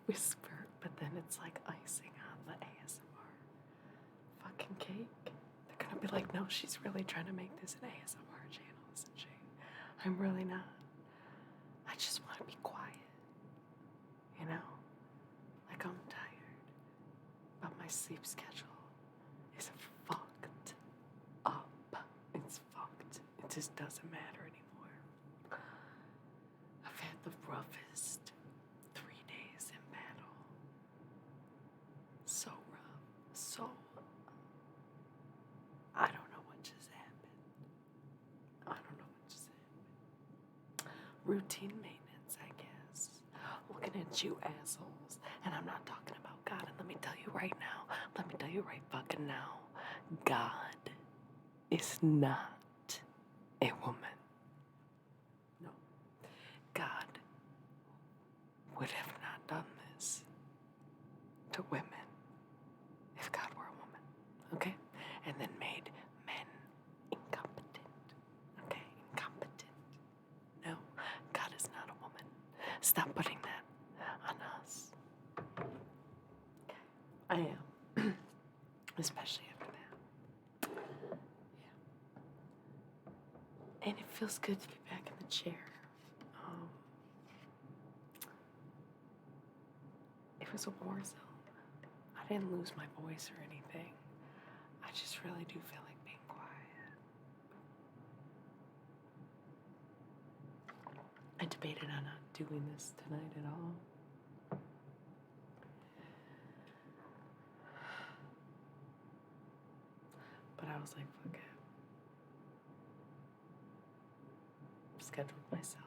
whisper, but then it's like icing on the ASMR fucking cake. They're gonna be like, no, she's really trying to make this an ASMR channel, isn't she? I'm really not. I just want to be quiet, you know? Like, I'm tired, but my sleep schedule is fucked up. It's fucked. It just doesn't matter anymore. I've had the roughest 3 days in battle. So rough. So. I don't know what just happened. I don't know what just happened. Routine maintenance, I guess. Looking at you assholes. And I'm not talking about God. And let me tell you right now. Let me tell you right fucking now. God is not a woman. No. God would have not done this to women if God were a woman. Okay? And then made men incompetent. Okay? Incompetent. No, God is not a woman. Stop putting that on us. I am. Especially after that. Yeah. And it feels good to be back in the chair. It was a war zone. I didn't lose my voice or anything. I just really do feel like being quiet. I debated on not doing this tonight at all. But I was like, fuck it. Scheduled myself.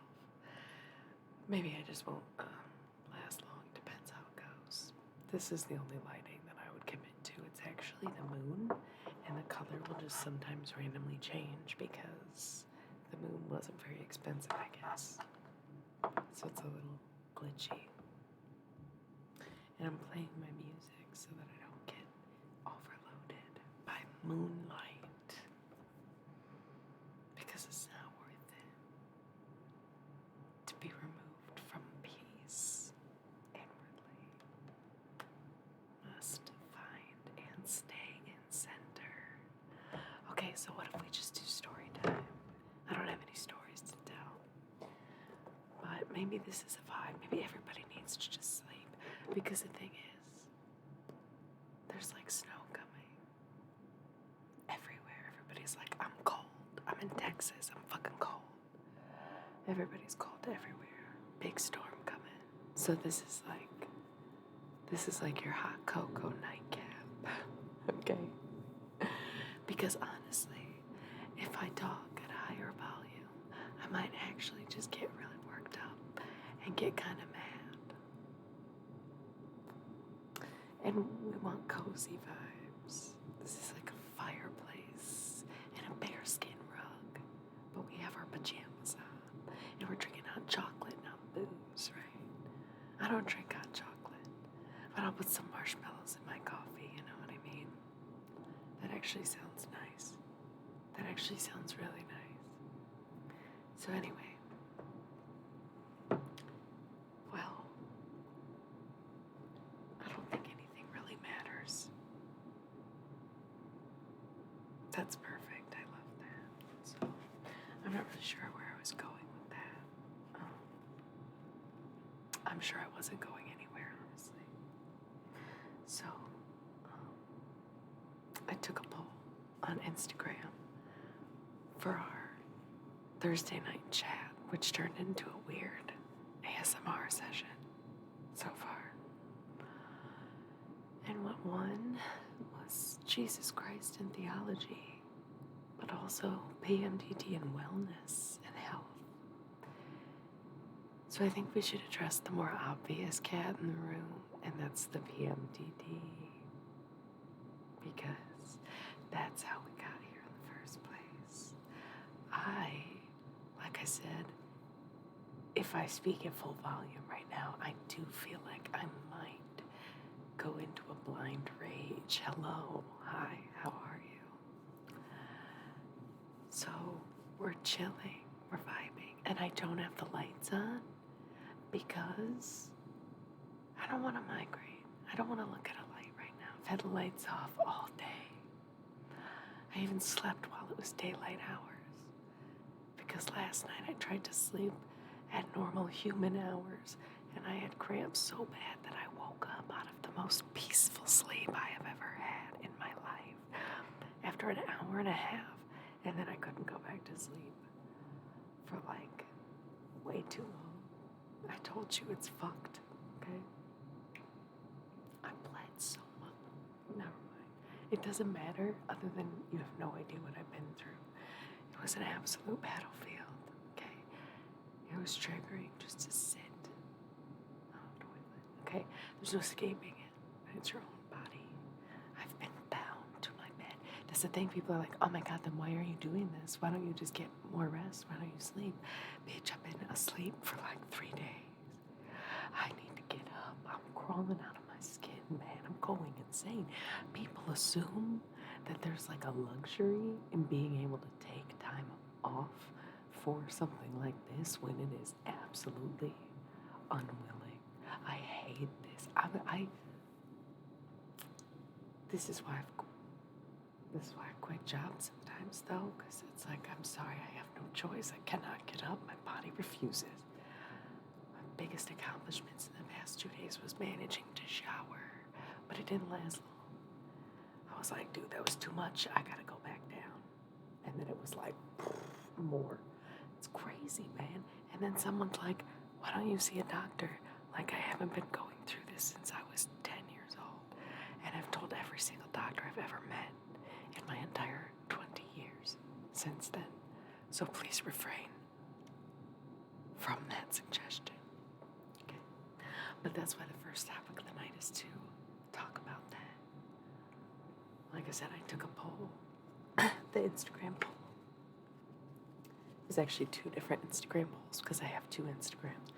Maybe I just won't last long. Depends how it goes. This is the only lighting that I would commit to. It's actually the moon, and the color will just sometimes randomly change because the moon wasn't very expensive, I guess. So it's a little glitchy. And I'm playing my music so that I don't get overloaded by moonlight. Because it's not worth it to be removed from peace inwardly. Must find and stay in center. Okay, so what if we just do story time? I don't have any stories to tell. But maybe this is a vibe. Maybe everybody needs to just sleep. Because the thing is, there's like snow coming everywhere. Everybody's like, I'm cold. I'm in Texas. I'm fucking cold. Everybody's cold everywhere. Big storm coming. So this is like your hot cocoa nightcap. Okay? Because honestly, if I talk at a higher volume, I might actually just get really worked up and get kind of mad. And we want cozy vibes. This is like a fireplace and a bearskin rug. But we have our pajamas on. And we're drinking hot chocolate, not booze, right? I don't drink hot chocolate. But I'll put some marshmallows in my coffee, you know what I mean? That actually sounds nice. That actually sounds really nice. So anyway. Well, I don't think anything really matters. That's perfect. I love that. So, I'm not really sure where I was going with that. I'm sure I wasn't going anywhere, honestly. So, I took a poll on Instagram for our Thursday night chat, which turned into a weird ASMR session so far. And what won was Jesus Christ and theology, but also PMDD and wellness and health. So I think we should address the more obvious cat in the room, and that's the PMDD. Because that's how we got here in the first place. Like I said, if I speak at full volume right now, I do feel like I might go into a blind rage. Hello, hi, how are you? So we're chilling, we're vibing, and I don't have the lights on because I don't want to migrate. I don't want to look at a light right now. I've had the lights off all day. I even slept while it was daylight hours. Because last night I tried to sleep at normal human hours, and I had cramps so bad that I woke up out of the most peaceful sleep I have ever had in my life after an hour and a half, and then I couldn't go back to sleep for like way too long. I told you it's fucked, okay? I bled so much. Never mind. It doesn't matter, other than you have no idea what I've been through. It was an absolute battlefield, okay? It was triggering just to sit on a toilet, okay? There's no escaping it. It's your own body. I've been bound to my bed. That's the thing. People are like, oh my God, then why are you doing this? Why don't you just get more rest? Why don't you sleep? Bitch, I've been asleep for like 3 days. I need to get up. I'm crawling out of my skin, man. I'm going insane. People assume that there's like a luxury in being able to take time off for something like this when it is absolutely unwilling. I hate this. This is why I quit jobs sometimes, though, because it's like, I'm sorry, I have no choice. I cannot get up. My body refuses. My biggest accomplishments in the past 2 days was managing to shower, but it didn't last long. I was like, dude, that was too much. I gotta go back down. And then it was like, more. It's crazy, man. And then someone's like, why don't you see a doctor? Like, I haven't been going through this since I was 10 years old. And I've told every single doctor I've ever met in my entire 20 years since then. So please refrain from that suggestion. Okay. But that's why the first topic of the night is to talk about that. Like I said, I took a poll, the Instagram poll. There's actually 2 different Instagram polls because I have 2 Instagrams.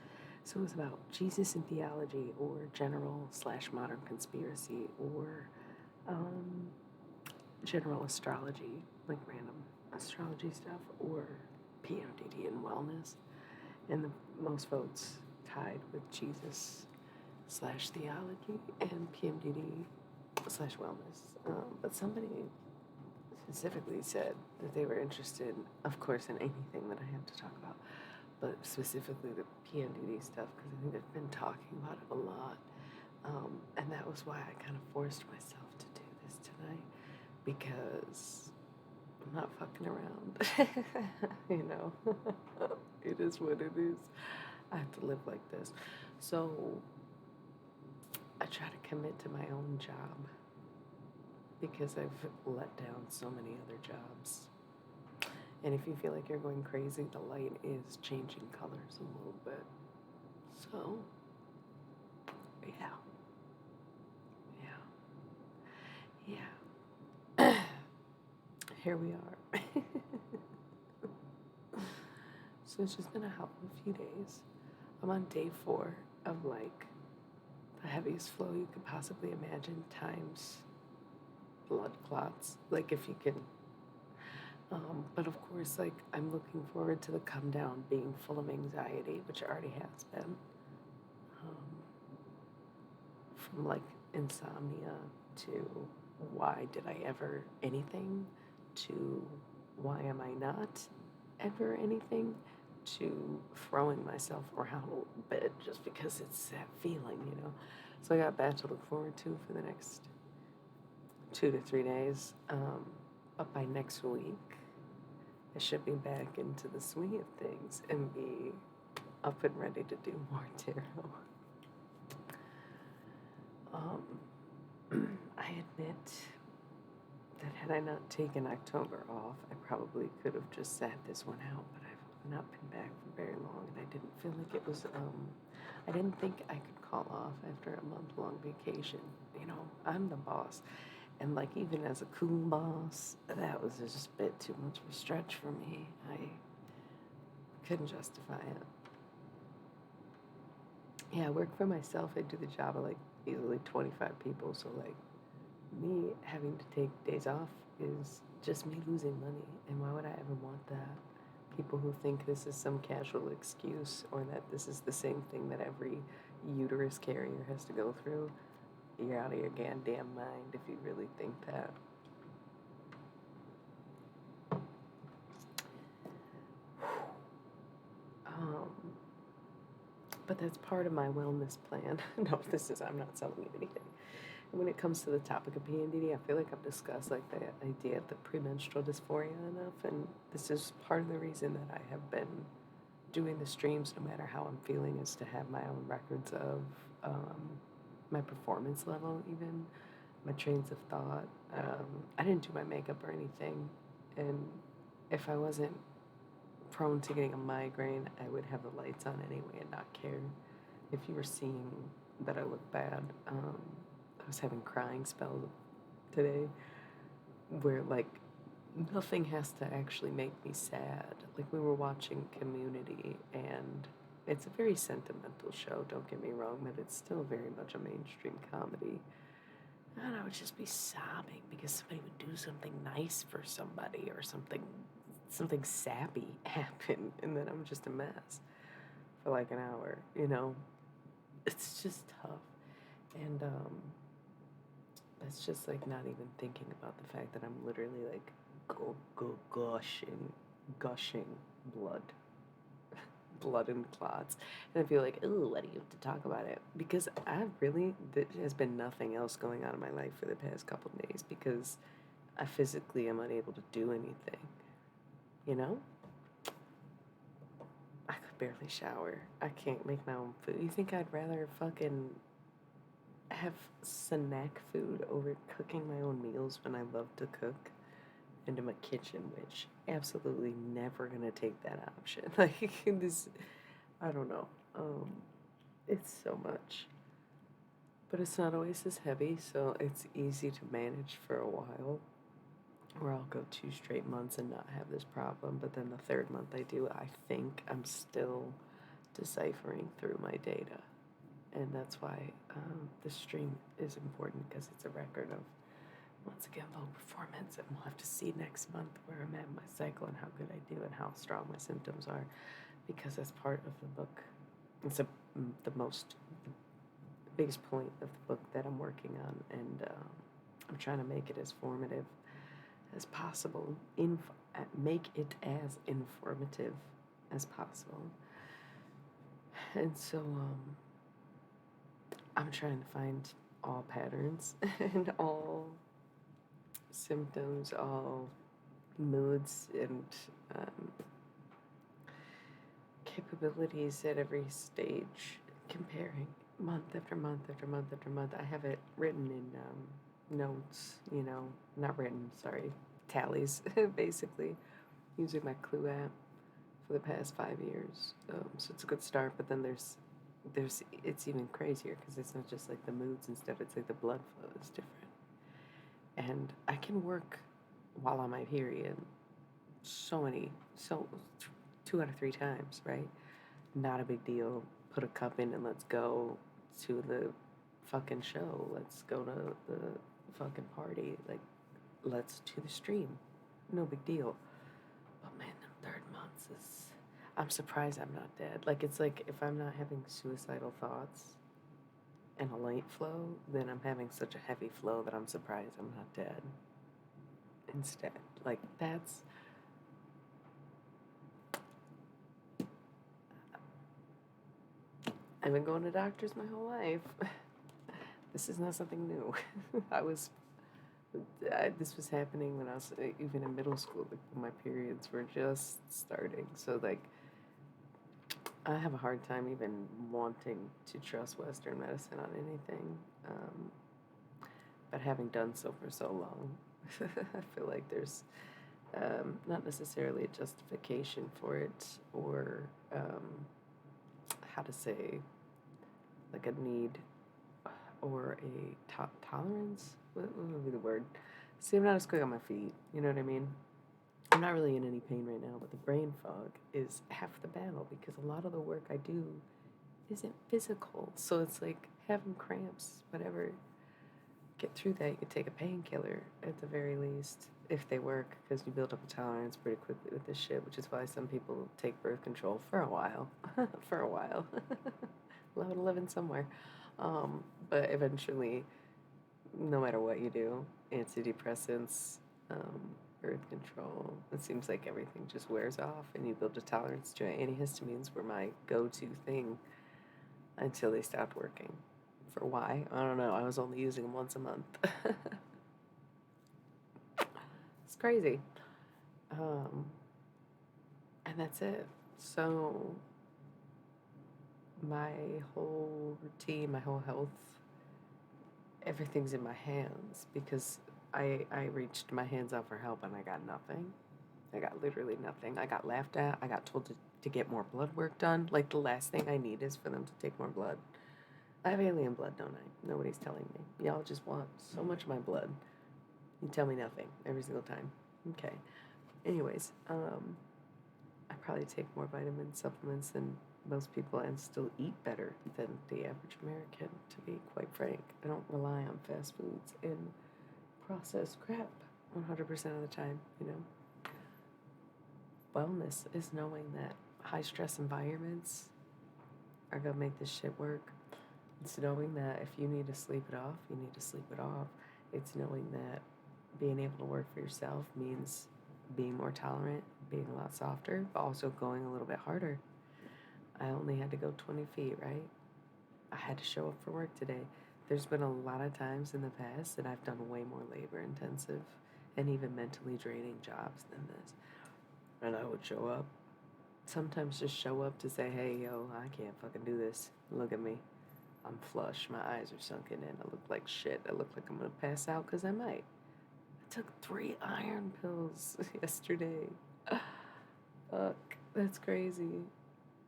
So it was about Jesus and theology, or general/modern conspiracy, or general astrology, like random astrology stuff, or PMDD and wellness. And the most votes tied with Jesus/theology and PMDD/wellness. But somebody specifically said that they were interested, of course, in anything that I have to talk about, but specifically the PMDD stuff, because I think they've been talking about it a lot. And that was why I kind of forced myself to do this tonight, because I'm not fucking around. You know, it is what it is. I have to live like this. So I try to commit to my own job, because I've let down so many other jobs. And if you feel like you're going crazy, the light is changing colors a little bit. So, yeah. Here we are. So it's just been a hell of a few days. I'm on day 4 of like the heaviest flow you could possibly imagine, times blood clots, like if you can. But of course, like, I'm looking forward to the come down being full of anxiety, which it already has been. From like insomnia to why did I ever anything, to why am I not ever anything, to throwing myself around a bit just because it's that feeling, you know. So I got that to look forward to for the next 2 to 3 days. But by next week, I should be back into the swing of things and be up and ready to do more tarot. I admit that had I not taken October off, I probably could have just sat this one out, but I've not been back for very long, and I didn't feel like it was, I didn't think I could call off after a month-long vacation. You know, I'm the boss. And like, even as a cool boss, that was just a bit too much of a stretch for me. I couldn't justify it. Yeah, I work for myself. I do the job of like easily 25 people. So like, me having to take days off is just me losing money. And why would I ever want that? People who think this is some casual excuse, or that this is the same thing that every, uterus carrier has to go through, you're out of your goddamn mind if you really think that. Um, but that's part of my wellness plan. No, I'm not selling you anything. When it comes to the topic of PMDD, I feel like I've discussed like the idea of the premenstrual dysphoria enough, and this is part of the reason that I have been doing the streams no matter how I'm feeling, is to have my own records of my performance level, even my trains of thought. I didn't do my makeup or anything, and if I wasn't prone to getting a migraine, I would have the lights on anyway and not care. If you were seeing that I look bad, I was having crying spells today where like nothing has to actually make me sad. Like we were watching Community, and it's a very sentimental show, don't get me wrong, but it's still very much a mainstream comedy. And I would just be sobbing because somebody would do something nice for somebody, or something sappy happen, and then I'm just a mess for like an hour, you know? It's just tough. And that's just like not even thinking about the fact that I'm literally like gushing blood. Blood and clots. And I feel like, ooh, why do you have to talk about it? Because there has been nothing else going on in my life for the past couple of days because I physically am unable to do anything. You know? I could barely shower. I can't make my own food. You think I'd rather fucking have snack food over cooking my own meals when I love to cook into my kitchen, which absolutely never gonna take that option. Like this, I don't know. It's so much, but it's not always as heavy, so it's easy to manage for a while. Or I'll go 2 straight months and not have this problem, but then the third month I do, I think I'm still deciphering through my data. And that's why the stream is important, because it's a record of, once again, low performance. And we'll have to see next month where I'm at in my cycle and how good I do and how strong my symptoms are, because that's part of the book. It's the biggest point of the book that I'm working on, and I'm trying to make it as formative as possible, make it as informative as possible. And so I'm trying to find all patterns and all symptoms, all moods, and capabilities at every stage, comparing month after month after month after month. I have it written in notes, not written, sorry, tallies, basically, using my Clue app for the past 5 years. So it's a good start, but then it's even crazier because it's not just like the moods and stuff, it's like the blood flow is different. And I can work while on my period 2 out of 3 times, right? Not a big deal. Put a cup in and let's go to the fucking show. Let's go to the fucking party. Like, let's do the stream. No big deal. But man, the third months is... I'm surprised I'm not dead. Like, it's like if I'm not having suicidal thoughts and a light flow, then I'm having such a heavy flow that I'm surprised I'm not dead. Instead, like, that's... I've been going to doctors my whole life. This is not something new. This was happening when I was even in middle school. Like, my periods were just starting. So, like, I have a hard time even wanting to trust Western medicine on anything. But having done so for so long, I feel like there's not necessarily a justification for it, or how to say, like a need or a tolerance. What would be the word? See, I'm not as quick on my feet. You know what I mean? I'm not really in any pain right now, but the brain fog is half the battle, because a lot of the work I do isn't physical. So it's like having cramps, whatever. Get through that. You could take a painkiller at the very least, if they work, because you build up a tolerance pretty quickly with this shit, which is why some people take birth control for a while. For a while. living somewhere. But eventually, no matter what you do, antidepressants, um, birth control, it seems like everything just wears off and you build a tolerance to it. Antihistamines were my go to thing until they stopped working. For why? I don't know. I was only using them once a month. It's crazy. Um, and that's it. So, my whole routine, my whole health, everything's in my hands because I reached my hands out for help and I got nothing. I got literally nothing. I got laughed at. I got told to get more blood work done. Like, the last thing I need is for them to take more blood. I have alien blood, don't I? Nobody's telling me. Y'all just want so much of my blood. You tell me nothing every single time. Okay. Anyways, I probably take more vitamin supplements than most people and still eat better than the average American, to be quite frank. I don't rely on fast foods and processed crap 100% of the time, you know. Wellness is knowing that high stress environments are going to make this shit work. It's knowing that if you need to sleep it off, you need to sleep it off. It's knowing that being able to work for yourself means being more tolerant, being a lot softer, but also going a little bit harder. I only had to go 20 feet, right? I had to show up for work today. There's been a lot of times in the past that I've done way more labor intensive and even mentally draining jobs than this. And I would show up. Sometimes just show up to say, hey, yo, I can't fucking do this. Look at me. I'm flush. My eyes are sunken in. I look like shit. I look like I'm going to pass out because I might. I took 3 iron pills yesterday. Fuck. That's crazy.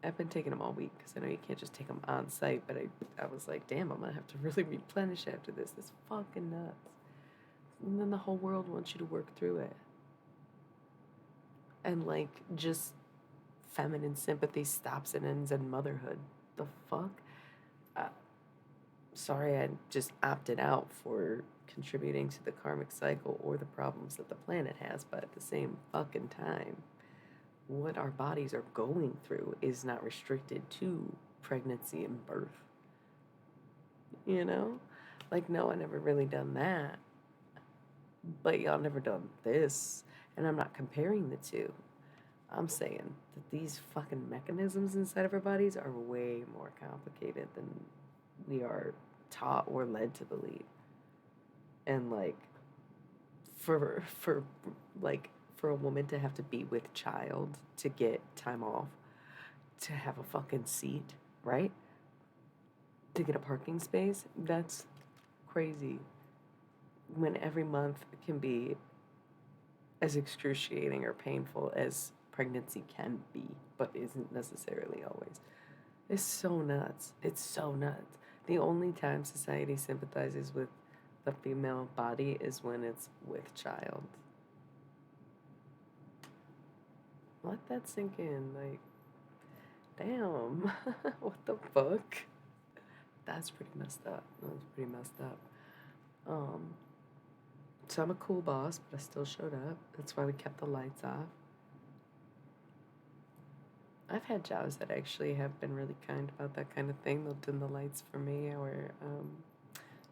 I've been taking them all week because I know you can't just take them on site, but I was like, damn, I'm going to have to really replenish after this. That's fucking nuts. And then the whole world wants you to work through it. And like, just feminine sympathy stops and ends in motherhood. The fuck? Sorry, I just opted out for contributing to the karmic cycle or the problems that the planet has, but at the same fucking time, what our bodies are going through is not restricted to pregnancy and birth. You know? Like, no, I never really done that. But y'all never done this. And I'm not comparing the two. I'm saying that these fucking mechanisms inside of our bodies are way more complicated than we are taught or led to believe. And like, for for a woman to have to be with child to get time off, to have a fucking seat, right? To get a parking space, that's crazy. When every month can be as excruciating or painful as pregnancy can be, but isn't necessarily always. It's so nuts. It's so nuts. The only time society sympathizes with the female body is when it's with child. Let that sink in. Like, damn. What the fuck? That's pretty messed up. That's pretty messed up. So I'm a cool boss, but I still showed up. That's why we kept the lights off. I've had jobs that actually have been really kind about that kind of thing. They'll dim the lights for me or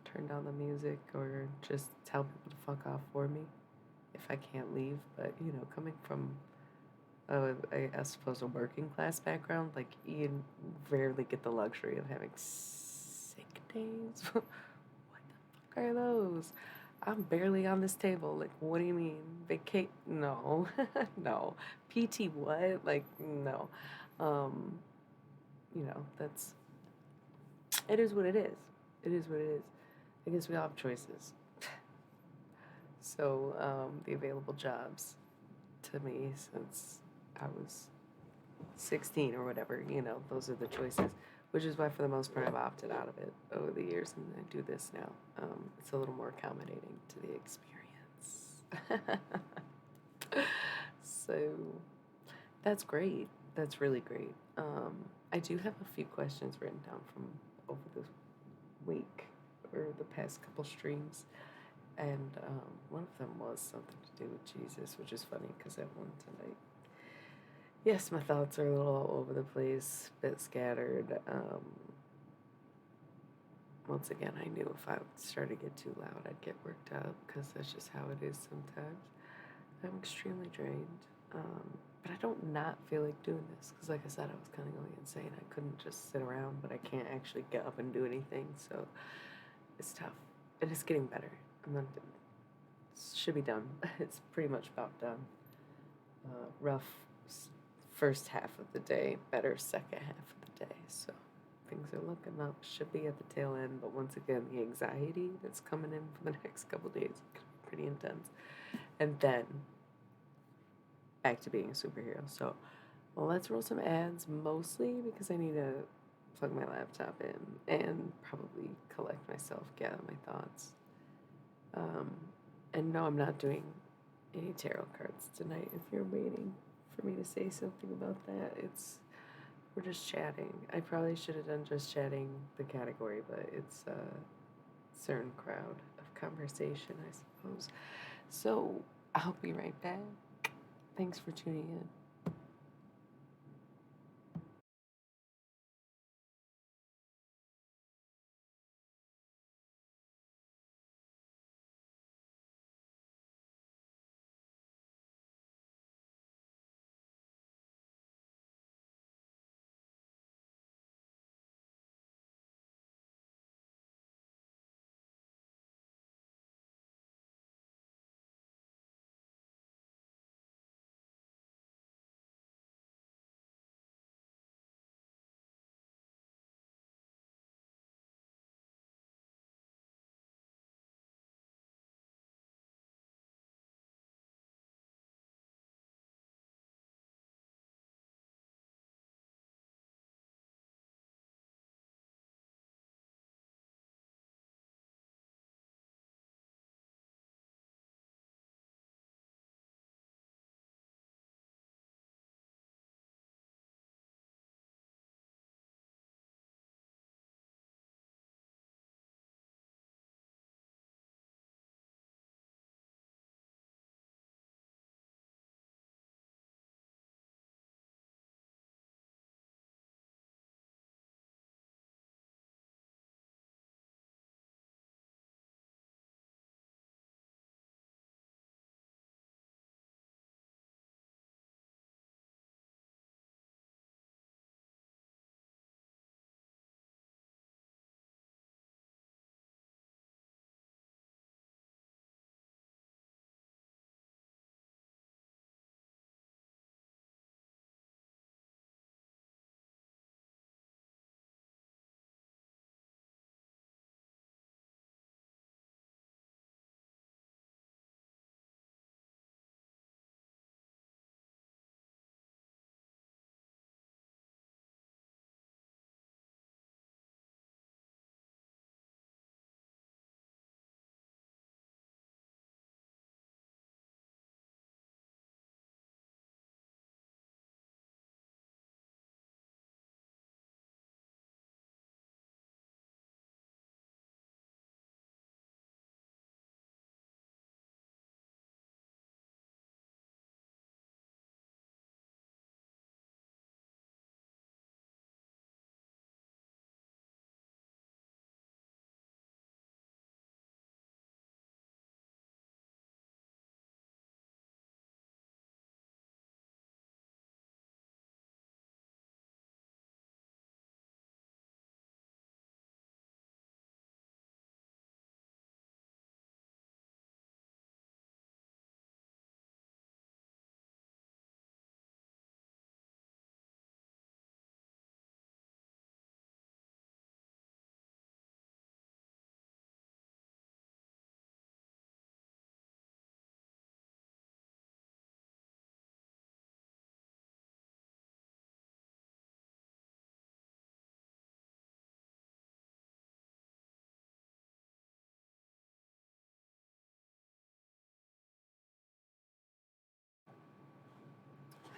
turn down the music or just tell people to fuck off for me if I can't leave. But, you know, coming from, I suppose, a working class background, like, you rarely get the luxury of having sick days. What the fuck are those? I'm barely on this table. Like, what do you mean? No. No. PT what? Like, no. You know, it is what it is. It is what it is. I guess we all have choices. So, the available jobs to me since I was 16 or whatever, you know, those are the choices. Which is why, for the most part, I've opted out of it over the years, and I do this now. It's a little more accommodating to the experience. So, that's great. That's really great. I do have a few questions written down from over this week or the past couple streams, and one of them was something to do with Jesus, which is funny because I won tonight. Yes, my thoughts are a little all over the place, a bit scattered. once again, I knew if I started to get too loud, I'd get worked up because that's just how it is sometimes. I'm extremely drained, but I don't not feel like doing this because, like I said, I was kind of going insane. I couldn't just sit around, but I can't actually get up and do anything, so it's tough. And it's getting better. I'm not. Should be done. It's pretty much about done. Rough first half of the day, better second half of the day. So things are looking up. Should be at the tail end, but once again, the anxiety that's coming in for the next couple days is pretty intense. And then back to being a superhero. So, well, let's roll some ads, mostly because I need to plug my laptop in and probably collect myself, gather my thoughts. And no, I'm not doing any tarot cards tonight. If you're waiting for me to say something about that, we're just chatting. I probably should have done just chatting the category, but it's a certain crowd of conversation, I suppose. So I'll be right back. Thanks for tuning in.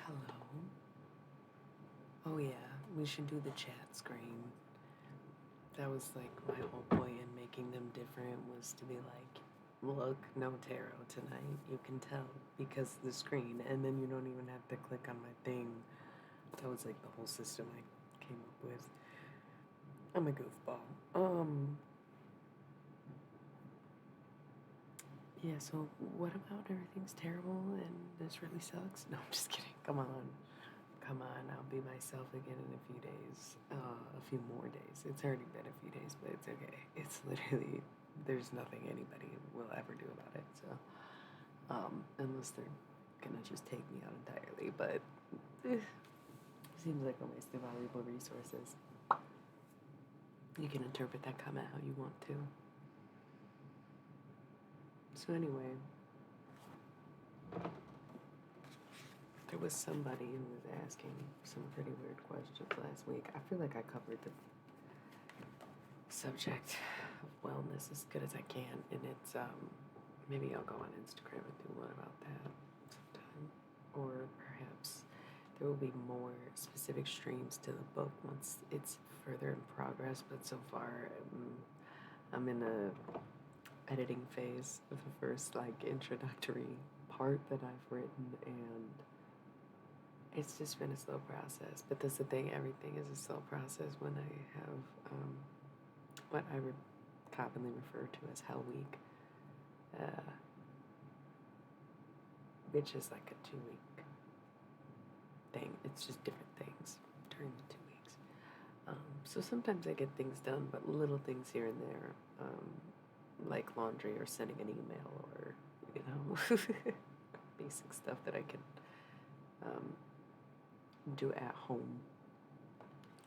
Hello. Oh, yeah, we should do the chat screen. That was like my whole point in making them different was to be like, look, no tarot tonight. You can tell because the screen, and then you don't even have to click on my thing. That was like the whole system I came up with. I'm a goofball. Yeah, so what about everything's terrible and this really sucks? No, I'm just kidding. Come on. Come on, I'll be myself again in a few days. A few more days. It's already been a few days, but it's okay. It's literally, there's nothing anybody will ever do about it. So, unless they're gonna just take me out entirely. But it seems like a waste of valuable resources. You can interpret that comment how you want to. So anyway, there was somebody who was asking some pretty weird questions last week. I feel like I covered the subject of wellness as good as I can, and it's maybe I'll go on Instagram and do one about that sometime, or perhaps there will be more specific streams to the book once it's further in progress. But so far, I'm in the editing phase of the first like introductory part that I've written, and it's just been a slow process. But that's the thing, everything is a slow process when I have what I commonly refer to as Hell Week, which is like a 2-week thing. It's just different things during the 2 weeks. So sometimes I get things done, but little things here and there, like laundry or sending an email or, you know, basic stuff that I can do at home.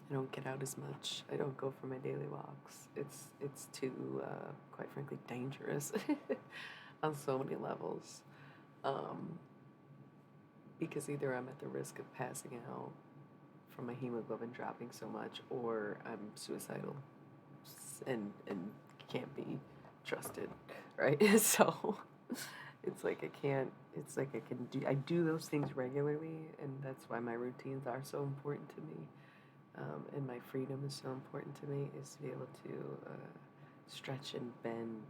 I don't get out as much. I don't go for my daily walks. It's too, quite frankly, dangerous on so many levels. Because either I'm at the risk of passing out from my hemoglobin dropping so much, or I'm suicidal and can't be trusted, right? So it's like I can't. It's like I do those things regularly, and that's why my routines are so important to me. And my freedom is so important to me, is to be able to stretch and bend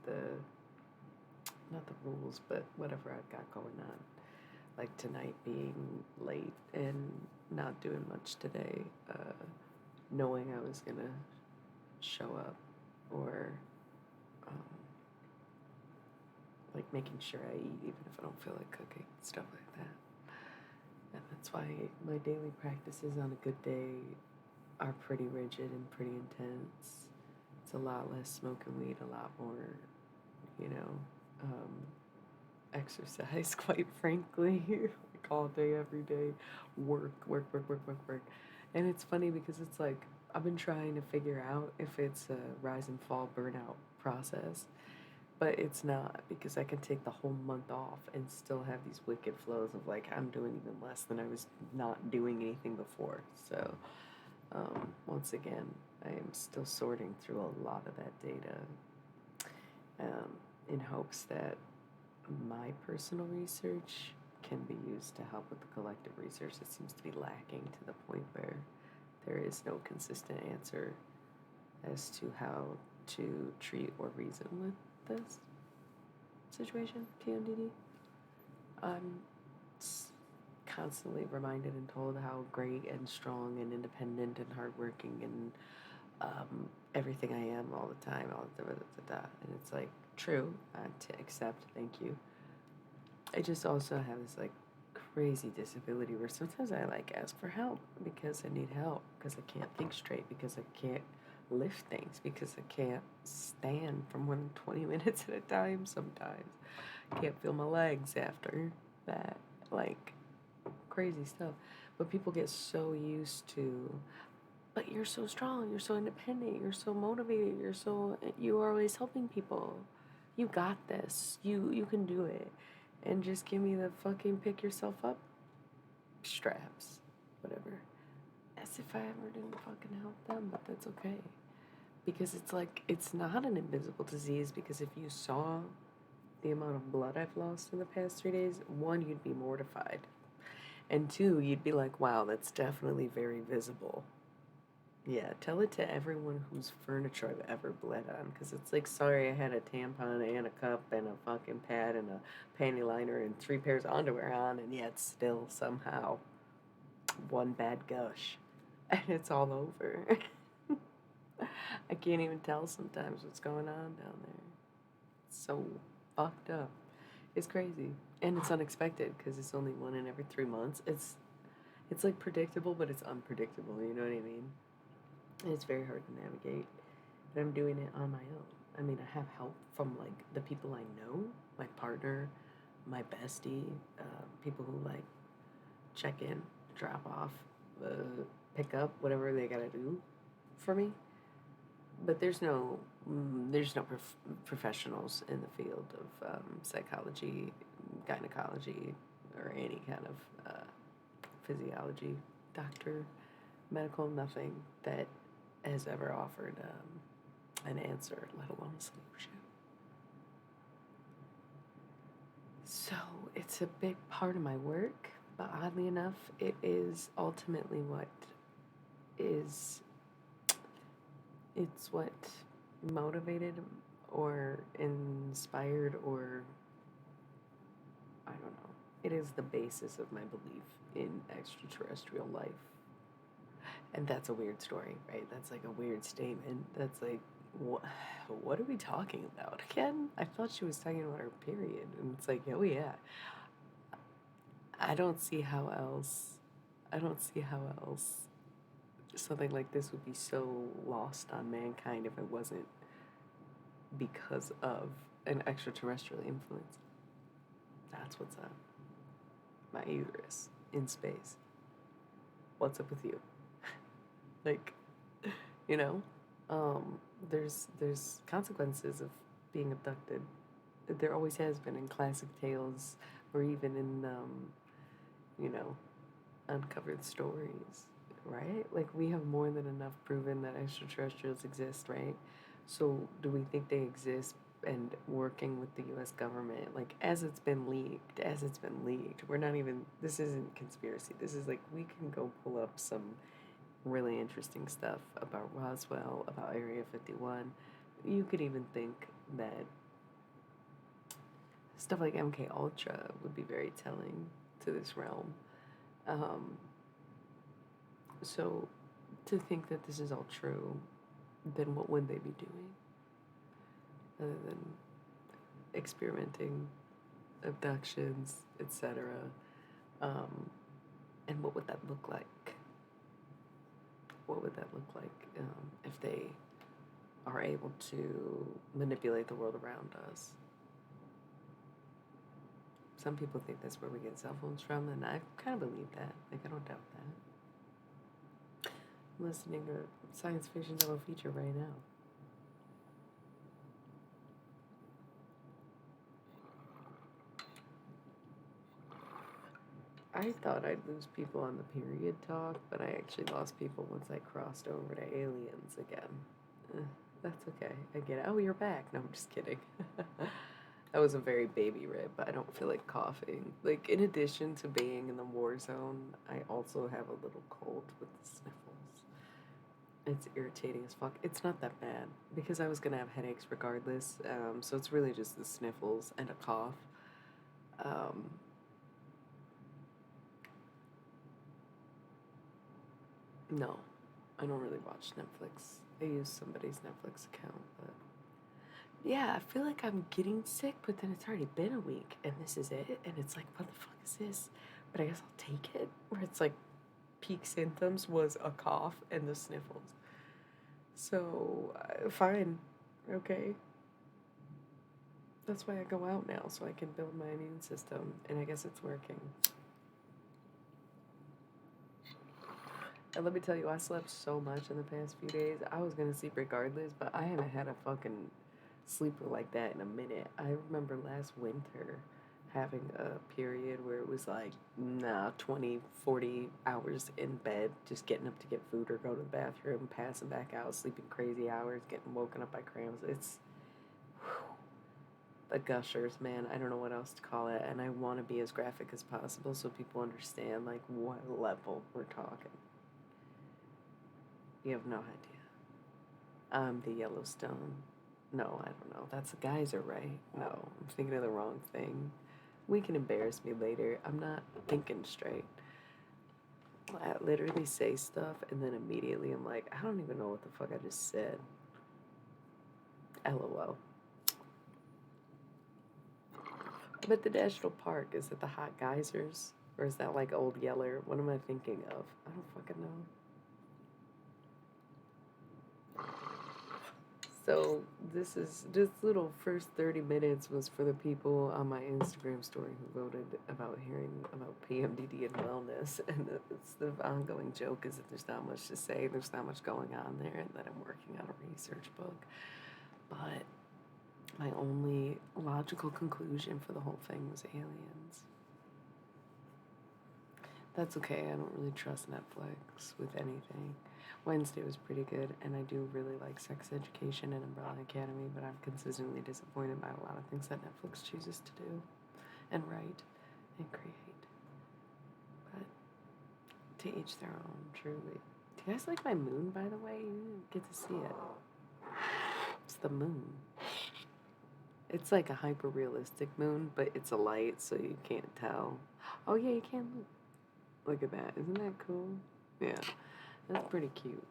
the, not the rules, but whatever I've got going on. Like tonight being late and not doing much today, knowing I was gonna show up, or like making sure I eat even if I don't feel like cooking, stuff like that. And that's why my daily practices on a good day are pretty rigid and pretty intense. It's a lot less smoking weed, a lot more, you know, exercise, quite frankly, like all day, every day, work. And it's funny because it's like, I've been trying to figure out if it's a rise and fall burnout process, but it's not, because I can take the whole month off and still have these wicked flows of like, I'm doing even less than I was not doing anything before. So, once again, I am still sorting through a lot of that data, in hopes that my personal research can be used to help with the collective research that seems to be lacking, to the point where there is no consistent answer as to how to treat or reason with this situation, PMDD. I'm constantly reminded and told how great and strong and independent and hardworking and everything I am all the time, and it's like, true, to accept, thank you. I just also have this like crazy disability where sometimes I like ask for help because I need help, because I can't think straight, because I can't lift things, because I can't stand for more than 20 minutes at a time sometimes. I can't feel my legs after that, like crazy stuff. But people get so used to, but you're so strong, you're so independent, you're so motivated, you're always helping people. You got this. You can do it. And just give me the fucking pick yourself up straps. Whatever. As if I ever didn't fucking help them, but that's okay. Because it's like, it's not an invisible disease, because if you saw the amount of blood I've lost in the past 3 days, one, you'd be mortified. And two, you'd be like, wow, that's definitely very visible. Yeah, tell it to everyone whose furniture I've ever bled on, because it's like, sorry, I had a tampon and a cup and a fucking pad and a panty liner and 3 pairs of underwear on, and yet still somehow one bad gush, and it's all over. I can't even tell sometimes what's going on down there. It's so fucked up. It's crazy. And it's unexpected because it's only one in every 3 months. It's like predictable, but it's unpredictable, you know what I mean? And it's very hard to navigate. And I'm doing it on my own. I mean, I have help from like the people I know, my partner, my bestie, people who like check in, drop off, uh, pick up, whatever they gotta do for me. But there's no professionals in the field of psychology, gynecology, or any kind of physiology, doctor, medical, nothing that has ever offered an answer, let alone a solution. So it's a big part of my work, but oddly enough, it is ultimately is it's what motivated or inspired or I don't know. It is the basis of my belief in extraterrestrial life. And that's a weird story, right? That's like a weird statement. That's like, what are we talking about again? I thought she was talking about her period. And it's like, oh yeah. I don't see how else. I don't see how else something like this would be so lost on mankind if it wasn't because of an extraterrestrial influence. That's what's up. My uterus in space. What's up with you? Like, you know, there's consequences of being abducted. There always has been in classic tales, or even in you know, uncovered stories, right? Like we have more than enough proven that extraterrestrials exist, right? So do we think they exist and working with the US government, like as it's been leaked, we're not even, this isn't conspiracy. This is like, we can go pull up some really interesting stuff about Roswell, about Area 51. You could even think that stuff like MK Ultra would be very telling to this realm. Um, so to think that this is all true, then what would they be doing other than experimenting, abductions, etc.? And what would that look like? What would that look like if they are able to manipulate the world around us? Some people think that's where we get cell phones from, and I kind of believe that. Like, I don't doubt that. I'm listening to science fiction double feature right now. I thought I'd lose people on the period talk, but I actually lost people once I crossed over to aliens again. That's okay. I get it. Oh, you're back. No, I'm just kidding. That was a very baby rib. I don't feel like coughing. Like, in addition to being in the war zone, I also have a little cold with the sniffles. It's irritating as fuck. It's not that bad because I was gonna have headaches regardless. So it's really just the sniffles and a cough. Um, no, I don't really watch Netflix. I use somebody's Netflix account, but yeah, I feel like I'm getting sick, but then it's already been a week and this is it. And it's like, what the fuck is this? But I guess I'll take it. Where it's like peak symptoms was a cough and the sniffles. So, fine. Okay. That's why I go out now, so I can build my immune system. And I guess it's working. And let me tell you, I slept so much in the past few days. I was gonna sleep regardless, but I haven't had a fucking sleeper like that in a minute. I remember last winter having a period where it was like, 20, 40 hours in bed, just getting up to get food or go to the bathroom, passing back out, sleeping crazy hours, getting woken up by cramps. It's the gushers, man. I don't know what else to call it. And I want to be as graphic as possible so people understand, like, what level we're talking. You have no idea. The Yellowstone. No, I don't know. That's a geyser, right? No, I'm thinking of the wrong thing. We can embarrass me later. I'm not thinking straight. I literally say stuff and then immediately I'm like, I don't even know what the fuck I just said. LOL. But the national park, is it the hot geysers? Or is that like Old Yeller? What am I thinking of? I don't fucking know. So this little first 30 minutes was for the people on my Instagram story who voted about hearing about PMDD and wellness, and it's the ongoing joke is that there's not much to say, there's not much going on there, and that I'm working on a research book. But my only logical conclusion for the whole thing was aliens. That's okay. I don't really trust Netflix with anything. Wednesday was pretty good, and I do really like Sex Education and Umbrella Academy, but I'm consistently disappointed by a lot of things that Netflix chooses to do and write and create. But to each their own, truly. Do you guys like my moon, by the way? You didn't get to see it. It's the moon. It's like a hyper realistic moon, but it's a light, so you can't tell. Oh, yeah, you can look. Look at that. Isn't that cool? Yeah. That's pretty cute.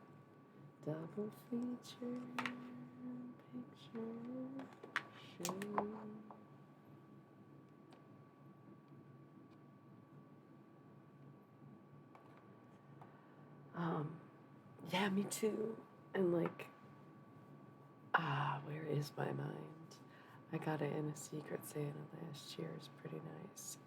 Double feature picture show. Yeah, me too. And like, where is my mind? I got it in a Secret Santa last year. It's pretty nice.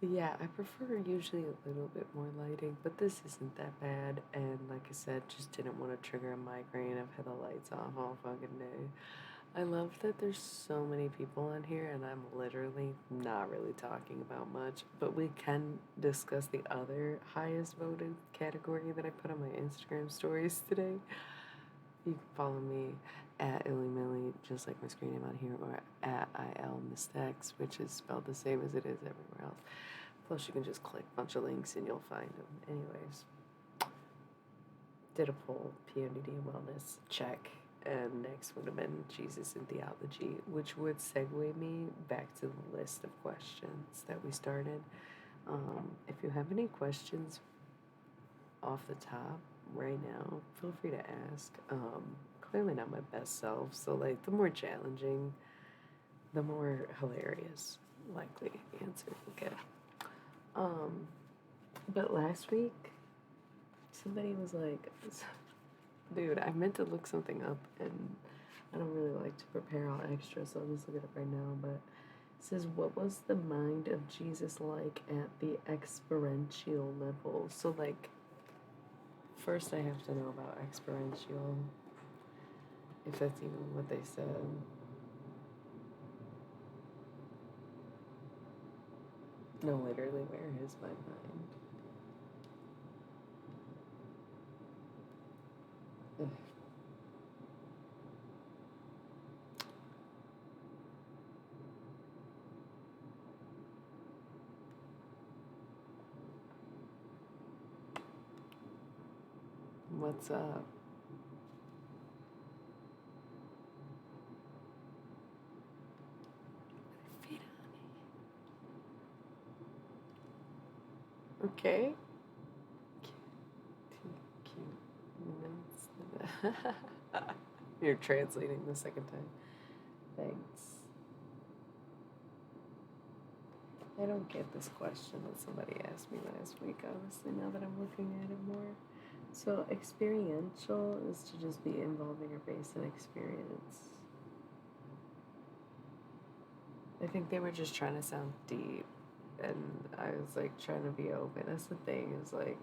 Yeah, I prefer usually a little bit more lighting, but this isn't that bad. And like I said, just didn't want to trigger a migraine. I've had the lights off all fucking day. I love that there's so many people on here, and I'm literally not really talking about much, but we can discuss the other highest voted category that I put on my Instagram stories today. You can follow me at IllyMilly, just like my screen name on here, or at ILMistex, which is spelled the same as it is everywhere else. Plus, you can just click a bunch of links and you'll find them. Anyways, did a poll, PMDD and wellness, check. And next would have been Jesus and theology, which would segue me back to the list of questions that we started. If you have any questions off the top right now, feel free to ask. Clearly not my best self, so like the more challenging, the more hilarious likely answer we'll get. But last week, somebody was like, dude, I meant to look something up, and I don't really like to prepare all extra, so I'll just look it up right now. But it says, what was the mind of Jesus like at the experiential level? So, like, first I have to know about experiential, if that's even what they said. No, literally, where is my mind? Ugh. What's up? Feet on it. Okay. Cute. You're translating the second time. Thanks. I don't get this question that somebody asked me last week, honestly, now that I'm looking at it more. So, experiential is to just be involving or based in experience. I think they were just trying to sound deep, and I was like trying to be open. That's the thing, is like,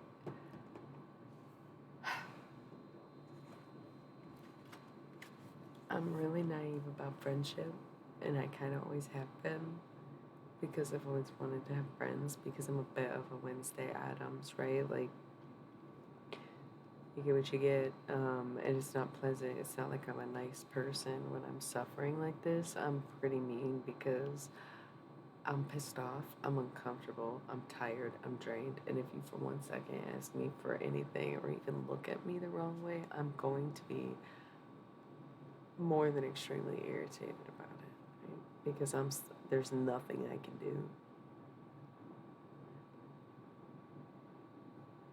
I'm really naive about friendship, and I kind of always have been, because I've always wanted to have friends, because I'm a bit of a Wednesday Addams, right? Like, you get what you get, and it's not pleasant. It's not like I'm a nice person when I'm suffering like this. I'm pretty mean because I'm pissed off, I'm uncomfortable, I'm tired, I'm drained, and if you for 1 second ask me for anything or even look at me the wrong way, I'm going to be more than extremely irritated about it, right? Because there's nothing I can do.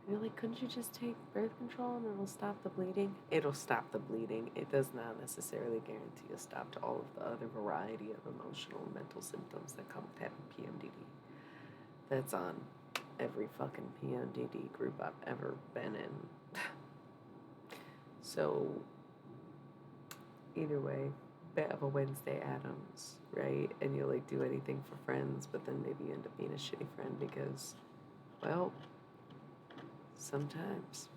You're like, couldn't you just take birth control and it'll stop the bleeding? It'll stop the bleeding. It does not necessarily guarantee a stop to all of the other variety of emotional and mental symptoms that come with having PMDD. That's on every fucking PMDD group I've ever been in. So, either way, bit of a Wednesday Addams, right? And you like do anything for friends, but then maybe you end up being a shitty friend because, well, sometimes.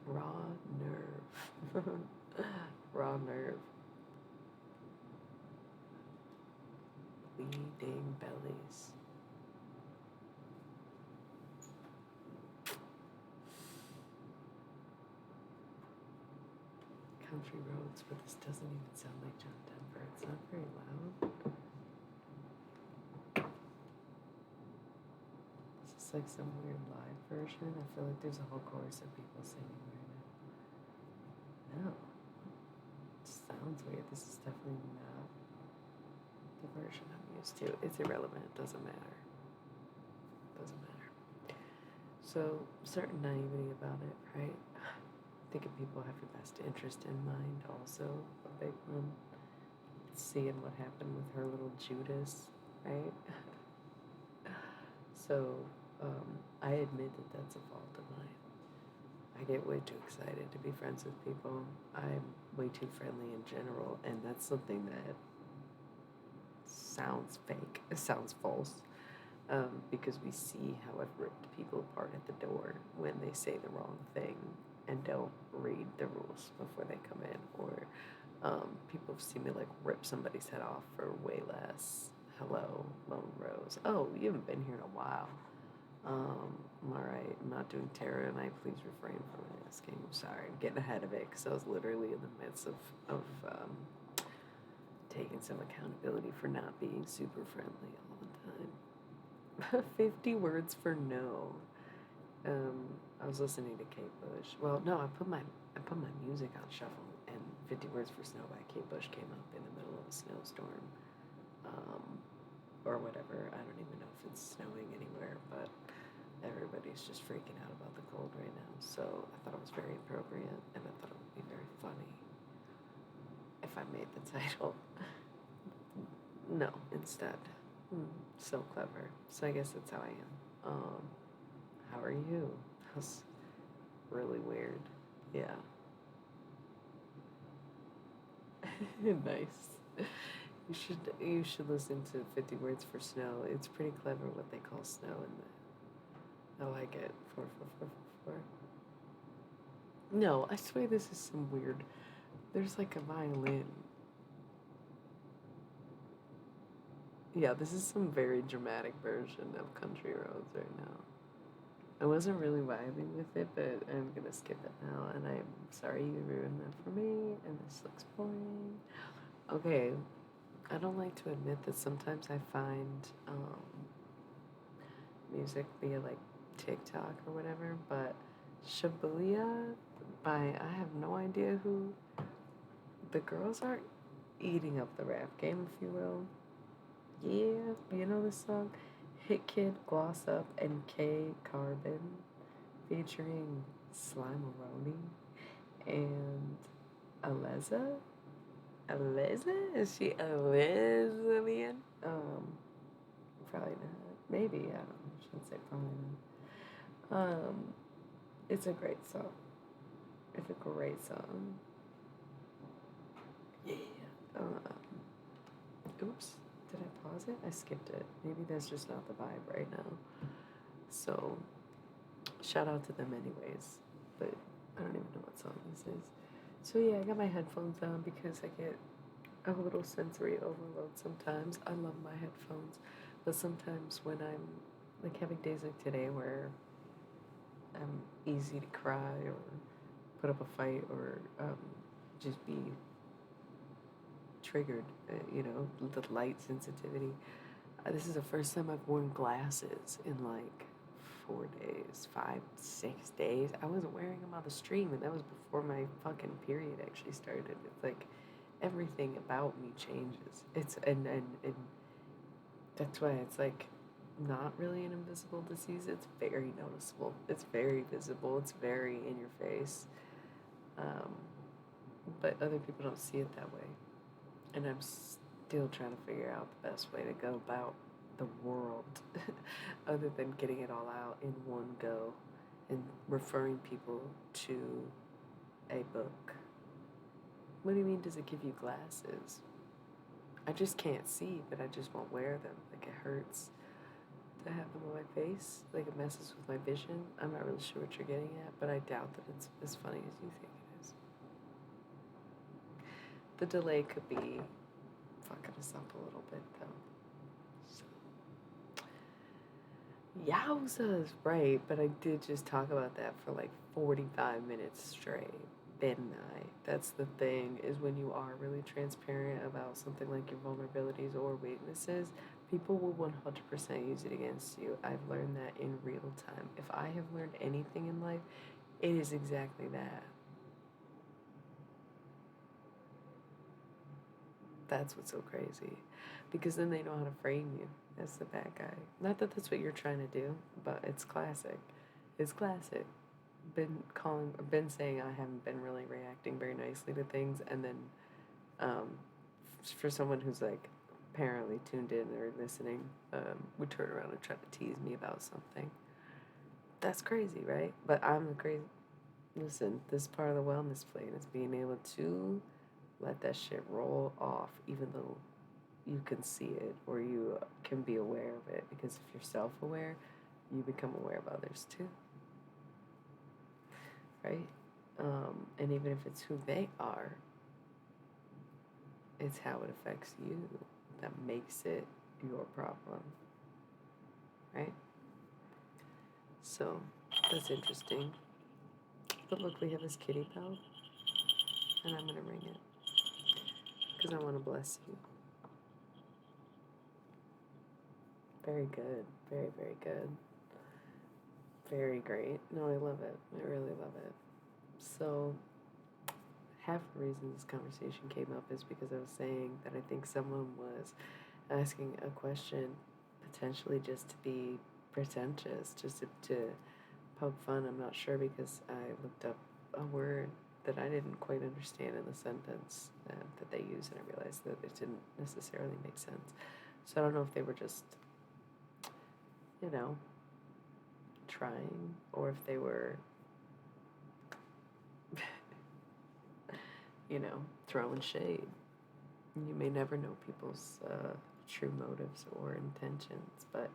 Raw nerve. Raw nerve. Bleeding bellies. Country roads, but this doesn't even sound like John Denver. It's not very loud. Is this like some weird live version? I feel like there's a whole chorus of people singing right now. No. It sounds weird. This is definitely not the version I'm used to. It's irrelevant. It doesn't matter. Doesn't matter. So, certain naivety about it, right? Thinking people have your best interest in mind, also a big one. Seeing what happened with her little Judas, right? So, I admit that that's a fault of mine. I get way too excited to be friends with people. I'm way too friendly in general, and that's something that sounds fake. It sounds false. Because we see how I've ripped people apart at the door when they say the wrong thing and don't read the rules before they come in, or people have seen me like rip somebody's head off for way less. Hello, Lone Rose. Oh, you haven't been here in a while. I'm all right. I'm not doing tarot tonight. Please refrain from asking. I'm sorry. I'm getting ahead of it because I was literally in the midst of taking some accountability for not being super friendly all the time. 50 words for no. I was listening to Kate Bush. Well, no, I put my music on shuffle, and 50 Words for Snow by Kate Bush came up in the middle of a snowstorm, or whatever. I don't even know if it's snowing anywhere, but everybody's just freaking out about the cold right now. So I thought it was very appropriate, and I thought it would be very funny if I made the title. No, instead. So clever. So I guess that's how I am. How are you? That's really weird. Yeah. Nice. You should listen to 50 Words for Snow. It's pretty clever what they call snow in that. I like it. 4 4 4 4 4. No, I swear this is some weird. There's like a violin. Yeah, this is some very dramatic version of Country Roads right now. I wasn't really vibing with it, but I'm gonna skip it now, and I'm sorry you ruined that for me, and this looks boring. Okay, I don't like to admit that sometimes I find music via like TikTok or whatever, but Shibuya by I have no idea who. The girls are eating up the rap game, if you will. Yeah, you know this song? Hit Kid, Gloss Up, and K Carbon featuring Slimeroni and Aleza. Aleza? Is she a lesbian? Probably not. Maybe, I don't know. I shouldn't say probably not. It's a great song. It's a great song. Yeah. Oops. Did I pause it? I skipped it. Maybe that's just not the vibe right now. So, shout out to them anyways. But I don't even know what song this is. So yeah, I got my headphones on because I get a little sensory overload sometimes. I love my headphones. But sometimes when I'm like having days like today where I'm easy to cry or put up a fight or just be triggered, the light sensitivity. This is the first time I've worn glasses in like 4 days, 5, 6 days. I wasn't wearing them on the stream, and that was before my fucking period actually started. It's like everything about me changes. And that's why it's like not really an invisible disease. It's very noticeable. It's very visible. It's very in your face. Um, but other people don't see it that way. And I'm still trying to figure out the best way to go about the world other than getting it all out in one go and referring people to a book. What do you mean, does it give you glasses? I just can't see, but I just won't wear them. Like, it hurts to have them on my face. Like, it messes with my vision. I'm not really sure what you're getting at, but I doubt that it's as funny as you think it is. The delay could be fucking us up a little bit, though. Yowzas, right, but I did just talk about that for like 45 minutes straight, didn't I? That's the thing, is when you are really transparent about something like your vulnerabilities or weaknesses, people will 100% use it against you. I've learned that in real time. If I have learned anything in life, it is exactly that. That's what's so crazy. Because then they know how to frame you as the bad guy. Not that that's what you're trying to do, but it's classic. It's classic. Been saying I haven't been really reacting very nicely to things, and then um, for someone who's like apparently tuned in or listening, would turn around and try to tease me about something. That's crazy, right? But I'm the crazy. Listen, this part of the wellness plan is being able to let that shit roll off, even though you can see it or you can be aware of it. Because if you're self aware, you become aware of others too. Right? And even if it's who they are, it's how it affects you that makes it your problem. Right? So that's interesting. But look, we have this kitty bell, and I'm gonna ring it because I want to bless you. Very good. Very, very good. Very great. No, I love it. I really love it. So, half the reason this conversation came up is because I was saying that I think someone was asking a question potentially just to be pretentious, just to poke fun. I'm not sure because I looked up a word that I didn't quite understand in the sentence that they used, and I realized that it didn't necessarily make sense. So I don't know if they were just, trying, or if they were, throwing shade. You may never know people's true motives or intentions, but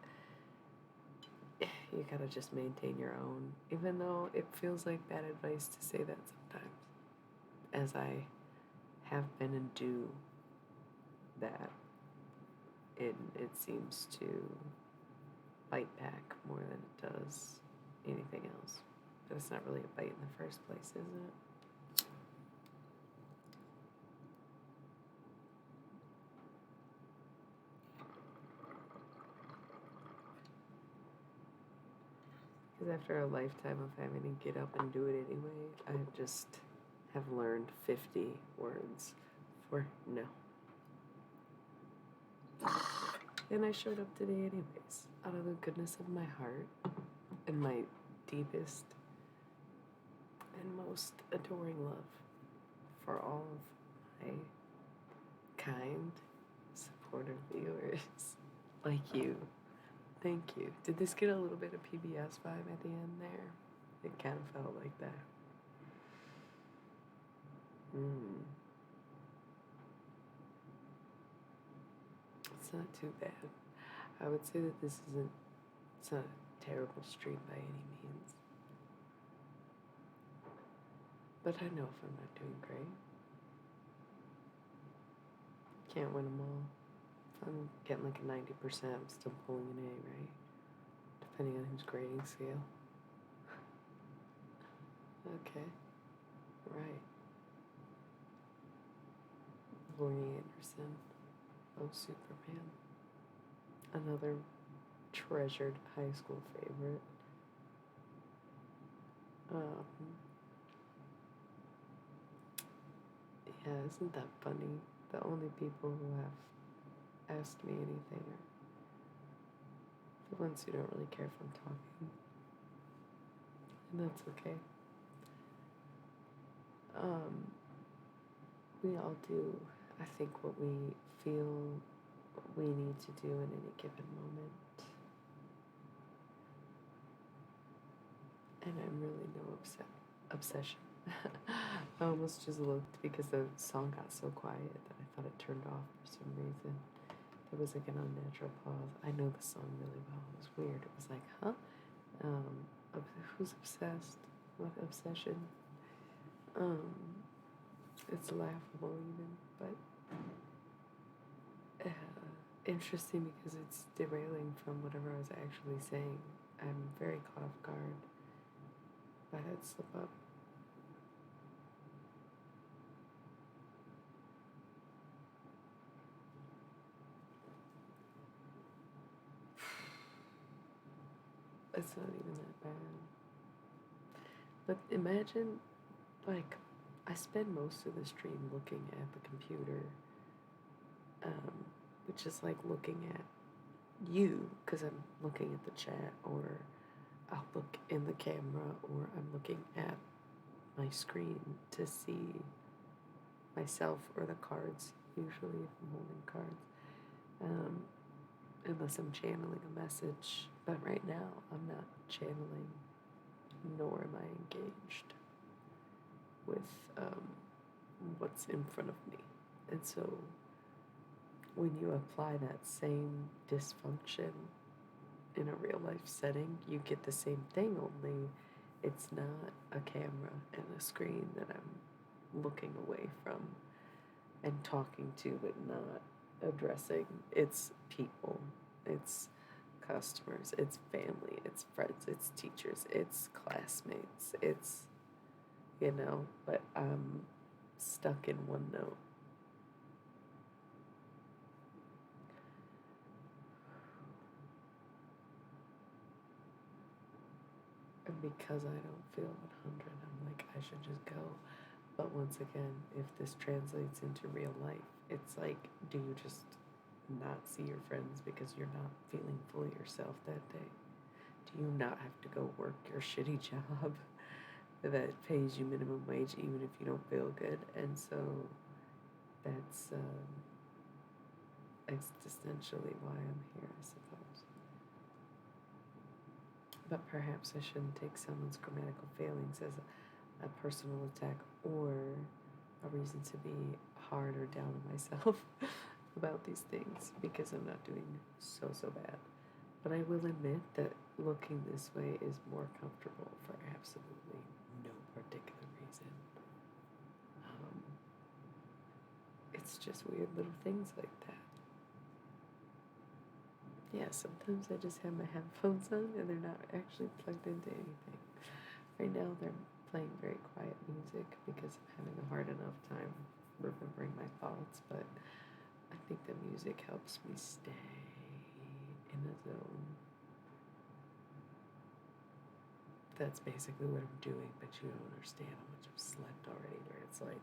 you gotta just maintain your own, even though it feels like bad advice to say that sometimes, as I have been and do that. It seems to bite back more than it does anything else. But it's not really a bite in the first place, is it? Because after a lifetime of having to get up and do it anyway, I just have learned 50 words for no. And I showed up today anyways, out of the goodness of my heart and my deepest and most adoring love for all of my kind, supportive viewers like you. Thank you. Did this get a little bit of PBS vibe at the end there? It kind of felt like that. It's not too bad. I would say that it's not a terrible stream by any means. But I know if I'm not doing great. Can't win them all. If I'm getting like a 90%, I'm still pulling an A, right? Depending on whose grading scale. Okay. Right. Lorne Anderson. Oh, Superman. Another treasured high school favorite. Yeah, isn't that funny? The only people who have asked me anything are the ones who don't really care if I'm talking. And that's okay. We all do, I think, what we feel we need to do in any given moment. And I'm really no obsession. I almost just looked because the song got so quiet that I thought it turned off for some reason. There was like an unnatural pause. I know the song really well. It was weird. It was like, huh? Who's obsessed? What obsession? It's laughable even, but interesting because it's derailing from whatever I was actually saying. I'm very caught off guard by that slip up. It's not even that bad. But imagine, like, I spend most of the stream looking at the computer, which is like looking at you, because I'm looking at the chat, or I'll look in the camera, or I'm looking at my screen to see myself or the cards, usually if I'm holding cards, unless I'm channeling a message. But right now, I'm not channeling, nor am I engaged with what's in front of me. And so when you apply that same dysfunction in a real life setting, you get the same thing, only it's not a camera and a screen that I'm looking away from and talking to, but not addressing. It's people, it's customers, it's family, it's friends, it's teachers, it's classmates, it's, but I'm stuck in one note. And because I don't feel 100, I'm like, I should just go. But once again, if this translates into real life, it's like, do you just not see your friends because you're not feeling fully yourself that day? Do you not have to go work your shitty job that pays you minimum wage even if you don't feel good? And so that's existentially why I'm here, I suppose. But perhaps I shouldn't take someone's grammatical failings as a personal attack or a reason to be hard or down on myself about these things, because I'm not doing so bad. But I will admit that looking this way is more comfortable for absolutely no particular reason. It's just weird little things like that. Yeah, sometimes I just have my headphones on and they're not actually plugged into anything. Right now they're playing very quiet music because I'm having a hard enough time remembering my thoughts, but I think the music helps me stay in a zone. That's basically what I'm doing, but you don't understand how much I've slept already, where it's like,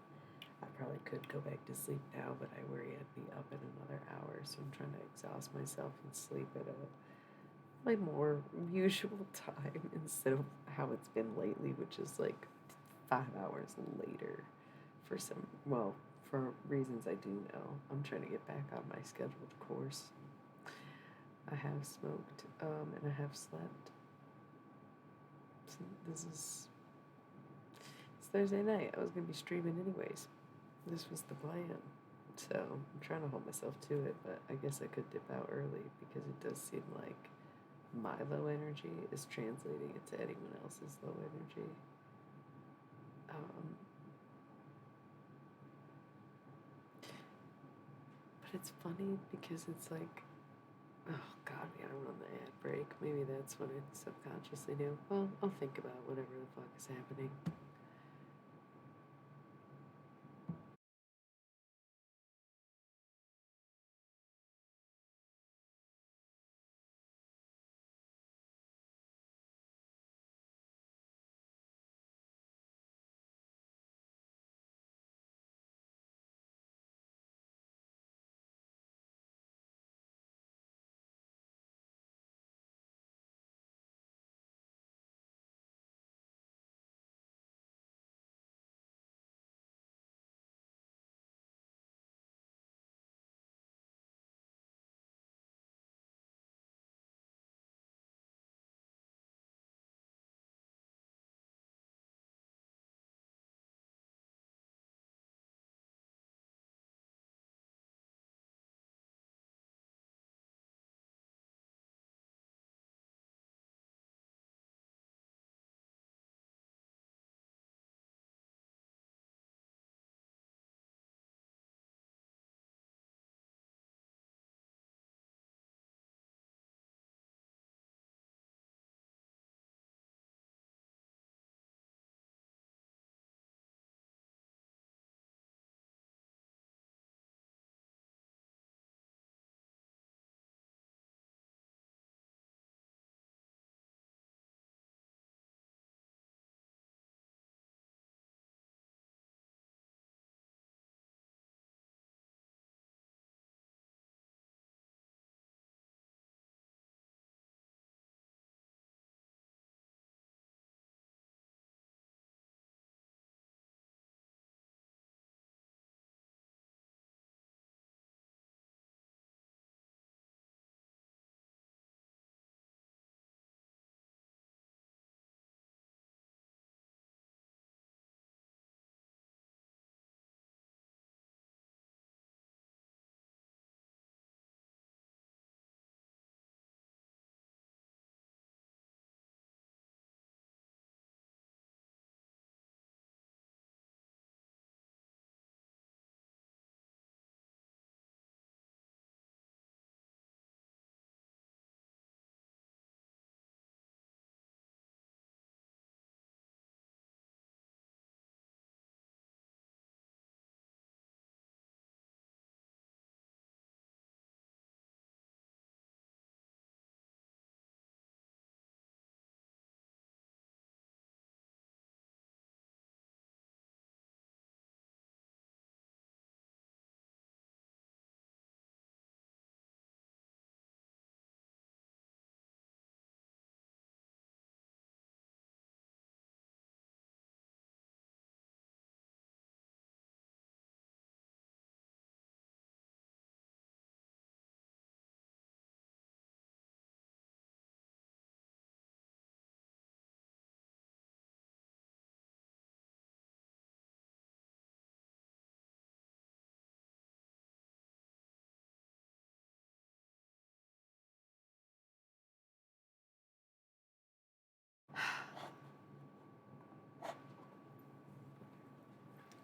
I probably could go back to sleep now, but I worry I'd be up in another hour, so I'm trying to exhaust myself and sleep at my more usual time instead of how it's been lately, which is like 5 hours later for reasons I do know. I'm trying to get back on my scheduled course. I have smoked, and I have slept. So it's Thursday night. I was going to be streaming anyways. This was the plan. So I'm trying to hold myself to it, but I guess I could dip out early because it does seem like my low energy is translating into anyone else's low energy. But it's funny because it's like, oh God, we gotta run the ad break. Maybe that's what I subconsciously do. Well, I'll think about whatever the fuck is happening.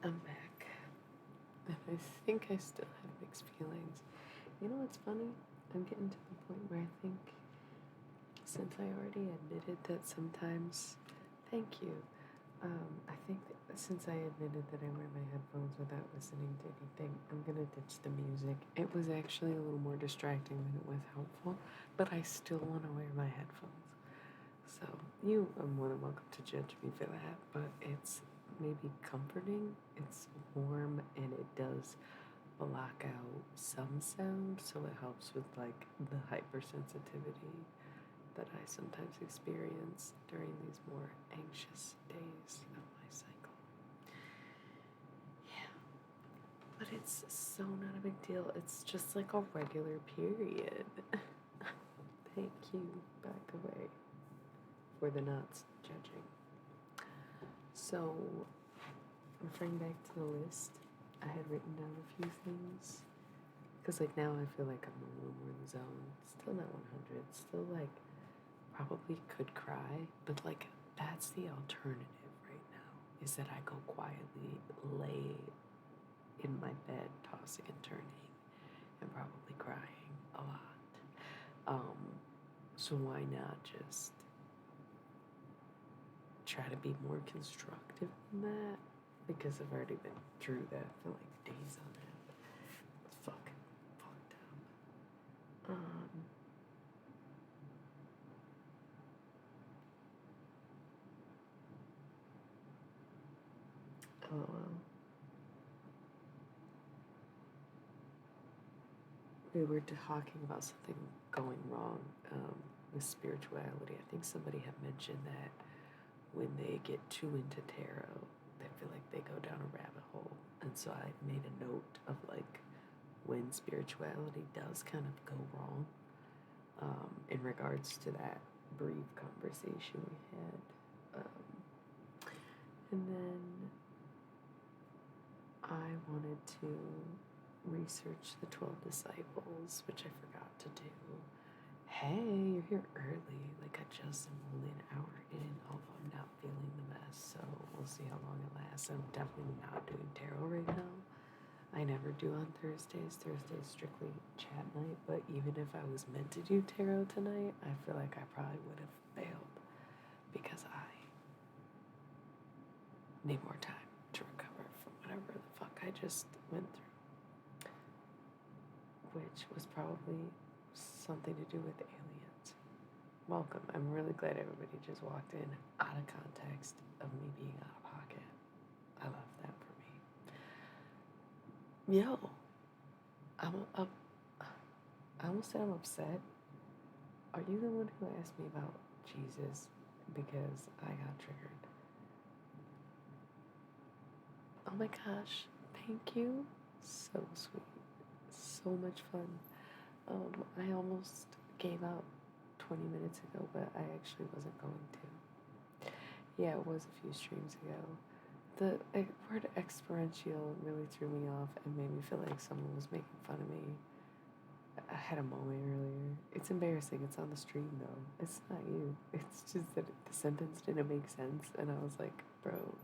I'm back. And I think I still have mixed feelings. You know what's funny? I'm getting to the point where I think, since I already admitted that sometimes, thank you. I think that since I admitted that I wear my headphones without listening to anything, I'm gonna ditch the music. It was actually a little more distracting than it was helpful, but I still want to wear my headphones. So you are more than welcome to judge me for that, but it's maybe comforting. It's warm and it does block out some sound, so it helps with like the hypersensitivity that I sometimes experience during these more anxious days of my cycle. Yeah, but it's so not a big deal. It's just like a regular period. Thank you, back away, for the nuts judging. So, referring back to the list, I had written down a few things. Because, like, now I feel like I'm a little more in the zone. Still not 100. Still, like, probably could cry. But, like, that's the alternative right now. Is that I go quietly lay in my bed, tossing and turning, and probably crying a lot. So why not just try to be more constructive than that? Because I've already been through that for like days on end. It's fucking fucked up. LOL. We were talking about something going wrong with spirituality. I think somebody had mentioned that when they get too into tarot, they feel like they go down a rabbit hole. And so I made a note of like when spirituality does kind of go wrong in regards to that brief conversation we had. And then I wanted to research the 12 disciples, which I forgot to do. Hey, you're here early. Like, I just am only an hour in, although I'm not feeling the best, so we'll see how long it lasts. I'm definitely not doing tarot right now. I never do on Thursdays. Thursday's strictly chat night, but even if I was meant to do tarot tonight, I feel like I probably would have failed because I need more time to recover from whatever the fuck I just went through, which was probably something to do with aliens. Welcome. I'm really glad everybody just walked in out of context of me being out of pocket. I love that for me. Yo, I almost said I'm upset. Are you the one who asked me about Jesus because I got triggered? Oh my gosh, thank you. So sweet. So much fun. I almost gave up 20 minutes ago, but I actually wasn't going to. Yeah, it was a few streams ago. The word experiential really threw me off and made me feel like someone was making fun of me. I had a moment earlier. It's embarrassing. It's on the stream, though. It's not you. It's just that the sentence didn't make sense, and I was like, bro,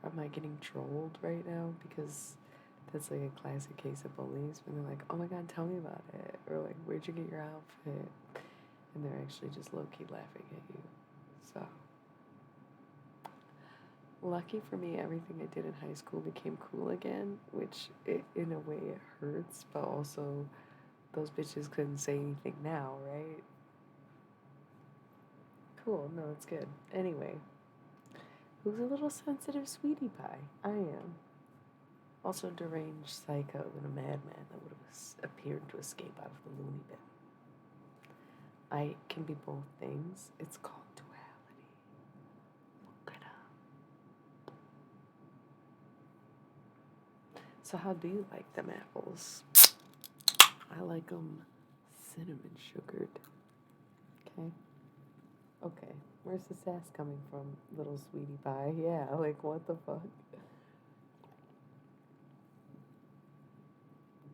am I getting trolled right now? Because that's like a classic case of bullies when they're like, oh my god, tell me about it. Or like, where'd you get your outfit? And they're actually just low-key laughing at you. So, lucky for me, everything I did in high school became cool again, which in a way it hurts, but also those bitches couldn't say anything now, right? Cool, no, it's good. Anyway, who's a little sensitive sweetie pie? I am. Also deranged psycho and a madman that would have appeared to escape out of the loony bin. I can be both things. It's called duality. Look it up. So how do you like them apples? I like them cinnamon sugared. Okay? Okay. Where's the sass coming from, little sweetie pie? Yeah, like what the fuck?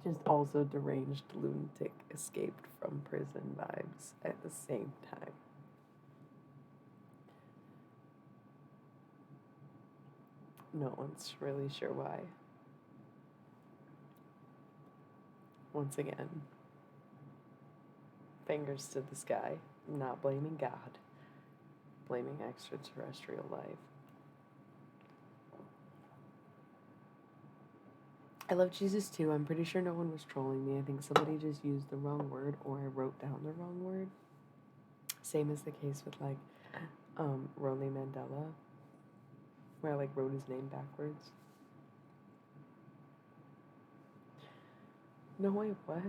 Just also deranged lunatic escaped from prison vibes at the same time. no one's really sure why. Once again, fingers to the sky, not blaming God, blaming extraterrestrial life. I love Jesus too. I'm pretty sure no one was trolling me. I think somebody just used the wrong word or I wrote down the wrong word. Same as the case with like Rone Mandela, where I like wrote his name backwards. No, wait, what?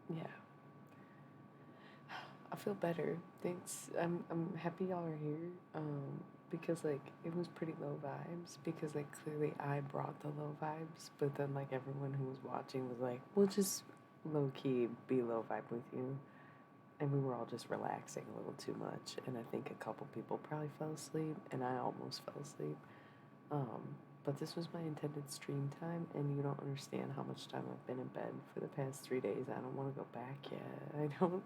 Yeah. I feel better. Thanks. I'm happy y'all are here. Because like it was pretty low vibes because like clearly I brought the low vibes, but then like everyone who was watching was like, we'll just low key be low vibe with you. And we were all just relaxing a little too much, and I think a couple people probably fell asleep, and I almost fell asleep. But this was my intended stream time, and you don't understand how much time I've been in bed for the past 3 days. I don't want to go back yet. I don't.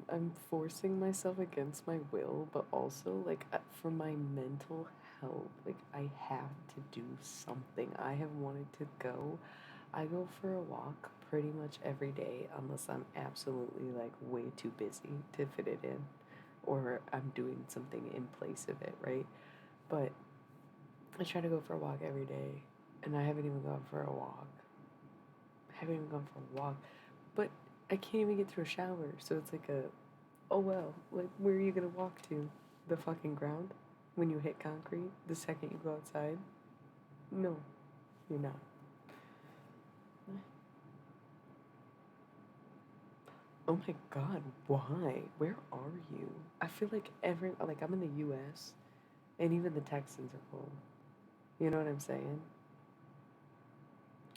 I'm forcing myself against my will, but also like for my mental health, like I have to do something. I have wanted to go. I go for a walk pretty much every day unless I'm absolutely like way too busy to fit it in or I'm doing something in place of it, right? But I try to go for a walk every day and I haven't even gone for a walk. But I can't even get through a shower, so it's like oh well, like where are you gonna walk to? The fucking ground? When you hit concrete the second you go outside? No, you're not. Oh my god, why? Where are you? I feel like I'm in the US and even the Texans are cold. You know what I'm saying?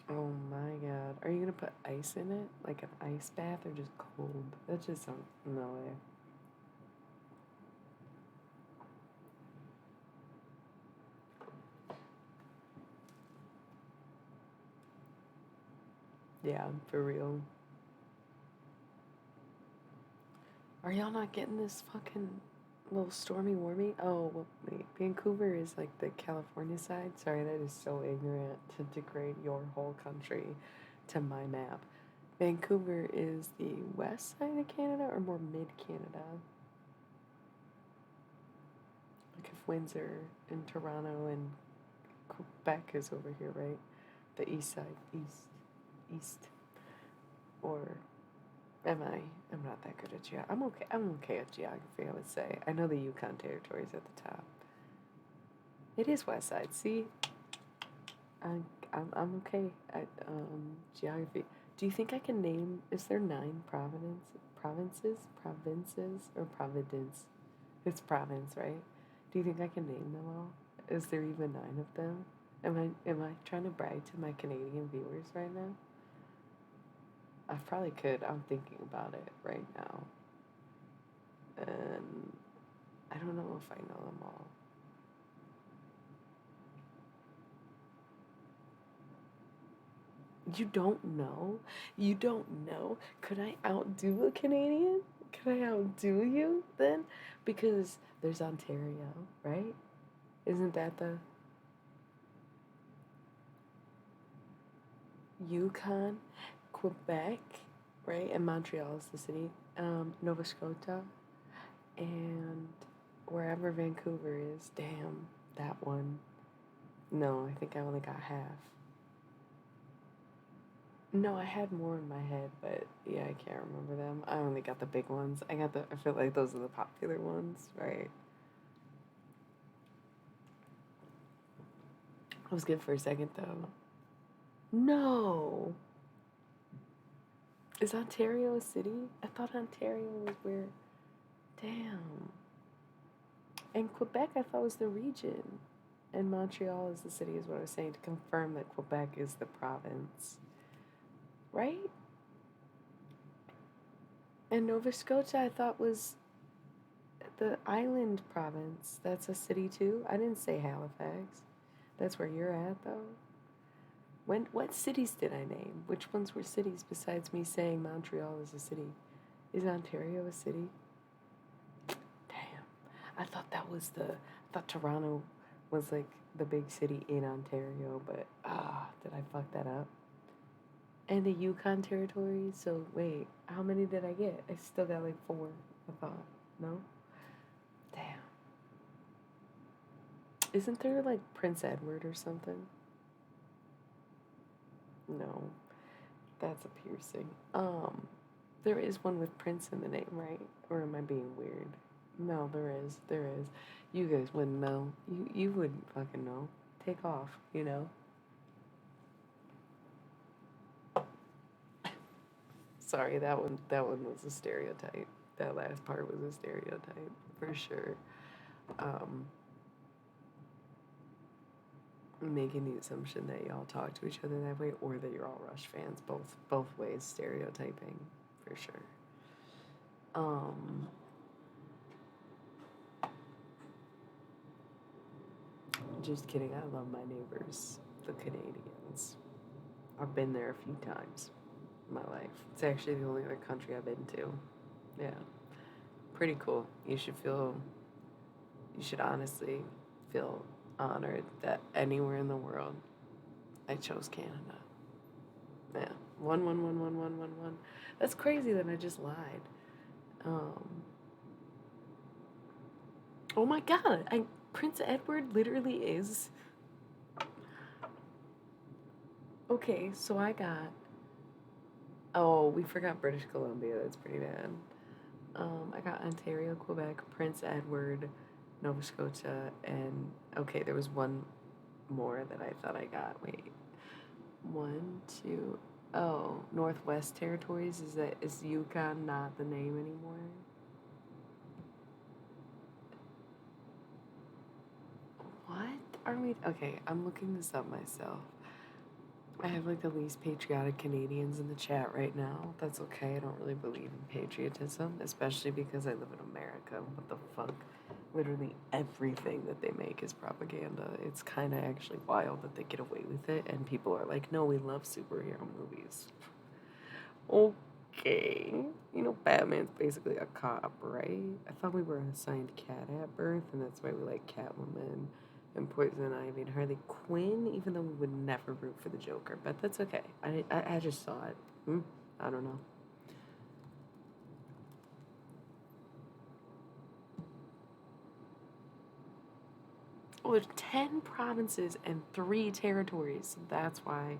Oh my god. Are you gonna put ice in it? Like an ice bath or just cold? That just sounds no way. Yeah, for real. Are y'all not getting this fucking little stormy warmy? Oh, well, wait. Vancouver is like the California side. Sorry, that is so ignorant to degrade your whole country to my map. Vancouver is the west side of Canada or more mid Canada? Like if Windsor and Toronto and Quebec is over here, right? The east side, east. Or am I? I'm not that good at geography. I'm okay at geography, I would say. I know the Yukon Territory is at the top. It is west side. See, I'm okay at geography. Do you think I can name? Is there 9 provinces, or providence? It's province, right? Do you think I can name them all? Is there even 9 of them? Am I trying to brag to my Canadian viewers right now? I probably could. I'm thinking about it right now. And I don't know if I know them all. You don't know? You don't know? Could I outdo a Canadian? Could I outdo you then? Because there's Ontario, right? Isn't that the Yukon, Quebec, right? And Montreal is the city. Nova Scotia, and wherever Vancouver is. Damn, that one. No, I think I only got half. No, I had more in my head, but yeah, I can't remember them. I only got the big ones. I feel like those are the popular ones, right? I was good for a second though. No. Is Ontario a city? I thought Ontario was where. Damn. And Quebec, I thought was the region. And Montreal is the city, is what I was saying, to confirm that Quebec is the province. Right? And Nova Scotia, I thought was the island province. That's a city too. I didn't say Halifax. That's where you're at, though. What cities did I name? Which ones were cities besides me saying Montreal is a city? Is Ontario a city? I thought Toronto was like the big city in Ontario, but did I fuck that up? And the Yukon Territory. So wait, how many did I get? I still got like 4. I thought. No. Damn. Isn't there like Prince Edward or something? No, that's a piercing. There is one with Prince in the name, right? Or am I being weird? No, there is. There is. You guys wouldn't know. You wouldn't fucking know. Take off, you know? Sorry, that one was a stereotype. That last part was a stereotype for sure. Um, Making the assumption that y'all talk to each other that way, or that you're all Rush fans. Both ways, stereotyping for sure. Um, just kidding. I love my neighbors, the Canadians. I've been there a few times in my life. It's actually the only other country I've been to. Yeah, pretty cool. You should honestly feel honored that anywhere in the world I chose Canada. Yeah, 1 1 1 1 1 1 1. That's crazy that I just lied. Um, oh my God, Prince Edward literally is. Okay, so I got. Oh, we forgot British Columbia. That's pretty bad. I got Ontario, Quebec, Prince Edward, Nova Scotia, and okay, there was one more that I thought I got. Wait, one, two. Oh, Northwest Territories. Is Yukon not the name anymore? What are we? Okay, I'm looking this up myself. I have like the least patriotic Canadians in the chat right now. That's okay. I don't really believe in patriotism, especially because I live in America. What the fuck? Literally everything that they make is propaganda. It's kind of actually wild that they get away with it, and people are like, no, we love superhero movies. Okay. You know, Batman's basically a cop, right? I thought we were assigned Cat at birth, and that's why we like Catwoman and Poison Ivy and Harley Quinn, even though we would never root for the Joker. But that's okay. I just saw it. I don't know. Oh, there's 10 provinces and 3 territories. That's why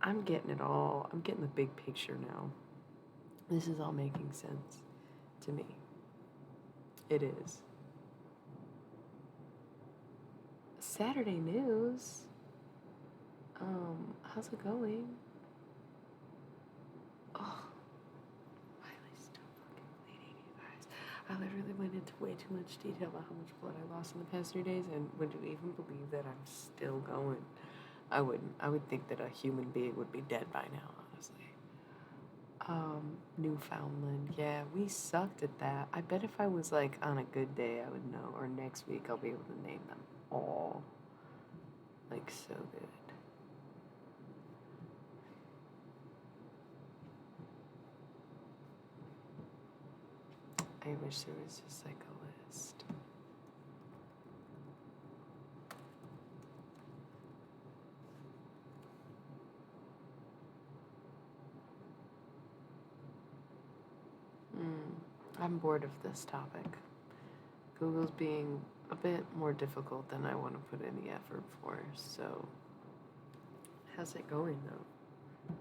I'm getting it all. I'm getting the big picture now. This is all making sense to me. It is. Saturday news. How's it going? Oh, why am I still fucking bleeding, you guys? I literally went into way too much detail about how much blood I lost in the past 3 days, and would you even believe that I'm still going? I wouldn't. I would think that a human being would be dead by now, honestly. Newfoundland. Yeah, we sucked at that. I bet if I was like on a good day, I would know. Or next week, I'll be able to name them all. Like, so good. I wish there was just like a list. I'm bored of this topic. Google's being a bit more difficult than I want to put any effort for, so how's it going though?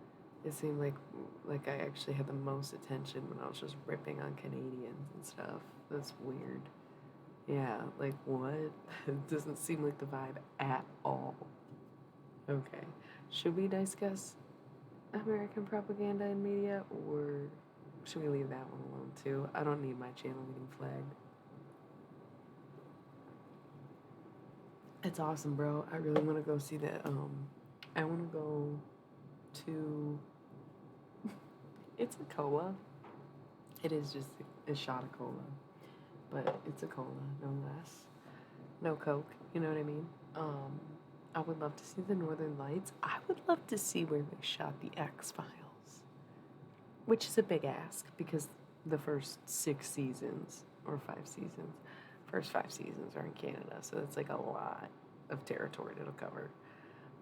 It seemed like I actually had the most attention when I was just ripping on Canadians and stuff. That's weird. Yeah, like what? It doesn't seem like the vibe at all. Okay. Should we discuss American propaganda and media, or should we leave that one alone too? I don't need my channel getting flagged. It's awesome, bro. I really want to go see that. I want to go to. It's a cola. It is just a shot of cola, but it's a cola, no less. No Coke. You know what I mean? Um, I would love to see the Northern Lights. I would love to see where they shot the X Files, which is a big ask because the first 6 seasons or 5 seasons First 5 seasons are in Canada, so it's like a lot of territory to cover.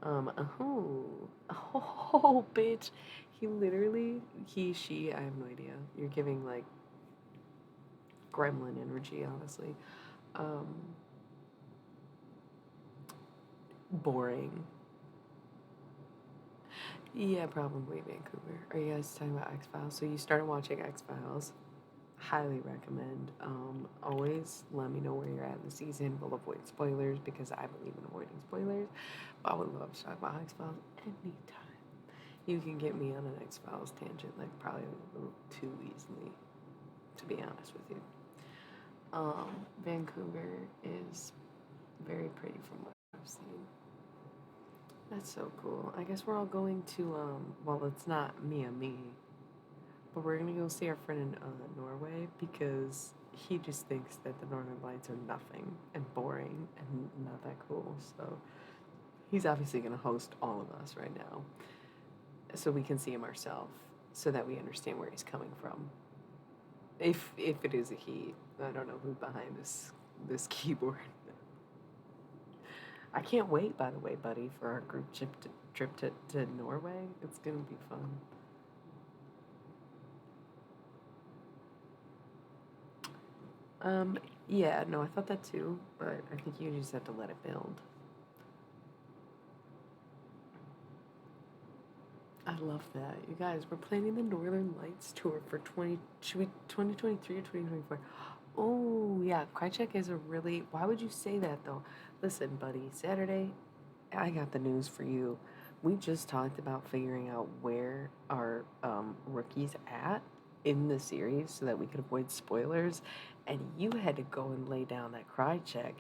Oh, bitch. He literally, she, I have no idea. You're giving like gremlin energy, honestly. Um, Boring. Yeah, probably Vancouver. Are you guys talking about X Files? So you started watching X Files. Highly recommend. Always let me know where you're at in the season. We'll avoid spoilers because I believe in avoiding spoilers. But I would love to talk about X Files anytime. You can get me on an X Files tangent, like probably a little too easily, to be honest with you. Vancouver is very pretty from what I've seen. That's so cool. I guess we're all going to, well, it's not me, but we're gonna go see our friend in Norway because he just thinks that the Northern Lights are nothing and boring and not that cool. So he's obviously gonna host all of us right now so we can see him ourselves so that we understand where he's coming from. If it is a he, I don't know who's behind this keyboard. I can't wait, by the way, buddy, for our group trip to Norway. It's gonna be fun. Yeah, no, I thought that too, but I think you just have to let it build. I love that. You guys, we're planning the Northern Lights tour for 2023 or 2024? Oh, yeah, Krychek is a really, why would you say that though? Listen, buddy, Saturday, I got the news for you. We just talked about figuring out where our rookies at in the series so that we could avoid spoilers, and you had to go and lay down that Krychek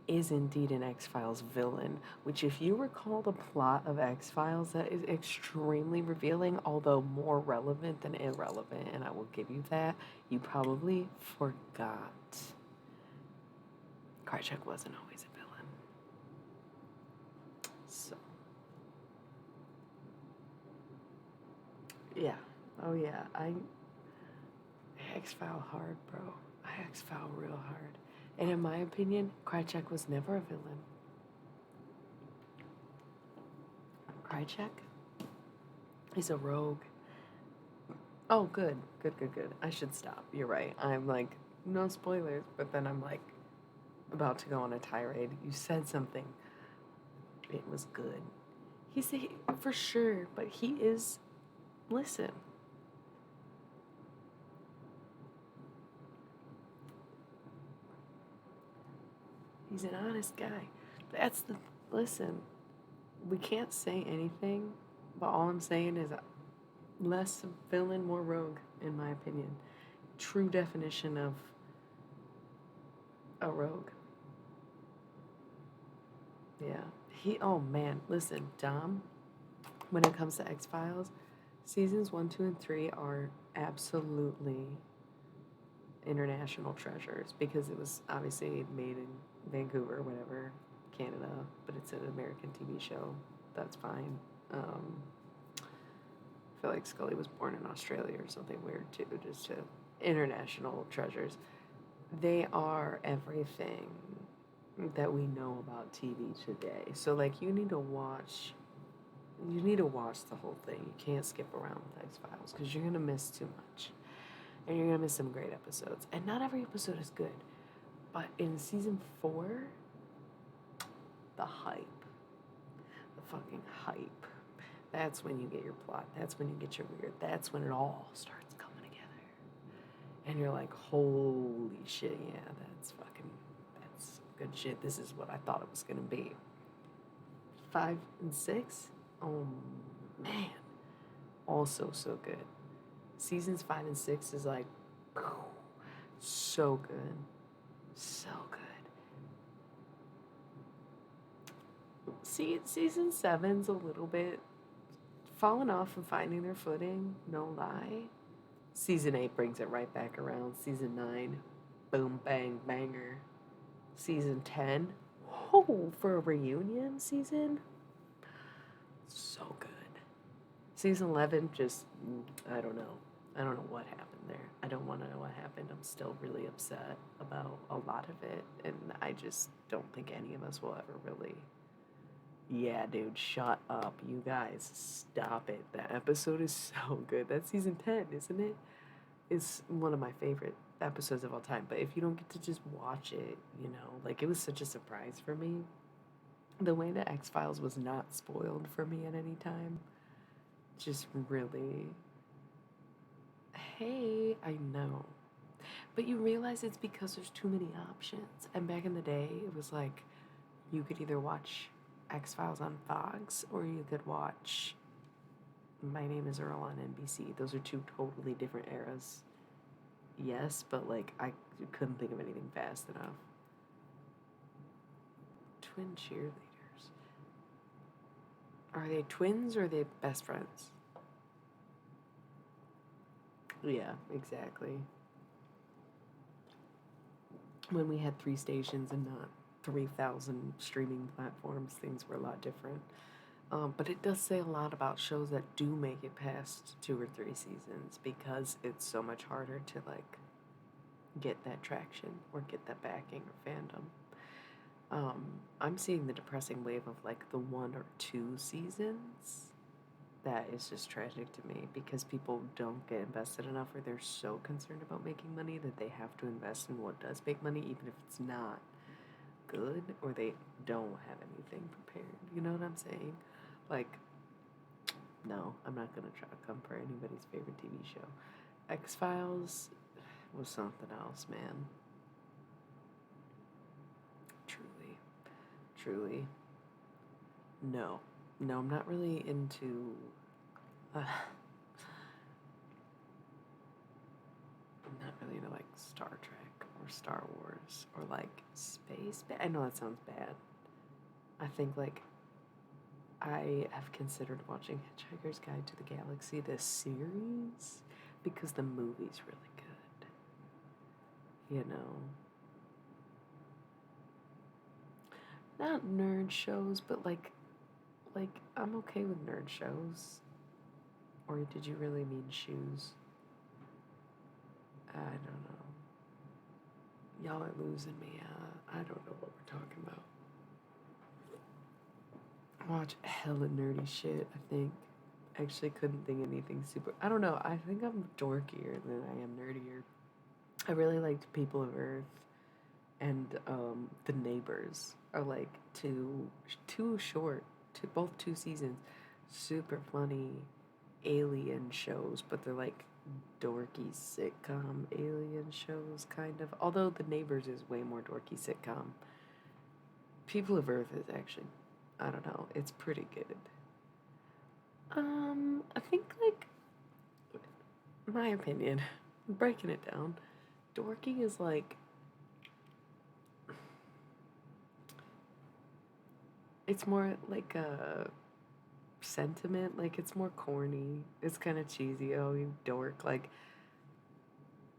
is indeed an X-Files villain, which if you recall the plot of X-Files, that is extremely revealing, although more relevant than irrelevant, and I will give you that. You probably forgot. Krychek wasn't always a villain. So, yeah. Oh, yeah. I X-File hard, bro. I X-File real hard. And in my opinion, Krychek was never a villain. Krychek is a rogue. Oh, good. Good, good, good. I should stop. You're right. I'm like, no spoilers, but then I'm like about to go on a tirade. You said something. It was good. For sure, but he is, listen. He's an honest guy. Listen, we can't say anything, but all I'm saying is less villain, more rogue, in my opinion. True definition of a rogue. Yeah. Oh man, listen, Dom, when it comes to X Files, seasons 1, 2, and 3 are absolutely international treasures because it was obviously made in Vancouver, whatever, Canada, but it's an American TV show. That's fine. I feel like Scully was born in Australia or something weird too, just to international treasures. They are everything that we know about TV today. So like you need to watch the whole thing. You can't skip around with X Files because you're gonna miss too much. And you're gonna miss some great episodes. And not every episode is good. But in season 4, the hype. The fucking hype. That's when you get your plot. That's when you get your weird. That's when it all starts coming together. And you're like, holy shit, yeah, that's good shit. This is what I thought it was gonna be. 5 and 6, oh man, also so good. Seasons 5 and 6 is like, so good, so good. See, season 7's a little bit falling off and finding their footing, no lie. Season 8 brings it right back around. Season 9, boom, bang, banger. Season 10, oh, for a reunion season, so good. Season 11, just, I don't know. I don't know what happened there. I don't want to know what happened. I'm still really upset about a lot of it, and I just don't think any of us will ever really. Yeah, dude, shut up. You guys, stop it. That episode is so good. That's season 10, isn't it? It's one of my favorite episodes of all time. But if you don't get to just watch it, like it was such a surprise for me. The way that X Files was not spoiled for me at any time just really. Hey, I know. But you realize it's because there's too many options. And back in the day, it was like you could either watch X Files on Fox or you could watch My Name is Earl on NBC. Those are two totally different eras. Yes, but like I couldn't think of anything fast enough. Twin cheerleaders. Are they twins or are they best friends? Yeah, exactly. When we had 3 stations and not 3,000 streaming platforms, things were a lot different. But it does say a lot about shows that do make it past 2 or 3 seasons because it's so much harder to like get that traction or get that backing or fandom. I'm seeing the depressing wave of like the 1 or 2 seasons. That is just tragic to me because people don't get invested enough or they're so concerned about making money that they have to invest in what does make money even if it's not good or they don't have anything prepared. You know what I'm saying? Like, no, I'm not gonna try to come for anybody's favorite TV show. X Files was something else, man. Truly, truly. No, no, I'm not really into. I'm not really into like Star Trek or Star Wars or like space. I know that sounds bad. I think like I have considered watching Hitchhiker's Guide to the Galaxy, the series, because the movie's really good. You know, not nerd shows, but like I'm okay with nerd shows. Or did you really mean shoes? I don't know. Y'all are losing me. I don't know what we're talking about. I watch hella nerdy shit, I think. Actually couldn't think anything super. I don't know. I think I'm dorkier than I am nerdier. I really liked People of Earth and The Neighbors are like too short, both 2 seasons. Super funny alien shows, but they're like dorky sitcom alien shows, kind of. Although The Neighbors is way more dorky sitcom. People of Earth is actually, I don't know, it's pretty good. I think like my opinion, breaking it down, dorky is like it's more like a sentiment, like it's more corny. It's kind of cheesy. Oh, you dork, like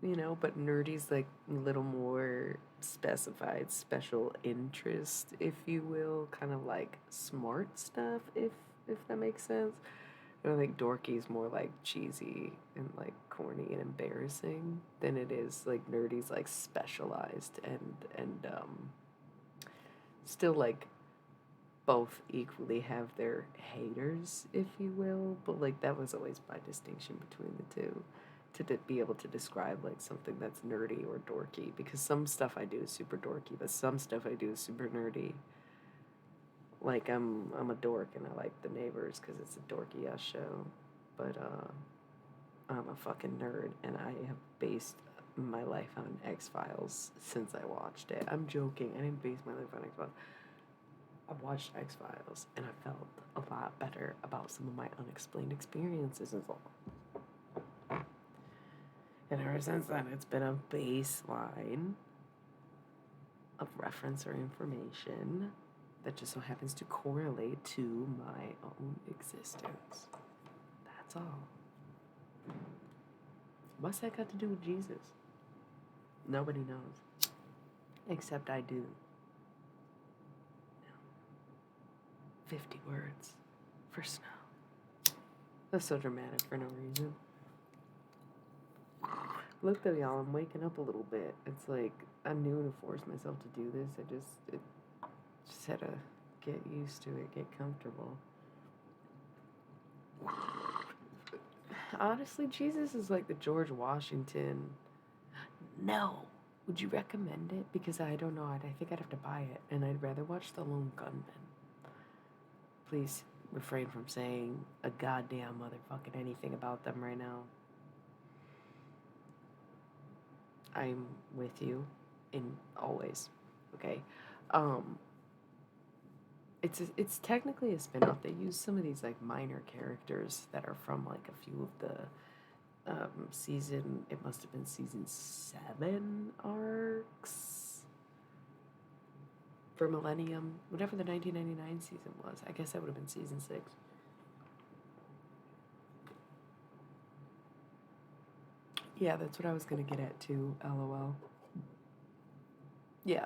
but nerdy's like a little more specified, special interest, if you will, kind of like smart stuff, if that makes sense. Like dorky's more like cheesy and like corny and embarrassing than it is like nerdy's like specialized and still like both equally have their haters, if you will, but like that was always my distinction between the two to be able to describe like something that's nerdy or dorky because some stuff I do is super dorky, but some stuff I do is super nerdy. Like I'm a dork and I like The Neighbors because it's a dorky ass show, but I'm a fucking nerd and I have based my life on X Files since I watched it. I'm joking. I didn't base my life on X Files. I watched X Files and I felt a lot better about some of my unexplained experiences as well. And ever since then, it's been a baseline of reference or information that just so happens to correlate to my own existence. That's all. What's that got to do with Jesus? Nobody knows. Except I do. 50 words for snow. That's so dramatic for no reason. Look though, y'all, I'm waking up a little bit. It's like I'm new to force myself to do this. Just had to get used to it, get comfortable. Honestly, Jesus is like the George Washington. No. Would you recommend it? Because I don't know. I think I'd have to buy it, and I'd rather watch The Lone Gunman. Please refrain from saying a goddamn motherfucking anything about them right now. I'm with you in always. Okay. It's technically a spin-off. They use some of these like minor characters that are from like a few of the season, it must have been season 7 arcs for Millennium, whatever the 1999 season was. I guess that would have been season 6. Yeah, that's what I was gonna get at too, LOL. Yeah,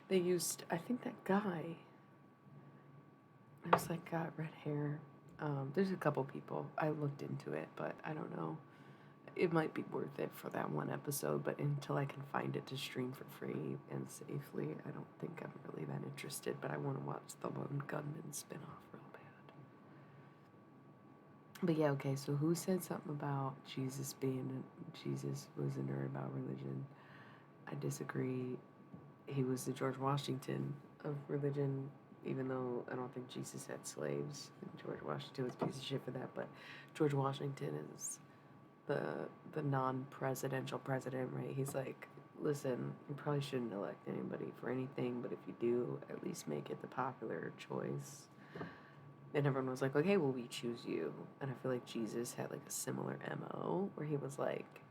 they used, I think that guy, it was like got red hair. There's a couple people. I looked into it, but I don't know. It might be worth it for that one episode, but until I can find it to stream for free and safely, I don't think I'm really that interested, but I want to watch the Lone Gunman spinoff real bad. But yeah, okay, so who said something about Jesus was a nerd about religion? I disagree. He was the George Washington of religion, even though I don't think Jesus had slaves. George Washington was a piece of shit for that, but George Washington is the non-presidential president, right? He's like, listen, you probably shouldn't elect anybody for anything, but if you do, at least make it the popular choice. And everyone was like, okay, well, we choose you. And I feel like Jesus had like a similar MO where he was like,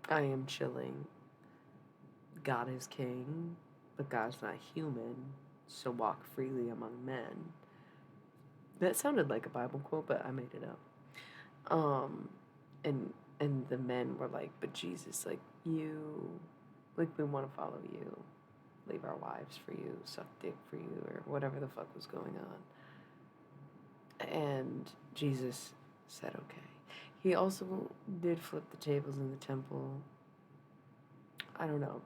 I am chilling. God is king, but God's not human, so walk freely among men. That sounded like a Bible quote, but I made it up. And the men were like, but Jesus, like you, like we want to follow you, leave our wives for you, suck dick for you, or whatever the fuck was going on. And Jesus said, okay. He also did flip the tables in the temple. I don't know.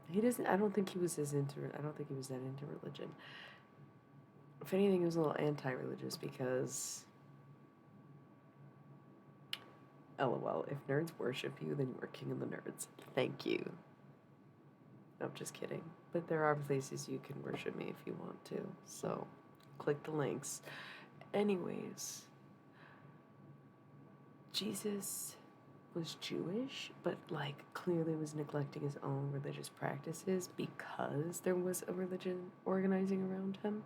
I don't think he was that into religion. If anything, he was a little anti-religious because LOL, if nerds worship you, then you are king of the nerds. Thank you. No, I'm just kidding. But there are places you can worship me if you want to. So, click the links. Anyways, Jesus was Jewish, but like clearly was neglecting his own religious practices because there was a religion organizing around him.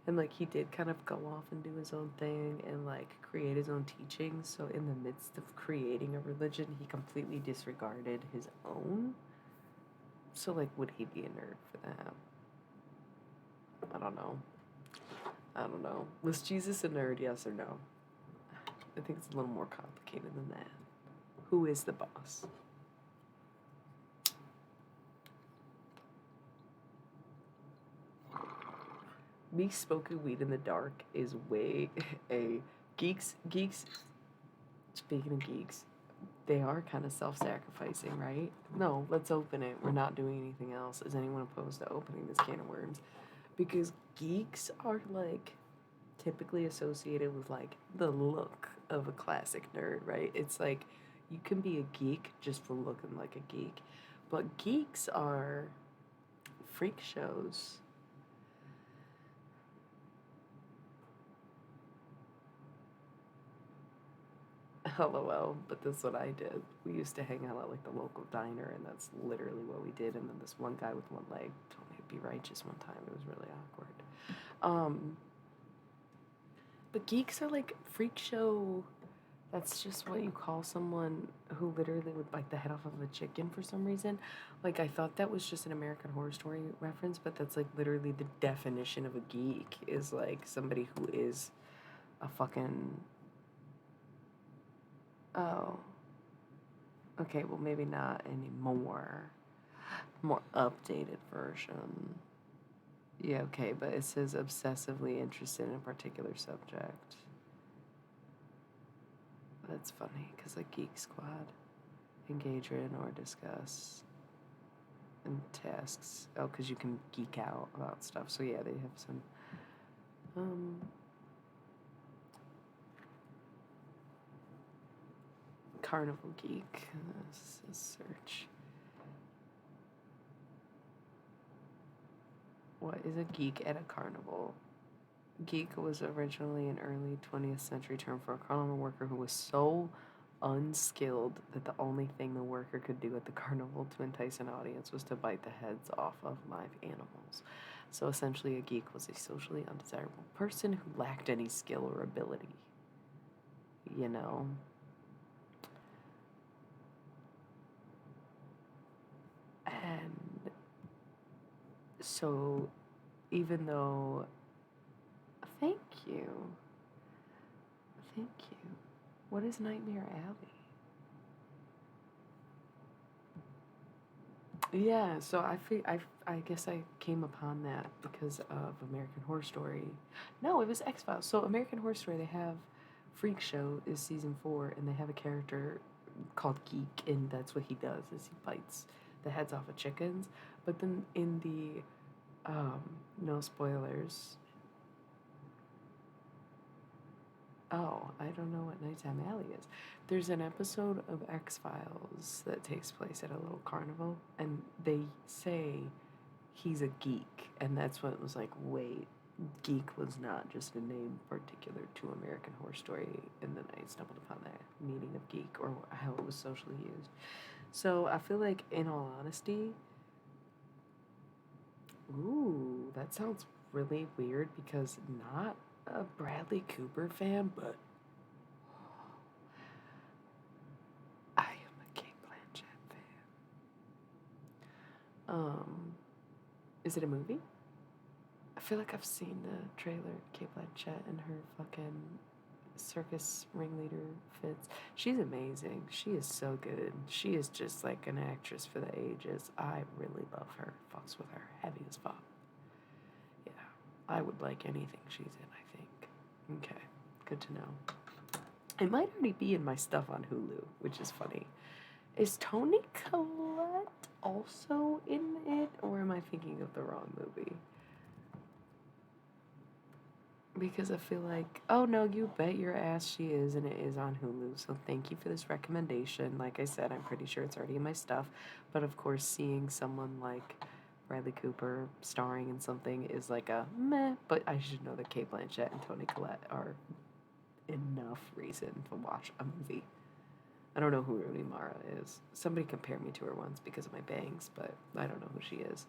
And like he did kind of go off and do his own thing and like create his own teachings. So in the midst of creating a religion, he completely disregarded his own. So like would he be a nerd for that? I don't know. Was Jesus a nerd, yes or no? I think it's a little more complicated than that. Who is the boss? Me smoking weed in the dark is way a geeks. Speaking of geeks, they are kind of self-sacrificing, right? No, let's open it. We're not doing anything else. Is anyone opposed to opening this can of worms? Because geeks are like typically associated with like the look of a classic nerd, right? It's like you can be a geek just for looking like a geek, but geeks are freak shows. LOL, but that's what I did. We used to hang out at like the local diner, and that's literally what we did. And then this one guy with one leg told me to be righteous one time. It was really awkward. But geeks are like freak show. That's just what you call someone who literally would bite the head off of a chicken for some reason. Like I thought that was just an American Horror Story reference, but that's like literally the definition of a geek is like somebody who is a fucking. Oh. Okay, well, maybe not anymore. More updated version. Yeah, okay, but it says obsessively interested in a particular subject. That's funny, because like Geek Squad, engage in or discuss, and tasks. Oh, because you can geek out about stuff. So yeah, they have some. Carnival Geek. This is search. What is a geek at a carnival? Geek was originally an early 20th century term for a carnival worker who was so unskilled that the only thing the worker could do at the carnival to entice an audience was to bite the heads off of live animals. So essentially, a geek was a socially undesirable person who lacked any skill or ability. You know? And so, even though. Thank you. Thank you. What is Nightmare Alley? Yeah, so I guess I came upon that because of American Horror Story. No, it was X-Files. So American Horror Story, they have Freak Show is season 4, and they have a character called Geek, and that's what he does is he bites the heads off of chickens. But then in the no spoilers. Oh, I don't know what Nighttime Alley is. There's an episode of X-Files that takes place at a little carnival, and they say he's a geek, and that's what was like, wait, geek was not just a name particular to American Horror Story, and then I stumbled upon that meaning of geek or how it was socially used. So I feel like, in all honesty, ooh, that sounds really weird because not a Bradley Cooper fan, but I am a Kate Blanchett fan. Is it a movie? I feel like I've seen the trailer. Kate Blanchett and her fucking circus ringleader fits. She's amazing. She is so good. She is just like an actress for the ages. I really love her. Fucks with her heavy as fuck. Yeah, I would like anything she's in, I think. Okay, good to know. It might already be in my stuff on Hulu, which is funny. Is Toni Collette also in it, or am I thinking of the wrong movie? Because I feel like, oh no, you bet your ass she is, and it is on Hulu. So thank you for this recommendation. Like I said, I'm pretty sure it's already in my stuff. But of course, seeing someone like Bradley Cooper starring in something is like a meh. But I should know that Kate Blanchett and Toni Collette are enough reason to watch a movie. I don't know who Rooney Mara is. Somebody compared me to her once because of my bangs, but I don't know who she is.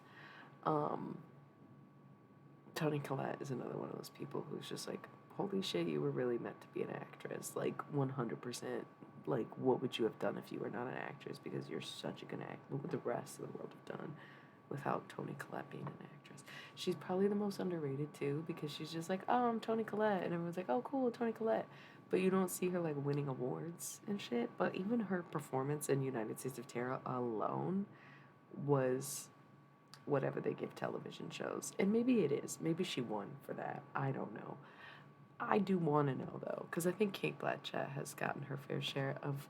Toni Collette is another one of those people who's just like, holy shit, you were really meant to be an actress. Like, 100%. Like, what would you have done if you were not an actress? Because you're such a good actor. Look what the rest of the world have done without Toni Collette being an actress. She's probably the most underrated, too, because she's just like, oh, I'm Toni Collette. And everyone's like, oh, cool, Toni Collette. But you don't see her, like, winning awards and shit. But even her performance in United States of Terror alone was whatever they give television shows. And maybe it is. Maybe she won for that. I don't know. I do want to know, though, because I think Kate Blanchett has gotten her fair share of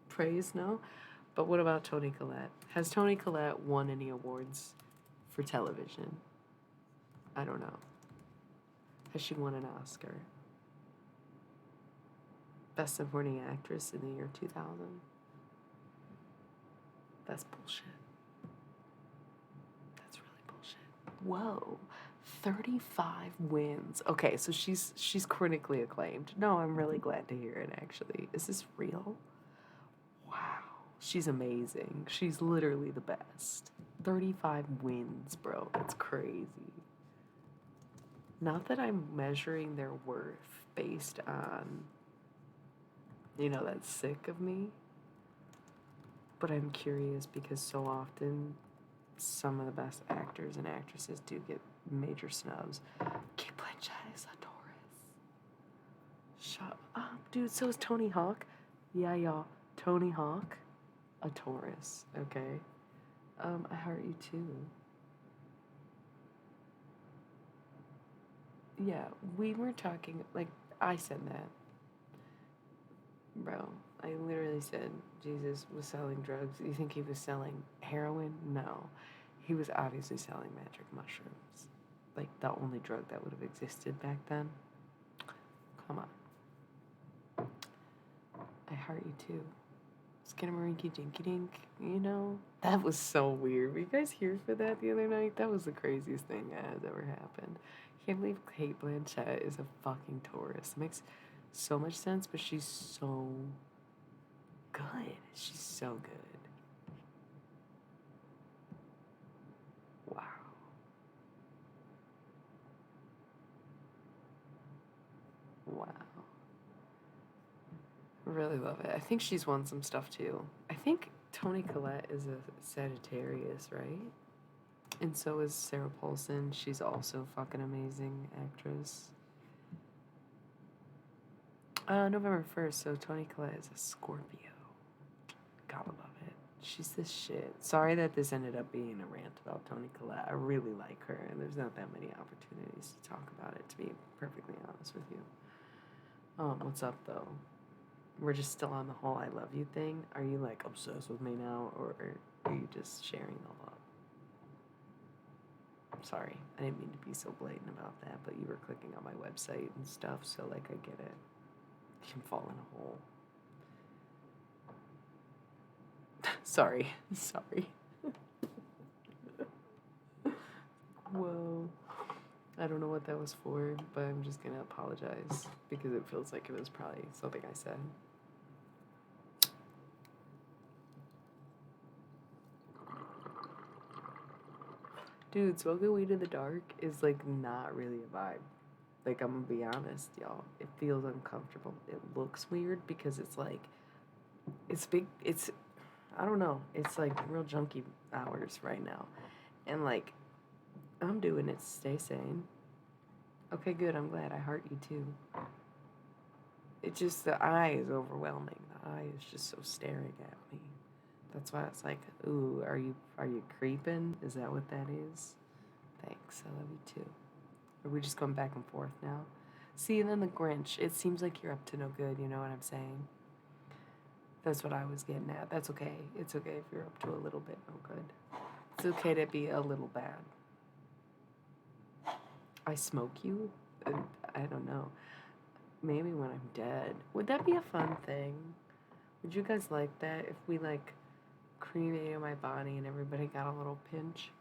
praise, no? But what about Toni Collette? Has Toni Collette won any awards for television? I don't know. Has she won an Oscar? Best Supporting Actress in the year 2000? That's bullshit. That's really bullshit. Whoa. 35 wins. Okay, so she's critically acclaimed. No, I'm really glad to hear it, actually. Is this real? Wow. She's amazing. She's literally the best. 35 wins, bro. That's crazy. Not that I'm measuring their worth based on, that's sick of me. But I'm curious because so often some of the best actors and actresses do get major snubs. Kate Blanchett is a Taurus. Shut up, dude. So is Tony Hawk. Yeah, y'all. Tony Hawk, a Taurus. Okay. I heart you too. Yeah, we were talking, like, I said that. Bro, I literally said Jesus was selling drugs. You think he was selling heroin? No. He was obviously selling magic mushrooms. Like the only drug that would have existed back then. Come on. I heart you too. Skinamarinky dinky dink, you know? That was so weird. Were you guys here for that the other night? That was the craziest thing that has ever happened. I can't believe Kate Blanchett is a fucking tourist. It makes so much sense, but she's so good. She's so good. Wow. Wow. I really love it. I think she's won some stuff too. I think Toni Collette is a Sagittarius, right? And so is Sarah Paulson. She's also fucking amazing actress. November 1st, so Toni Collette is a Scorpio. Gotta love it. She's this shit. Sorry that this ended up being a rant about Toni Collette. I really like her, and there's not that many opportunities to talk about it, to be perfectly honest with you. What's up, though? We're just still on the whole I love you thing. Are you, like, obsessed with me now, or are you just sharing the love? I'm sorry. I didn't mean to be so blatant about that, but you were clicking on my website and stuff, so, like, I get it. You can fall in a hole. Sorry. Whoa. I don't know what that was for, but I'm just gonna apologize because it feels like it was probably something I said. Dude, smoking weed in the dark is like not really a vibe. Like, I'm gonna be honest, y'all. It feels uncomfortable. It looks weird because it's like, it's big, I don't know. It's like real junky hours right now. And like, I'm doing it to stay sane. Okay, good. I'm glad. I heart you too. It just, the eye is overwhelming. The eye is just so staring at me. That's why it's like, ooh, are you creeping? Is that what that is? Thanks. I love you too. Are we just going back and forth now? See, and then the Grinch. It seems like you're up to no good. You know what I'm saying? That's what I was getting at. That's okay. It's okay if you're up to a little bit no good. It's okay to be a little bad. I smoke you? I don't know. Maybe when I'm dead. Would that be a fun thing? Would you guys like that if we like cremated my body and everybody got a little pinch?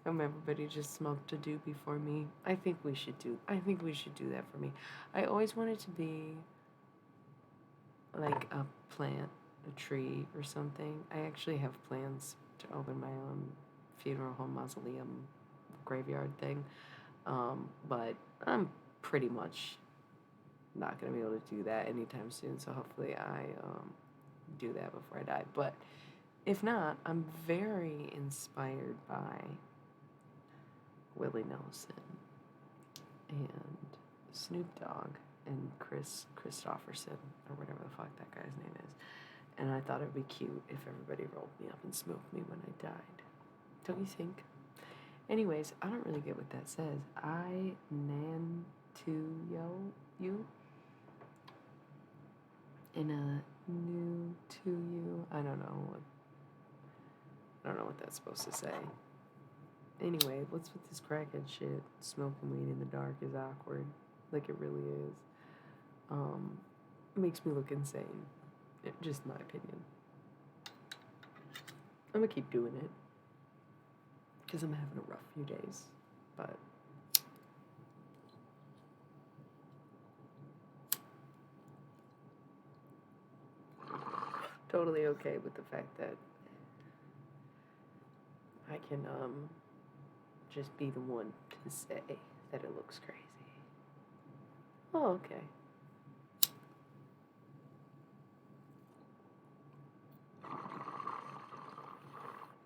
Everybody just smoked a doobie for me. I think we should do that for me. I always wanted to be like a plant, a tree or something. I actually have plans to open my own funeral home mausoleum graveyard thing. But I'm pretty much not going to be able to do that anytime soon, so hopefully I do that before I die. But if not, I'm very inspired by Willie Nelson and Snoop Dogg and Chris Christopherson, or whatever the fuck that guy's name is. And I thought it would be cute if everybody rolled me up and smoked me when I died. Don't you think? Anyways, I don't really get what that says. I nan to you in a new to you. I don't know what that's supposed to say. Anyway, what's with this crackhead shit? Smoking weed in the dark is awkward. Like, it really is. It makes me look insane. Just my opinion. I'm gonna keep doing it. Because I'm having a rough few days. But totally okay with the fact that I can just be the one to say that it looks crazy. Oh, okay.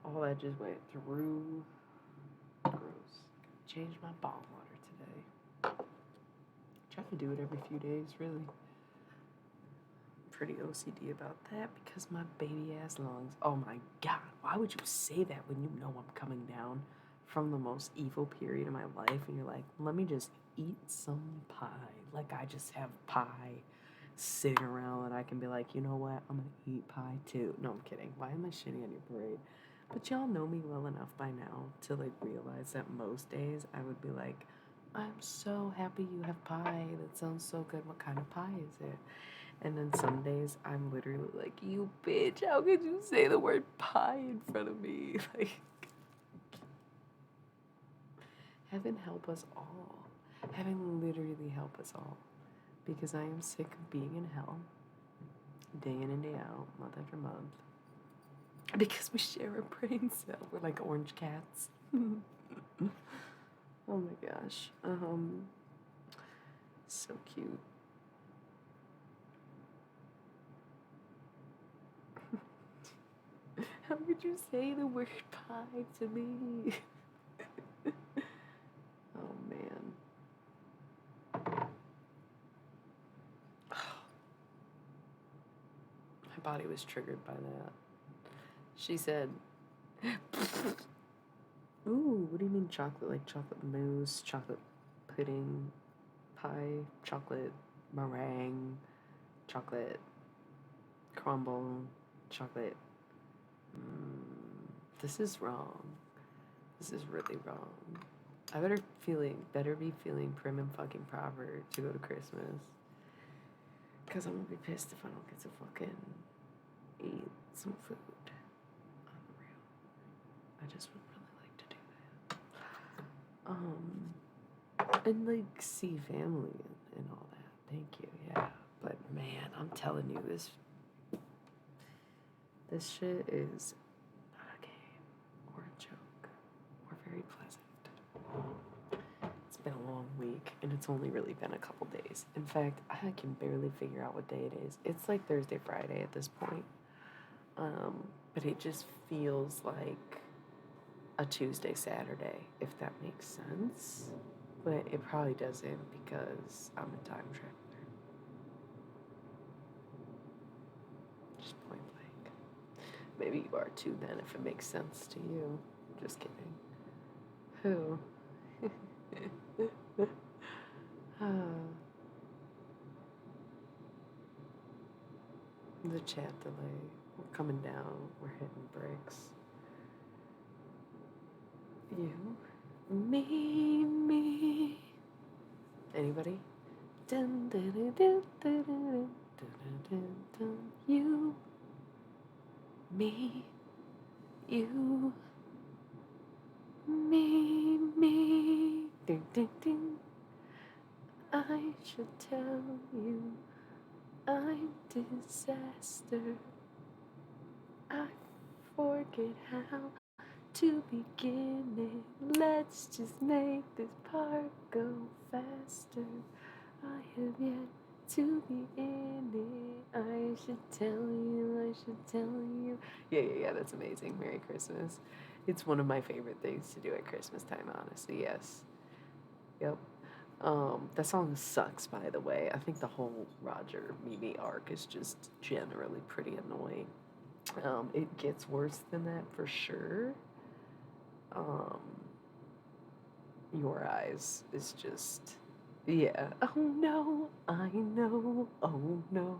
All that just went through. Gross. Changed my bottle water today. Try to do it every few days, really. Pretty OCD about that because my baby ass lungs. Oh my god, why would you say that when you know I'm coming down from the most evil period of my life and you're like, let me just eat some pie. Like I just have pie sitting around and I can be like, you know what, I'm gonna eat pie too. No, I'm kidding. Why am I shitting on your parade? But y'all know me well enough by now to like realize that most days I would be like, I'm so happy you have pie. That sounds so good. What kind of pie is it? And then some days I'm literally like, you bitch, how could you say the word pie in front of me? Like, heaven help us all. Heaven literally help us all. Because I am sick of being in hell, day in and day out, month after month. Because we share a brain cell. We're like orange cats. Oh my gosh. So cute. How could you say the word pie to me? Oh man. My body was triggered by that. She said, ooh, what do you mean chocolate? Like chocolate mousse, chocolate pudding, pie, chocolate meringue, chocolate crumble, chocolate. This is wrong. This is really wrong. I better be feeling prim and fucking proper to go to Christmas. Cause I'm gonna be pissed if I don't get to fucking eat some food. Unreal. I just would really like to do that. And like see family and all that. Thank you, yeah. But man, I'm telling you, this shit is not a game or a joke or very pleasant. It's been a long week and it's only really been a couple days. In fact, I can barely figure out what day it is. It's like Thursday, Friday at this point. But it just feels like a Tuesday, Saturday, if that makes sense. But it probably doesn't because I'm a time traveler. Just point blank. Maybe you are too then if it makes sense to you. Just kidding. Who? The chat delay. We're coming down. We're hitting bricks. You, me. Anybody? Dun, dun, dun, dun, dun, dun, dun, dun, dun. You, me, you, me. Ding, ding, ding. I should tell you I'm disaster. I forget how to begin it. Let's just make this part go faster. I have yet to be in it. I should tell you. Yeah, that's amazing. Merry Christmas. It's one of my favorite things to do at Christmas time, honestly, yes. Yep. That song sucks, by the way. I think the whole Roger Mimi arc is just generally pretty annoying. It gets worse than that for sure. Um, Your Eyes is just, yeah. Oh no, I know. Oh no.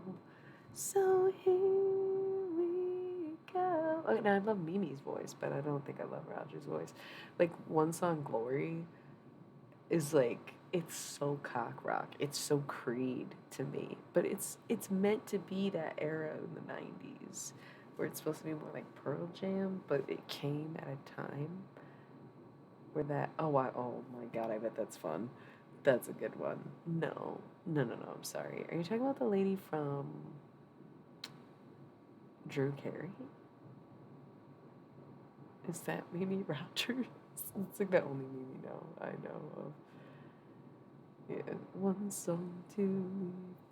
So here we go. And I love Mimi's voice, but I don't think I love Roger's voice. Like one song, Glory, is like it's so cock rock. It's so Creed to me. But it's meant to be that era in the 90s where it's supposed to be more like Pearl Jam, but it came at a time where that oh my god, I bet that's fun. That's a good one. No, I'm sorry. Are you talking about the lady from Drew Carey? Is that Mimi Rogers? It's like the only Mimi I know of. Yeah, one song to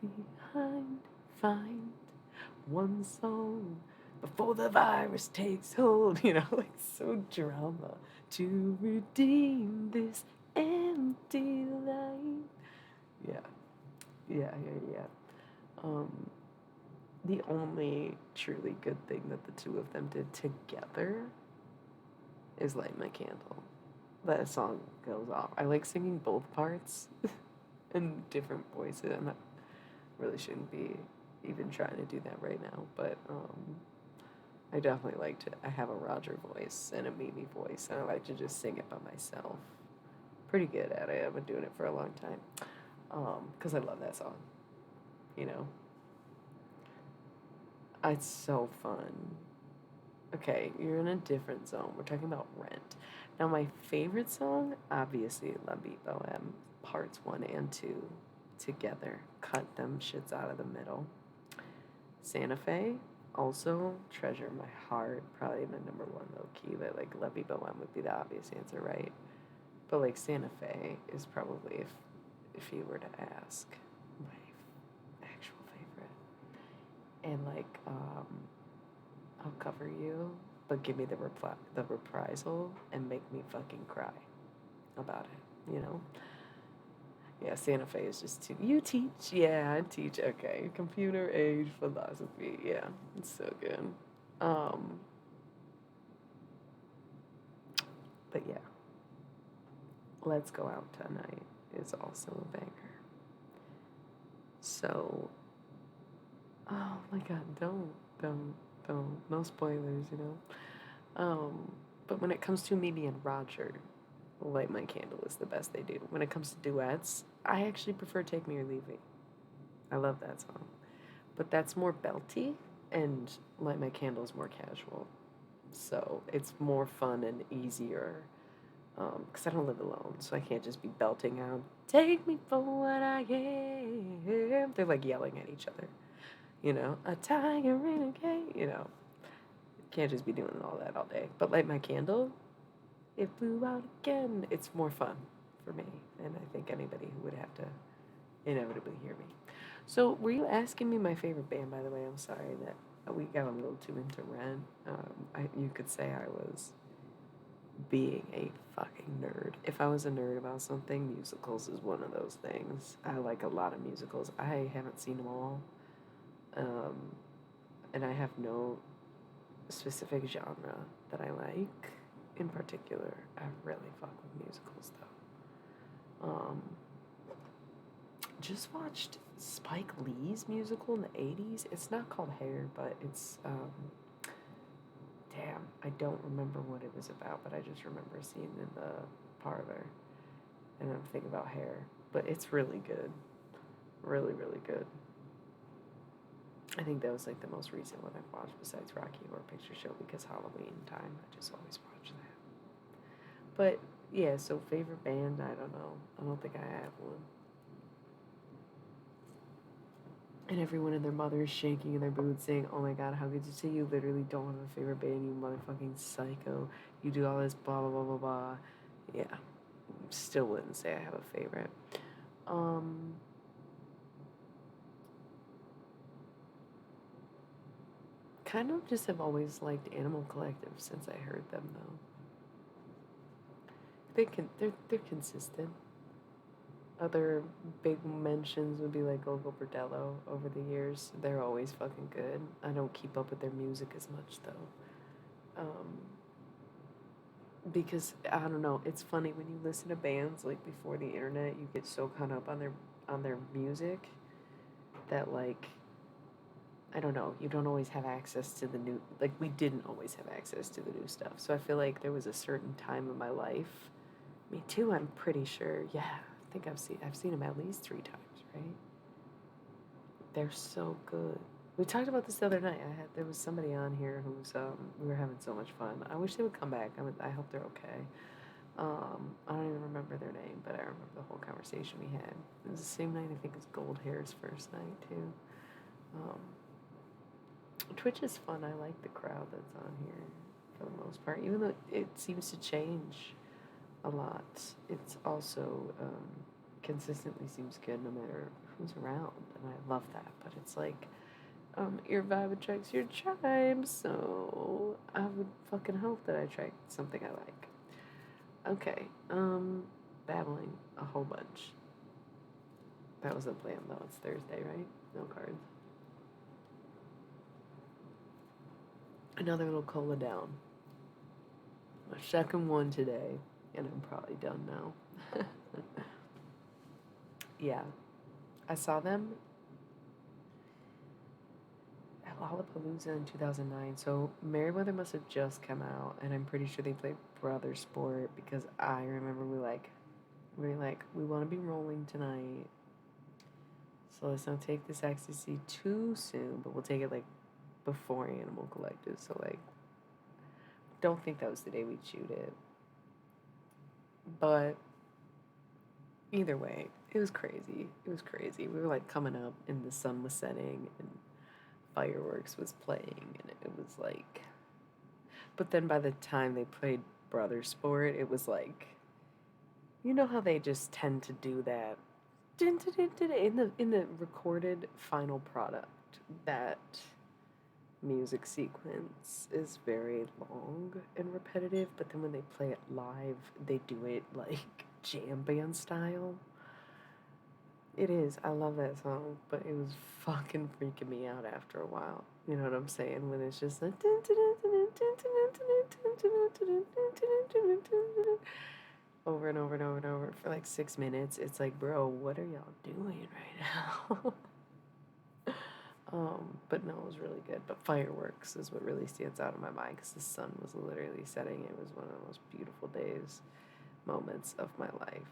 leave behind. Find one song before the virus takes hold. You know, like so drama to redeem this empty life. Yeah. The only truly good thing that the two of them did together is Light My Candle. That song goes off. I like singing both parts in different voices. Really shouldn't be even trying to do that right now, but I definitely like to. I have a Roger voice and a Mimi voice, and I like to just sing it by myself. Pretty good at it. I've been doing it for a long time, because I love that song. You know, it's so fun. Okay, you're in a different zone. We're talking about Rent. Now, my favorite song, obviously, La Vie Boheme, parts one and two together. Cut them shits out of the middle. Santa Fe, also Treasure My Heart, probably my number one low key, but like La Vie Boheme would be the obvious answer, right? But like Santa Fe is probably, if you were to ask, my actual favorite. And like, I'll cover you, but give me the reprisal, and make me fucking cry about it, you know? Yeah, Santa Fe is just too. You teach? Yeah, I teach. Okay, computer age philosophy. Yeah, it's so good. Um, but yeah, Let's Go Out Tonight is also a banger. So, oh my God, don't, no spoilers, you know. But when it comes to Mimi and Roger, Light My Candle is the best they do. When it comes to duets, I actually prefer Take Me or Leave Me. I love that song. But that's more belty, and Light My Candle is more casual. So it's more fun and easier. Because I don't live alone, so I can't just be belting out, Take me for what I am. They're like yelling at each other, you know, a tiger in a cage, you know. Can't just be doing all that all day. But Light My Candle, it blew out again. It's more fun for me, and I think anybody who would have to inevitably hear me. So, were you asking me my favorite band, by the way? I'm sorry that we got a little too into Rent. You could say I was being a fucking nerd. If I was a nerd about something, musicals is one of those things. I like a lot of musicals. I haven't seen them all, um, and I have no specific genre that I like in particular. I really fuck with musicals though. Just watched Spike Lee's musical in the 80s. It's not called Hair, but it's damn, I don't remember what it was about, but I just remember seeing it in the parlor, and I'm thinking about Hair. But it's really good. Really, really good. I think that was like the most recent one I've watched besides Rocky Horror Picture Show, because Halloween time, I just always watch that. But yeah, so favorite band, I don't know. I don't think I have one. And everyone and their mother is shaking in their boots saying, oh my God, how could you say you literally don't have a favorite band, you motherfucking psycho. You do all this blah, blah, blah, blah, blah. Yeah, still wouldn't say I have a favorite. Um, kind of just have always liked Animal Collective since I heard them, though. They're consistent. Other big mentions would be like Gogo Bordello over the years. They're always fucking good. I don't keep up with their music as much though. Because I don't know, it's funny when you listen to bands like before the internet, you get so caught up on their music that like I don't know, you don't always have access to the new, like we didn't always have access to the new stuff. So I feel like there was a certain time in my life. Me too, I'm pretty sure. Yeah, I think I've seen them at least 3 times, right? They're so good. We talked about this the other night. There was somebody on here who's we were having so much fun. I wish they would come back. I hope they're okay. I don't even remember their name, but I remember the whole conversation we had. It was the same night I think as Gold Hair's first night too. Um, Twitch is fun. I like the crowd that's on here for the most part, even though it seems to change a lot. It's also consistently seems good no matter who's around, and I love that. But it's like your vibe attracts your tribe, so I would fucking hope that I attract something I like. Okay, babbling a whole bunch. That was a plan though. It's Thursday, right? No cards. Another little cola down. My second one today, and I'm probably done now. Yeah, I saw them Lollapalooza in 2009. So Merryweather must have just come out, and I'm pretty sure they played Brother Sport because I remember we want to be rolling tonight. So let's not take this ecstasy too soon, but we'll take it like before Animal Collective. So like, don't think that was the day we chewed it. But either way, it was crazy. It was crazy. We were like coming up, and the sun was setting, and fireworks was playing, and it was like. But then by the time they played Brother Sport, it was like, you know how they just tend to do that in the recorded final product. That music sequence is very long and repetitive, but then when they play it live, they do it like jam band style. It is. I love that song, but it was fucking freaking me out after a while. You know what I'm saying? When it's just like over and over and over and over for like 6 minutes. It's like, bro, what are y'all doing right now? But no, it was really good. But fireworks is what really stands out in my mind because the sun was literally setting. It was one of the most beautiful moments of my life.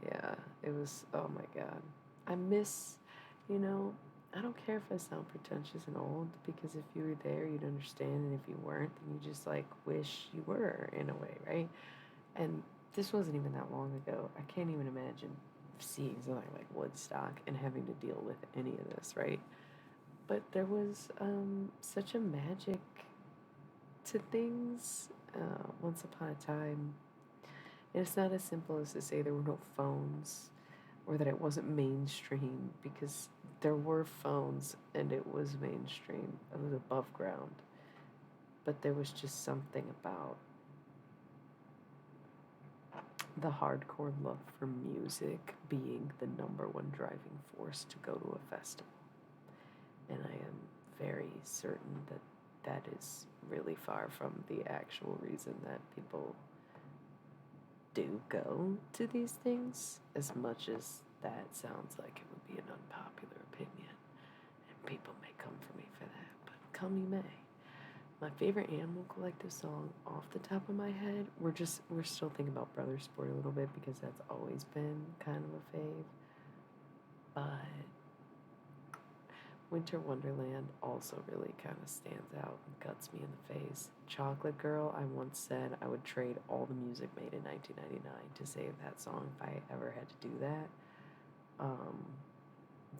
Yeah, it was, oh my God. I miss, you know, I don't care if I sound pretentious and old because if you were there, you'd understand. And if you weren't, then you just like wish you were in a way, right? And this wasn't even that long ago. I can't even imagine seeing something like Woodstock and having to deal with any of this, right? But there was such a magic to things once upon a time. And it's not as simple as to say there were no phones or that it wasn't mainstream because there were phones and it was mainstream. It was above ground. But there was just something about the hardcore love for music being the number one driving force to go to a festival. And I am very certain that that is really far from the actual reason that people do go to these things, as much as that sounds like it would be an unpopular opinion. And people may come for me for that, but come you may. My favorite Animal Collective song off the top of my head, we're still thinking about Brother Sport a little bit because that's always been kind of a fave. But Winter Wonderland also really kind of stands out and guts me in the face. Chocolate Girl, I once said I would trade all the music made in 1999 to save that song if I ever had to do that.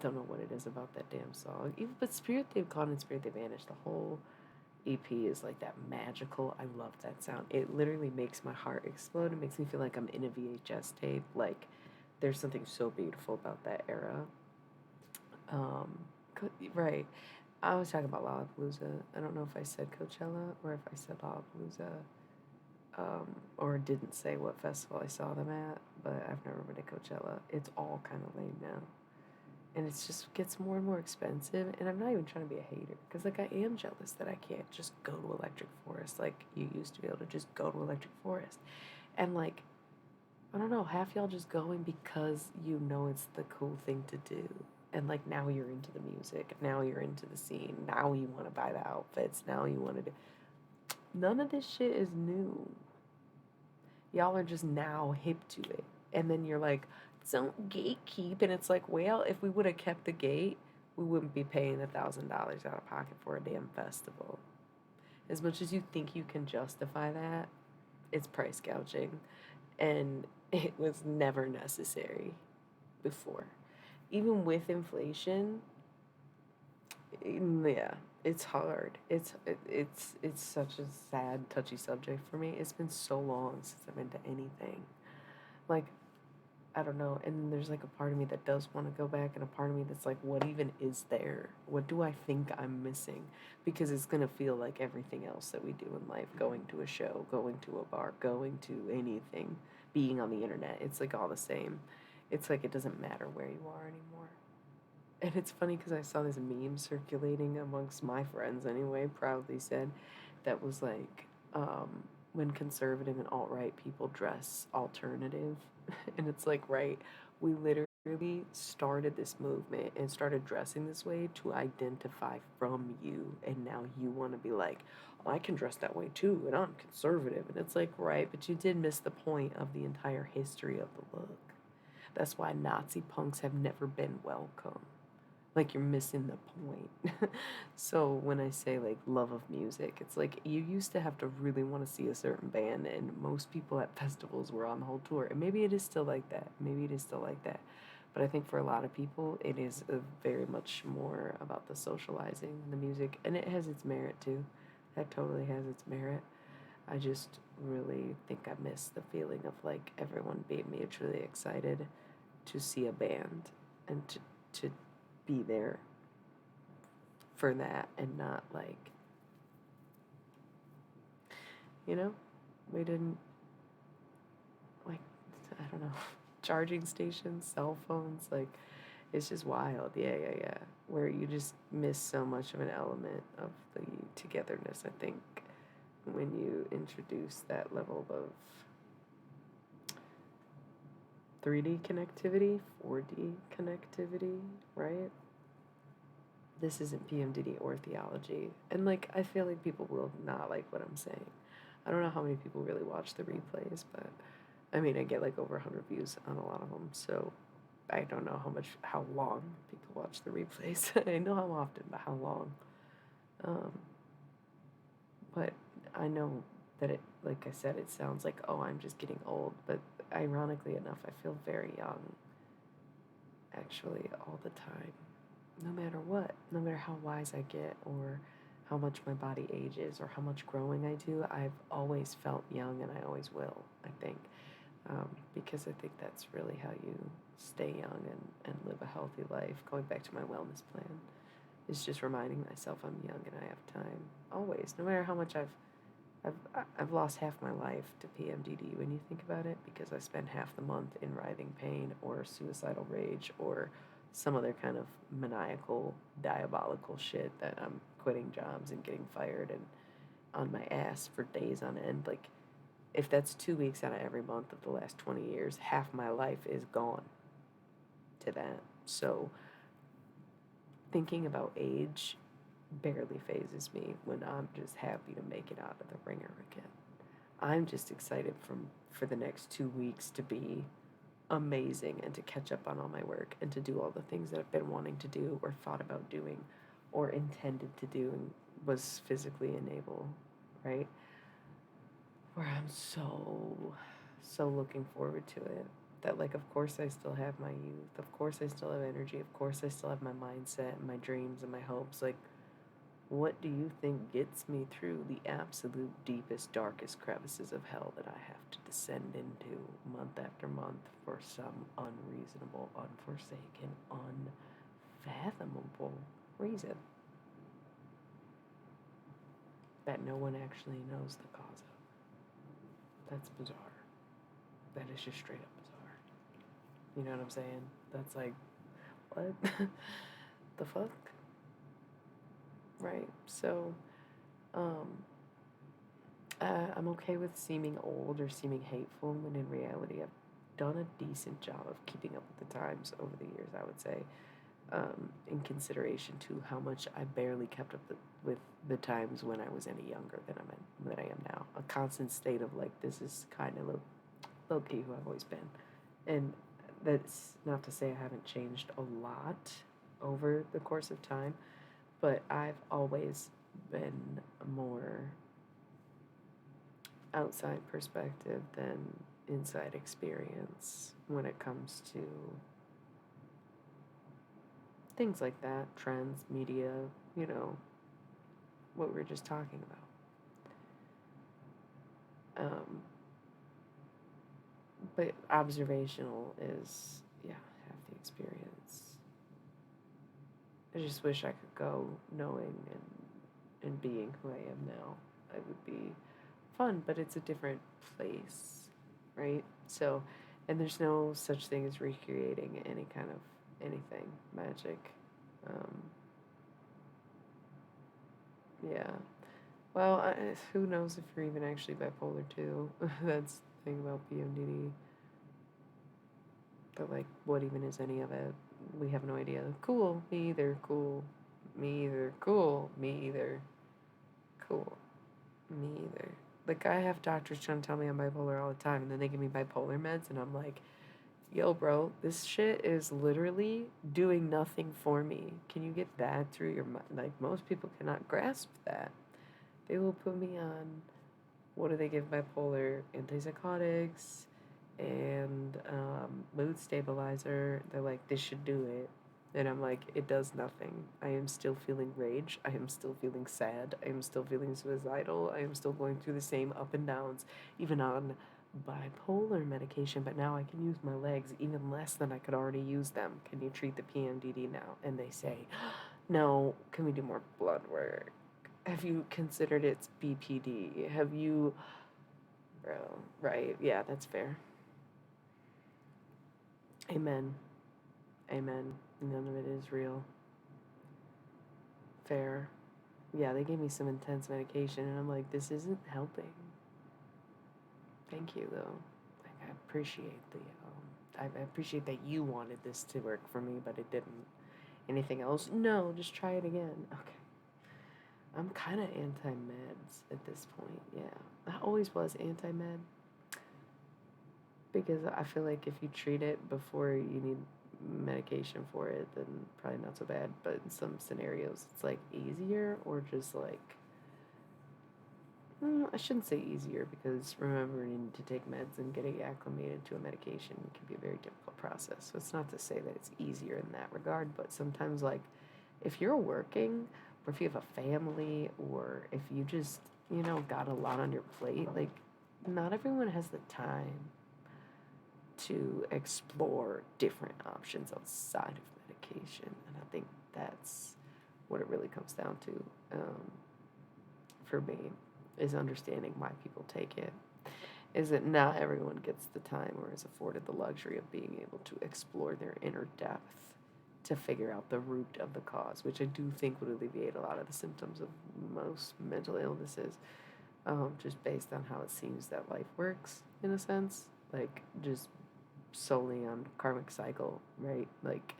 Don't know what it is about that damn song. But Spirit They've Gone and Spirit They Vanished, the whole EP is like that magical. I love that sound. It literally makes my heart explode. It makes me feel like I'm in a VHS tape. Like there's something so beautiful about that era. Right. I was talking about Lollapalooza. I don't know if I said Coachella or if I said Lollapalooza, or didn't say what festival I saw them at, but I've never been to Coachella. It's all kind of lame now. And it just gets more and more expensive, and I'm not even trying to be a hater, because, like, I am jealous that I can't just go to Electric Forest like you used to be able to just go to Electric Forest. And, like, I don't know, half y'all just going because you know it's the cool thing to do. And, like, now you're into the music. Now you're into the scene. Now you want to buy the outfits. Now you want to do... None of this shit is new. Y'all are just now hip to it. And then you're like, don't gatekeep. And it's like, well, if we would have kept the gate, we wouldn't be paying $1,000 out of pocket for a damn festival. As much as you think you can justify that, it's price gouging. And it was never necessary before. Even with inflation, yeah, it's hard. It's such a sad, touchy subject for me. It's been so long since I'm into anything. Like, I don't know. And there's like a part of me that does want to go back, and a part of me that's like, what even is there? What do I think I'm missing? Because it's going to feel like everything else that we do in life, going to a show, going to a bar, going to anything, being on the internet. It's like all the same. It's like it doesn't matter where you are anymore. And it's funny because I saw this meme circulating amongst my friends anyway, proudly said, that was like, when conservative and alt-right people dress alternative. And it's like, right, we literally really started this movement and started dressing this way to identify from you, and now you want to be like, oh, I can dress that way too, and I'm conservative. And it's like, right, but you did miss the point of the entire history of the look. That's why Nazi punks have never been welcome. Like, you're missing the point. So when I say like love of music, it's like you used to have to really want to see a certain band, and most people at festivals were on the whole tour. And maybe it is still like that. Maybe it is still like that. But I think for a lot of people, it is very much more about the socializing, the music, and it has its merit too. That totally has its merit. I just really think I miss the feeling of like everyone being mutually excited to see a band and to be there for that, and not like, you know, we didn't like, I don't know, charging stations, cell phones, like it's just wild. Yeah, yeah, yeah. Where you just miss so much of an element of the togetherness, I think, when you introduce that level of 3D connectivity, 4D connectivity, right? This isn't PMDD or theology. And like, I feel like people will not like what I'm saying. I don't know how many people really watch the replays, but I mean, I get like over 100 views on a lot of them. So I don't know how long people watch the replays. I know how often, but how long. Um, but I know that it, like I said, it sounds like, oh, I'm just getting old. But ironically enough, I feel very young, actually, all the time. No matter what, no matter how wise I get, or how much my body ages, or how much growing I do, I've always felt young, and I always will, I think. Because I think that's really how you stay young and live a healthy life. Going back to my wellness plan is just reminding myself I'm young and I have time. Always, no matter how much I've lost half my life to PMDD when you think about it, because I spend half the month in writhing pain or suicidal rage or some other kind of maniacal, diabolical shit that I'm quitting jobs and getting fired and on my ass for days on end. Like, if that's 2 weeks out of every month of the last 20 years, half my life is gone to that. So thinking about age barely phases me when I'm just happy to make it out of the ringer again. I'm just excited for the next 2 weeks to be amazing, and to catch up on all my work, and to do all the things that I've been wanting to do or thought about doing or intended to do and was physically unable, right? Where I'm so looking forward to it. That, like, of course I still have my youth. Of course I still have energy. Of course I still have my mindset and my dreams and my hopes. Like, what do you think gets me through the absolute deepest, darkest crevices of hell that I have to descend into month after month for some unreasonable, unforsaken, unfathomable reason that no one actually knows the cause of? That's bizarre. That is just straight up bizarre. You know what I'm saying? That's like, what? The fuck? Right? So, um, I'm okay with seeming old or seeming hateful when in reality I've done a decent job of keeping up with the times over the years, I would say, in consideration to how much I barely kept up with the times when I was any younger than I am now. A constant state of like, this is kind of low key who I've always been. And that's not to say I haven't changed a lot over the course of time, but I've always been more outside perspective than inside experience when it comes to things like that, trends, media, you know, what we were just talking about. But observational is, yeah, half the experience. I just wish I could go knowing and being who I am now. It would be fun, but it's a different place, right? So, and there's no such thing as recreating any kind of anything, magic. Um, yeah. Well, who knows if you're even actually bipolar too? That's the thing about PMDD. But like, what even is any of it? We have no idea. Cool, me either. Cool, me either. Cool, me either. Cool, me either. Like, I have doctors trying to tell me I'm bipolar all the time, and then they give me bipolar meds, and I'm like, yo, bro, this shit is literally doing nothing for me. Can you get that through your mind? Like, most people cannot grasp that. They will put me on, what do they give bipolar? Antipsychotics and mood stabilizer. They're like, this should do it. And I'm like, it does nothing. I am still feeling rage. I am still feeling sad. I am still feeling suicidal. I am still going through the same up and downs, even on bipolar medication. But now I can use my legs even less than I could already use them. Can you treat the PMDD now? And they say, no, can we do more blood work? Have you considered it's BPD? Have you, bro, right? Yeah, that's fair. Amen. Amen. None of it is real. Fair. Yeah, they gave me some intense medication, and I'm like, this isn't helping. Thank you, though. Like, I appreciate I appreciate that you wanted this to work for me, but it didn't. Anything else? No, just try it again. Okay. I'm kind of anti-meds at this point, yeah. I always was anti-med because I feel like if you treat it before you need medication for it, then probably not so bad. But in some scenarios, it's like easier or just like, I shouldn't say easier because remembering to take meds and getting acclimated to a medication can be a very difficult process. So it's not to say that it's easier in that regard, but sometimes, like, if you're working or if you have a family or if you just, got a lot on your plate, like, not everyone has the time to explore different options outside of medication. And I think that's what it really comes down to, for me, is understanding why people take it. Is that not everyone gets the time or is afforded the luxury of being able to explore their inner depth to figure out the root of the cause, which I do think would alleviate a lot of the symptoms of most mental illnesses, just based on how it seems that life works, in a sense. Like, just solely on karmic cycle, right? Like,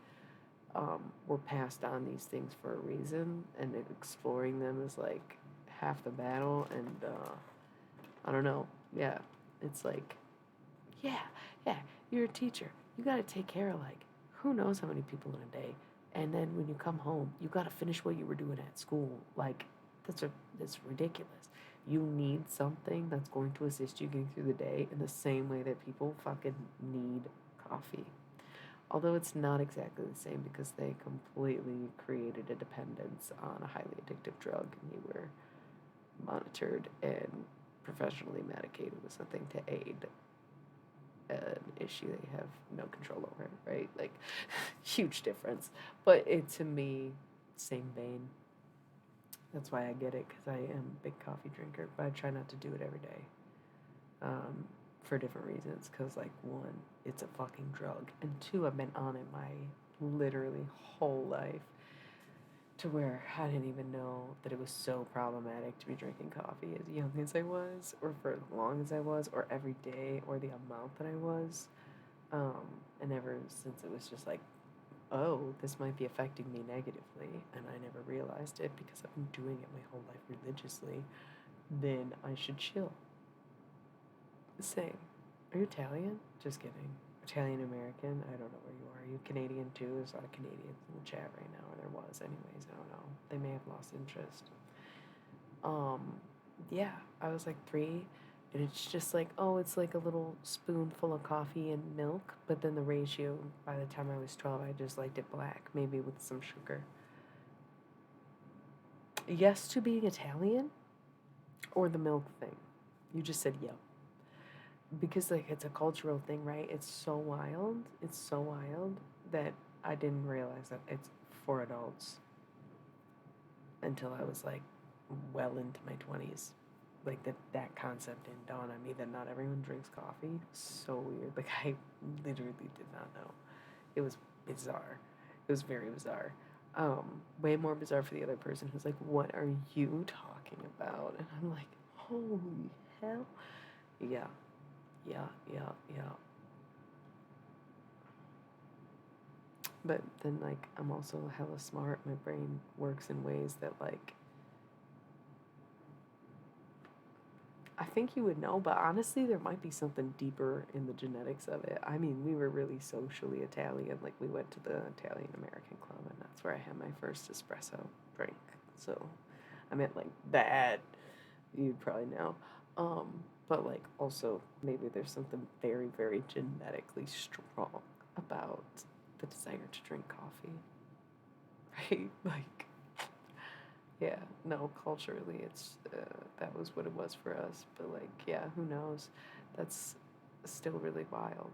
we're passed on these things for a reason, and exploring them is like half the battle. And I don't know. Yeah, it's like, yeah, yeah. You're a teacher. You got to take care of like who knows how many people in a day. And then when you come home, you got to finish what you were doing at school. Like, that's ridiculous. You need something that's going to assist you getting through the day in the same way that people fucking need coffee. Although it's not exactly the same because they completely created a dependence on a highly addictive drug, and you were monitored and professionally medicated with something to aid an issue that you have no control over, right? Like, huge difference. But it, to me, same vein. That's why I get it, because I am a big coffee drinker, but I try not to do it every day, for different reasons. Because, like, one, it's a fucking drug, and two, I've been on it my literally whole life, to where I didn't even know that it was so problematic to be drinking coffee as young as I was, or for as long as I was, or every day, or the amount that I was. And ever since it was just like, oh, this might be affecting me negatively, and I never realized it because I've been doing it my whole life religiously, then I should chill. Same. Are you Italian? Just kidding. Italian American? I don't know where you are. Are you Canadian too? There's a lot of Canadians in the chat right now, or there was anyways, I don't know. They may have lost interest. Yeah, I was like 3, and it's just like, oh, it's like a little spoonful of coffee and milk, but then the ratio, by the time I was 12, I just liked it black, maybe with some sugar. Yes to being Italian, or the milk thing? You just said yep. Because, like, it's a cultural thing, right? It's so wild that I didn't realize that it's for adults until I was, like, well into my 20s. Like, that concept didn't dawn on me that not everyone drinks coffee. So weird. Like, I literally did not know. It was bizarre. It was very bizarre. Way more bizarre for the other person who's like, what are you talking about? And I'm like, holy hell. Yeah, yeah, yeah, yeah. But then, like, I'm also hella smart. My brain works in ways that, like, I think you would know, but honestly, there might be something deeper in the genetics of it. I mean, we were really socially Italian. Like, we went to the Italian American Club, and that's where I had my first espresso drink. So, I meant, like, that. You'd probably know. But, like, also, maybe there's something very, very genetically strong about the desire to drink coffee, right? Like, yeah, no, culturally, that was what it was for us. But like, yeah, who knows? That's still really wild,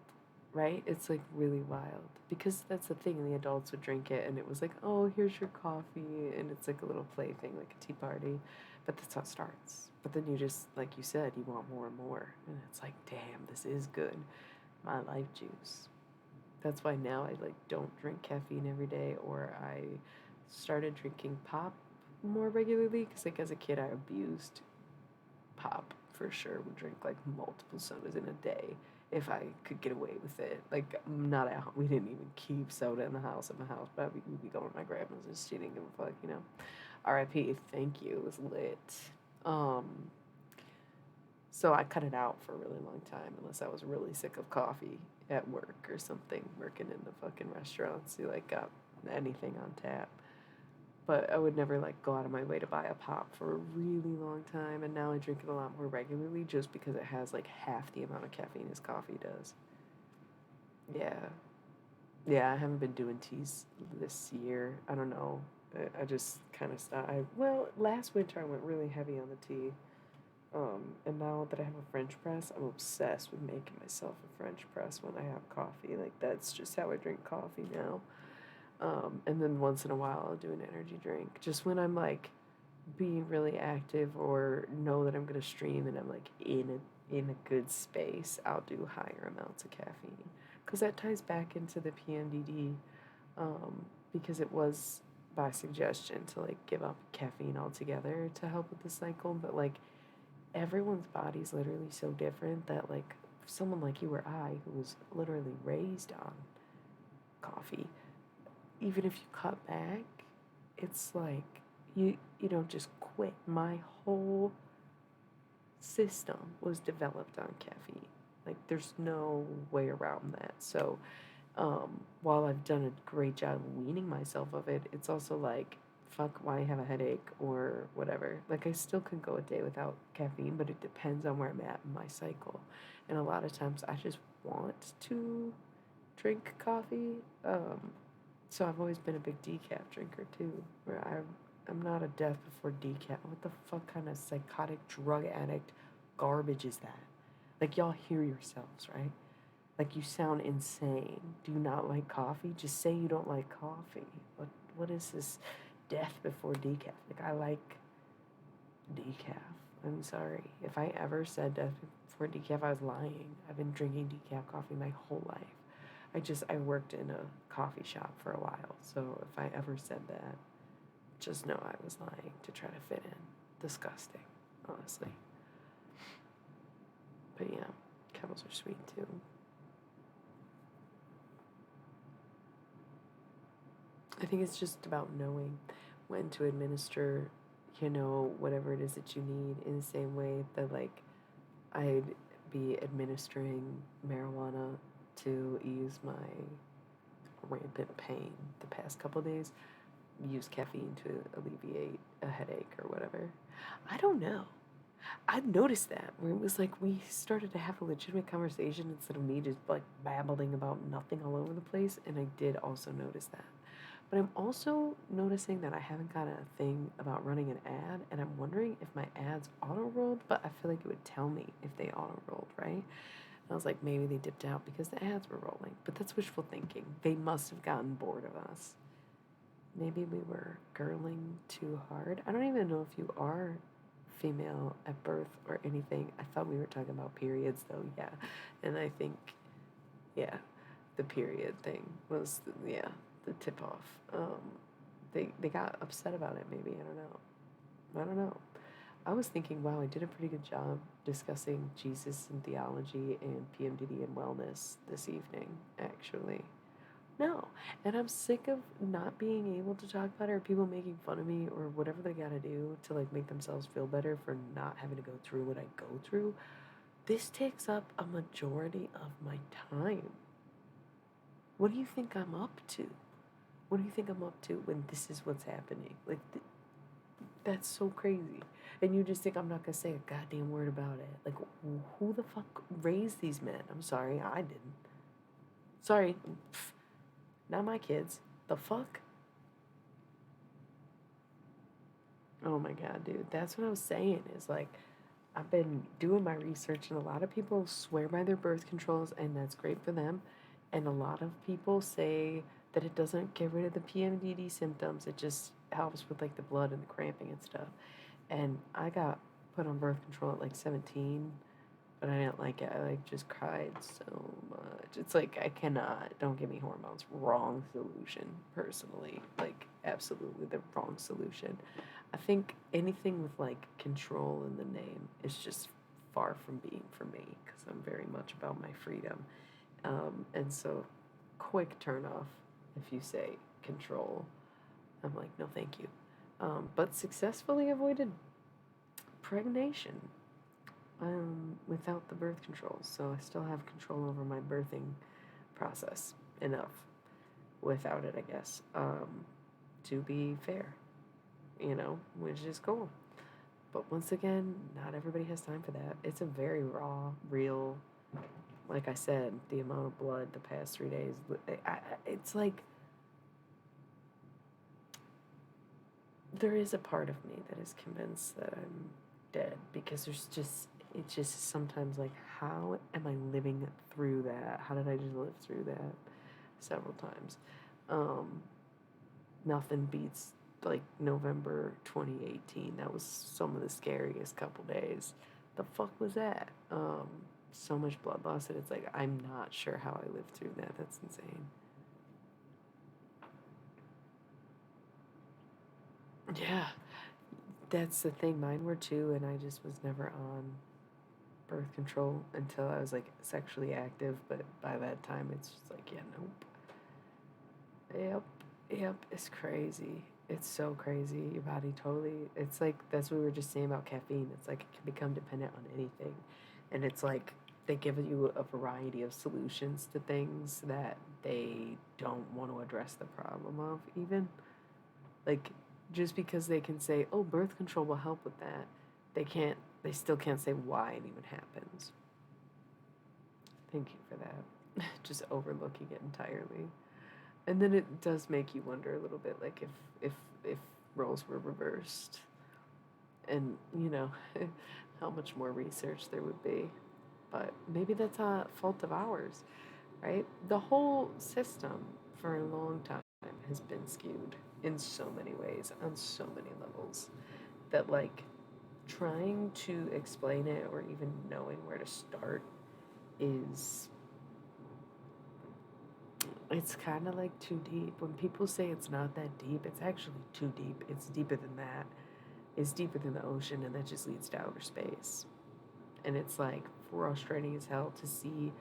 right? It's like really wild because that's the thing. The adults would drink it, and it was like, oh, here's your coffee, and it's like a little plaything, like a tea party. But that's how it starts. But then you just, like you said, you want more and more, and it's like, damn, this is good. My life juice. That's why now I like don't drink caffeine every day, or I started drinking pop more regularly because like as a kid I abused pop for sure. Would drink like multiple sodas in a day if I could get away with it. Like not at home. We didn't even keep soda in the house at my house, but we'd be going to my grandma's and she didn't give a fuck, you know. R.I.P. Thank you. It was lit. Um, so I cut it out for a really long time unless I was really sick of coffee at work or something, working in the fucking restaurants. You like got anything on tap. But I would never like go out of my way to buy a pop for a really long time, and now I drink it a lot more regularly just because it has like half the amount of caffeine as coffee does. Yeah. Yeah, I haven't been doing teas this year. I don't know. I just kind of stopped. Well, last winter I went really heavy on the tea. And now that I have a French press, I'm obsessed with making myself a French press when I have coffee. Like, that's just how I drink coffee now. And then once in a while, I'll do an energy drink. Just when I'm like being really active or know that I'm gonna stream and I'm like in a good space, I'll do higher amounts of caffeine. Because that ties back into the PMDD, because it was by suggestion to like give up caffeine altogether to help with the cycle. But like everyone's body's literally so different that like someone like you or I who was literally raised on coffee, even if you cut back, it's like you don't just quit. My whole system was developed on caffeine. Like there's no way around that. So while I've done a great job weaning myself of it, it's also like fuck why I have a headache or whatever. Like I still can go a day without caffeine, but it depends on where I'm at in my cycle. And a lot of times I just want to drink coffee. So I've always been a big decaf drinker too, where I'm not a death before decaf. What the fuck kind of psychotic drug addict garbage is that? Like y'all hear yourselves, right? Like you sound insane. Do you not like coffee? Just say you don't like coffee. What is this death before decaf? Like I like decaf. I'm sorry. If I ever said death before decaf, I was lying. I've been drinking decaf coffee my whole life. I worked in a coffee shop for a while, so if I ever said that, just know I was lying to try to fit in. Disgusting, honestly. But yeah, camels are sweet too. I think it's just about knowing when to administer, whatever it is that you need in the same way that, like, I'd be administering marijuana to ease my rampant pain the past couple days, use caffeine to alleviate a headache or whatever. I don't know. I've noticed that where it was like we started to have a legitimate conversation instead of me just like babbling about nothing all over the place, and I did also notice that. But I'm also noticing that I haven't got a thing about running an ad, and I'm wondering if my ads auto rolled, but I feel like it would tell me if they auto rolled, right? And I was like, maybe they dipped out because the ads were rolling, but that's wishful thinking. They must have gotten bored of us. Maybe we were girling too hard. I don't even know if you are female at birth or anything. I thought we were talking about periods though, yeah. And I think, yeah, the period thing was, the tip off. They got upset about it maybe, I don't know. I was thinking, wow, I did a pretty good job discussing Jesus and theology and PMDD and wellness this evening, actually. No. And I'm sick of not being able to talk about it or people making fun of me or whatever they gotta do to like make themselves feel better for not having to go through what I go through. This takes up a majority of my time. What do you think I'm up to? What do you think I'm up to when this is what's happening? Like, that's so crazy. And you just think I'm not gonna say a goddamn word about it. Like, who the fuck raised these men? I'm sorry, I didn't. Sorry, not my kids. The fuck? Oh my god, dude. That's what I was saying is like, I've been doing my research, and a lot of people swear by their birth controls, and that's great for them. And a lot of people say that it doesn't get rid of the PMDD symptoms, it just helps with like the blood and the cramping and stuff. And I got put on birth control at like 17, but I didn't like it. I like just cried so much. It's like I cannot, don't give me hormones. Wrong solution, personally. Like, absolutely the wrong solution. I think anything with like control in the name is just far from being for me because I'm very much about my freedom. And so, quick turn off if you say control. I'm like, no, thank you. But successfully avoided pregnation without the birth controls. So I still have control over my birthing process enough without it, I guess, to be fair, which is cool. But once again, not everybody has time for that. It's a very raw, real, like I said, the amount of blood the past 3 days. It's like there is a part of me that is convinced that I'm dead because it's just sometimes like, how am I living through that? How did I just live through that several times? Nothing beats like November 2018. That was some of the scariest couple days. The fuck was that? So much blood loss that it's like, I'm not sure how I lived through that. That's insane. Yeah, that's the thing. Mine were too, and I just was never on birth control until I was like sexually active. But by that time, it's just like, yeah, nope. Yep, it's crazy. It's so crazy. Your body totally, it's like, that's what we were just saying about caffeine. It's like it can become dependent on anything. And it's like they give you a variety of solutions to things that they don't want to address the problem of, even. Like, just because they can say, oh, birth control will help with that, they still can't say why it even happens. Thank you for that. Just overlooking it entirely. And then it does make you wonder a little bit, like if roles were reversed, and how much more research there would be. But maybe that's a fault of ours, right? The whole system for a long time has been skewed in so many ways, on so many levels, that like trying to explain it or even knowing where to start is, it's kind of like too deep. When people say it's not that deep, it's actually too deep. It's deeper than that. It's deeper than the ocean, and that just leads to outer space. And it's like frustrating as hell to see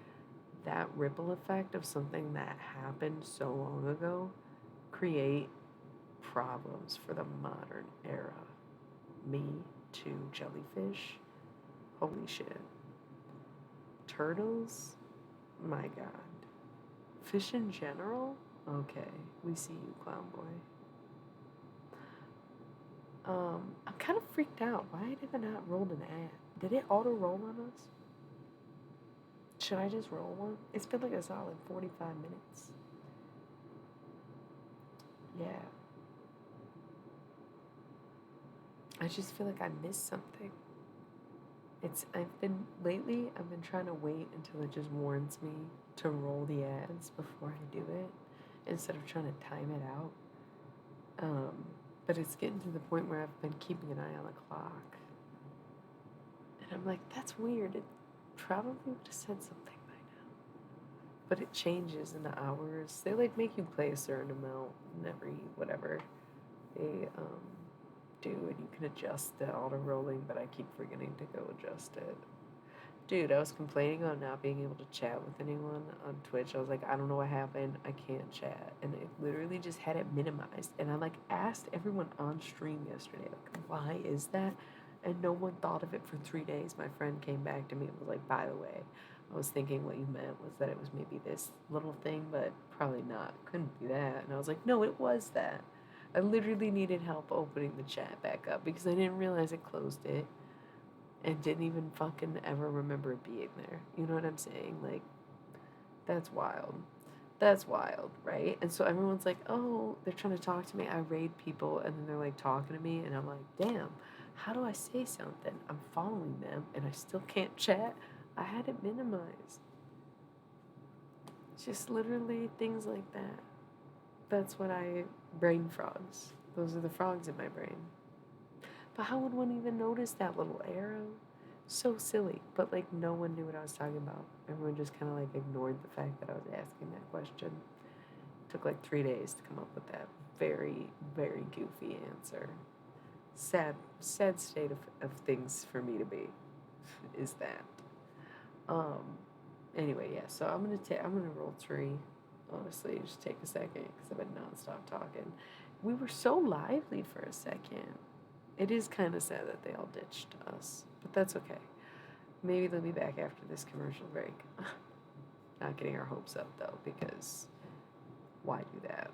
that ripple effect of something that happened so long ago create problems for the modern era. Me too, jellyfish. Holy shit. Turtles? My god. Fish in general? Okay, we see you, clown boy. I'm kind of freaked out. Why did it not roll an ad? Did it auto roll on us? Should I just roll one? It's been like a solid 45 minutes. Yeah. I just feel like I missed something. I've been trying to wait until it just warns me to roll the ads before I do it instead of trying to time it out. But it's getting to the point where I've been keeping an eye on the clock. And I'm like, that's weird. It probably would have said something by now. But it changes in the hours. They like make you play a certain amount in every whatever they do, and you can adjust the auto rolling, but I keep forgetting to go adjust it. Dude, I was complaining about not being able to chat with anyone on Twitch. I was like, I don't know what happened. I can't chat. And it literally just had it minimized. And I like asked everyone on stream yesterday, like, why is that? And no one thought of it for 3 days. My friend came back to me and was like, by the way, I was thinking what you meant was that it was maybe this little thing, but probably not. Couldn't be that. And I was like, no, it was that. I literally needed help opening the chat back up because I didn't realize it closed it and didn't even fucking ever remember it being there. You know what I'm saying? Like, that's wild. That's wild, right? And so everyone's like, oh, they're trying to talk to me. I raid people, and then they're like talking to me, and I'm like, damn, how do I say something? I'm following them, and I still can't chat. I had it minimized. Just literally things like that. That's what brain frogs. Those are the frogs in my brain. But how would one even notice that little arrow? So silly. But like no one knew what I was talking about. Everyone just kind of like ignored the fact that I was asking that question. It took like 3 days to come up with that very, very goofy answer. Sad state of things for me to be is that. Um, anyway, yeah, so I'm gonna roll three. Honestly, just take a second because I've been nonstop talking. We were so lively for a second. It is kind of sad that they all ditched us, but that's okay. Maybe they'll be back after this commercial break. Not getting our hopes up though, because why do that?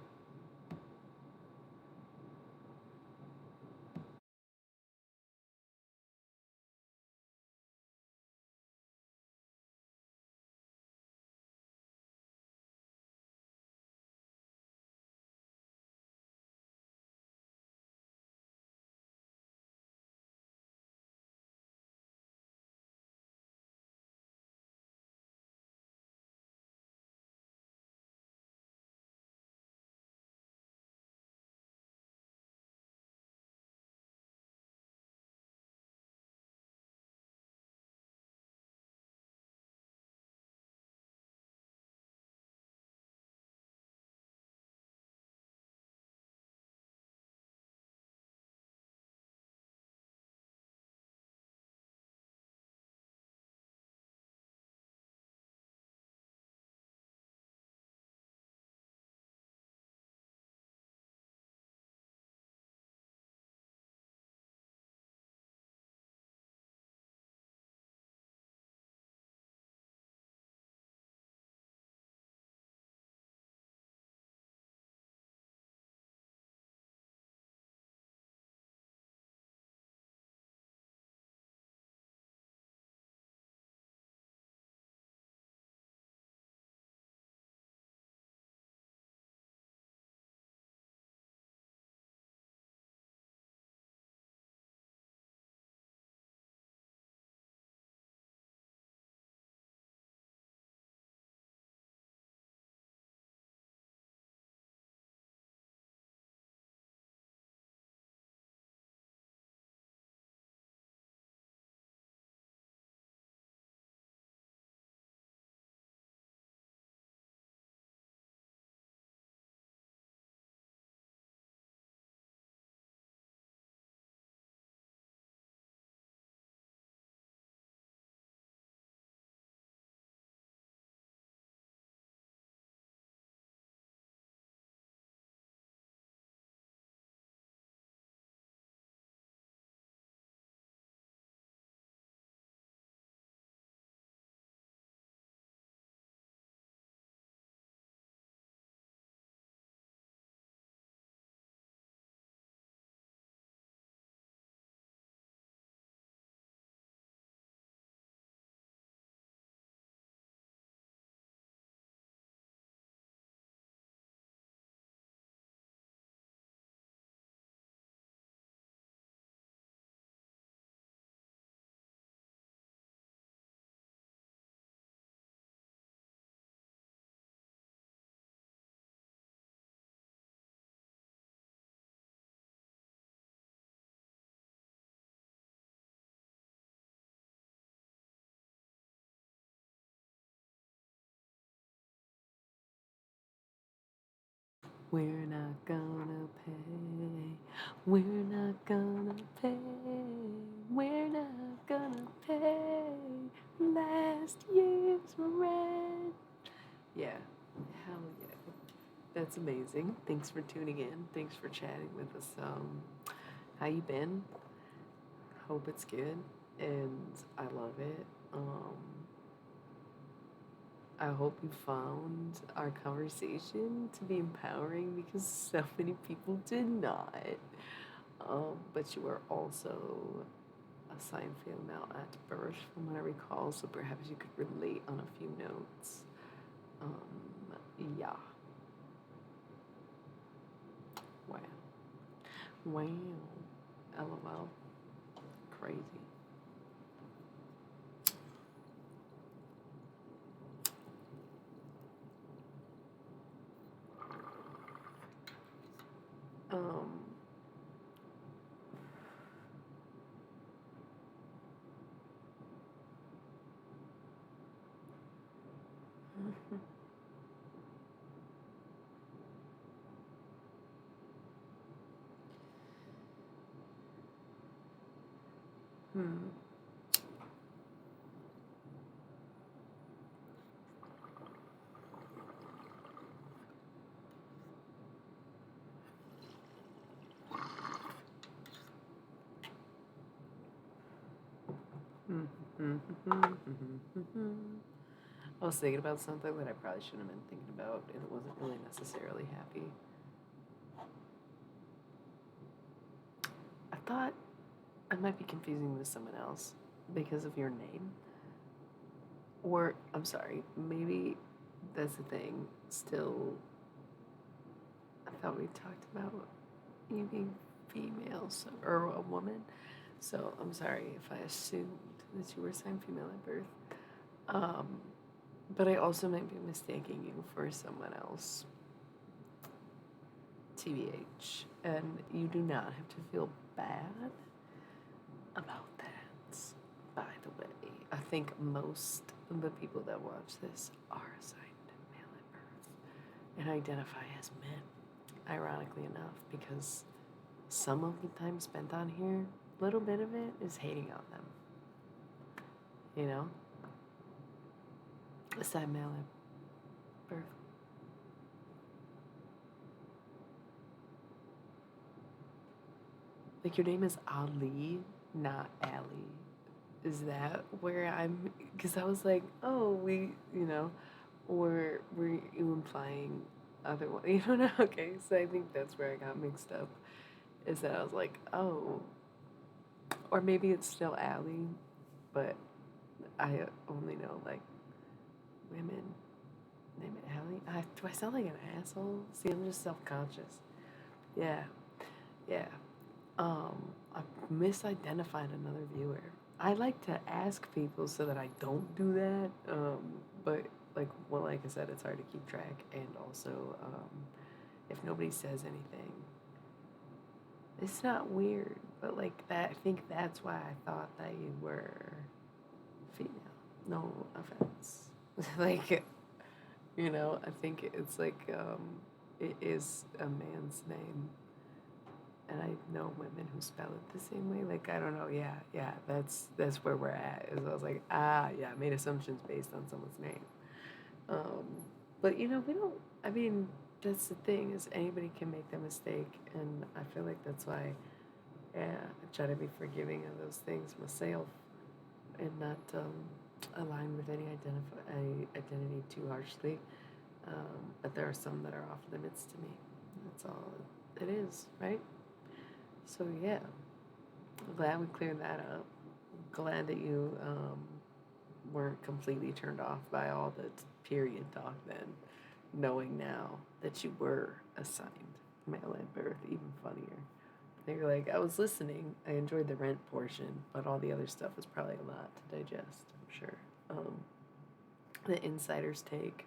We're not gonna pay. We're not gonna pay. We're not gonna pay. Last year's red. Yeah, hell yeah. That's amazing. Thanks for tuning in. Thanks for chatting with us. How you been? Hope it's good, and I love it. I hope you found our conversation to be empowering because so many people did not. But you are also assigned female at birth, from what I recall, so perhaps you could relate on a few notes. Yeah. Wow. Wow. LOL. Crazy. Um, hmm. I was thinking about something that I probably shouldn't have been thinking about, and it wasn't really necessarily happy. I thought I might be confusing with someone else because of your name. Or, I'm sorry, maybe that's the thing. Still, I thought we talked about you being female or a woman. So I'm sorry if I assumed that you were assigned female at birth. Um, but I also might be mistaking you for someone else. TBH. And you do not have to feel bad about that, by the way. I think most of the people that watch this are assigned male at birth and identify as men, ironically enough, because some of the time spent on here, a little bit of it is hating on them. You know? Assigned male at birth. Like, your name is Ali, not Allie. Is that where I'm? Because I was like, oh, or were you implying otherwise? You don't know? Okay, so I think that's where I got mixed up. Is that I was like, oh, or maybe it's still Allie, but I only know like women name it Allie. Do I sound like an asshole? See, I'm just self conscious. Yeah, yeah. I misidentified another viewer. I like to ask people so that I don't do that. But like I said, it's hard to keep track, and also, if nobody says anything, it's not weird. But like that, I think that's why I thought that you were female. No offense. like, I think it's like, it is a man's name, and I know women who spell it the same way. Like, I don't know. Yeah, that's where we're at. Is I was like, yeah, I made assumptions based on someone's name. Um, but we don't. I mean, that's the thing, is anybody can make that mistake, and I feel like that's why, yeah, I try to be forgiving of those things myself, and not align with any identity too harshly. But there are some that are off limits to me. That's all it is, right? So yeah, glad we cleared that up. Glad that you weren't completely turned off by all the period talk then, knowing now that you were assigned male at birth. Even funnier. You're like, I was listening, I enjoyed the rent portion, but all the other stuff was probably a lot to digest, I'm sure. The insider's take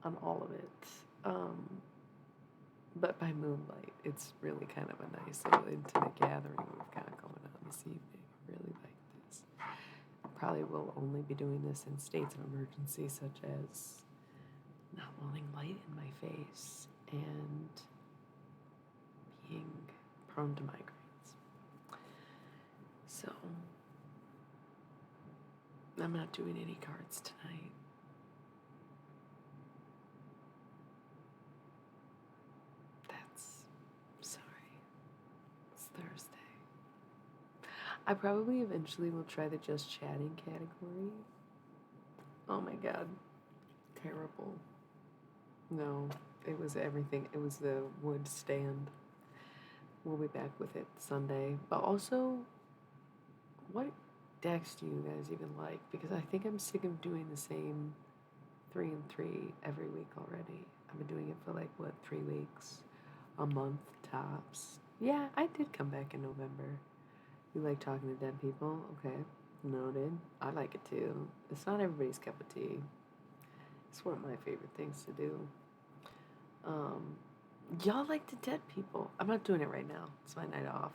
on all of it. But by moonlight, it's really kind of a nice little intimate gathering we've got going on this evening. I really like this. Probably will only be doing this in states of emergency, such as not wanting light in my face and being prone to migraines. So, I'm not doing any cards tonight. That's sorry. It's Thursday. I probably eventually will try the just chatting category. Oh my god. Terrible. No, it was everything. It was the wood stand. We'll be back with it Sunday. But also, what decks do you guys even like? Because I think I'm sick of doing the same 3 and 3 every week already. I've been doing it for like, what, 3 weeks? A month tops. Yeah, I did come back in November. You like talking to dead people? Okay, noted. I like it too. It's not everybody's cup of tea. It's one of my favorite things to do. Y'all like the dead people. I'm not doing it right now. It's my night off.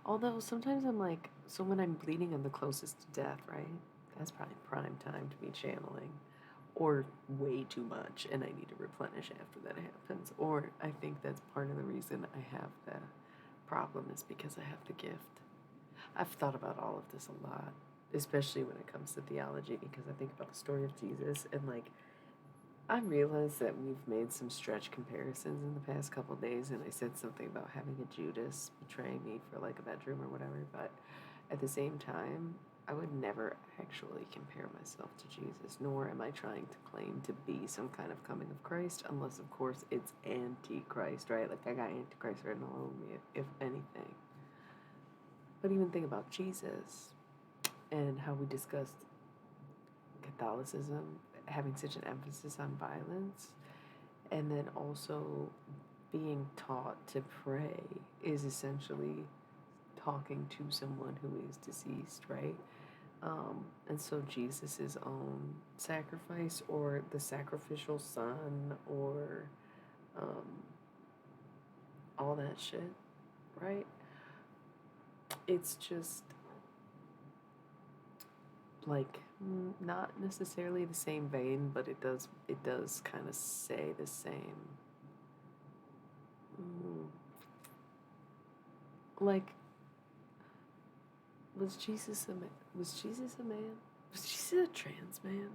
Although sometimes I'm like, so when I'm bleeding, I'm the closest to death, right? That's probably prime time to be channeling. Or way too much, and I need to replenish after that happens. Or I think that's part of the reason I have the problem is because I have the gift. I've thought about all of this a lot, especially when it comes to theology, because I think about the story of Jesus and like I realize that we've made some stretch comparisons in the past couple days, and I said something about having a Judas betraying me for like a bedroom or whatever, but at the same time, I would never actually compare myself to Jesus, nor am I trying to claim to be some kind of coming of Christ, unless, of course, it's Antichrist, right? Like, I got Antichrist written all over me, if anything. But even think about Jesus and how we discussed Catholicism having such an emphasis on violence, and then also being taught to pray is essentially talking to someone who is deceased, right? And so Jesus' own sacrifice, or the sacrificial son, or all that shit, right? It's just like not necessarily the same vein, but it does kind of say the same. Like, was Jesus a man? Was Jesus a man? Was Jesus a trans man?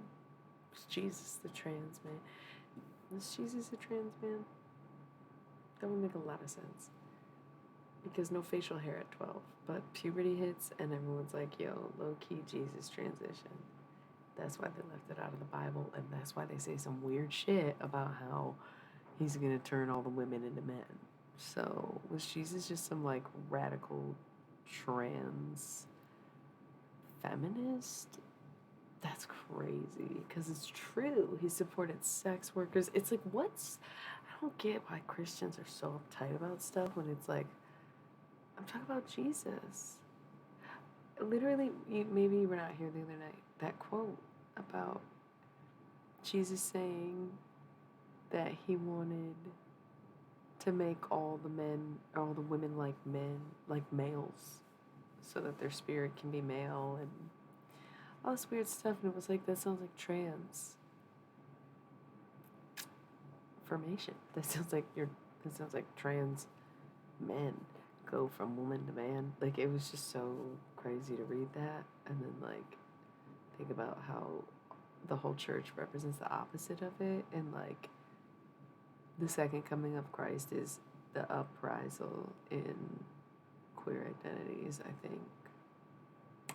Was Jesus the trans man? Was Jesus a trans man? That would make a lot of sense. Because no facial hair at 12, but puberty hits and everyone's like, yo, low-key Jesus transition. That's why they left it out of the Bible, and that's why they say some weird shit about how he's gonna turn all the women into men. So, was Jesus just some, like, radical trans feminist? That's crazy, because it's true. He supported sex workers. It's like, I don't get why Christians are so uptight about stuff when it's like, I'm talking about Jesus. Literally, maybe you were not here the other night. That quote about Jesus saying that he wanted to make all the women like men, like males, so that their spirit can be male and all this weird stuff. And it was like, that sounds like transformation. That sounds like trans men go from woman to man. Like, it was just so crazy to read that, and then like think about how the whole church represents the opposite of it, and like the second coming of Christ is the uprisal in queer identities, I think.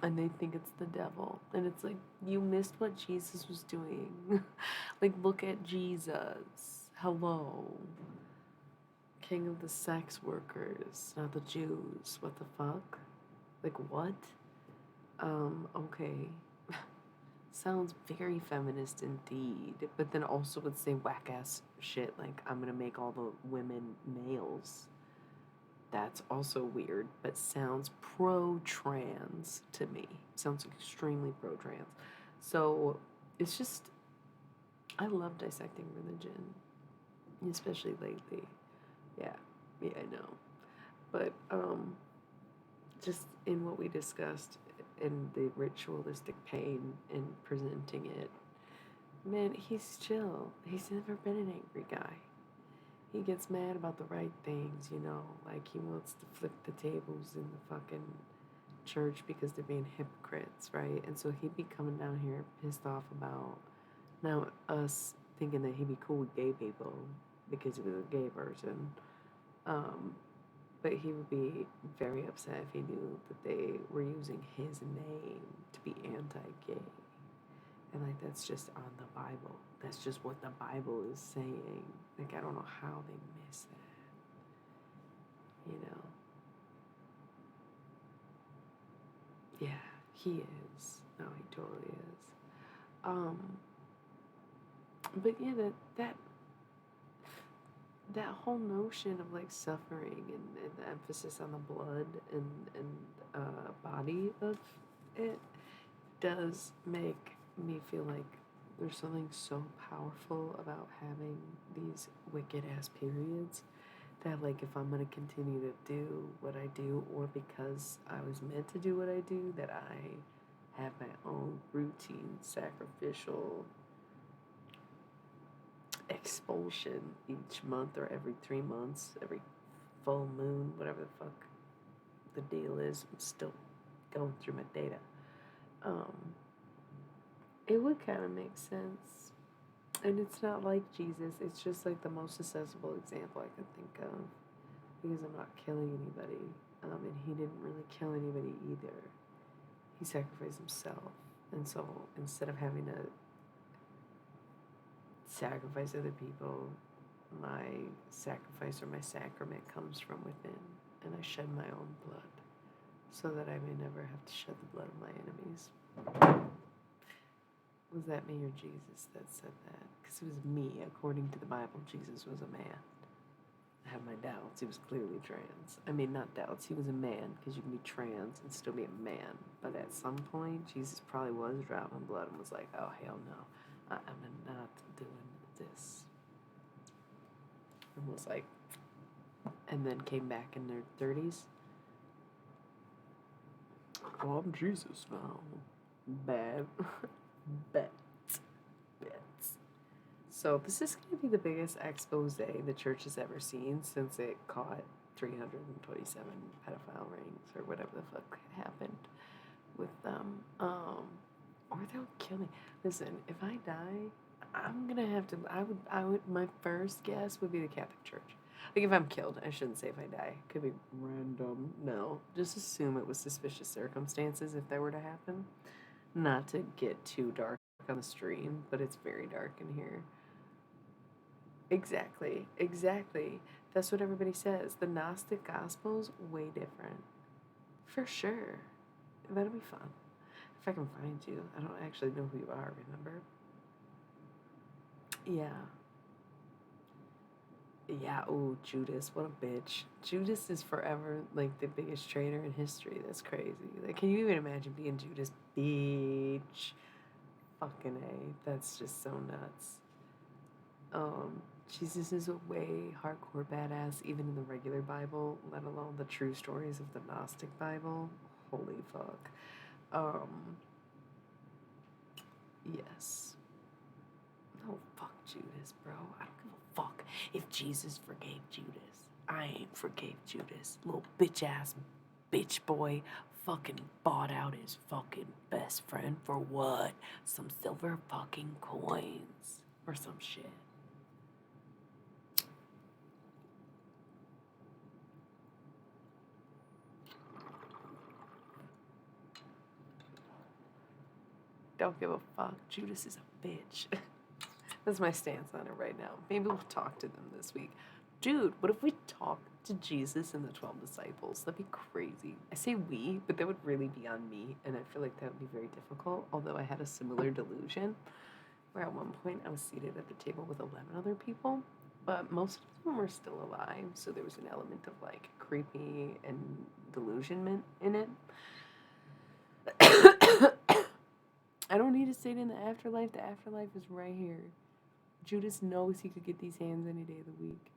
And they think it's the devil. And it's like, you missed what Jesus was doing. Like, look at Jesus. Hello. King of the sex workers, not the Jews. What the fuck? Like, what? Okay. Sounds very feminist indeed, but then also would say whack-ass shit like, I'm gonna make all the women males. That's also weird, but sounds pro-trans to me. Sounds extremely pro-trans. So, it's just, I love dissecting religion, especially lately. Yeah, I know. But, just in what we discussed in the ritualistic pain and presenting it, man, he's chill. He's never been an angry guy. He gets mad about the right things, like he wants to flip the tables in the fucking church because they're being hypocrites, right? And so he'd be coming down here pissed off about now us thinking that he'd be cool with gay people because he was a gay person. But he would be very upset if he knew that they were using his name to be anti-gay. And like that's just on the Bible. That's just what the Bible is saying. Like I don't know how they miss that. You know. Yeah, he is. No, he totally is. But yeah, that whole notion of like suffering and the emphasis on the blood and body of it does make me feel like there's something so powerful about having these wicked ass periods that like if I'm gonna continue to do what I do or because I was meant to do what I do, that I have my own routine sacrificial expulsion each month or every 3 months, every full moon, whatever the fuck the deal is. I'm still going through my data. It would kind of make sense. And it's not like Jesus, it's just like the most accessible example I could think of because I'm not killing anybody. And he didn't really kill anybody either. He sacrificed himself. And so instead of having to sacrifice other people, my sacrifice or my sacrament comes from within, and I shed my own blood so that I may never have to shed the blood of my enemies. Was that me or Jesus that said that? Because it was me. According to the Bible, Jesus was a man. I have my doubts. He was clearly trans. I mean, not doubts. He was a man, because you can be trans and still be a man. But at some point, Jesus probably was dropping blood and was like, oh, hell no. I'm not doing this. And was like, and then came back in their 30s. Oh, I'm Jesus now. Bad. Bet. So this is going to be the biggest expose the church has ever seen since it caught 327 pedophile rings or whatever the fuck happened with them. Or they'll kill me. Listen, if I die, I'm gonna have to. I would. My first guess would be the Catholic Church. Like if I'm killed, I shouldn't say if I die. Could be random. No, just assume it was suspicious circumstances if that were to happen. Not to get too dark on the stream, but it's very dark in here. Exactly. That's what everybody says. The Gnostic Gospel's way different. For sure. That'll be fun. If I can find you. I don't actually know who you are, remember? Yeah, oh, Judas, what a bitch. Judas is forever, like, the biggest traitor in history. That's crazy. Like, can you even imagine being Judas? Bitch. Fucking A. That's just so nuts. Jesus is a way hardcore badass, even in the regular Bible, let alone the true stories of the Gnostic Bible. Holy fuck. Yes. No, fuck Judas, bro. I don't give a fuck if Jesus forgave Judas. I ain't forgave Judas. Little bitch ass bitch boy fucking bought out his fucking best friend for what? Some silver fucking coins or some shit. Don't give a fuck. Judas is a bitch. That's my stance on it right now. Maybe we'll talk to them this week. Dude, what if we talked to Jesus and the 12 disciples? That'd be crazy. I say we, but that would really be on me, and I feel like that would be very difficult, although I had a similar delusion, where at one point I was seated at the table with 11 other people, but most of them were still alive, so there was an element of, like, creepy and delusionment in it. I don't need to sit in the afterlife. The afterlife is right here. Judas knows he could get these hands any day of the week.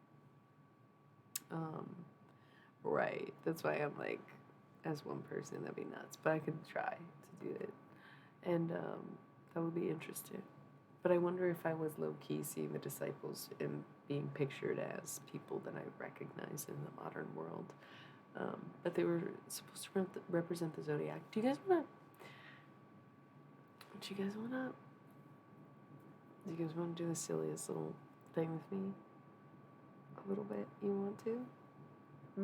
Right. That's why I'm like, as one person, that'd be nuts. But I could try to do it. And that would be interesting. But I wonder if I was low-key seeing the disciples and being pictured as people that I recognize in the modern world. But they were supposed to represent the zodiac. Do you guys wanna? Do you guys wanna? Do you guys wanna do the silliest little thing with me? A little bit. You want to?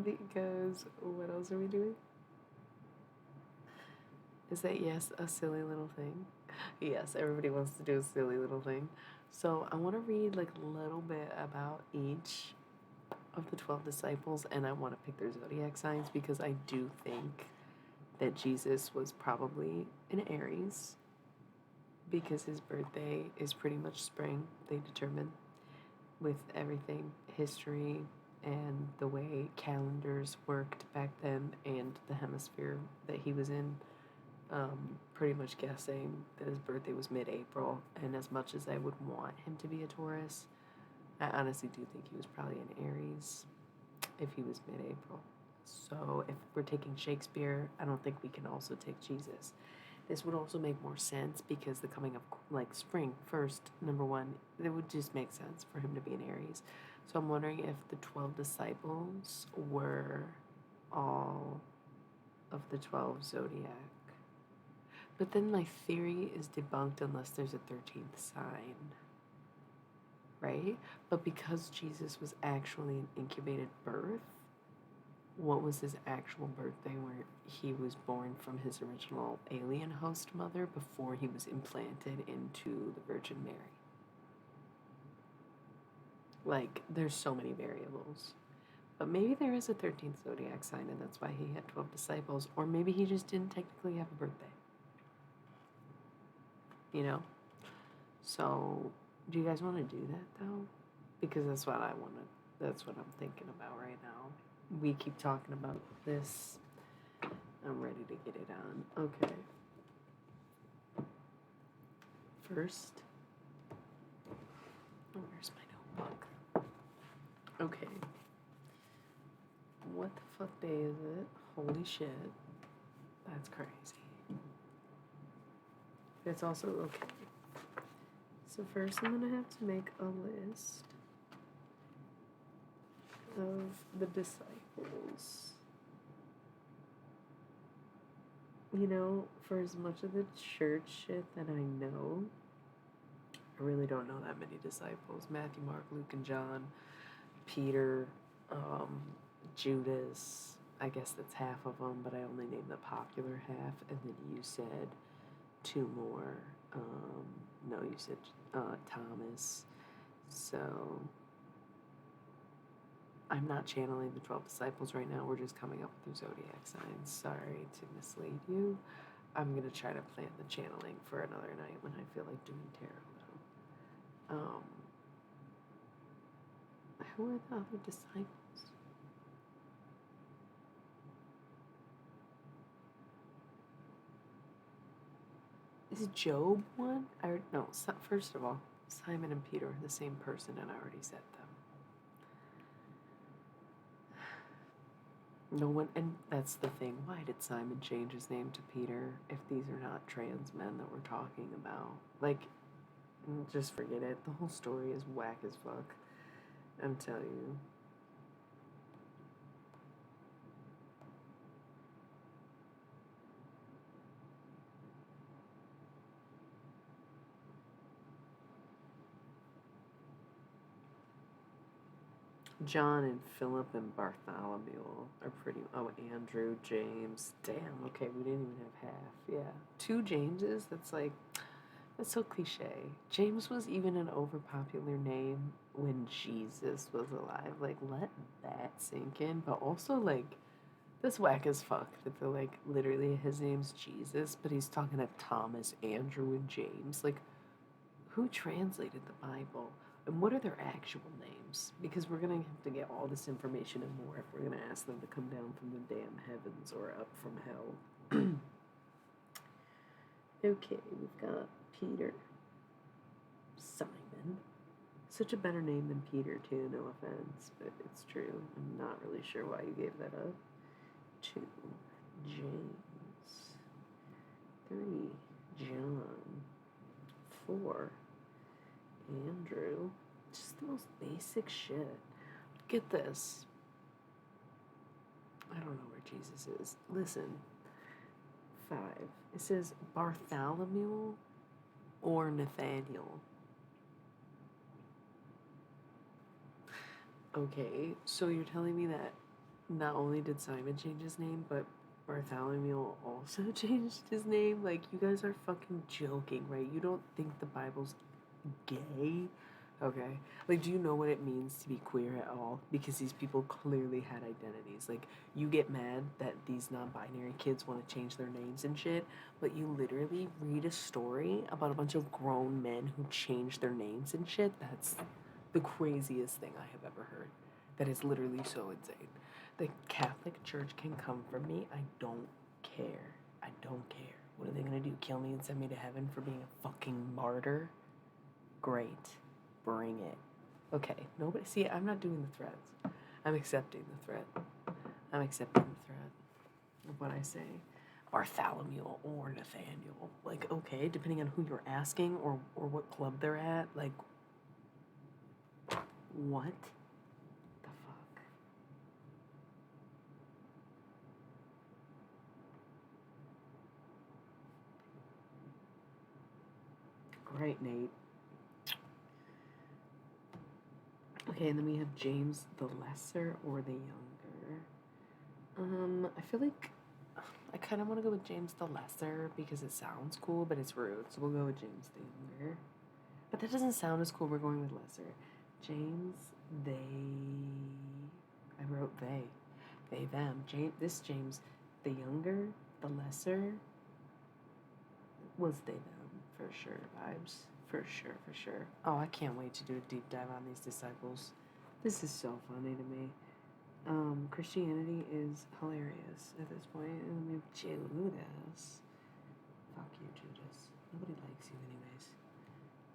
Because what else are we doing? Is that yes, a silly little thing? Yes, everybody wants to do a silly little thing. So I want to read like a little bit about each of the 12 disciples, and I want to pick their zodiac signs because I do think that Jesus was probably an Aries because his birthday is pretty much spring, they determine, with everything, history, and the way calendars worked back then, and the hemisphere that he was in. Pretty much guessing that his birthday was mid-April, and as much as I would want him to be a Taurus, I honestly do think he was probably an Aries if he was mid-April. So if we're taking Shakespeare, I don't think we can also take Jesus. This would also make more sense because the coming of like spring first, number one, it would just make sense for him to be an Aries. So I'm wondering if the 12 disciples were all of the 12 zodiac. But then my theory is debunked unless there's a 13th sign, right? But because Jesus was actually an incubated birth, what was his actual birthday where he was born from his original alien host mother before he was implanted into the Virgin Mary? Like, there's so many variables. But maybe there is a 13th zodiac sign and that's why he had 12 disciples. Or maybe he just didn't technically have a birthday. You know? So, do you guys want to do that though? Because that's what that's what I'm thinking about right now. We keep talking about this. I'm ready to get it on. Okay. First, where's my notebook? Okay. What the fuck day is it? Holy shit. That's crazy. It's also okay. So first I'm gonna have to make a list of the disciples. You know, for as much of the church shit that I know, I really don't know that many disciples. Matthew, Mark, Luke, and John, Peter, Judas. I guess that's half of them, but I only named the popular half. And then you said two more. No, you said Thomas. So I'm not channeling the 12 disciples right now. We're just coming up with their zodiac signs. Sorry to mislead you. I'm going to try to plan the channeling for another night when I feel like doing tarot, though. Who are the other disciples? Is Job one? No, first of all, Simon and Peter are the same person, and I already said them. No one, and that's the thing. Why did Simon change his name to Peter if these are not trans men that we're talking about? Like, just forget it. The whole story is whack as fuck. I'm telling you. John and Philip and Bartholomew are pretty. Oh, Andrew, James. Damn. Okay, we didn't even have half. Yeah, 2 Jameses. That's so cliche. James was even an overpopular name when Jesus was alive. Like, let that sink in. But also, like, that's whack as fuck that they're like, literally, his name's Jesus, but he's talking to Thomas, Andrew, and James. Like, who translated the Bible? And what are their actual names? Because we're going to have to get all this information and more if we're going to ask them to come down from the damn heavens or up from hell. Okay, we've got Peter. Simon. Such a better name than Peter, too, no offense, but it's true. I'm not really sure why you gave that up. 2, James. 3, John. 4, Andrew. Just the most basic shit. Get this. I don't know where Jesus is. Listen. 5. It says Bartholomew or Nathaniel. Okay, so you're telling me that not only did Simon change his name, but Bartholomew also changed his name? Like, you guys are fucking joking, right? You don't think the Bible's gay? Okay. Like, do you know what it means to be queer at all? Because these people clearly had identities. Like, you get mad that these non binary kids want to change their names and shit, but you literally read a story about a bunch of grown men who changed their names and shit. That's the craziest thing I have ever heard. That is literally so insane. The Catholic Church can come for me. I don't care. I don't care. What are they gonna do? Kill me and send me to heaven for being a fucking martyr? Great. Bring it. Okay. Nobody. See, I'm not doing the threats. I'm accepting the threat. I'm accepting the threat of what I say. Bartholomew or Nathaniel. Like, okay, depending on who you're asking or what club they're at. Like, what the fuck? Great, Nate. Okay, and then we have James the Lesser or the Younger. I feel like I kind of want to go with James the Lesser because it sounds cool, but it's rude. So we'll go with James the Younger. But that doesn't sound as cool. We're going with Lesser. James, I wrote they. They, them. This James the Younger, the Lesser, was they, them. For sure, vibes. For sure. Oh, I can't wait to do a deep dive on these disciples. This is so funny to me. Christianity is hilarious at this point. And we have Judas. Fuck you, Judas. Nobody likes you anyways.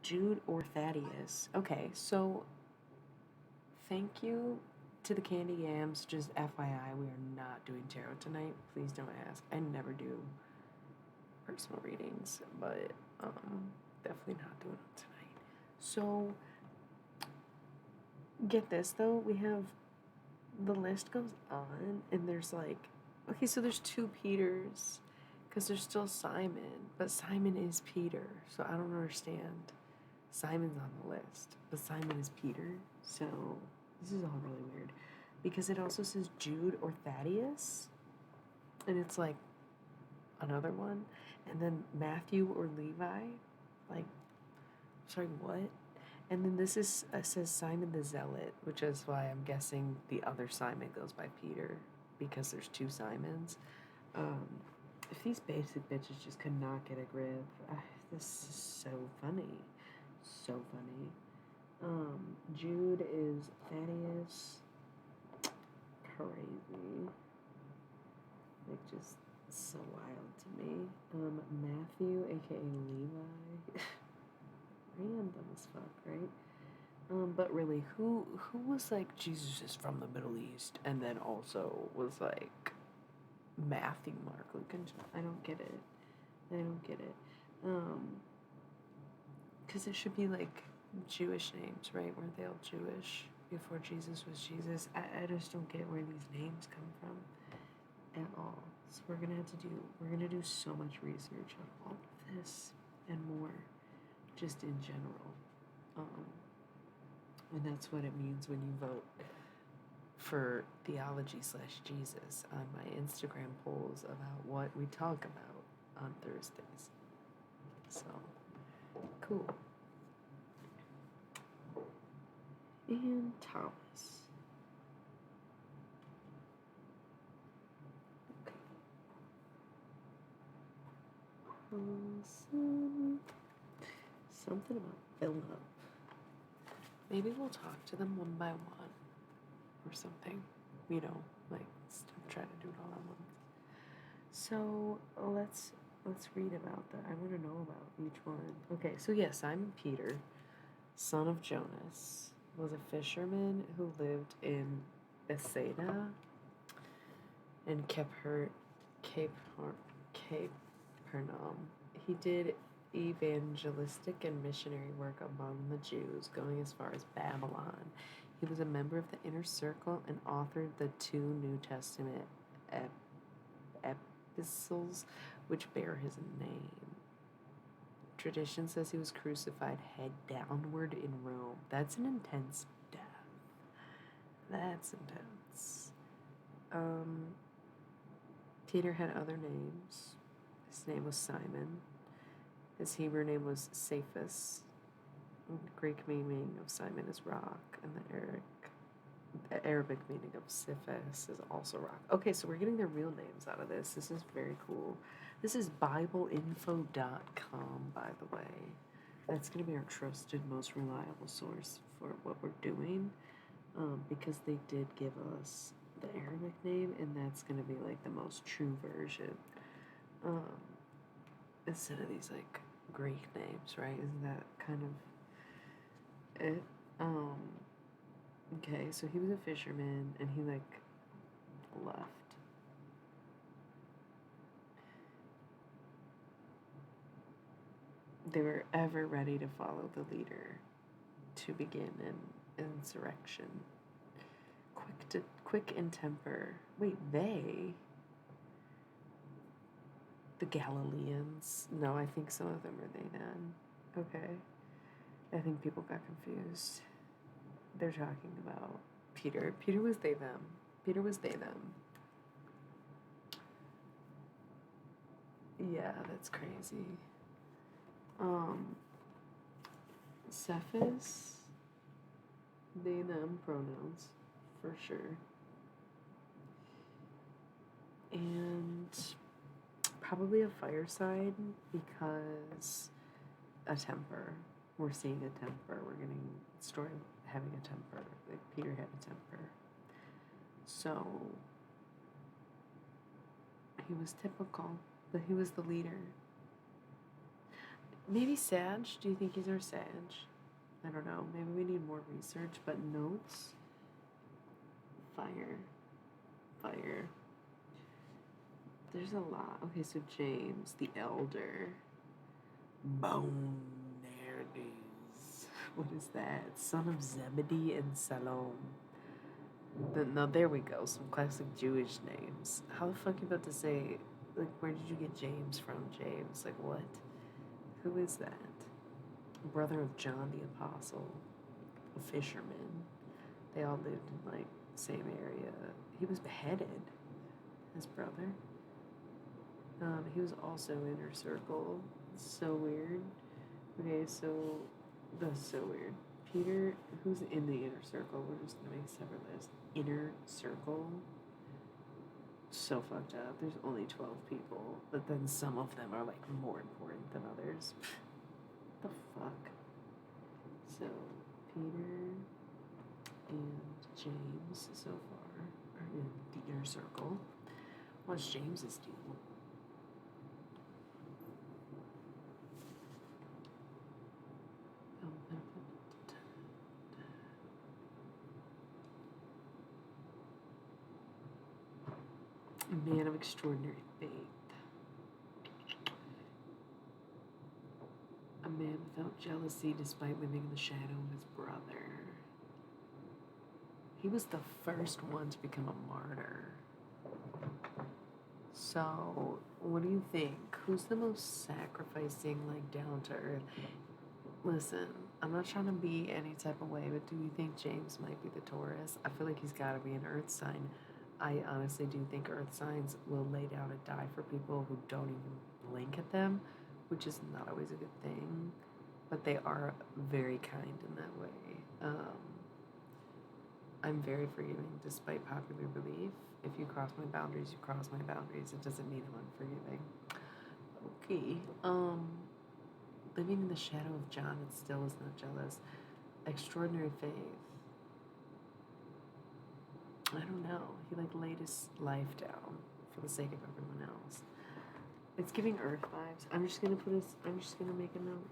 Jude or Thaddeus. Okay, so thank you to the Candy Yams. Just FYI, we are not doing tarot tonight. Please don't ask. I never do personal readings, but definitely not doing it tonight. So get this though, we have the list goes on, and there's like, okay, so there's 2 Peters, because there's still Simon, but Simon is Peter, so I don't understand. Simon's on the list, but Simon is Peter, so this is all really weird, because it also says Jude or Thaddeus, and it's like another one, and then Matthew or Levi, like, sorry, what? And then this is says Simon the Zealot, which is why I'm guessing the other Simon goes by Peter, because there's 2 Simons. If these basic bitches just could not get a grip, this is so funny. So funny. Jude is Thaddeus. Crazy. Like, just so wild to me. Matthew, aka Levi. Random as fuck, right? But really, who was like Jesus is from the Middle East, and then also was like Matthew, Mark, Luke, and John? I don't get it. Because it should be like Jewish names, right? Weren't they all Jewish before Jesus was Jesus? I just don't get where these names come from at all. So we're gonna do so much research on all of this and more, just in general. And that's what it means when you vote for theology/Jesus on my Instagram polls about what we talk about on Thursdays. So, cool. And Thomas. Okay. Something about Philip. Maybe we'll talk to them one by one or something. You know, like, stop trying to do it all at once. So let's read about that. I want to know about each one. Okay, so yes, Simon Peter, son of Jonas, was a fisherman who lived in Bethsaida and Capernaum. He did evangelistic and missionary work among the Jews, going as far as Babylon. He was a member of the Inner Circle and authored the 2 New Testament epistles which bear his name. Tradition says he was crucified head downward in Rome. That's an intense death. That's intense. Peter had other names. His name was Simon. His Hebrew name was Cephas. The Greek meaning of Simon is rock, and the Arabic meaning of Cephas is also rock. Okay, so we're getting their real names out of this. This is very cool. This is BibleInfo.com, by the way. That's going to be our trusted, most reliable source for what we're doing, because they did give us the Arabic name, and that's going to be like the most true version, instead of these like Greek names, right? Isn't that kind of it? Okay, so he was a fisherman, and he like left. They were ever ready to follow the leader to begin an insurrection. Quick in temper. Wait, they? The Galileans? No, I think some of them are they then. Okay. I think people got confused. They're talking about Peter. Peter was they, them. Peter was they, them. Yeah, that's crazy. Cephas, they, them pronouns, for sure. And probably a fireside because a temper. We're seeing a temper. We're getting a story of having a temper. Like Peter had a temper. So he was typical, but he was the leader. Maybe Sag? Do you think he's our Sag? I don't know. Maybe we need more research, but notes. Fire. There's a lot. Okay, so James, the elder. Boanerges. What is that? Son of Zebedee and Salome. No, there we go. Some classic Jewish names. How the fuck you about to say, like, where did you get James from, James? Like, what? Who is that? Brother of John the Apostle. A fisherman. They all lived in, like, same area. He was beheaded. His brother. He was also Inner Circle. So weird. Okay, so that's so weird. Peter, who's in the Inner Circle? We're just gonna make a separate list. Inner Circle. So fucked up. There's only 12 people, but then some of them are like more important than others. The fuck? So Peter and James so far are in the Inner Circle. What's James's deal? A man of extraordinary faith. A man without jealousy despite living in the shadow of his brother. He was the first one to become a martyr. So, what do you think? Who's the most sacrificing, like, down to earth? Listen, I'm not trying to be any type of way, but do you think James might be the Taurus? I feel like he's got to be an earth sign. I honestly do think earth signs will lay down and die for people who don't even blink at them, which is not always a good thing, but they are very kind in that way. I'm very forgiving despite popular belief. If you cross my boundaries, you cross my boundaries. It doesn't mean I'm unforgiving. Okay. Living in the shadow of John and still is not jealous. Extraordinary faith. I don't know. He like laid his life down for the sake of everyone else. It's giving Earth vibes. I'm just gonna make a note.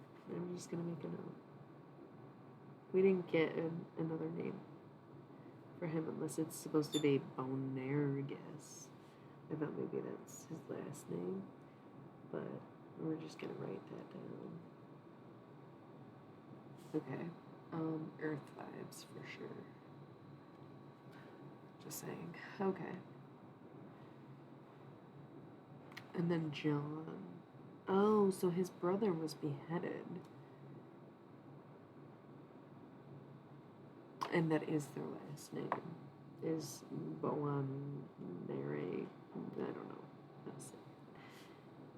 We didn't get another name for him unless it's supposed to be Boanerges. I thought maybe that's his last name, but we're just gonna write that down. Okay. Earth vibes for sure. Just saying. Okay. And then John. Oh, so his brother was beheaded. And that is their last name. Is Boan Nere. I don't know. That's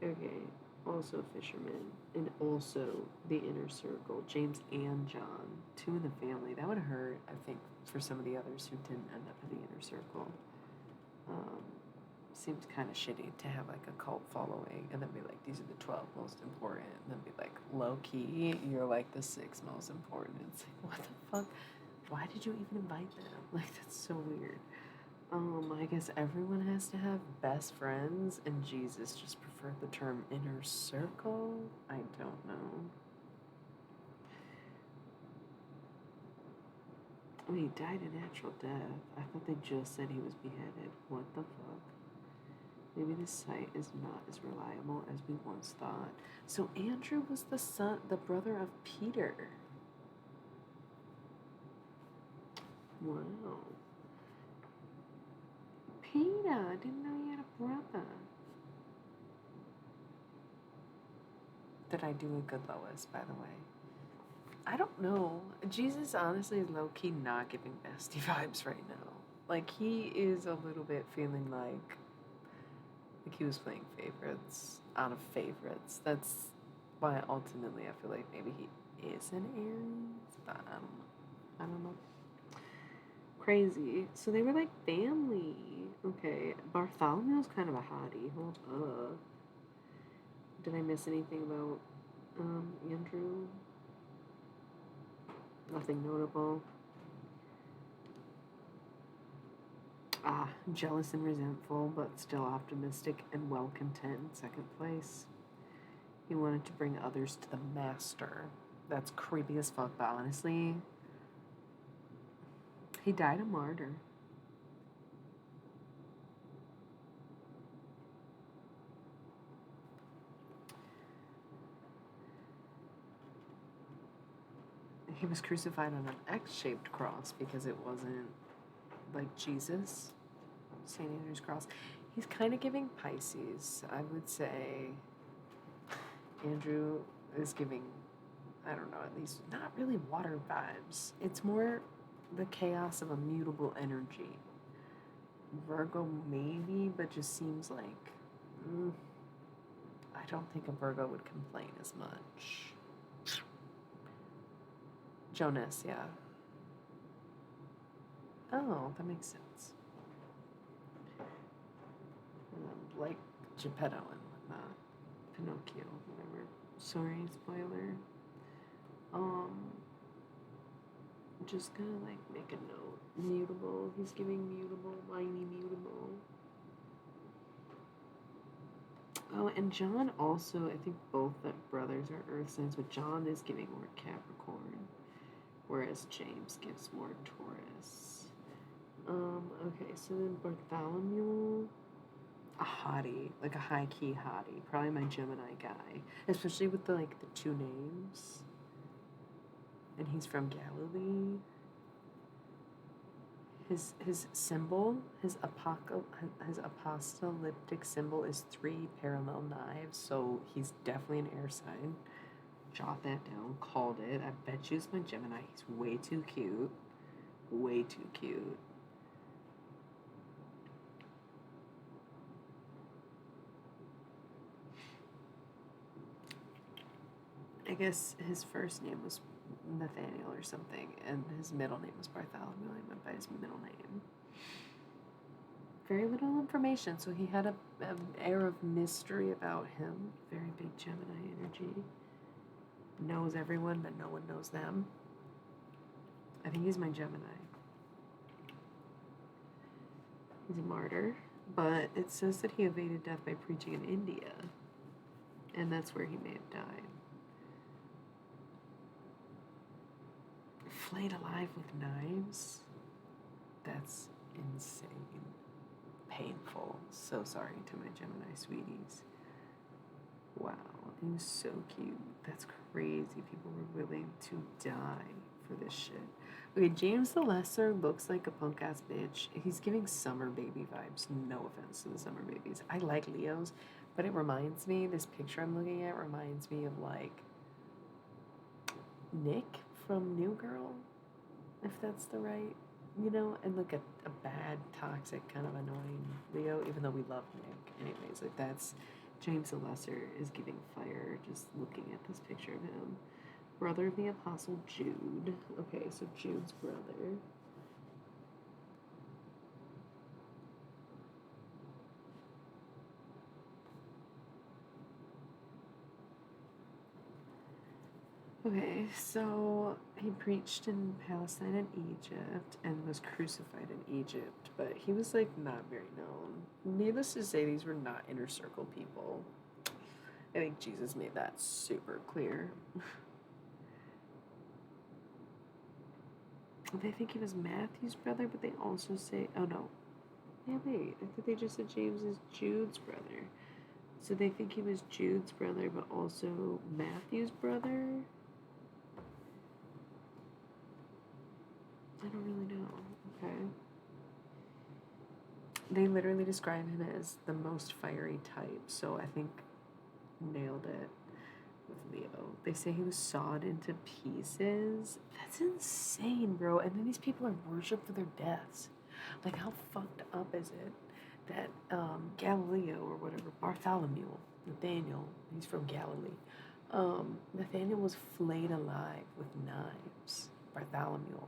it. Okay. Also fisherman. And also the inner circle. James and John. Two in the family. That would hurt, I think, for some of the others who didn't end up in the inner circle. Seems kind of shitty to have like a cult following and then be like, these are the 12 most important, and then be like, low key, you're like the 6 most important. It's like, what the fuck? Why did you even invite them? Like, that's so weird. I guess everyone has to have best friends, and Jesus just preferred the term inner circle? I don't know. I mean, he died a natural death. I thought they just said he was beheaded. What the fuck? Maybe this site is not as reliable as we once thought. So Andrew was the brother of Peter. Wow. Peter, I didn't know you had a brother. Did I do a good Lois, by the way? I don't know. Jesus honestly is low-key not giving nasty vibes right now. Like, he is a little bit feeling like he was playing favorites out of favorites. That's why ultimately I feel like maybe he is an Aries, but I don't know. Crazy. So they were like family. Okay, Bartholomew's kind of a hottie. Hold up. Did I miss anything about Andrew? Nothing notable. Jealous and resentful, but still optimistic and well content in second place. He wanted to bring others to the master. That's creepy as fuck, but honestly, he died a martyr. He was crucified on an X-shaped cross because it wasn't like Jesus. St. Andrew's cross. He's kind of giving Pisces. I would say Andrew is giving, I don't know, at least not really water vibes. It's more the chaos of a mutable energy. Virgo maybe, but just seems like I don't think a Virgo would complain as much. Jonas, yeah. Oh, that makes sense. Like Geppetto and whatnot. Pinocchio, whatever. Sorry, spoiler. Just gonna like make a note. Mutable. He's giving mutable, whiny mutable. Oh, and John also, I think both the brothers are earth signs, but John is giving more Capricorn, whereas James gives more Taurus. Okay, so then Bartholomew, a hottie, like a high key hottie, probably my Gemini guy, especially with the two names. And he's from Galilee. His symbol, his apostolic symbol is 3 parallel knives, so he's definitely an air sign. Jot that down. Called it. I bet you it's my Gemini. He's way too cute. Way too cute. I guess his first name was Nathaniel or something, and his middle name was Bartholomew. I went by his middle name. Very little information, so he had an air of mystery about him. Very big Gemini energy. Knows everyone, but no one knows them. I think he's my Gemini. He's a martyr, but it says that he evaded death by preaching in India, and that's where he may have died. Flayed alive with knives? That's insane. Painful. So sorry to my Gemini sweeties. Wow, he was so cute. That's crazy. People were willing to die for this shit. Okay, James the Lesser looks like a punk ass bitch. He's giving summer baby vibes. No offense to the summer babies. I like Leos, But it reminds me, this picture I'm looking at reminds me of like Nick from New Girl, if that's the right, and like a bad, toxic, kind of annoying Leo, even though we love Nick. Anyways, like that's James the Lesser is giving fire just looking at this picture of him. Brother of the Apostle Jude. Okay, so Jude's brother. Okay, so he preached in Palestine and Egypt and was crucified in Egypt, but he was like not very known. Needless to say, these were not inner circle people. I think Jesus made that super clear. They think he was Matthew's brother, but they also say, oh no. Yeah, wait, I thought they just said James is Jude's brother. So they think he was Jude's brother, but also Matthew's brother? I don't really know. Okay. They literally describe him as the most fiery type, so I think nailed it with Leo. They say he was sawed into pieces. That's insane, bro. And then these people are worshipped for their deaths. Like, how fucked up is it that Galileo or whatever, Bartholomew, Nathaniel, he's from Galilee, Nathaniel was flayed alive with knives. Bartholomew.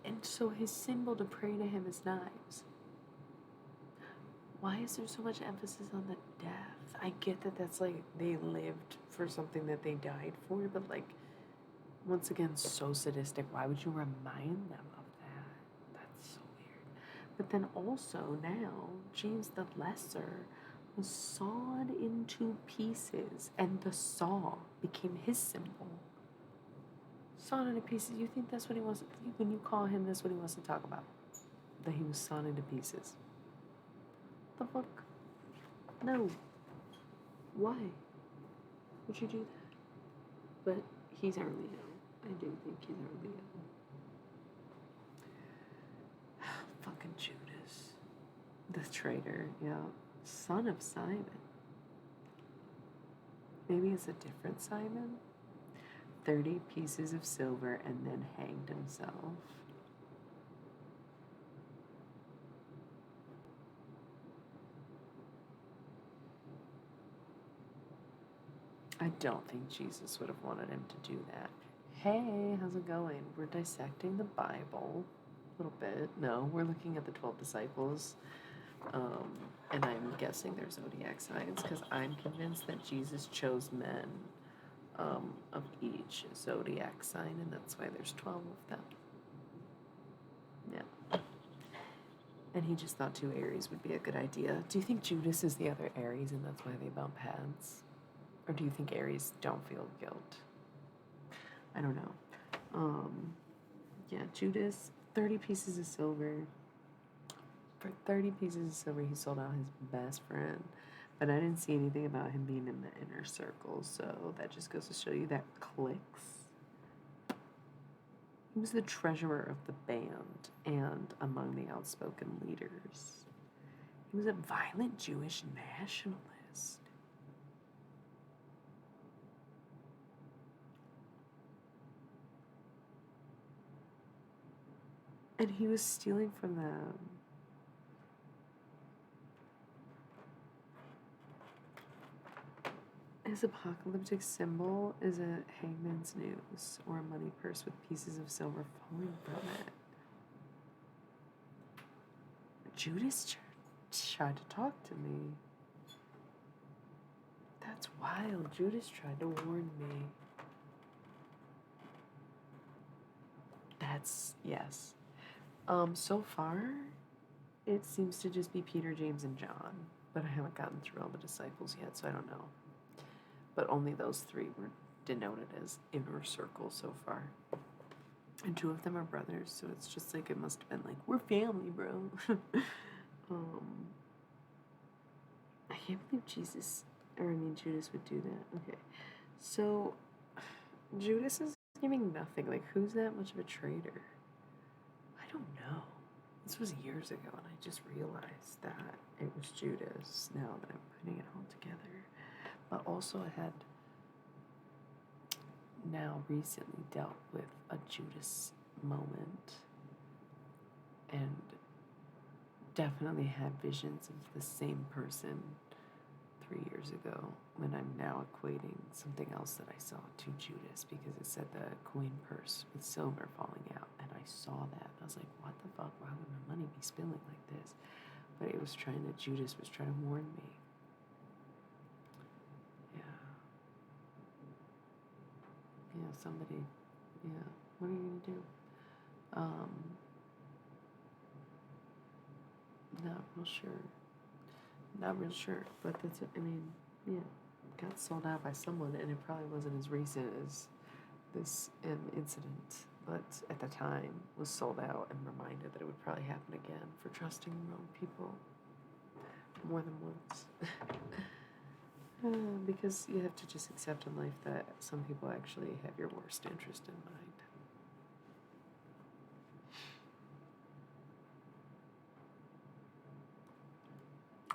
And so his symbol to pray to him is knives. Why is there so much emphasis on the death? I get that that's like they lived for something that they died for, but like, once again, so sadistic. Why would you remind them of that? That's so weird. But then also now, James the Lesser was sawed into pieces, and the saw became his symbol. Sawn into pieces. You think that's what he wants? When you call him, that's what he wants to talk about? That he was sawn into pieces. The fuck? No. Why would you do that? But he's our Leo. I do think he's our Leo. Fucking Judas. The traitor, yeah. Son of Simon. Maybe it's a different Simon? 30 pieces of silver and then hanged himself. I don't think Jesus would have wanted him to do that. Hey, how's it going? We're dissecting the Bible a little bit. No, we're looking at the 12 disciples. And I'm guessing their zodiac signs because I'm convinced that Jesus chose men of each zodiac sign, and that's why there's 12 of them. Yeah. And he just thought 2 Aries would be a good idea. Do you think Judas is the other Aries and that's why they bump heads? Or do you think Aries don't feel guilt? I don't know. Yeah, Judas, 30 pieces of silver. For 30 pieces of silver, he sold out his best friend. But I didn't see anything about him being in the inner circle, so that just goes to show you that clicks. He was the treasurer of the band and among the outspoken leaders. He was a violent Jewish nationalist. And he was stealing from them. His apocalyptic symbol is a hangman's noose or a money purse with pieces of silver falling from it. Judas tried to talk to me. That's wild. Judas tried to warn me. That's, yes. So far, it seems to just be Peter, James, and John. But I haven't gotten through all the disciples yet, so I don't know. But only those 3 were denoted as inner circle so far. And 2 of them are brothers, so it's just like it must have been like, we're family, bro. I can't believe Judas would do that. Okay. So, Judas is giving nothing. Like, who's that much of a traitor? I don't know. This was years ago, and I just realized that it was Judas now that I'm putting it all together. But also, I had now recently dealt with a Judas moment and definitely had visions of the same person 3 years ago when I'm now equating something else that I saw to Judas because it said the coin purse with silver falling out, and I saw that and I was like, what the fuck, why would my money be spilling like this? But it was Judas was trying to warn me. Somebody, what are you gonna do? Not real sure, but that's, got sold out by someone, and it probably wasn't as recent as this incident, but at the time was sold out and reminded that it would probably happen again for trusting the wrong people more than once. Because you have to just accept in life that some people actually have your worst interest in mind.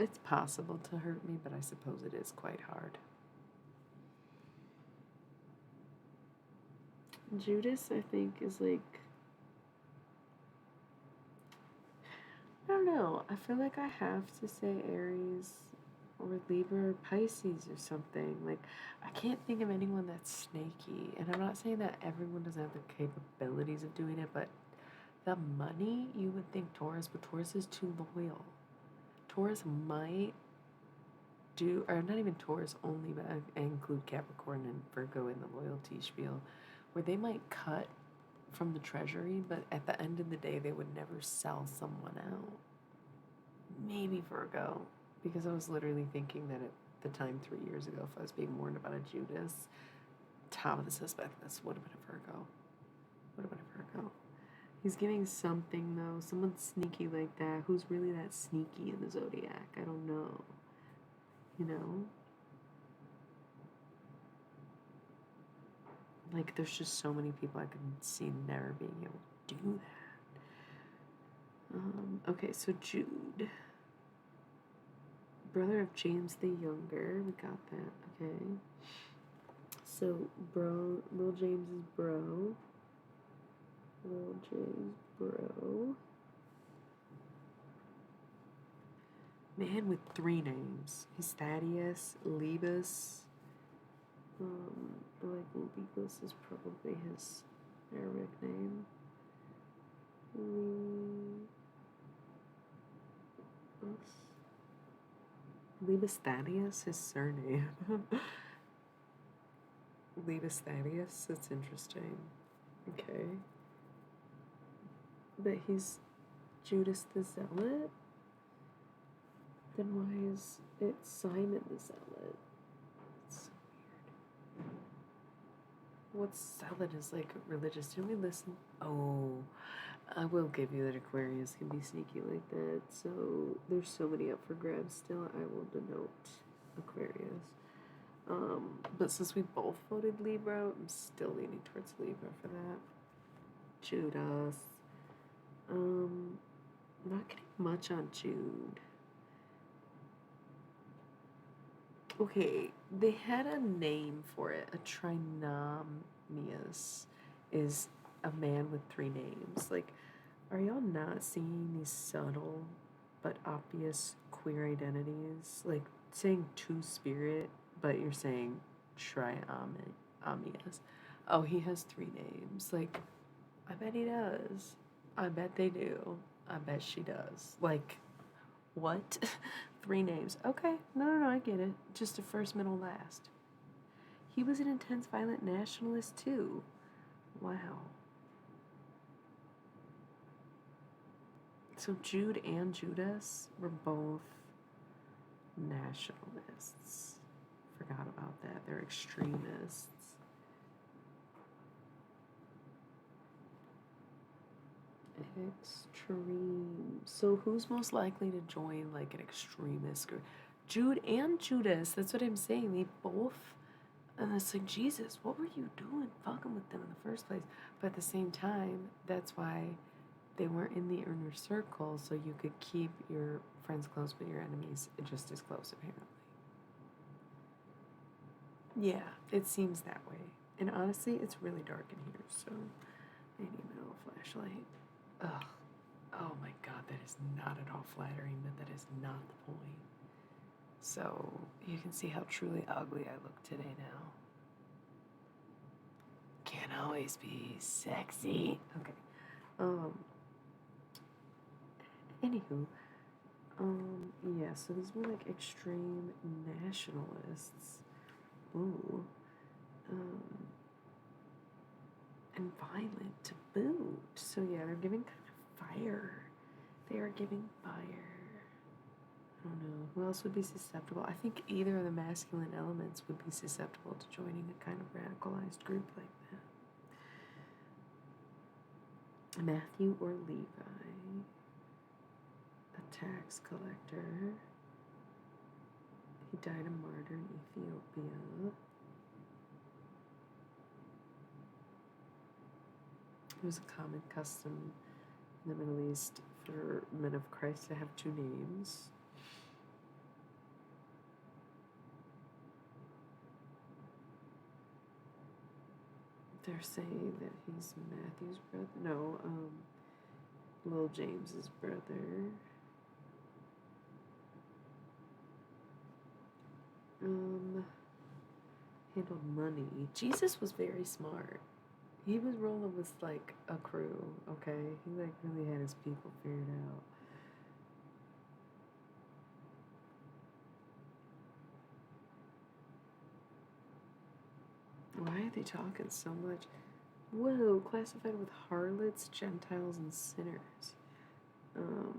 It's possible to hurt me, but I suppose it is quite hard. Judas, I think, is like, I don't know. I feel like I have to say Aries or Libra or Pisces or something. Like, I can't think of anyone that's snaky. And I'm not saying that everyone doesn't have the capabilities of doing it, but the money, you would think Taurus, but Taurus is too loyal. Taurus might do, or not even Taurus only, but I include Capricorn and Virgo in the loyalty spiel, where they might cut from the treasury, but at the end of the day, they would never sell someone out. Maybe Virgo, because I was literally thinking that at the time 3 years ago, if I was being warned about a Judas, top of the suspect list would have been a Virgo. He's giving something, though. Someone sneaky like that. Who's really that sneaky in the zodiac? I don't know. Like, there's just so many people I could see never being able to do that. Okay, so Jude. Brother of James the Younger. We got that, okay. So, Lil James is bro. Lil James, bro. Man with 3 names. He's Thaddeus, Lebus. Lebus is probably his Arabic name. Lebus Thaddeus, his surname. Lebus Thaddeus, that's interesting. Okay. But he's Judas the Zealot? Then why is it Simon the Zealot? It's so weird. What's Zealot is like religious? Didn't we listen? Oh, I will give you that Aquarius can be sneaky like that. So there's so many up for grabs still. I will denote Aquarius. But since we both voted Libra, I'm still leaning towards Libra for that. Judas. Not getting much on Jude. Okay, they had a name for it. A trinomius is a man with 3 names. Like, are y'all not seeing these subtle but obvious queer identities? Like, saying two-spirit, but you're saying triamius. Oh, he has 3 names. Like, I bet he does. I bet they do. I bet she does. Like, what? 3 names. Okay. No, I get it. Just a first, middle, last. He was an intense, violent nationalist, too. Wow. So Jude and Judas were both nationalists. Forgot about that. They're extremists. Extreme. So who's most likely to join like an extremist group? Jude and Judas. That's what I'm saying. They both. And it's like, Jesus, what were you doing fucking with them in the first place? But at the same time, that's why they weren't in the inner circle, so you could keep your friends close, but your enemies just as close, apparently. Yeah, it seems that way. And honestly, it's really dark in here, so I need my little flashlight. Ugh. Oh my god, that is not at all flattering, but that is not the point. So you can see how truly ugly I look today now. Can't always be sexy. Okay. Anywho, yeah, so these were like extreme nationalists. Ooh. And violent to boot. So yeah, they're giving kind of fire. They are giving fire. I don't know. Who else would be susceptible? I think either of the masculine elements would be susceptible to joining a kind of radicalized group like that. Matthew or Levi. A tax collector. He died a martyr in Ethiopia. It was a common custom in the Middle East for men of Christ to have two names. They're saying that he's Matthew's brother. No, Lil James's brother. Handled money. Jesus was very smart. He was rolling with like a crew, okay? He like really had his people figured out. Why are they talking so much? Whoa, classified with harlots, Gentiles, and sinners.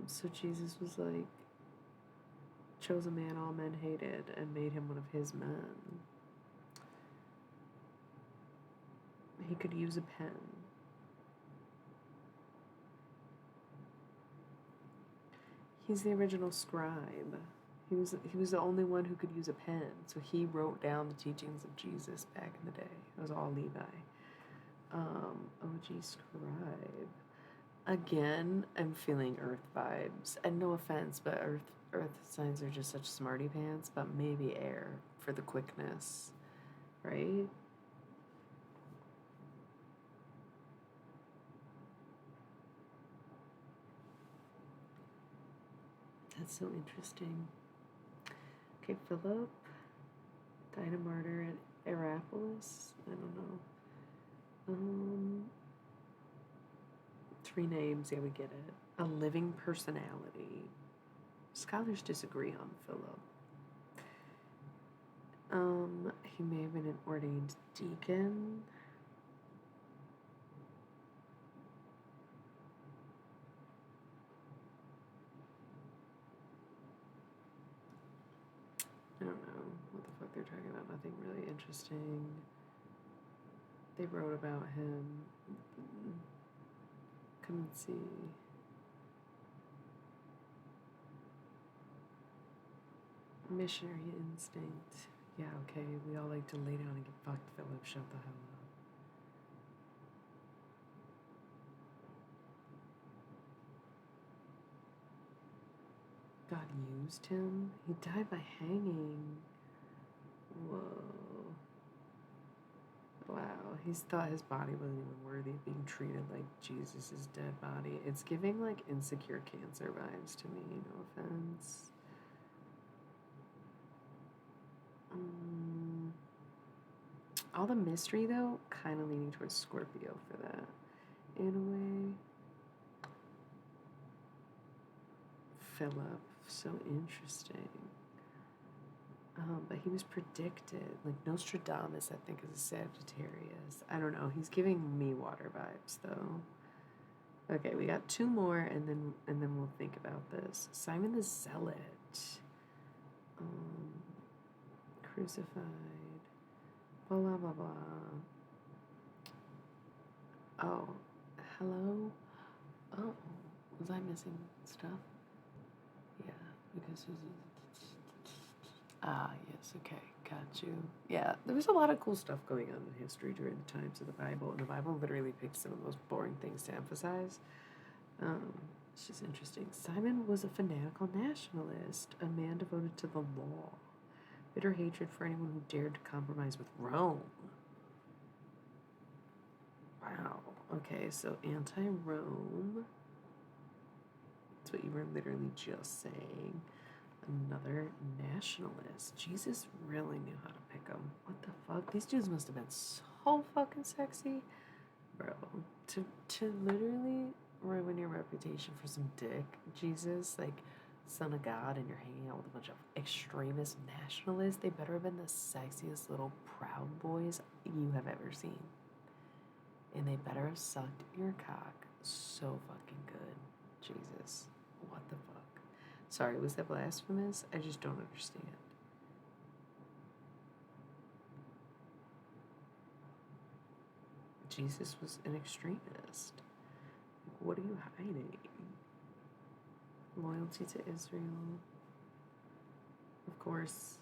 So Jesus was like, chose a man all men hated and made him one of his men. He could use a pen. He's the original scribe. He was the only one who could use a pen, so he wrote down the teachings of Jesus back in the day. It was all Levi. OG scribe. Again, I'm feeling Earth vibes. And no offense, but Earth signs are just such smarty pants, but maybe air for the quickness, right? That's so interesting. Okay, Philip died a martyr at Hierapolis. I don't know. 3 names, yeah, we get it. A living personality. Scholars disagree on Philip. He may have been an ordained deacon. I don't know what the fuck they're talking about. Nothing really interesting. They wrote about him. Come and see. Missionary instinct. Yeah, okay, we all like to lay down and get fucked, Philip. Shut the hell up. God used him? He died by hanging. Whoa. Wow, he thought his body wasn't even worthy of being treated like Jesus' dead body. It's giving like insecure cancer vibes to me, no offense. All the mystery though, kind of leaning towards Scorpio for that, in a way. Philip, so interesting. But he was predicted, like Nostradamus, I think, is a Sagittarius. I don't know. He's giving me water vibes, though. Okay, we got 2 more, and then we'll think about this. Simon the Zealot, crucified. Blah blah blah blah. Oh, hello. Oh, was I missing stuff? Yeah, because yes, okay, got you. Yeah, there was a lot of cool stuff going on in history during the times of the Bible, and the Bible literally picks some of the most boring things to emphasize. It's just interesting. Simon was a fanatical nationalist, a man devoted to the law. Bitter hatred for anyone who dared to compromise with Rome. Wow. Okay, so anti-Rome. That's what you were literally just saying. Another nationalist. Jesus really knew how to pick them. What the fuck? These dudes must have been so fucking sexy. Bro, to literally ruin your reputation for some dick, Jesus, like son of God, and you're hanging out with a bunch of extremist nationalists, they better have been the sexiest little Proud Boys you have ever seen. And they better have sucked your cock so fucking good. Jesus. What the fuck? Sorry, was that blasphemous? I just don't understand. Jesus was an extremist. What are you hiding? Loyalty to Israel. Of course.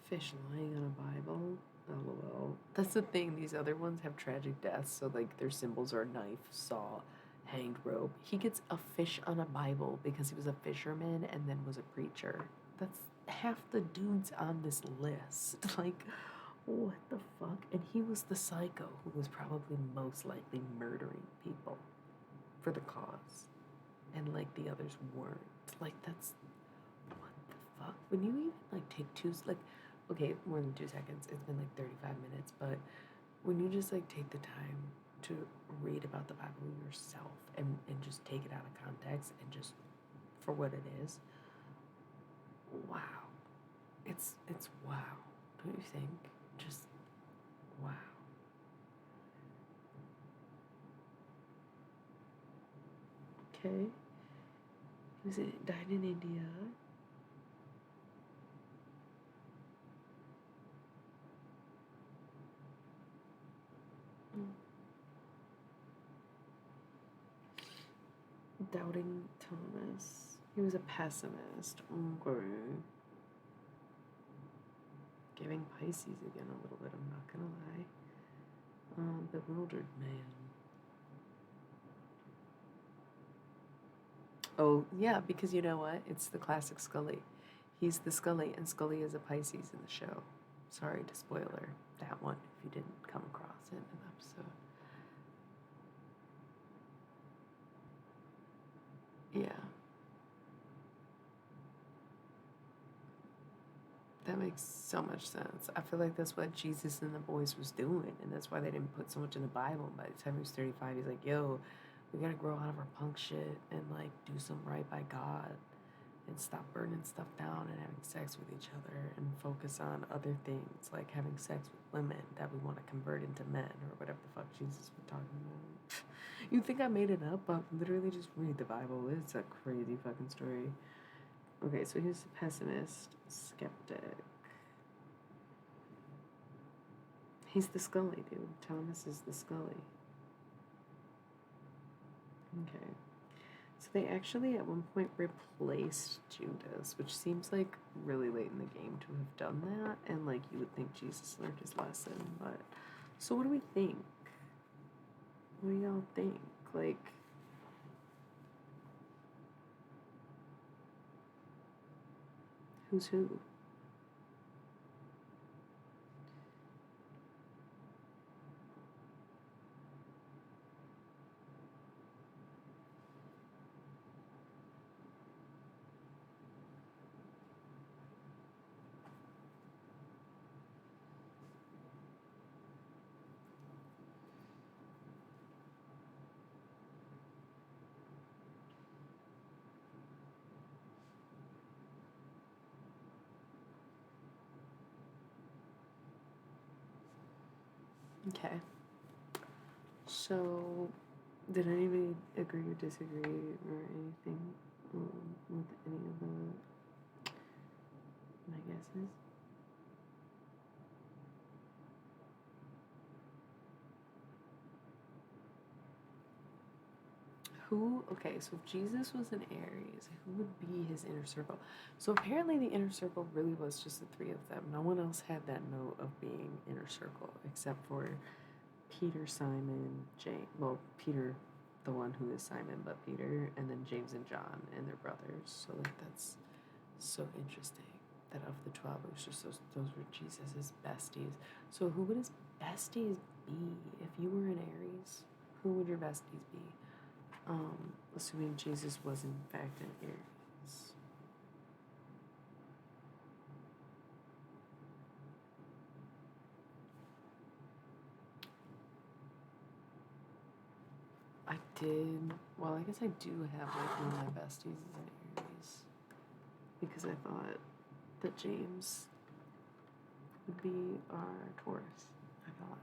Fish lying on a Bible. LOL. That's the thing. These other ones have tragic deaths, so like their symbols are knife, saw, hanged rope. He gets a fish on a Bible because he was a fisherman and then was a preacher. That's half the dudes on this list. Like, what the fuck? And he was the psycho who was probably most likely murdering people for the cause. And like the others weren't. Like, that's what the fuck? When you even like take two, like, okay, more than 2 seconds, it's been like 35 minutes, but when you just like take the time to read about the Bible yourself and just take it out of context and just for what it is, wow. It's wow. Don't you think? Just wow. Okay. He died in India. Doubting Thomas. He was a pessimist. Okay. Giving Pisces again a little bit, I'm not gonna lie. Bewildered man. Oh, yeah, because you know what? It's the classic Scully. He's the Scully, and Scully is a Pisces in the show. Sorry to spoiler that one if you didn't come across it in an episode. Yeah. That makes so much sense. I feel like that's what Jesus and the boys was doing, and that's why they didn't put so much in the Bible. By the time he was 35, he's like, yo, we gotta grow out of our punk shit and like do something right by God and stop burning stuff down and having sex with each other and focus on other things like having sex with women that we want to convert into men or whatever the fuck Jesus was talking about. You think I made it up? But literally just read the Bible. It's a crazy fucking story. Okay, so he's a pessimist, skeptic. He's the Scully, dude. Thomas is the Scully. Okay. So they actually at one point replaced Judas, which seems like really late in the game to have done that. And like you would think Jesus learned his lesson. But so what do we think? What do y'all think? Like, who's who? Okay. So, did anybody agree or disagree or anything with any of my guesses? Okay, so if Jesus was an Aries, who would be his inner circle? So apparently the inner circle really was just the three of them. No one else had that note of being inner circle except for Peter, Simon, James. Well, Peter, the one who is Simon, but Peter, and then James and John and their brothers. So like that's so interesting that of the 12, it was just those were Jesus's besties. So who would his besties be if you were an Aries? Who would your besties be? Assuming Jesus was in fact an Aries. I did. Well, I guess I do have like one of my besties is an Aries because I thought that James would be our Taurus. I thought.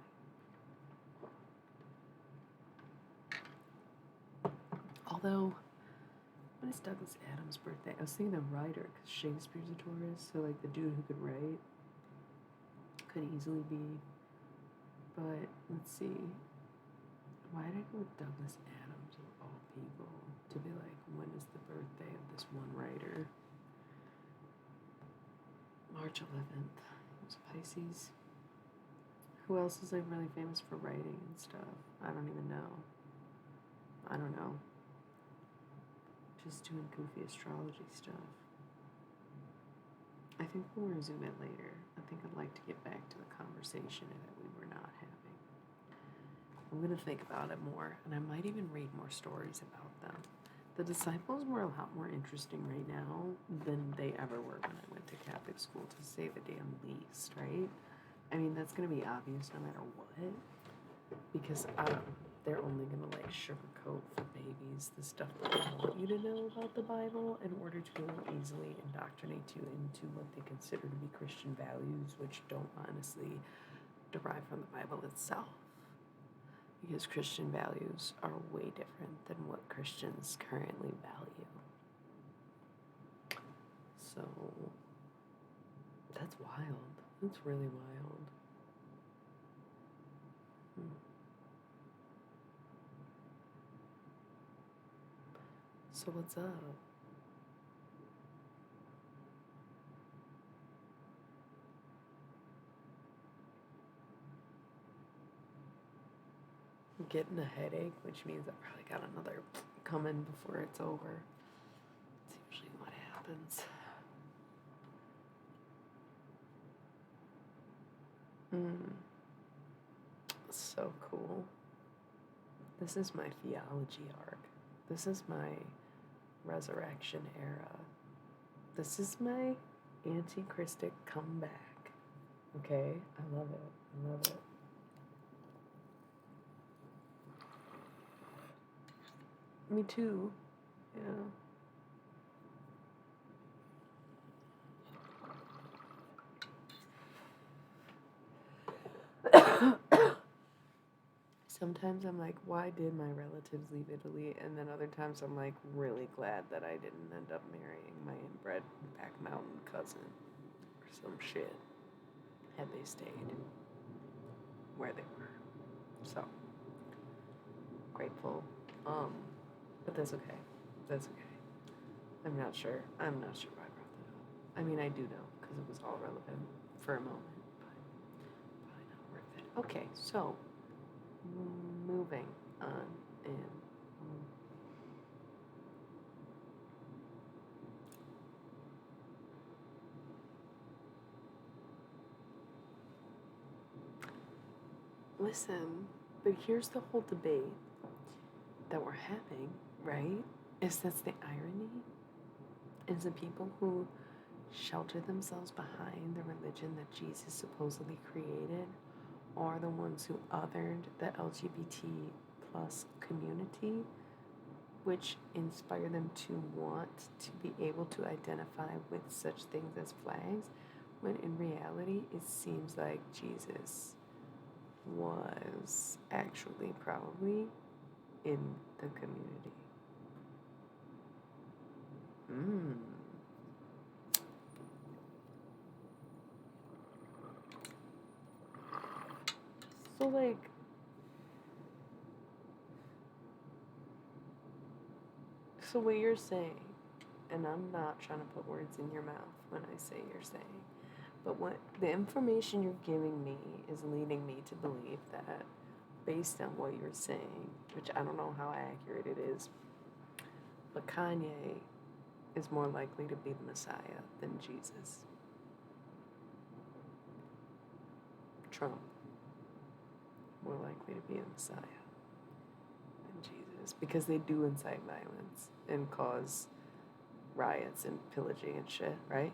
Although, when is Douglas Adams' birthday? I was thinking the writer because Shakespeare's a Taurus, so like the dude who could write could easily be. But let's see. Why did I go with Douglas Adams of all people to be like, when is the birthday of this one writer? March 11th. It was Pisces. Who else is like really famous for writing and stuff? I don't even know. I don't know. Just doing goofy astrology stuff. I think we'll resume it later. I think I'd like to get back to the conversation that we were not having. I'm going to think about it more, and I might even read more stories about them. The disciples were a lot more interesting right now than they ever were when I went to Catholic school, to say the damn least, right? I mean, that's going to be obvious no matter what, because they're only going to like sugarcoat for babies the stuff that they want you to know about the Bible in order to easily indoctrinate you into what they consider to be Christian values, which don't honestly derive from the Bible itself. Because Christian values are way different than what Christians currently value. So, that's wild. That's really wild. So what's up? I'm getting a headache, which means I probably got another coming before it's over. It's usually what happens. So cool. This is my theology arc. This is my resurrection era. This is my anti-Christic comeback. Okay? I love it. I love it. Me too. Yeah. Sometimes I'm like, why did my relatives leave Italy? And then other times I'm like, really glad that I didn't end up marrying my inbred back mountain cousin or some shit. Had they stayed where they were. So, grateful. But that's okay. That's okay. I'm not sure why I brought that up. I mean, I do know, because it was all relevant for a moment, but probably not worth it. Okay, so, moving on and listen, but here's the whole debate that we're having, right? Is that's the irony? Is the people who shelter themselves behind the religion that Jesus supposedly created are the ones who othered the LGBT plus community, which inspire them to want to be able to identify with such things as flags, when in reality it seems like Jesus was actually probably in the community. So like, So what you're saying, and I'm not trying to put words in your mouth when I say you're saying, but what the information you're giving me is leading me to believe that based on what you're saying, which I don't know how accurate it is, but Kanye is more likely to be the Messiah than Jesus. Trump, more likely to be a Messiah than Jesus, because they do incite violence and cause riots and pillaging and shit, right?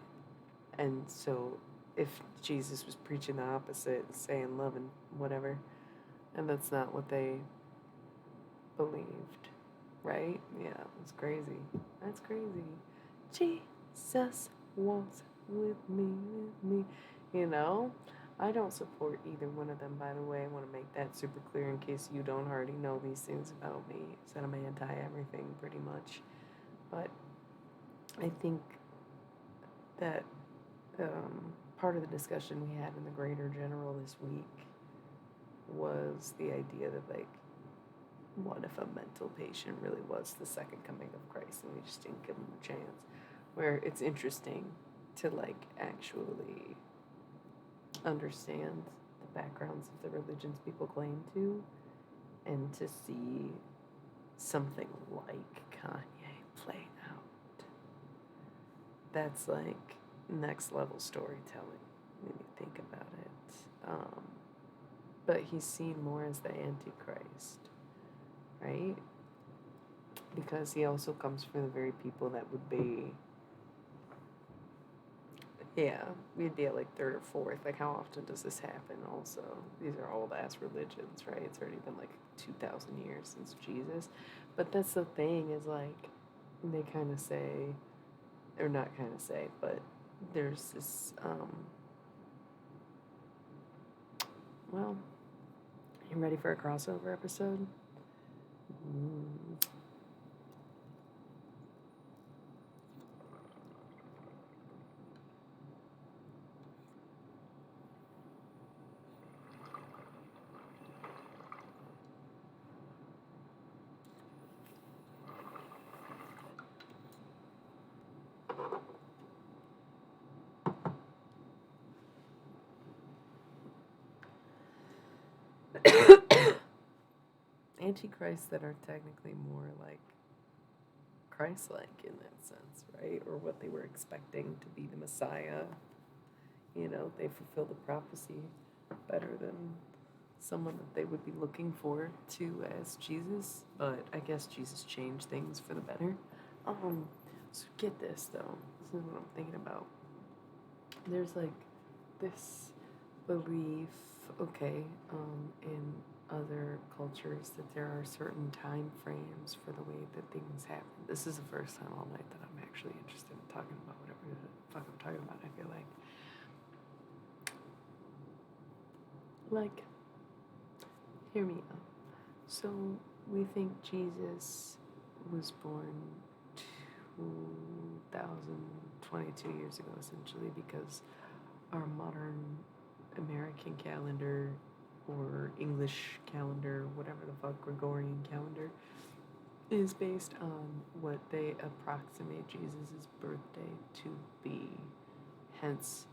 And so if Jesus was preaching the opposite, saying love and whatever, and that's not what they believed, right? Yeah, it's crazy. That's crazy. Jesus walks with me. You know? I don't support either one of them, by the way. I want to make that super clear in case you don't already know these things about me. That I'm anti-everything, pretty much. But I think that part of the discussion we had in the Greater General this week was the idea that, like, what if a mental patient really was the second coming of Christ and we just didn't give him a chance? Where it's interesting to, like, actually understand the backgrounds of the religions people claim to, and to see something like Kanye play out. That's like next level storytelling when you think about it. But he's seen more as the Antichrist, right? Because he also comes from the very people that would be, yeah, we'd be at like third or fourth. Like, how often does this happen also? These are old ass religions, right? It's already been like 2,000 years since Jesus. But that's the thing, is like, they kind of say, or not kind of say, but there's this, well, you ready for a crossover episode? Antichrists that are technically more like Christ-like in that sense, right? Or what they were expecting to be the Messiah. You know, they fulfill the prophecy better than someone that they would be looking for to as Jesus. But I guess Jesus changed things for the better. So get this though. This is what I'm thinking about. There's like this belief, okay, in other cultures that there are certain time frames for the way that things happen. This is the first time all night that I'm actually interested in talking about whatever the fuck I'm talking about, I feel like. Like, hear me out. So, we think Jesus was born 2022 years ago, essentially, because our modern American calendar or English calendar, whatever the fuck, Gregorian calendar, is based on what they approximate Jesus' birthday to be. Hence,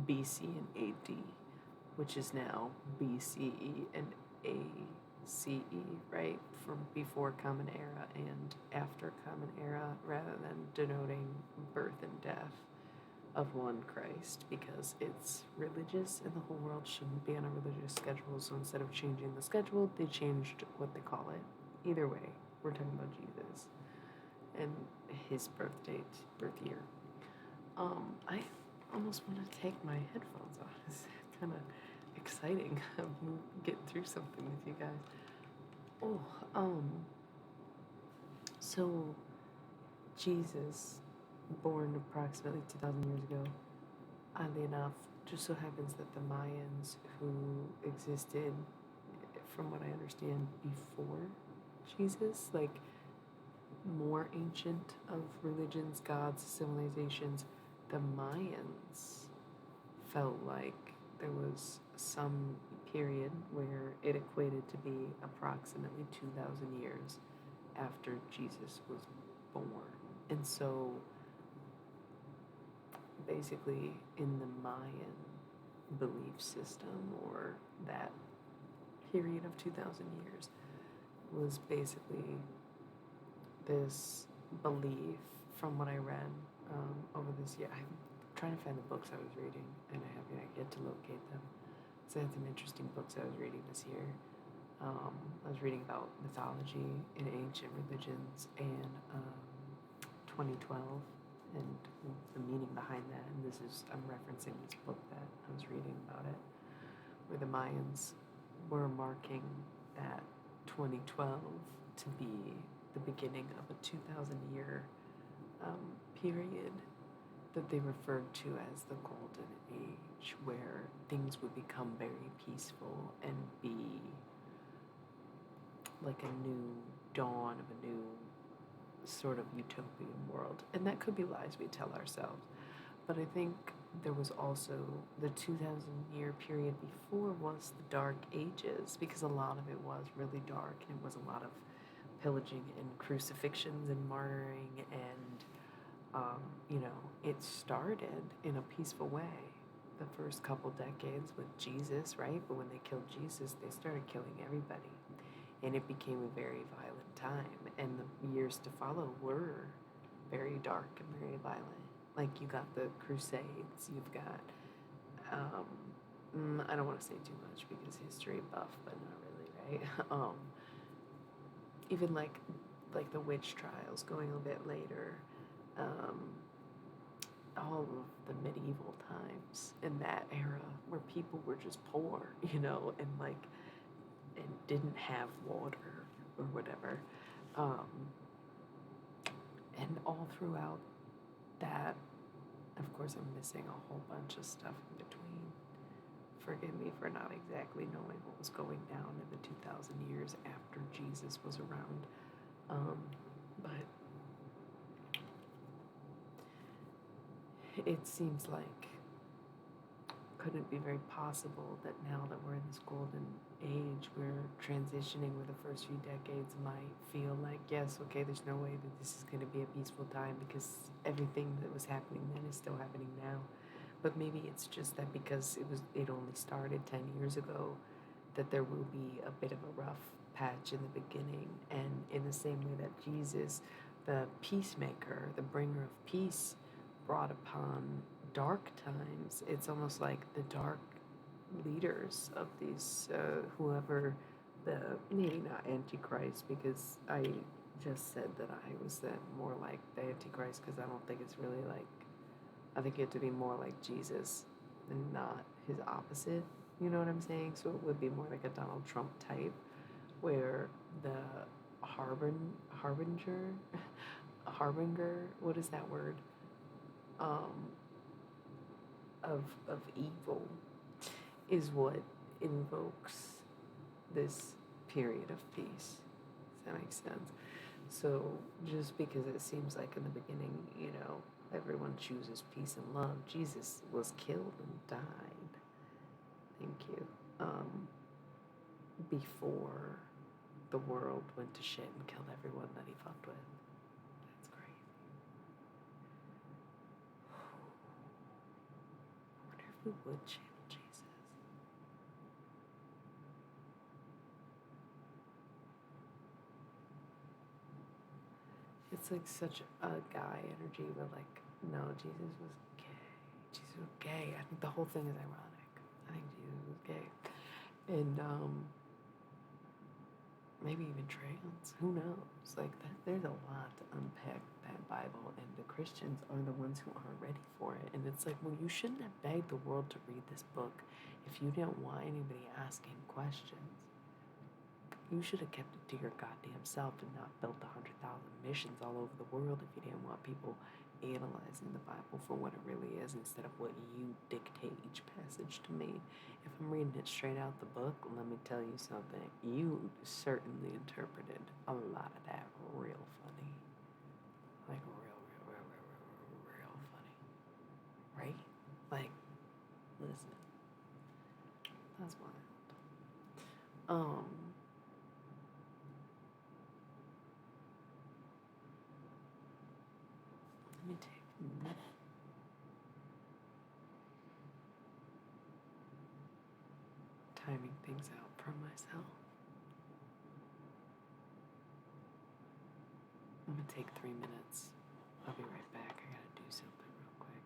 BC and AD, which is now BCE and ACE, right? From before Common Era and after Common Era, rather than denoting birth and death of one Christ, because it's religious and the whole world shouldn't be on a religious schedule. So instead of changing the schedule, they changed what they call it. Either way, we're talking about Jesus and his birth date, birth year. I almost want to take my headphones off. It's kind of exciting. I'm getting through something with you guys. So Jesus, born approximately 2,000 years ago, oddly enough, just so happens that the Mayans, who existed, from what I understand, before Jesus, like more ancient of religions, gods, civilizations, the Mayans felt like there was some period where it equated to be approximately 2,000 years after Jesus was born. And so basically in the Mayan belief system, or that period of 2,000 years, was basically this belief from what I read over this year. I'm trying to find the books I was reading, and I haven't yet to locate them. So I had some interesting books I was reading this year. I was reading about mythology in ancient religions and 2012 and the meaning behind that. And I'm referencing this book that I was reading about it, where the Mayans were marking that 2012 to be the beginning of a 2,000-year period that they referred to as the Golden Age, where things would become very peaceful and be like a new dawn of a new sort of utopian world. And that could be lies we tell ourselves. But I think there was also the 2,000-year period before was the Dark Ages, because a lot of it was really dark, and it was a lot of pillaging and crucifixions and martyring, and it started in a peaceful way the first couple decades with Jesus, right? But when they killed Jesus, they started killing everybody, and it became a very violent time, and the years to follow were very dark and very violent. Like, you got the Crusades, you've got I don't want to say too much because history buff, but not really, right? Even like the witch trials going a bit later, all of the medieval times in that era where people were just poor, and didn't have water or whatever, and all throughout that, of course, I'm missing a whole bunch of stuff in between. Forgive me for not exactly knowing what was going down in the 2,000 years after Jesus was around. But it seems like couldn't be very possible that now that we're in this golden age, we're transitioning where the first few decades might feel like, yes, okay, there's no way that this is going to be a peaceful time because everything that was happening then is still happening now. But maybe it's just that because it only started 10 years ago, that there will be a bit of a rough patch in the beginning. And in the same way that Jesus, the peacemaker, the bringer of peace, brought upon dark times, it's almost like the dark leaders of these, whoever maybe not Antichrist, because I just said that I was more like the Antichrist, because I don't think it's really like, I think it had to be more like Jesus and not his opposite, you know what I'm saying? So it would be more like a Donald Trump type, where the harbinger, what is that word? Of evil is what invokes this period of peace. Does that make sense? So just because it seems like in the beginning, everyone chooses peace and love, Jesus was killed and died. Thank you. Before the world went to shit and killed everyone that he fucked with. That's crazy. I wonder if we would channel Jesus. It's like such a guy energy, but like, no, Jesus was gay. Jesus was gay. I think the whole thing is ironic. I think Jesus was gay. And maybe even trans. Who knows? Like, there's a lot to unpack that Bible, and the Christians are the ones who aren't ready for it. And it's like, well, you shouldn't have begged the world to read this book if you didn't want anybody asking questions. You should have kept it to your goddamn self and not built 100,000 missions all over the world if you didn't want people analyzing the Bible for what it really is instead of what you dictate each passage to mean. If I'm reading it straight out the book, let me tell you something. You certainly interpreted a lot of that real funny. Like real funny. Right? Like, listen. That's wild. timing things out for myself. I'm gonna take 3 minutes. I'll be right back. I gotta do something real quick.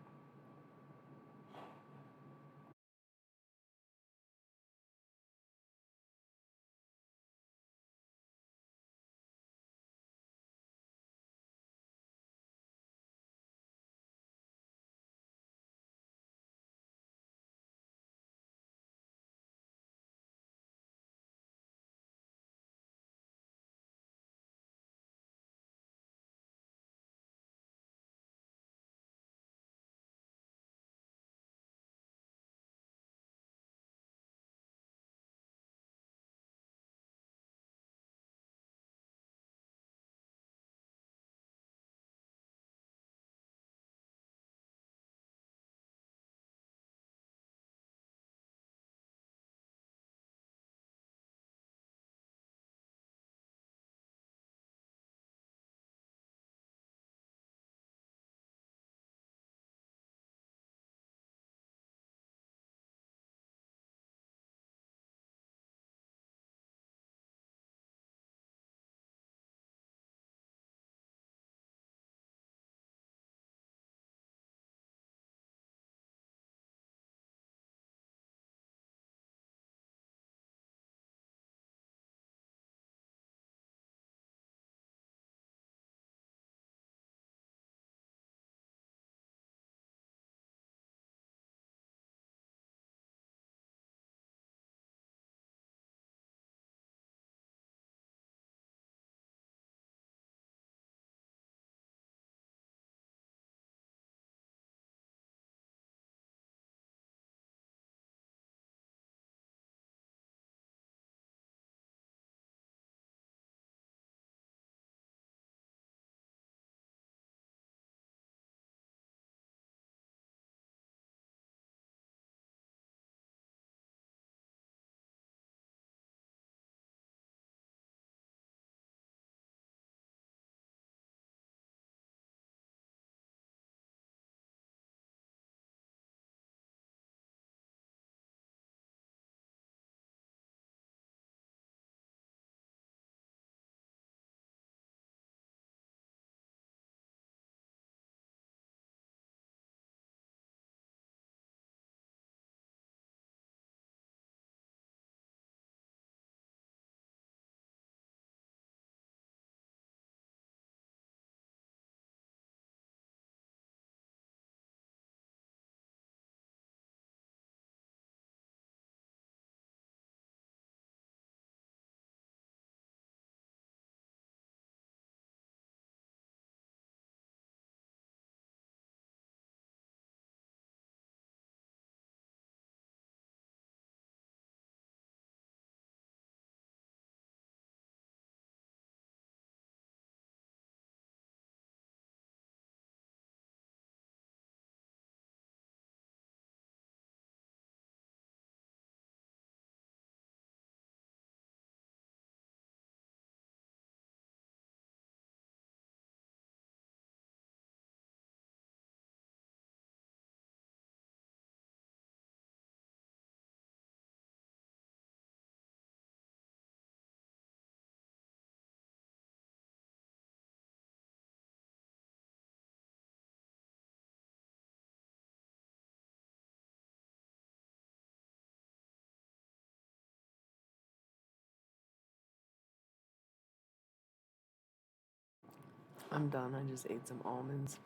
I'm done. I just ate some almonds.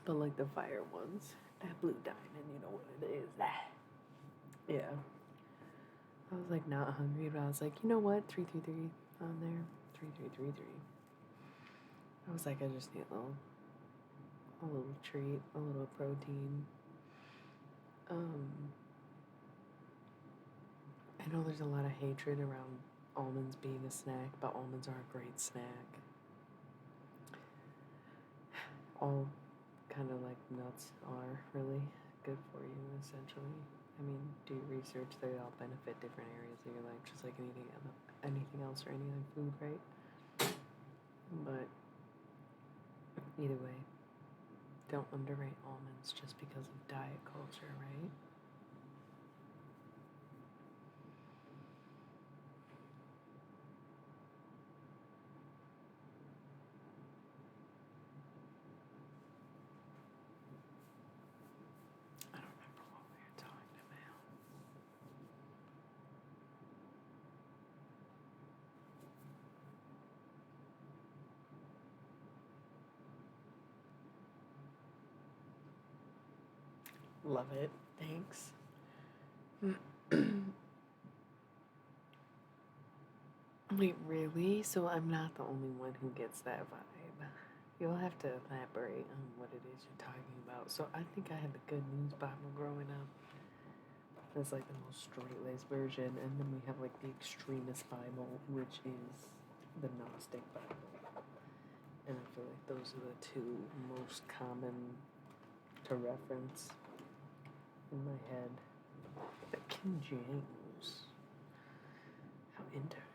But like the fire ones. That blue diamond, you know what it is. Yeah. I was like not hungry, but I was like, you know what? 333 on there. 3333. I was like, I just need a little treat, a little protein. I know there's a lot of hatred around almonds being a snack, but almonds are a great snack. All kind of like nuts are really good for you, essentially. I mean, do research, they all benefit different areas of your life, just like anything else or any other food, right? But either way, don't underrate almonds just because of diet culture, right? Love it. Thanks. Wait, really? So I'm not the only one who gets that vibe. You'll have to elaborate on what it is you're talking about. So I think I had the Good News Bible growing up. That's like the most straight-laced version, and then we have like the Extremist Bible, which is the Gnostic Bible. And I feel like those are the two most common to reference in my head. The King James. How interesting.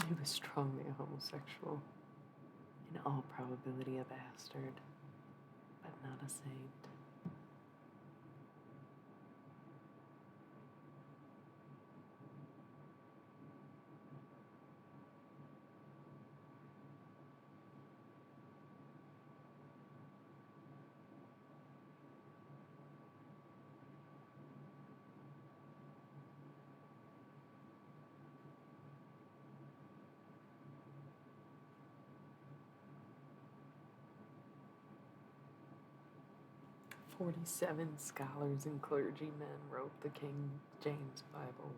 He was strongly homosexual, in all probability a bastard, but not a saint. "47 scholars and clergymen wrote the King James Bible.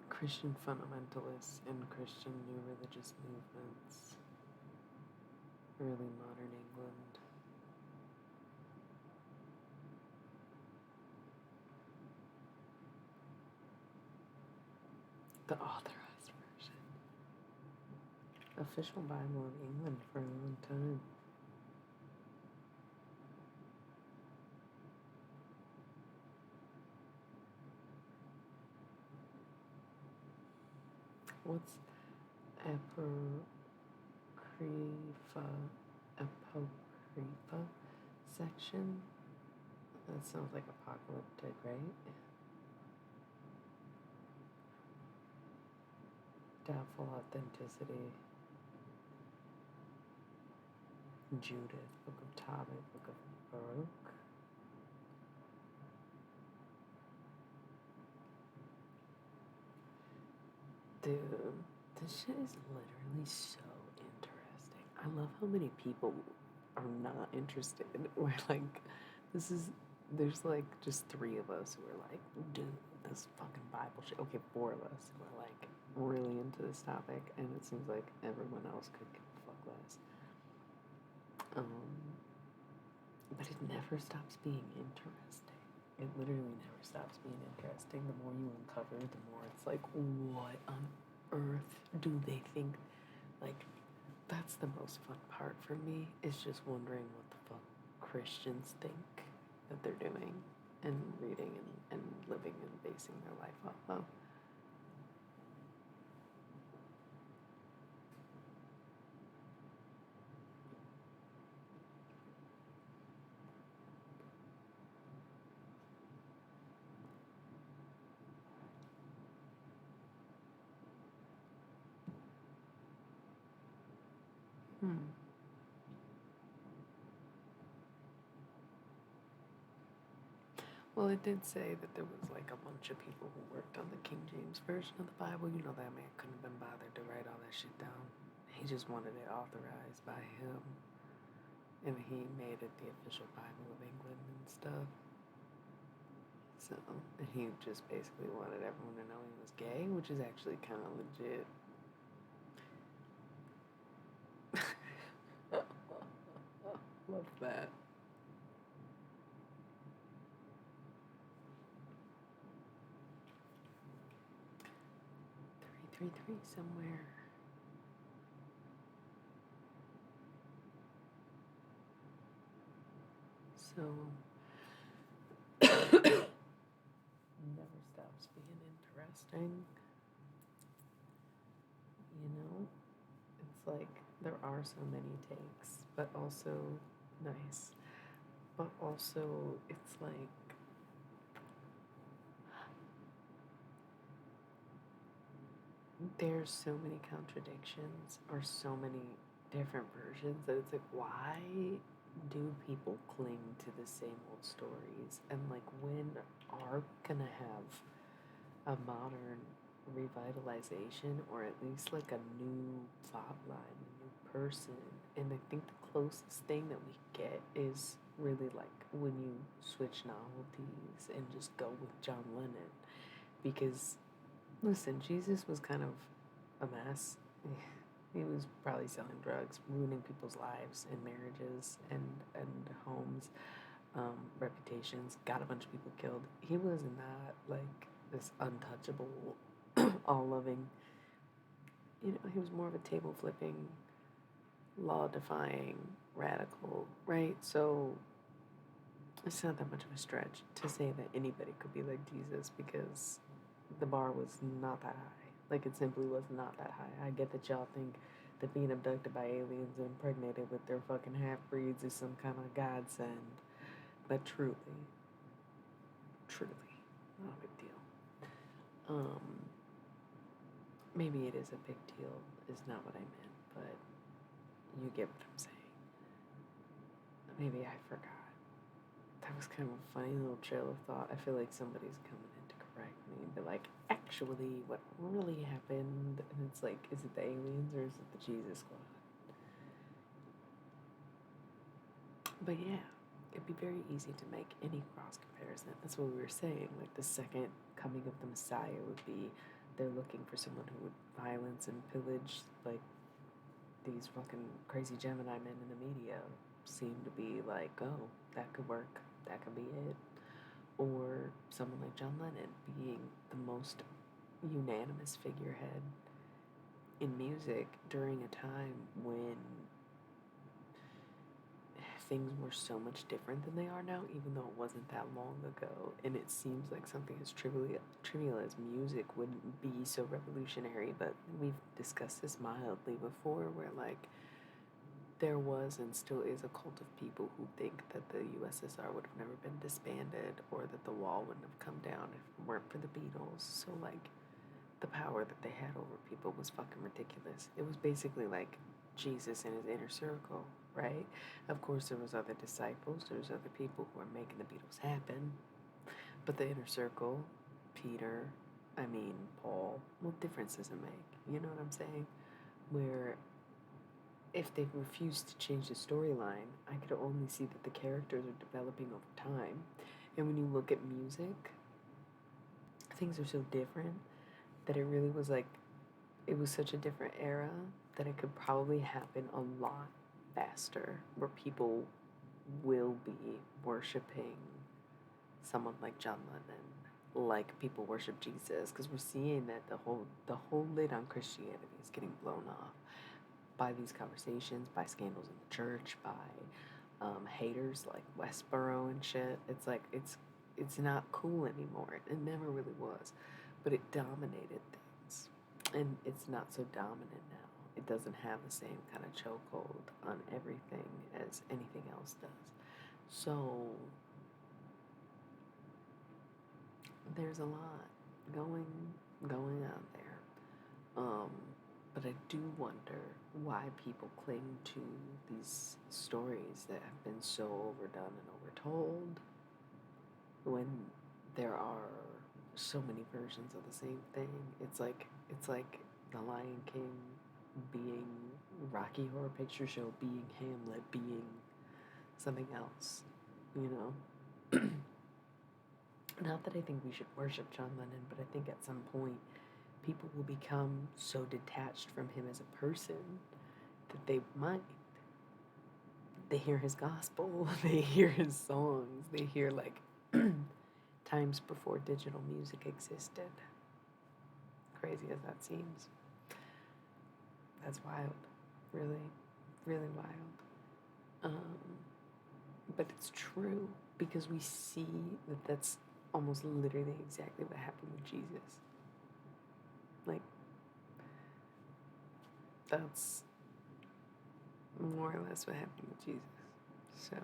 Christian fundamentalists and Christian new religious movements. Early modern England. The authorized version. Official Bible in England for a long time. What's apocrypha section? That sounds like apocalyptic, right? Doubtful authenticity. Judith, Book of Tobit, Book of Baruch. Dude, this shit is literally so interesting. I love how many people are not interested. We're like, there's like just 3 of us who are like, dude, this fucking Bible shit. Okay, 4 of us who are like really into this topic, and it seems like everyone else could give a fuck less. But it never stops being interesting. It literally never stops being interesting. The more you uncover, the more it's like, what on earth do they think? Like, that's the most fun part for me, is just wondering what the fuck Christians think that they're doing and reading and living and basing their life off of. Well, it did say that there was like a bunch of people who worked on the King James version of the Bible. You know, that man couldn't have been bothered to write all that shit down. He just wanted it authorized by him. And he made it the official Bible of England and stuff. So, and he just basically wanted everyone to know he was gay, which is actually kind of legit. Love that. 333 somewhere. So, never stops being interesting. You like there are so many takes, but also nice. But also, it's like there's so many contradictions or so many different versions that it's like, why do people cling to the same old stories? And like, when are we gonna have a modern revitalization or at least like a new plot line, a new person? And I think the closest thing that we get is really like when you switch novelties and just go with John Lennon. Because listen, Jesus was kind of a mess. He was probably selling drugs, ruining people's lives and marriages and homes, reputations, got a bunch of people killed. He was not like this untouchable, all loving, he was more of a table flipping, law defying, radical, right? So it's not that much of a stretch to say that anybody could be like Jesus because the bar was not that high. Like, it simply was not that high. I get that y'all think that being abducted by aliens and impregnated with their fucking half-breeds is some kind of godsend. But truly, not a big deal. Maybe it is a big deal, is not what I meant, but you get what I'm saying. Maybe I forgot. That was kind of a funny little trail of thought. I feel like somebody's coming in to correct me and be like, actually, what really happened? And it's like, is it the aliens or is it the Jesus Squad? But yeah, it'd be very easy to make any cross comparison. That's what we were saying. Like, the second coming of the Messiah would be they're looking for someone who would violence and pillage, like these fucking crazy Gemini men in the media seem to be like, oh, that could work, that could be it. Or someone like John Lennon being the most unanimous figurehead in music during a time when things were so much different than they are now, even though it wasn't that long ago. And it seems like something as trivial as music wouldn't be so revolutionary, but we've discussed this mildly before, where like there was and still is a cult of people who think that the USSR would have never been disbanded or that the wall wouldn't have come down if it weren't for the Beatles. So like the power that they had over people was fucking ridiculous. It was basically like Jesus and his inner circle, right? Of course, there was other disciples. There was other people who were making the Beatles happen. But the inner circle, Paul, what difference does it make? You know what I'm saying? Where if they refused to change the storyline, I could only see that the characters are developing over time. And when you look at music, things are so different that it really was like, it was such a different era that it could probably happen a lot faster, where people will be worshiping someone like John Lennon, like people worship Jesus, because we're seeing that the whole lid on Christianity is getting blown off by these conversations, by scandals in the church, by haters like Westboro and shit. It's like it's not cool anymore. It never really was, but it dominated things, and it's not so dominant now. It doesn't have the same kind of chokehold on everything as anything else does. So there's a lot going on there. But I do wonder why people cling to these stories that have been so overdone and overtold when there are so many versions of the same thing. It's like The Lion King being Rocky Horror Picture Show, being Hamlet, being something else, you know? Not that I think we should worship John Lennon, but I think at some point people will become so detached from him as a person that they might. They hear his gospel, they hear his songs, they hear like times before digital music existed. Crazy as that seems. That's wild. Really, really wild. But it's true because we see that that's almost literally exactly what happened with Jesus. Like, that's more or less what happened with Jesus. So,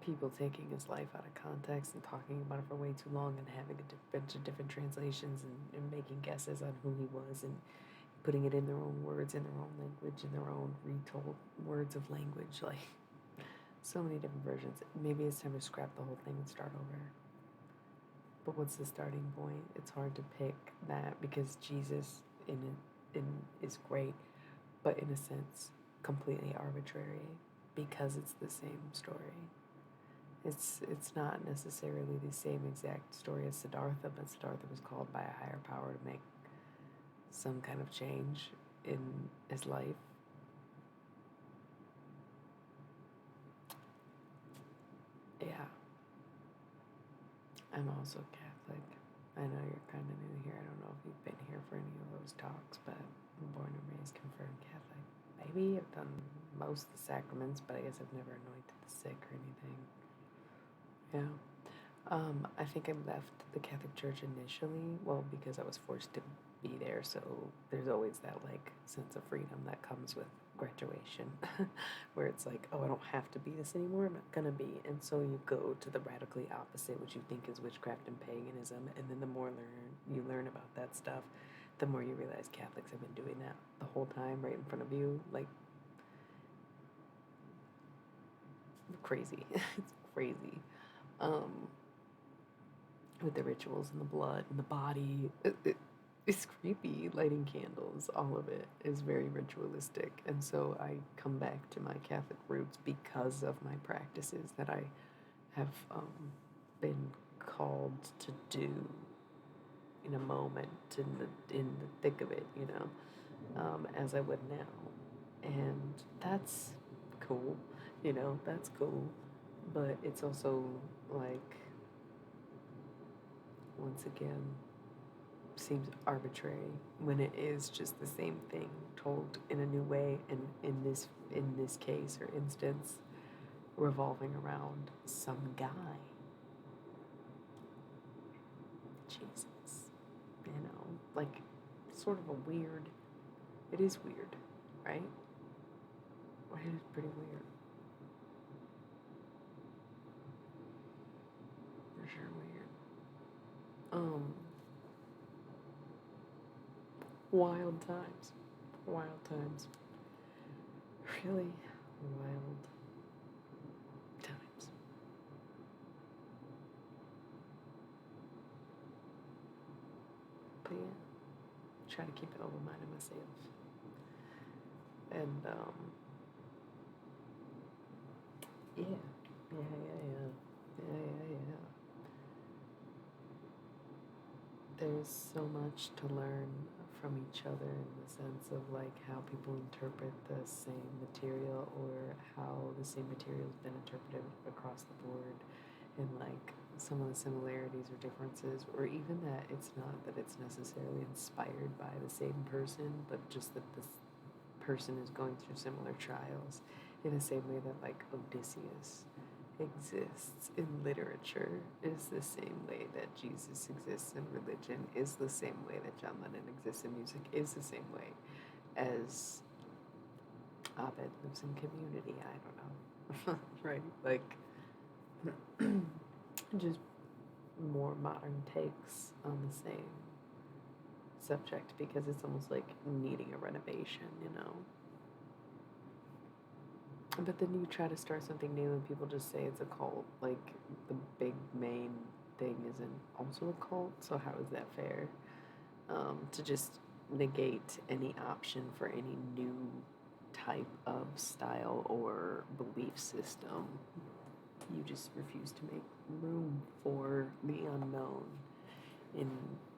people taking his life out of context and talking about it for way too long and having a bunch of different translations and making guesses on who he was and putting it in their own words, in their own language, in their own retold words of language. Like, so many different versions. Maybe it's time to scrap the whole thing and start over. But what's the starting point? It's hard to pick that because Jesus is great, but in a sense, completely arbitrary because it's the same story. It's not necessarily the same exact story as Siddhartha, but Siddhartha was called by a higher power to make some kind of change in his life. Yeah. I'm also Catholic. I know you're kind of new here. I don't know if you've been here for any of those talks, but I'm born and raised confirmed Catholic. Maybe I've done most of the sacraments, but I guess I've never anointed the sick or anything. Yeah. I think I left the Catholic Church initially, well, because I was forced to be there, so there's always that, like, sense of freedom that comes with graduation, where it's like, oh, I don't have to be this anymore, I'm not gonna be, and so you go to the radically opposite, which you think is witchcraft and paganism, and then the more you learn about that stuff, the more you realize Catholics have been doing that the whole time right in front of you, like, crazy. It's crazy. With the rituals and the blood and the body. It's creepy. Lighting candles, all of it is very ritualistic. And so I come back to my Catholic roots because of my practices that I have been called to do in a moment, in the thick of it, as I would now. And that's cool, that's cool. But it's also like, once again, seems arbitrary when it is just the same thing told in a new way, and in this case or instance, revolving around some guy. Jesus, like, sort of a weird. It is weird, right? It is pretty weird. For sure weird. Wild times. Wild times. Really wild times. But yeah, try to keep an open mind in myself. And yeah. There's so much to learn from each other in the sense of like how people interpret the same material or how the same material has been interpreted across the board, and like some of the similarities or differences, or even that it's not that it's necessarily inspired by the same person, but just that this person is going through similar trials in the same way that like Odysseus exists in literature is the same way that Jesus exists in religion, is the same way that John Lennon exists in music, is the same way as Abed lives in community. I don't know. Right? Like, just more modern takes on the same subject because it's almost like needing a renovation, But then you try to start something new and people just say it's a cult. Like, the big main thing isn't also a cult, so how is that fair? To just negate any option for any new type of style or belief system. You just refuse to make room for the unknown in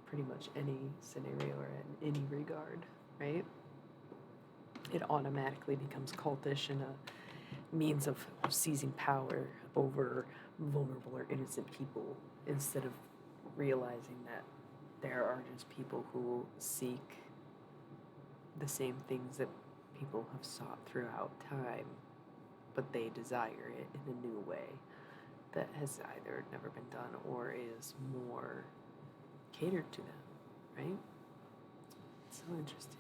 pretty much any scenario or in any regard, right? It automatically becomes cultish and a means of seizing power over vulnerable or innocent people instead of realizing that there are just people who seek the same things that people have sought throughout time, but they desire it in a new way that has either never been done or is more catered to them, right? So so interesting.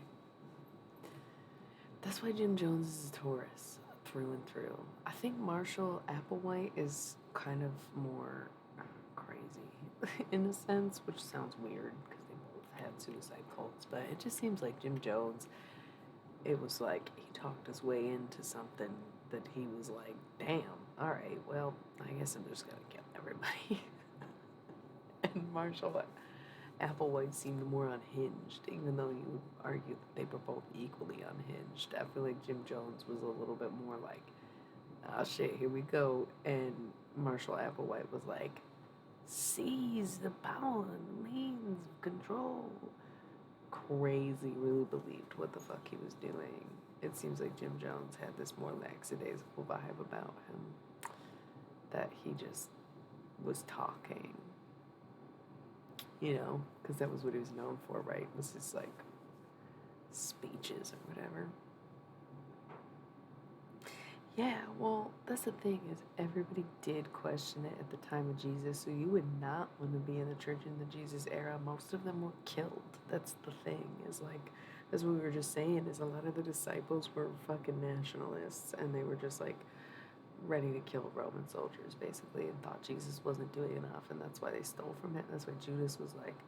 That's why Jim Jones is a Taurus through and through. I think Marshall Applewhite is kind of more crazy in a sense, which sounds weird because they both had suicide cults, but it just seems like Jim Jones, it was like he talked his way into something that he was like, damn, all right, well, I guess I'm just gonna kill everybody. And Marshall Applewhite seemed more unhinged, even though you would argue that they were both equally unhinged. I feel like Jim Jones was a little bit more like, oh shit, here we go. And Marshall Applewhite was like, seize the power and means of control. Crazy, really believed what the fuck he was doing. It seems like Jim Jones had this more lackadaisical vibe about him, that he just was talking, you know, because that was what he was known for, right? Was his like speeches or whatever. Yeah, well, that's the thing is everybody did question it at the time of Jesus, so you would not want to be in the church in the Jesus era. Most of them were killed. That's the thing, is like, as we were just saying, is a lot of the disciples were fucking nationalists, and they were just like ready to kill Roman soldiers basically, and thought Jesus wasn't doing enough, and that's why they stole from it. That's why Judas was like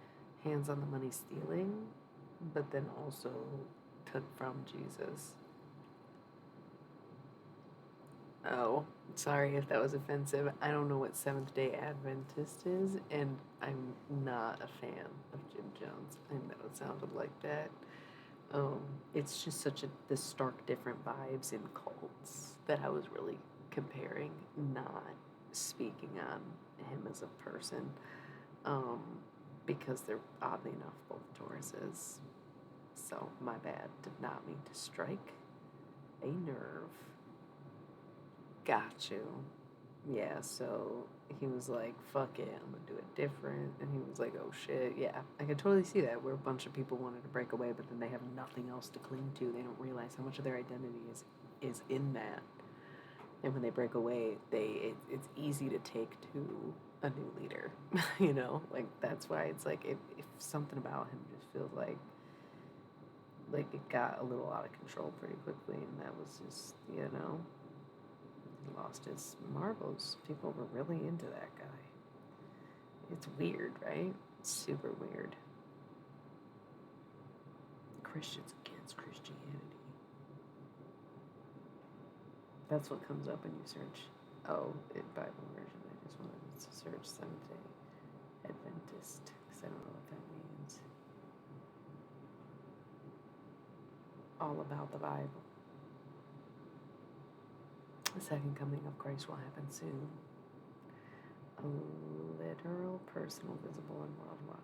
hands on the money stealing, but then also took from Jesus. Oh, sorry if that was offensive. I don't know what Seventh Day Adventist is, and I'm not a fan of Jim Jones. I know it sounded like that. It's just such the stark different vibes in cults that I was really comparing, not speaking on him as a person, um, because they're oddly enough both Tauruses. So my bad. Did not mean to strike a nerve. Got you. Yeah, so he was like, fuck it, I'm gonna do it different. And he was like, oh shit, yeah. I can totally see that, where a bunch of people wanted to break away, but then they have nothing else to cling to. They don't realize how much of their identity is in that. And when they break away, it's easy to take to a new leader. You know? Like, that's why it's like, if something about him just feels like it got a little out of control pretty quickly, and that was just, you know, he lost his marbles. People were really into that guy. It's weird, right? It's super weird. Christians against Christianity. That's what comes up when you search. Oh, Bible version. I just wanted to search Seventh Day Adventist, because I don't know what that means. All about the Bible. The second coming of Christ will happen soon. A literal, personal, visible, and worldwide.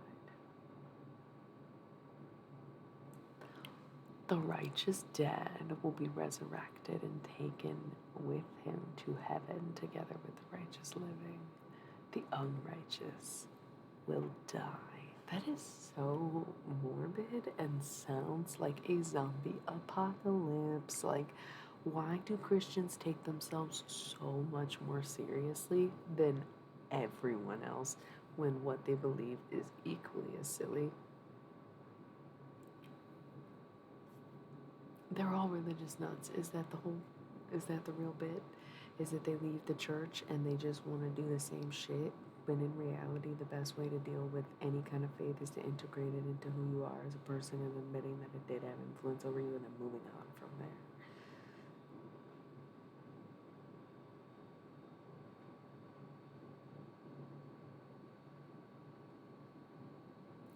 The righteous dead will be resurrected and taken with him to heaven together with the righteous living. The unrighteous will die. That is so morbid and sounds like a zombie apocalypse. Like, why do Christians take themselves so much more seriously than everyone else when what they believe is equally as silly? They're all religious nuts. Is that the real bit? Is that they leave the church and they just want to do the same shit, when in reality the best way to deal with any kind of faith is to integrate it into who you are as a person and admitting that it did have influence over you and then moving on from there.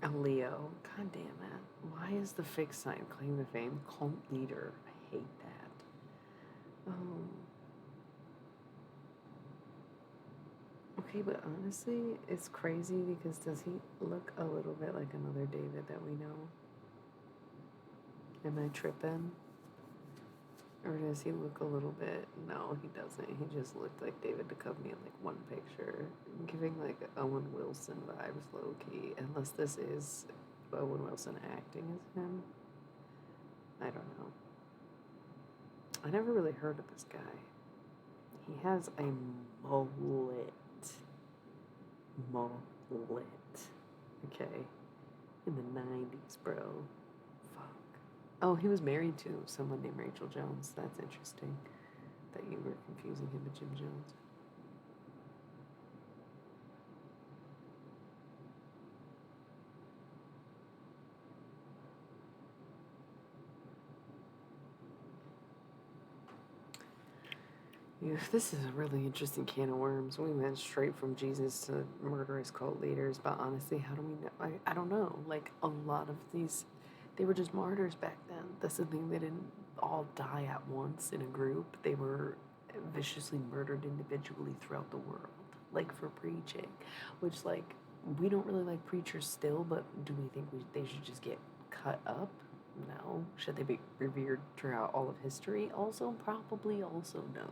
A Leo. God damn it. Why is the fixed sign claim to fame cult leader? I hate that. Okay, but honestly, it's crazy because does he look a little bit like another David that we know? Am I tripping? Or does he look a little bit? No, he doesn't. He just looked like David Duchovny in like one picture, giving like Owen Wilson vibes, low key. Unless this is Owen Wilson acting as him. I don't know. I never really heard of this guy. He has a mullet. Mullet. Okay. In the 90s, bro. Fuck. Oh, he was married to someone named Rachel Jones. That's interesting that you were confusing him with Jim Jones. Yeah, this is a really interesting can of worms. We went straight from Jesus to murderous cult leaders, but honestly, how do we know? I don't know. Like, a lot of these, they were just martyrs back then. That's the thing, they didn't all die at once in a group. They were viciously murdered individually throughout the world, like for preaching, which, like, we don't really like preachers still, but do we think they should just get cut up? No. Should they be revered throughout all of history? Also, probably also no.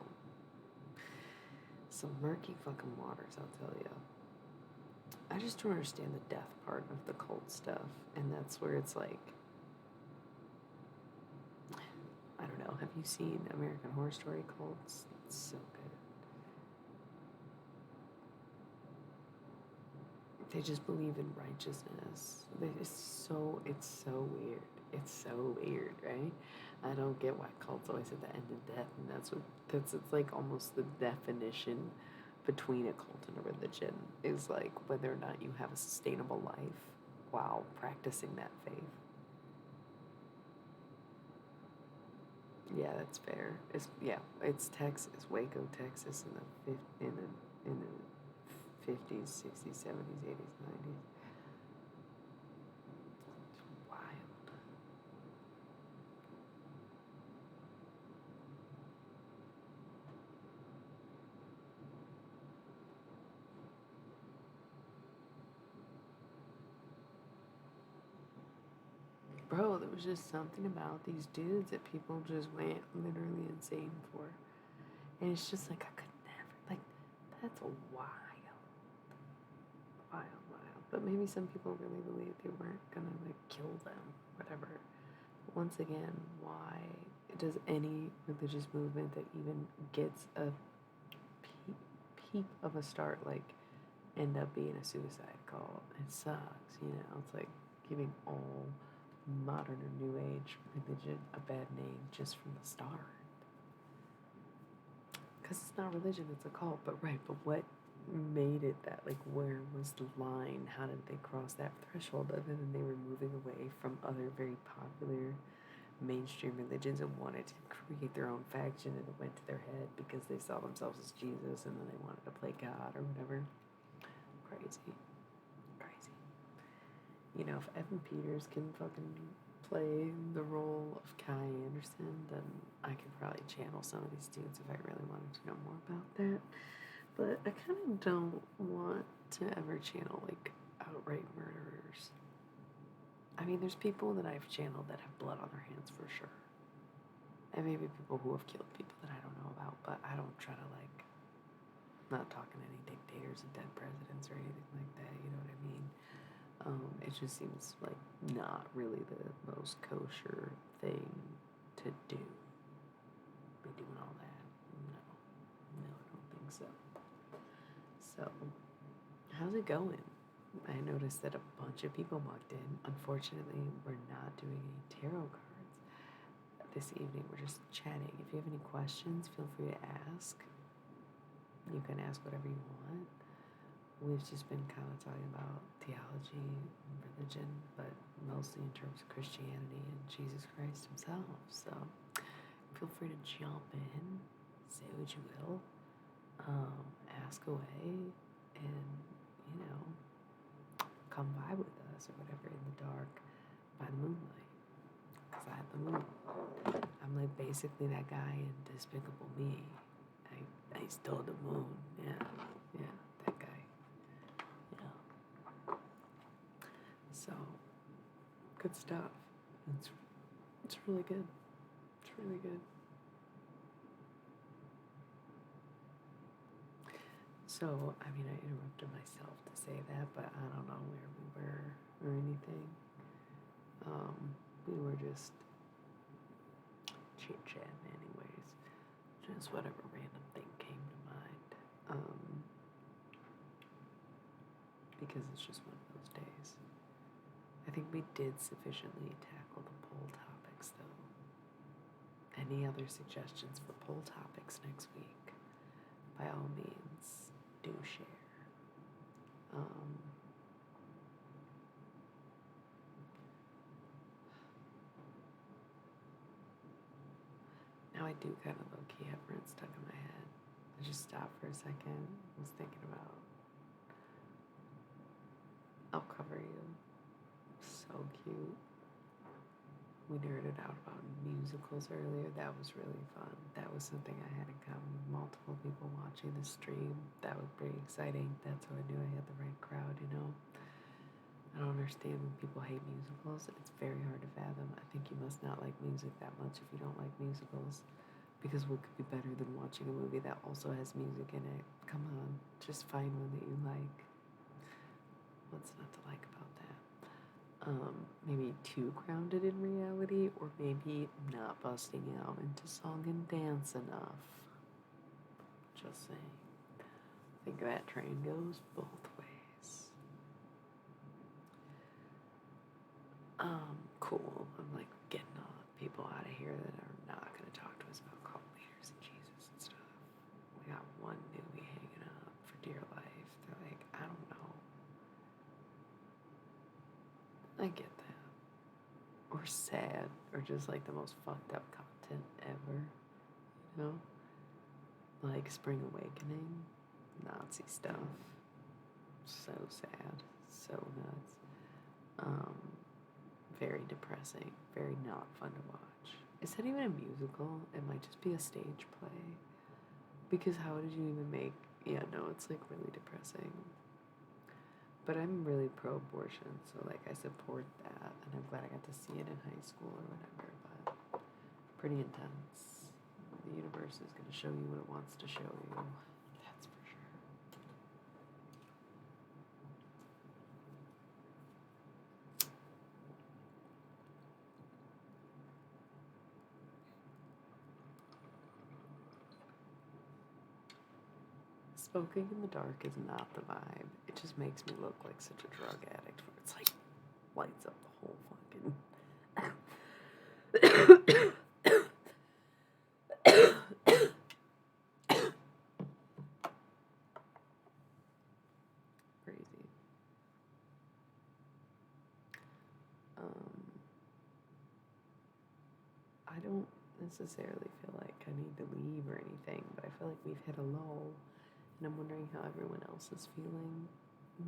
Some murky fucking waters, I'll tell you. I just don't understand the death part of the cult stuff, and that's where it's like, I don't know. Have you seen American Horror Story cults? It's so good. They just believe in righteousness. It's so weird. It's so weird, right? I don't get why cults always at the end of death, and it's like almost the definition between a cult and a religion is like whether or not you have a sustainable life while practicing that faith. Yeah, that's fair. It's Texas, Waco, Texas, in the 50s, 60s, 70s, 80s, 90s. It's wild. Bro, there was just something about these dudes that people just went literally insane for. And it's just like, I could never, like, that's a wild. But maybe some people really believed they weren't gonna, like, kill them, whatever. Once again, why does any religious movement that even gets a peep of a start, like, end up being a suicide cult? It sucks, you know? It's like giving all modern or new age religion a bad name just from the start. Because it's not religion, it's a cult. But right, but what made it that? Like, where was the line? How did they cross that threshold other than they were moving away from other very popular mainstream religions and wanted to create their own faction, and it went to their head because they saw themselves as Jesus and then they wanted to play God or whatever? Crazy. Crazy. You know, if Evan Peters can fucking play the role of Kai Anderson, then I could probably channel some of these dudes if I really wanted to know more about that. But I kind of don't want to ever channel, like, outright murderers. I mean, there's people that I've channeled that have blood on their hands for sure. And maybe people who have killed people that I don't know about, but I don't try to, like, not talking to any dictators and dead presidents or anything like that, you know what I mean? It just seems like not really the most kosher thing to do. Be doing all that. No, I don't think so. So, how's it going? I noticed that a bunch of people walked in. Unfortunately, we're not doing any tarot cards this evening. We're just chatting. If you have any questions, feel free to ask. You can ask whatever you want. We've just been kind of talking about theology and religion, but mostly in terms of Christianity and Jesus Christ himself. So feel free to jump in, say what you will, ask away, and, you know, come vibe with us or whatever in the dark by the moonlight. Because I have the moon. I'm like basically that guy in Despicable Me. I stole the moon. Yeah, that guy. Yeah. So, good stuff. It's really good. It's really good. So, I mean, I interrupted myself to say that, but I don't know where we were or anything. We were just chit-chatting anyways. Just whatever random thing came to mind. Because it's just one of those days. I think we did sufficiently tackle the poll topic topics, though. Any other suggestions for poll topics next week? By all means, do share. Now I do kind of low-key have Brent stuck in my head. I just stopped for a second. I was thinking about I'll Cover You. So cute. We nerded out about musicals earlier. That was really fun. That was something I had in common with multiple people watching the stream. That was pretty exciting. That's how I knew I had the right crowd, you know? I don't understand when people hate musicals. It's very hard to fathom. I think you must not like music that much if you don't like musicals. Because what could be better than watching a movie that also has music in it? Come on, just find one that you like. What's not to like about that? Maybe too grounded in reality, or maybe not busting out into song and dance enough. Just saying. I think that train goes both ways. Cool. I'm like getting all people out of here that are not going to talk to us about cult leaders and Jesus and stuff. We got one newbie hanging up for dear life. They're like, I don't know. I get that. Or sad, or just like the most fucked up content ever. You know? Like Spring Awakening, Nazi stuff. So sad. So nuts. Very depressing, very not fun to watch. Is that even a musical? It might just be a stage play. Because how did you even make... Yeah, no, it's like really depressing. But I'm really pro-abortion, so like I support that, and I'm glad I got to see it in high school or whatever, but pretty intense. The universe is going to show you what it wants to show you. That's for sure. Smoking in the dark is not the vibe. It just makes me look like such a drug addict. It's like lights up the whole fucking. Crazy. I don't necessarily feel like I need to leave or anything, but I feel like we've hit a lull, and I'm wondering how everyone else is feeling.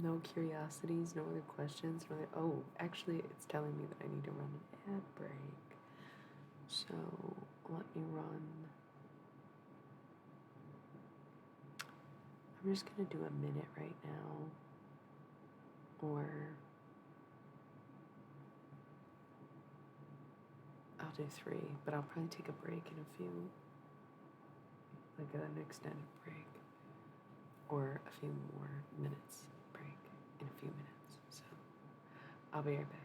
No curiosities, no other questions, no other... Oh, actually, it's telling me that I need to run an ad break. So, let me run... I'm just gonna do a minute right now. Or... I'll do 3, but I'll probably take a break in a few. Like an extended break. Or a few more minutes break in a few minutes. So, I'll be right back.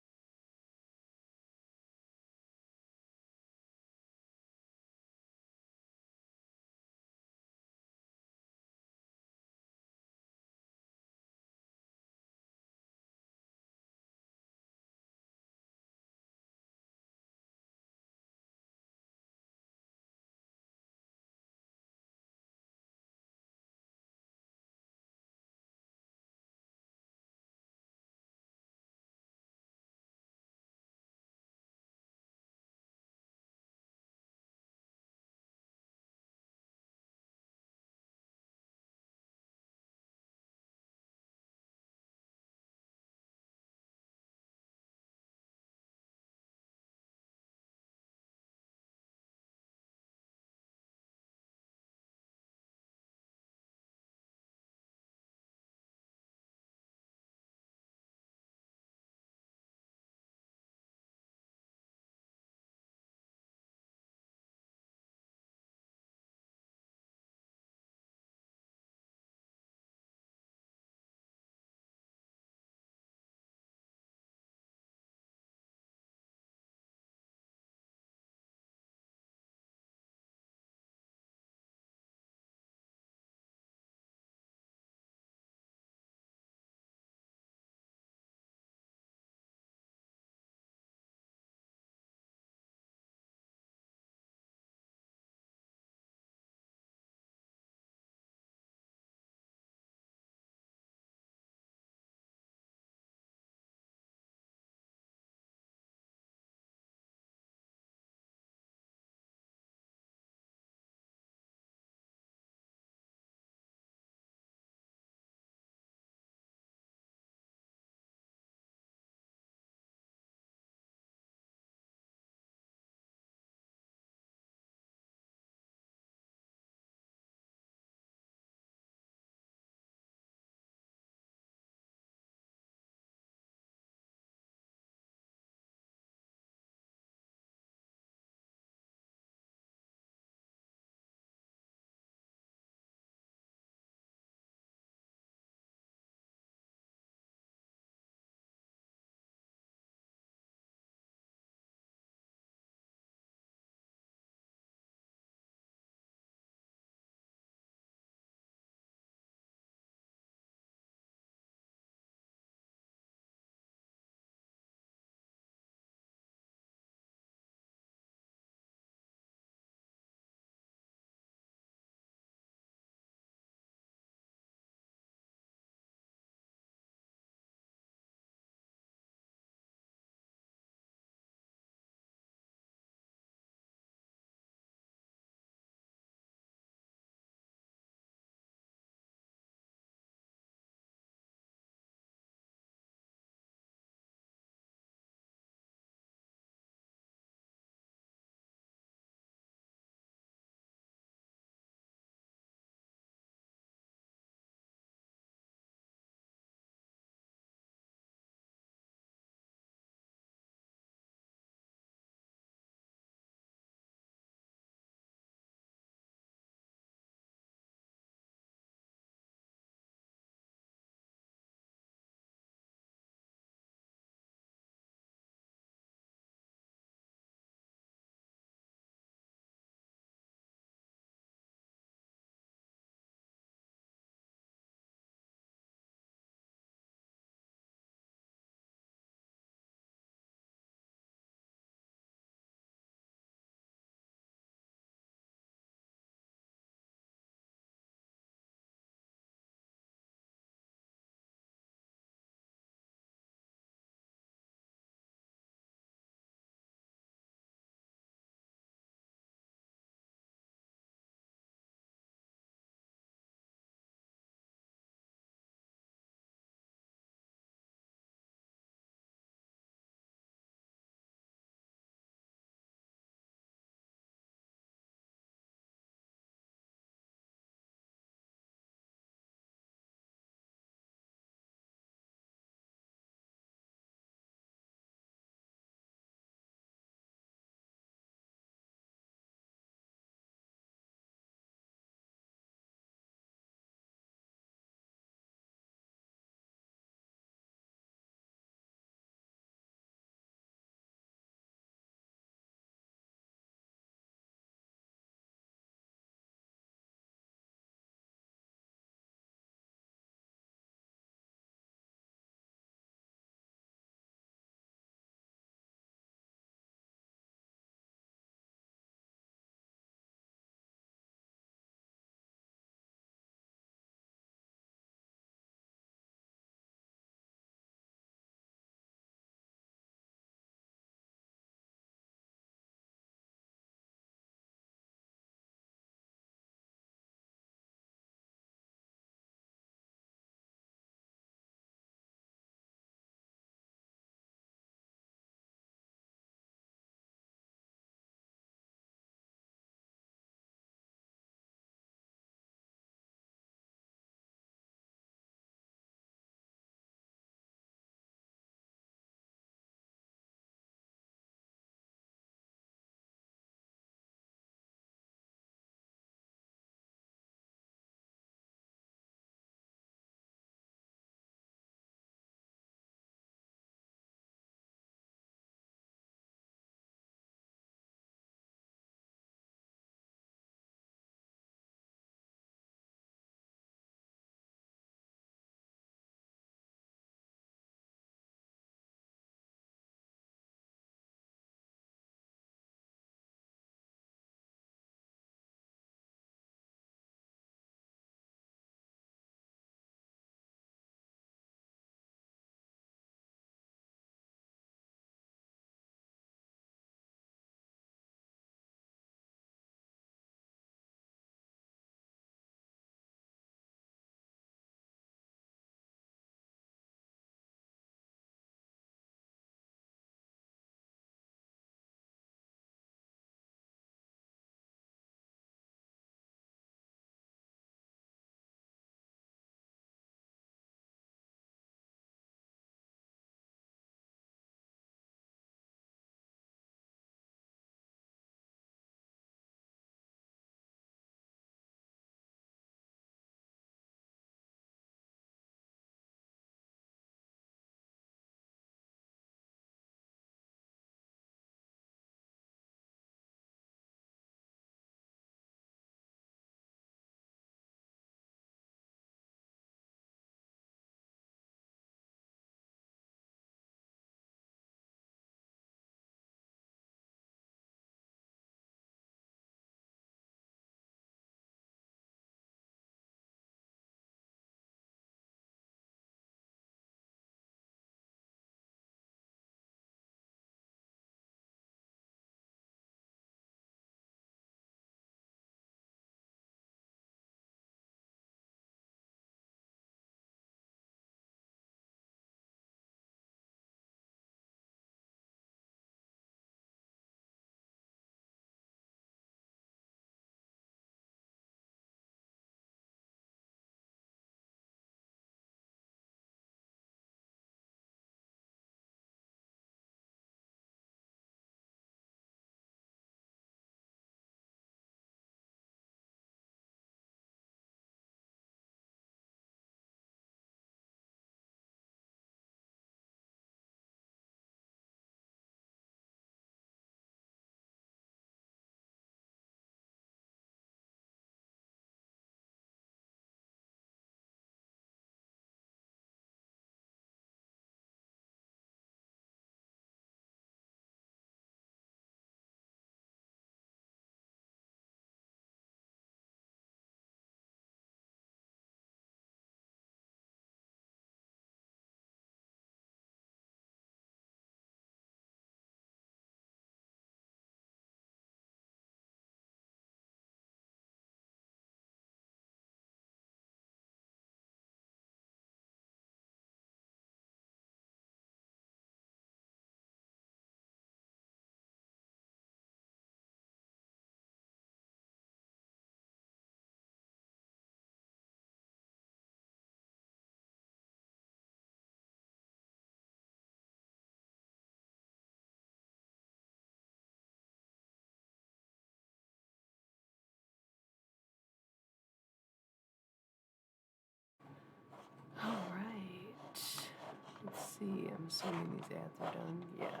see. I'm assuming these ads are done. Yeah,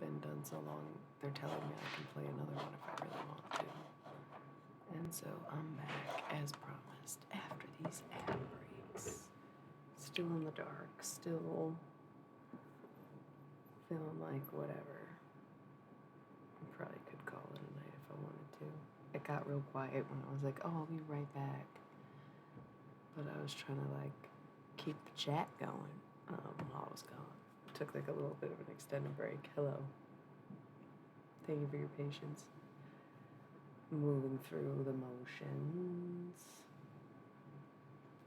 been done so long. They're telling me I can play another one if I really want to. And so I'm back as promised after these ad breaks. Still in the dark. Still feeling like whatever. I probably could call it a night if I wanted to. It got real quiet when I was like, oh, I'll be right back. But I was trying to like keep the chat going while I was gone. Took like a little bit of an extended break. Hello. Thank you for your patience. Moving through the motions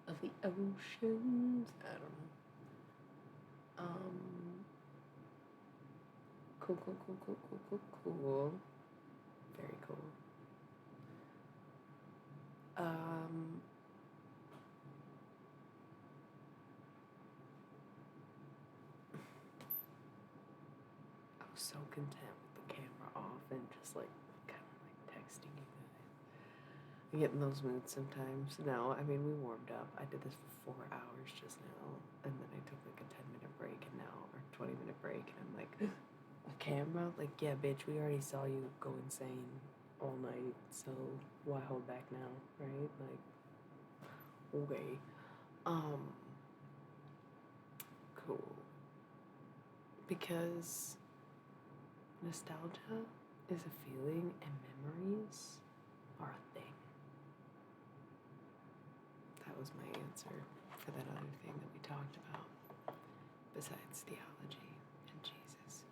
of the oceans. I don't know. Cool. Very cool. I was so content with the camera off and just like kind of like texting you guys. I get in those moods sometimes. No, I mean we warmed up. I did this for 4 hours just now, and then I took like a 10-minute break, and now or 20-minute break, and I'm like, a camera? Like, yeah, bitch, we already saw you go insane all night, so why hold back now, right? Like, okay. Cool. Because nostalgia is a feeling and memories are a thing. That was my answer for that other thing that we talked about, besides theology and Jesus.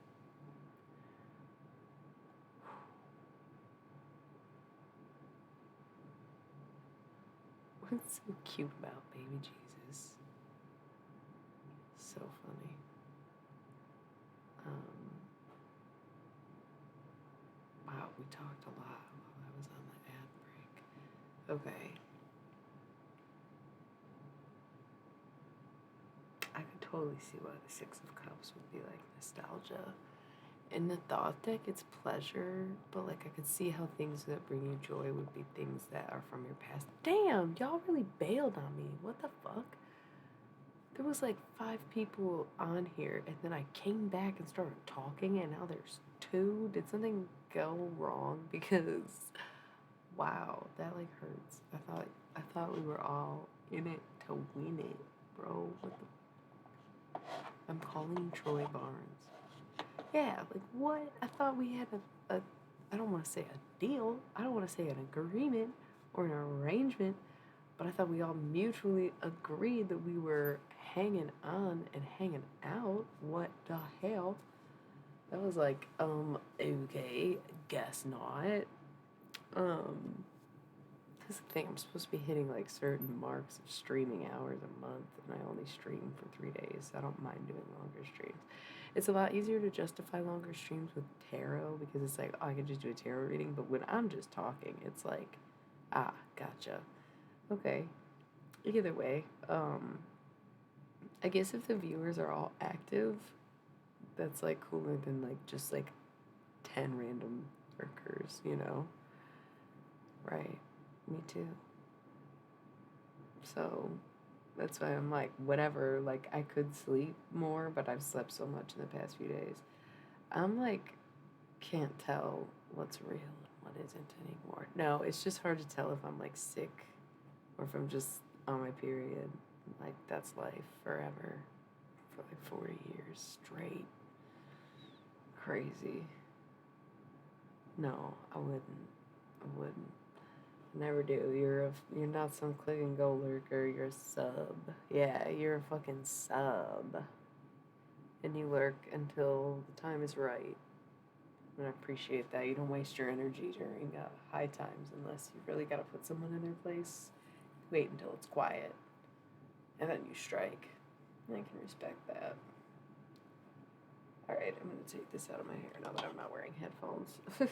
What's so cute about baby Jesus? So funny. Wow, we talked a lot while I was on the ad break. Okay. I could totally see why the Six of Cups would be like nostalgia. In the thought deck, it's pleasure, but like I could see how things that bring you joy would be things that are from your past. Damn, y'all really bailed on me. What the fuck? There was like 5 people on here, and then I came back and started talking, and now there's 2. Did something go wrong? Because wow, that like hurts. I thought we were all in it to win it, bro. What the? I'm calling Troy Barnes. Yeah, like what? I thought we had a I don't want to say a deal. I don't want to say an agreement or an arrangement, but I thought we all mutually agreed that we were hanging on and hanging out. What the hell? That was like, okay, guess not. That's the thing, I'm supposed to be hitting like certain marks of streaming hours a month, and I only stream for 3 days, so I don't mind doing longer streams. It's a lot easier to justify longer streams with tarot because it's like, oh, I can just do a tarot reading, but when I'm just talking, it's like, ah, gotcha. Okay. Either way, I guess if the viewers are all active, that's like cooler than like just like 10 random lurkers, you know? Right. Me too. So that's why I'm like, whatever, like I could sleep more, but I've slept so much in the past few days. I'm like, can't tell what's real and what isn't anymore. No, it's just hard to tell if I'm like sick or if I'm just on my period. Like that's life forever for like 40 years straight. Crazy. No, I wouldn't. Never do. You're not some click and go lurker. You're a sub. Yeah, you're a fucking sub. And you lurk until the time is right. And I appreciate that. You don't waste your energy during high times unless you really got to put someone in their place. Wait until it's quiet. And then you strike. And I can respect that. Alright, I'm going to take this out of my hair now that I'm not wearing headphones. I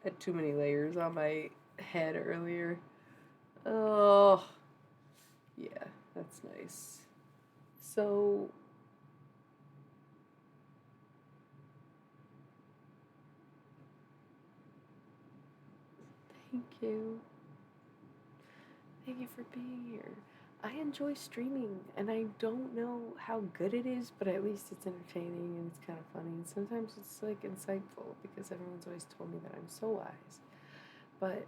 had too many layers on my head earlier. Oh, yeah, that's nice. So, thank you. Thank you for being here. I enjoy streaming, and I don't know how good it is, but at least it's entertaining and it's kind of funny. And sometimes it's like insightful because everyone's always told me that I'm so wise. But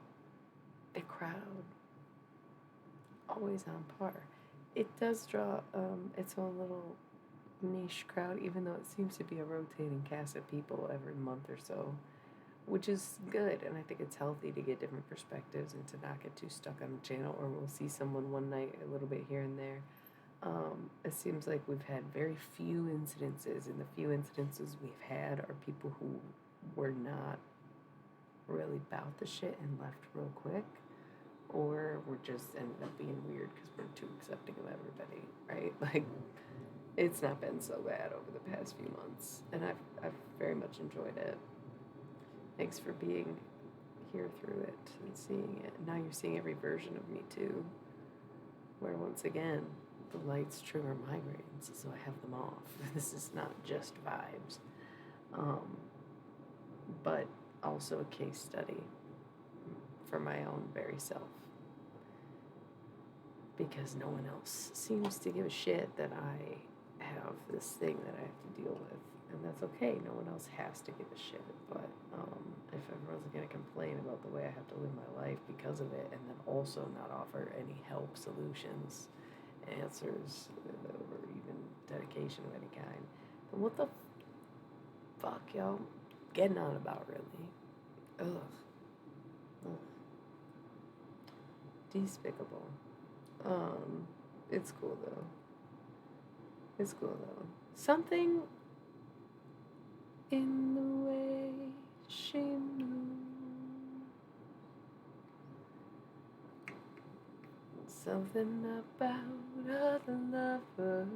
the crowd, always on par. It does draw its own little niche crowd, even though it seems to be a rotating cast of people every month or so, which is good. And I think it's healthy to get different perspectives and to not get too stuck on the channel, or we'll see someone one night a little bit here and there. It seems like we've had very few incidences, and the few incidences we've had are people who were not really about the shit and left real quick, or we're just ended up being weird because we're too accepting of everybody, right? Like, it's not been so bad over the past few months, and I've very much enjoyed it. Thanks for being here through it and seeing it. Now you're seeing every version of me too, where once again, the lights trigger migraines, so I have them off. This is not just vibes, but also a case study for my own very self. Because no one else seems to give a shit that I have this thing that I have to deal with. And that's okay. No one else has to give a shit. But if everyone's going to complain about the way I have to live my life because of it, and then also not offer any help, solutions, answers, or even dedication of any kind, then what the fuck y'all getting on about, really? Ugh. Despicable. It's cool though. It's cool though. Something in the way she moves. Something about other lovers.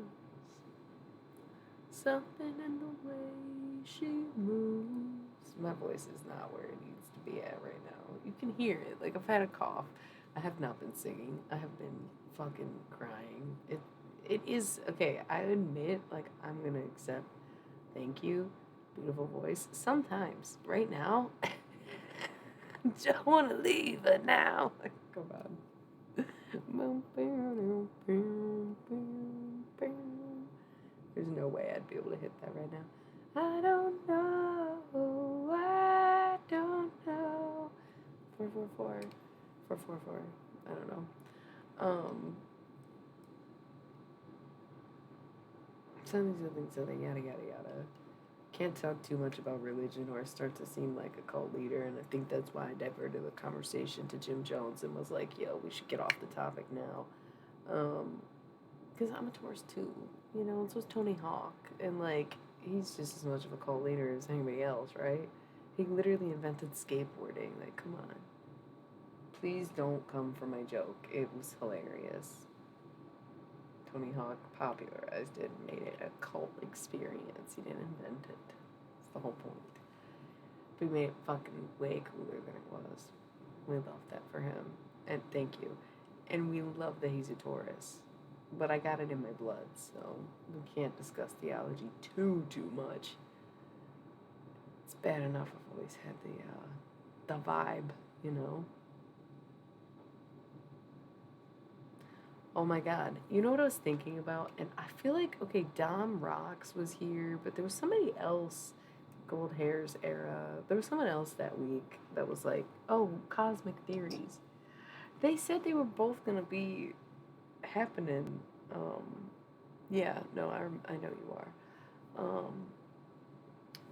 Something in the way she moves. My voice is not where it needs to be at right now. You can hear it. Like, I've had a cough. I have not been singing. I have been fucking crying. It is okay. I admit, like, I'm gonna accept. Thank you, beautiful voice. Sometimes, right now, don't want to leave it now. Come on. There's no way I'd be able to hit that right now. I don't know. I don't know. 444. 444. I don't know. Something, yada, yada, yada. Can't talk too much about religion or I start to seem like a cult leader, and I think that's why I diverted the conversation to Jim Jones and was like, yo, we should get off the topic now. Because I'm a Taurus too, you know, and so is Tony Hawk, and like, he's just as much of a cult leader as anybody else, right? He literally invented skateboarding, like, come on. Please don't come for my joke. It was hilarious. Tony Hawk popularized it and made it a cult experience. He didn't invent it. That's the whole point. But he made it fucking way cooler than it was. We love that for him. And thank you. And we love that he's a Taurus. But I got it in my blood, so we can't discuss theology too much. It's bad enough I've always had the vibe, you know? Oh my god. You know what I was thinking about? And I feel like, okay, Dom Rocks was here, but there was somebody else, Gold Hairs era. There was someone else that week that was like, oh, Cosmic Theories. They said they were both going to be happening. Yeah, no, I know you are.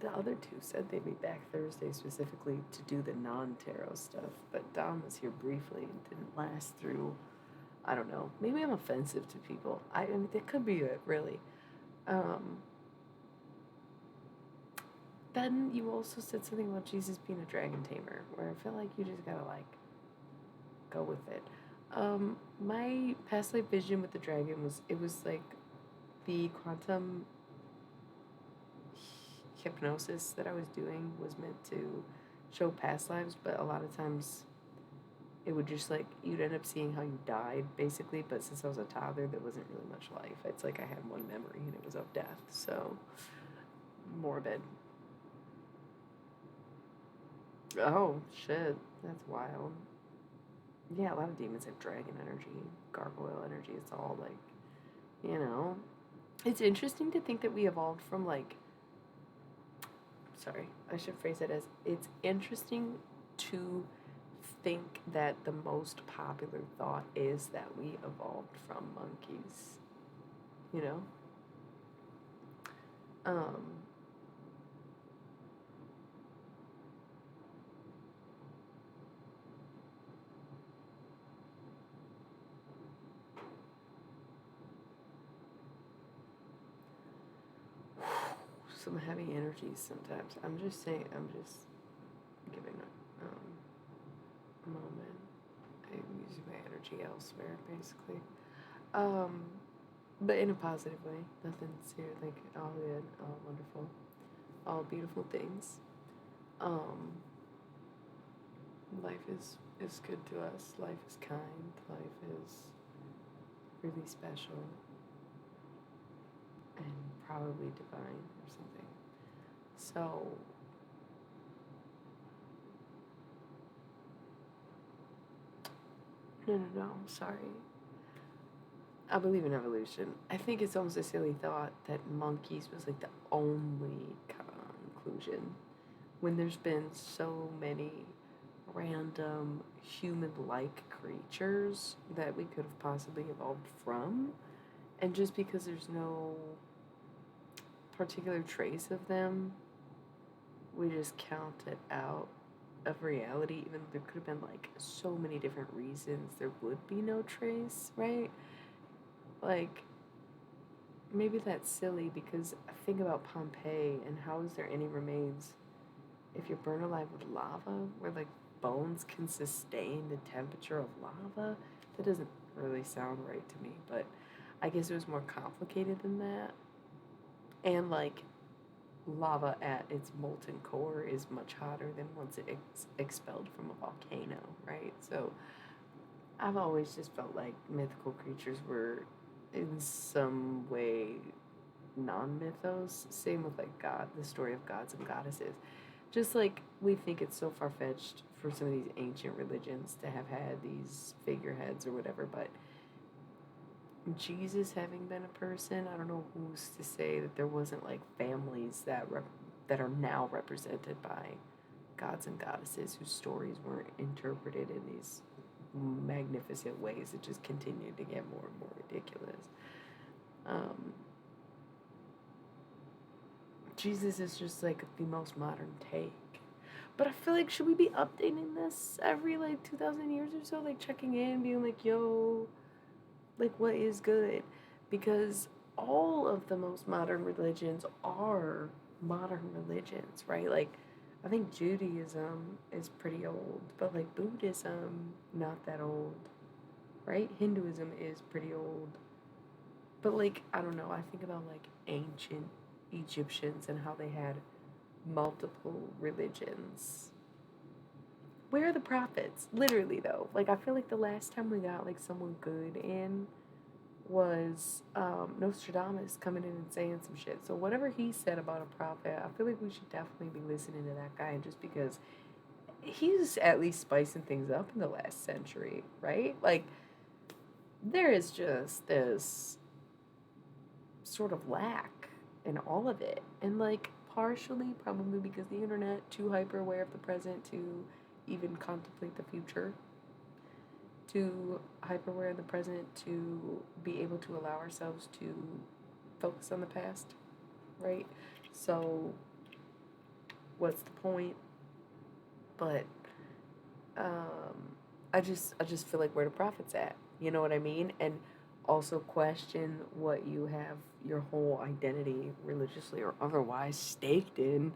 The other two said they'd be back Thursday specifically to do the non-tarot stuff, but Dom was here briefly and didn't last through. I don't know. Maybe I'm offensive to people. I mean, that could be it, really. Then you also said something about Jesus being a dragon tamer, where I feel like you just gotta, like, go with it. My past life vision with the dragon was, it was like the quantum hypnosis that I was doing was meant to show past lives, but a lot of times it would just, like, you'd end up seeing how you died, basically, but since I was a toddler, there wasn't really much life. It's like I had one memory, and it was of death, so morbid. Oh, shit, that's wild. yeah, a lot of demons have dragon energy, gargoyle energy. It's all like, you know, it's interesting to think that we evolved from like, sorry, I should phrase it as it's interesting to think that the most popular thought is that we evolved from monkeys, you know? Um, some heavy energies sometimes. I'm just saying, I'm just giving a moment. I'm using my energy elsewhere, basically. Um, but in a positive way. Nothing serious, like all good, all wonderful, all beautiful things. Um, life is good to us. Life is kind. Life is really special and probably divine or something. So, no, sorry. I believe in evolution. I think it's almost a silly thought that monkeys was like the only conclusion when there's been so many random human like creatures that we could have possibly evolved from. And just because there's no particular trace of them, we just count it out of reality, even though there could have been like so many different reasons there would be no trace, right? Like, maybe that's silly because I think about Pompeii and how is there any remains if you're burned alive with lava where like bones can sustain the temperature of lava? That doesn't really sound right to me, but I guess it was more complicated than that. And like lava at its molten core is much hotter than once it's expelled from a volcano, right? So I've always just felt like mythical creatures were in some way non-mythos. Same with like God, the story of gods and goddesses. Just like we think it's so far-fetched for some of these ancient religions to have had these figureheads or whatever, but Jesus having been a person, I don't know who's to say that there wasn't like families that are now represented by gods and goddesses whose stories were interpreted in these magnificent ways that just continued to get more and more ridiculous. Um, Jesus is just like the most modern take. But I feel like should we be updating this every like 2,000 years or so, like checking in, being like, yo, like what is good? Because all of the most modern religions are modern religions, right? Like I think Judaism is pretty old, but like Buddhism not that old, right? Hinduism is pretty old. But like I don't know, I think about like ancient Egyptians and how they had multiple religions. Where are the prophets? Literally though. Like I feel like the last time we got like someone good in was Nostradamus coming in and saying some shit. So whatever he said about a prophet, I feel like we should definitely be listening to that guy, and just because he's at least spicing things up in the last century, right? Like there is just this sort of lack in all of it. And like partially probably because the internet too hyper aware of the present to even contemplate the future, too hyper aware of the present to be able to allow ourselves to focus on the past, right? So what's the point? But I just feel like where the profit's at. You know what I mean? And also question what you have your whole identity, religiously or otherwise, staked in.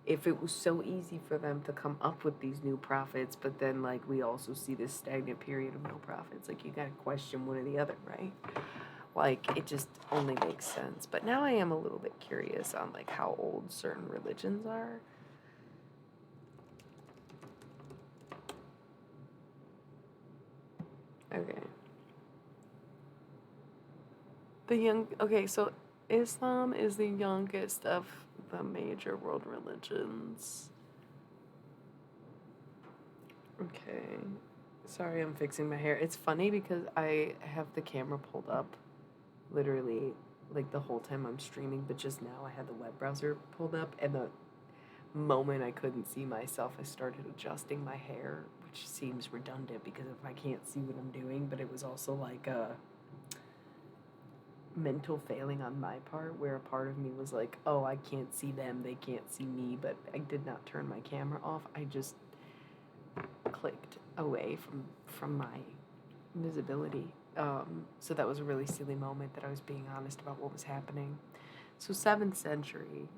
If it was so easy for them to come up with these new prophets, but then like we also see this stagnant period of no prophets, like you gotta question one or the other, right? Like it just only makes sense. But now I am a little bit curious on like how old certain religions are. Okay. Okay, so Islam is the youngest of the major world religions. Okay. Sorry, I'm fixing my hair. It's funny because I have the camera pulled up literally like the whole time I'm streaming, but just now I had the web browser pulled up, and the moment I couldn't see myself, I started adjusting my hair, which seems redundant because if I can't see what I'm doing, but it was also like a mental failing on my part where a part of me was like, oh, I can't see them, they can't see me, but I did not turn my camera off. I just clicked away from my visibility. So that was a really silly moment that I was being honest about what was happening. So 7th century.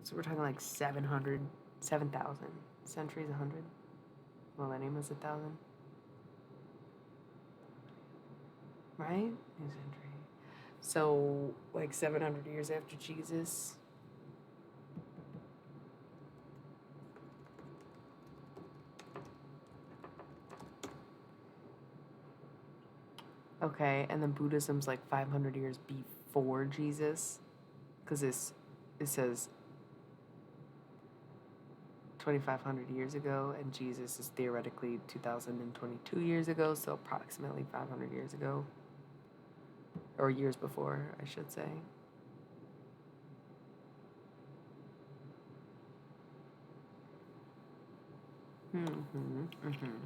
So we're talking like 700, 7,000. Century is 100. Millennium is 1,000. Right? New century. So like 700 years after Jesus. Okay, and then Buddhism's like 500 years before Jesus, because it says 2,500 years ago, and Jesus is theoretically 2,022 years ago, so approximately 500 years ago, or years before, I should say. Mm-hmm. Mm-hmm.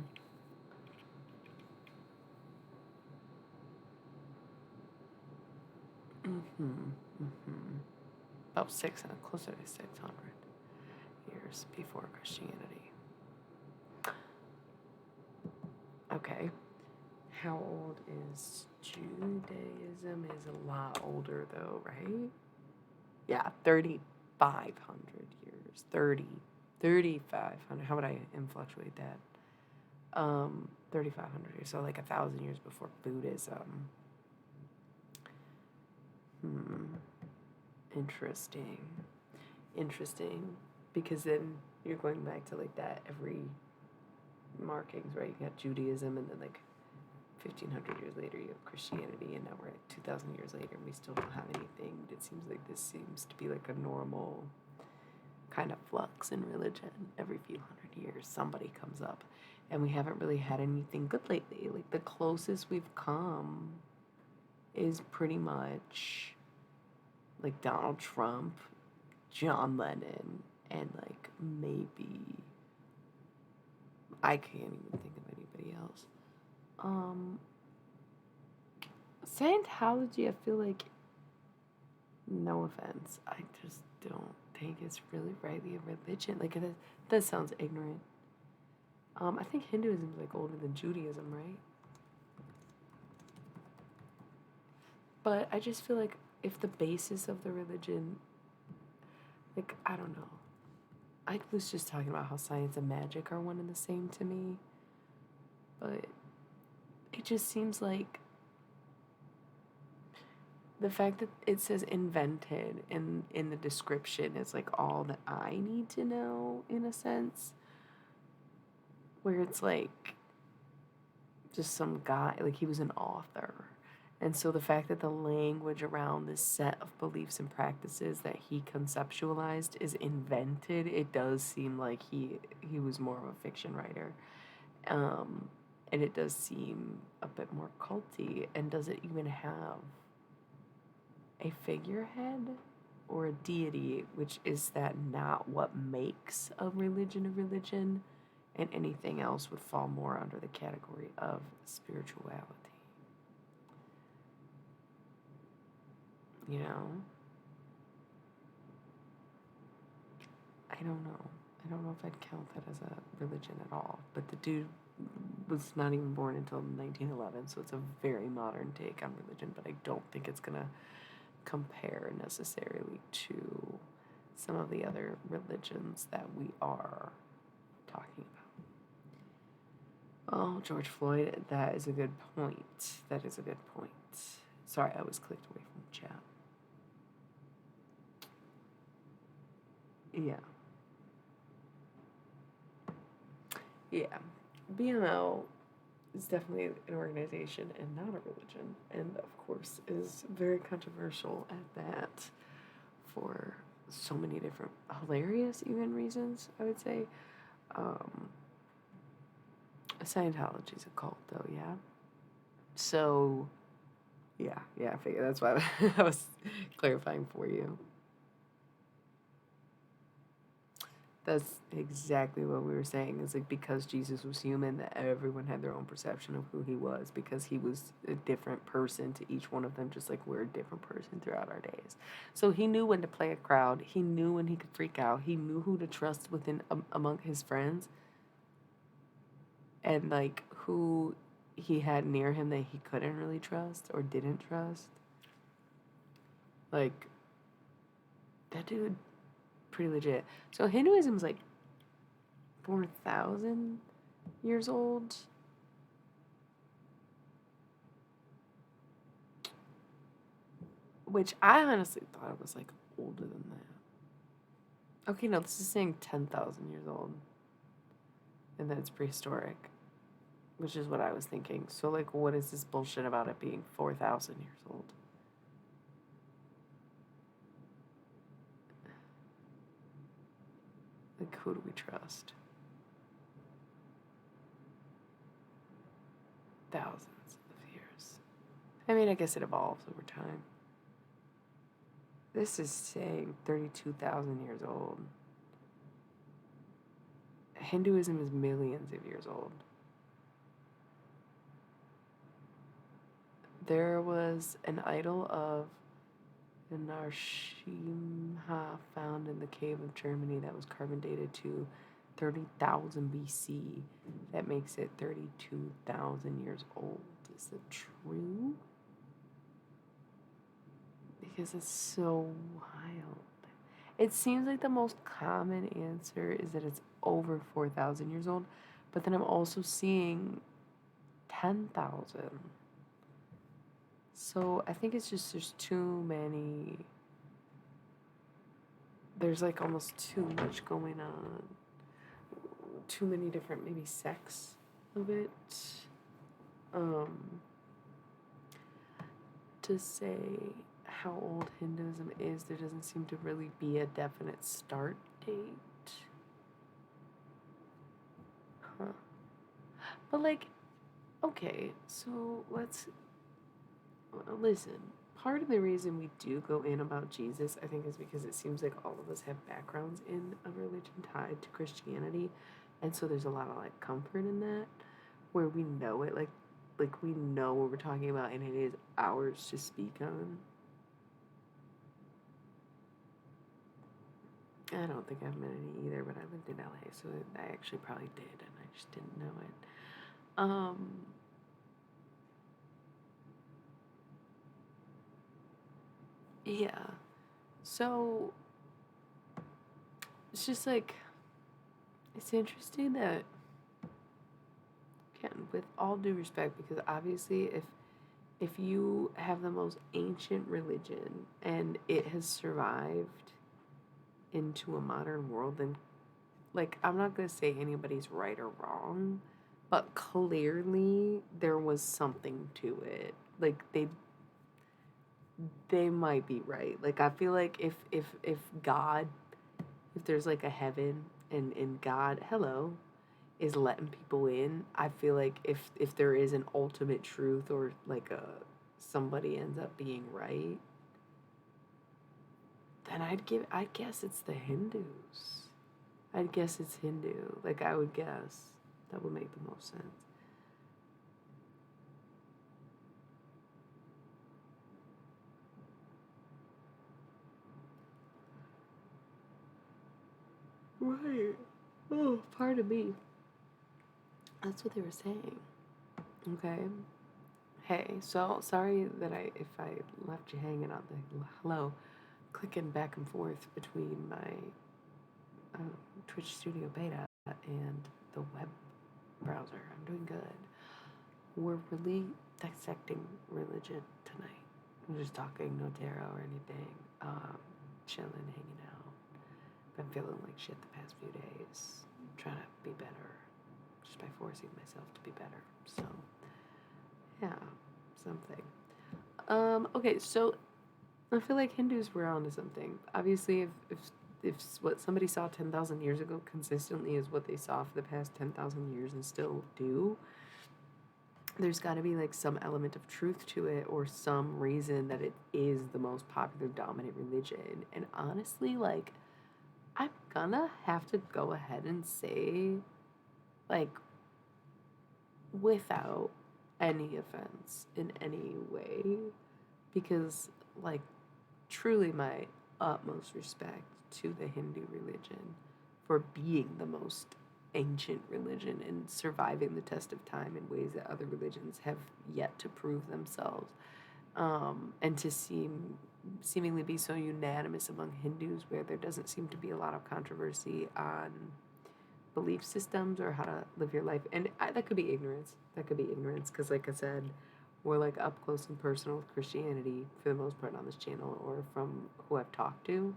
Mm-hmm. Mm-hmm. About 600, closer to 600 years before Christianity. Okay. How old is Judaism? Is a lot older though, right? Yeah, 3,500 years. 3,500. How would I influctuate that? 3,500 years. So like 1,000 years before Buddhism. Interesting. Interesting. Because then you're going back to like that every markings, right? You got Judaism, and then like 1,500 years later you have Christianity, and now we're at 2,000 years later and we still don't have anything. It seems like this seems to be like a normal kind of flux in religion. Every few hundred years somebody comes up, and we haven't really had anything good lately. Like the closest we've come is pretty much like Donald Trump, John Lennon, and like maybe I can't even think of anybody else. Scientology, I feel like, no offense, I just don't think it's really rightly a religion. Like, that sounds ignorant. I think Hinduism is like older than Judaism, right? But I just feel like if the basis of the religion, like, I don't know. I was just talking about how science and magic are one and the same to me. But it just seems like the fact that it says invented in the description is like all that I need to know in a sense. Where it's like just some guy, like he was an author. And so the fact that the language around this set of beliefs and practices that he conceptualized is invented, it does seem like he was more of a fiction writer. And it does seem a bit more culty. And does it even have a figurehead or a deity, which is that not what makes a religion, and anything else would fall more under the category of spirituality. You know? I don't know. I don't know if I'd count that as a religion at all. But the dude was not even born until 1911, so it's a very modern take on religion, but I don't think it's going to compare necessarily to some of the other religions that we are talking about. Oh, George Floyd, that is a good point. That is a good point. Sorry, I was clicked away from the chat. Yeah. Yeah. BML is definitely an organization and not a religion, and of course is very controversial at that for so many different hilarious even reasons, I would say. Scientology's a cult, though, yeah? So, yeah, I figured that's why I was clarifying for you. That's exactly what we were saying. Is like because Jesus was human, that everyone had their own perception of who he was because he was a different person to each one of them, just like we're a different person throughout our days. So he knew when to play a crowd. He knew when he could freak out. He knew who to trust within among his friends, and like who he had near him that he couldn't really trust or didn't trust. Like that dude, pretty legit. So Hinduism is like 4,000 years old. Which I honestly thought it was like older than that. Okay, no, this is saying 10,000 years old. And then it's prehistoric, which is what I was thinking. So, like, what is this bullshit about it being 4,000 years old? Like, who do we trust? Thousands of years. I mean, I guess it evolves over time. This is saying 32,000 years old. Hinduism is millions of years old. There was an idol of the Narshimha found in the cave of Germany that was carbon dated to 30,000 BC. That makes it 32,000 years old. Is it true? Because it's so wild. It seems like the most common answer is that it's over 4,000 years old, but then I'm also seeing 10,000. So I think it's just there's too many. There's like almost too much going on. Too many different maybe sects of it. To say how old Hinduism is, there doesn't seem to really be a definite start date. Huh. But like, okay, so let's listen. Part of the reason we do go in about Jesus, I think, is because it seems like all of us have backgrounds in a religion tied to Christianity, and so there's a lot of like comfort in that, where we know it, like we know what we're talking about, and it is ours to speak on. I don't think I've met any either, but I lived in LA, so I actually probably did, and I just didn't know it. Yeah. So it's just like it's interesting that, again, with all due respect, because obviously if you have the most ancient religion and it has survived into a modern world, then like I'm not gonna say anybody's right or wrong, but clearly there was something to it. Like they might be right. Like I feel like if God, if there's like a heaven and God, hello, is letting people in, I feel like if there is an ultimate truth or like a somebody ends up being right, then I guess it's the Hindus. I'd guess it's Hindu. Like I would guess that would make the most sense. Right. Oh, pardon me. That's what they were saying. Okay. Hey, so sorry that if I left you hanging on the hello, clicking back and forth between my Twitch Studio Beta and the web browser. I'm doing good. We're really dissecting religion tonight. We're just talking, no tarot or anything. Chilling, hanging out. Been feeling like shit the past few days. Trying to be better, just by forcing myself to be better. So, yeah, something. Okay, so I feel like Hindus were onto something. Obviously, if if what somebody saw 10,000 years ago consistently is what they saw for the past 10,000 years and still do, there's got to be like some element of truth to it or some reason that it is the most popular dominant religion. And honestly, like, I'm gonna have to go ahead and say, like, without any offense in any way, because, like, truly my utmost respect to the Hindu religion for being the most ancient religion and surviving the test of time in ways that other religions have yet to prove themselves. And to seemingly be so unanimous among Hindus, where there doesn't seem to be a lot of controversy on belief systems or how to live your life. And that could be ignorance. That could be ignorance because, like I said, we're like up close and personal with Christianity for the most part on this channel or from who I've talked to.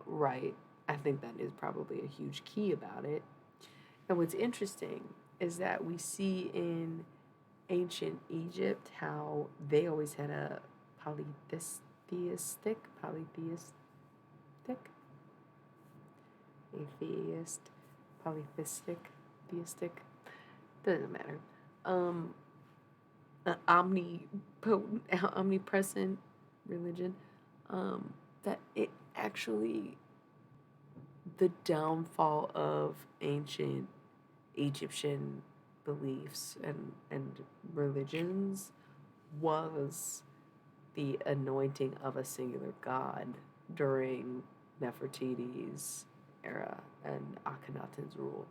Right. I think that is probably a huge key about it. And what's interesting is that we see in ancient Egypt how they always had a polytheistic, atheist, polytheistic, theistic, doesn't matter. Omnipotent, omnipresent religion. That it actually, the downfall of ancient Egyptian beliefs and religions was the anointing of a singular god during Nefertiti's era and Akhenaten's rule.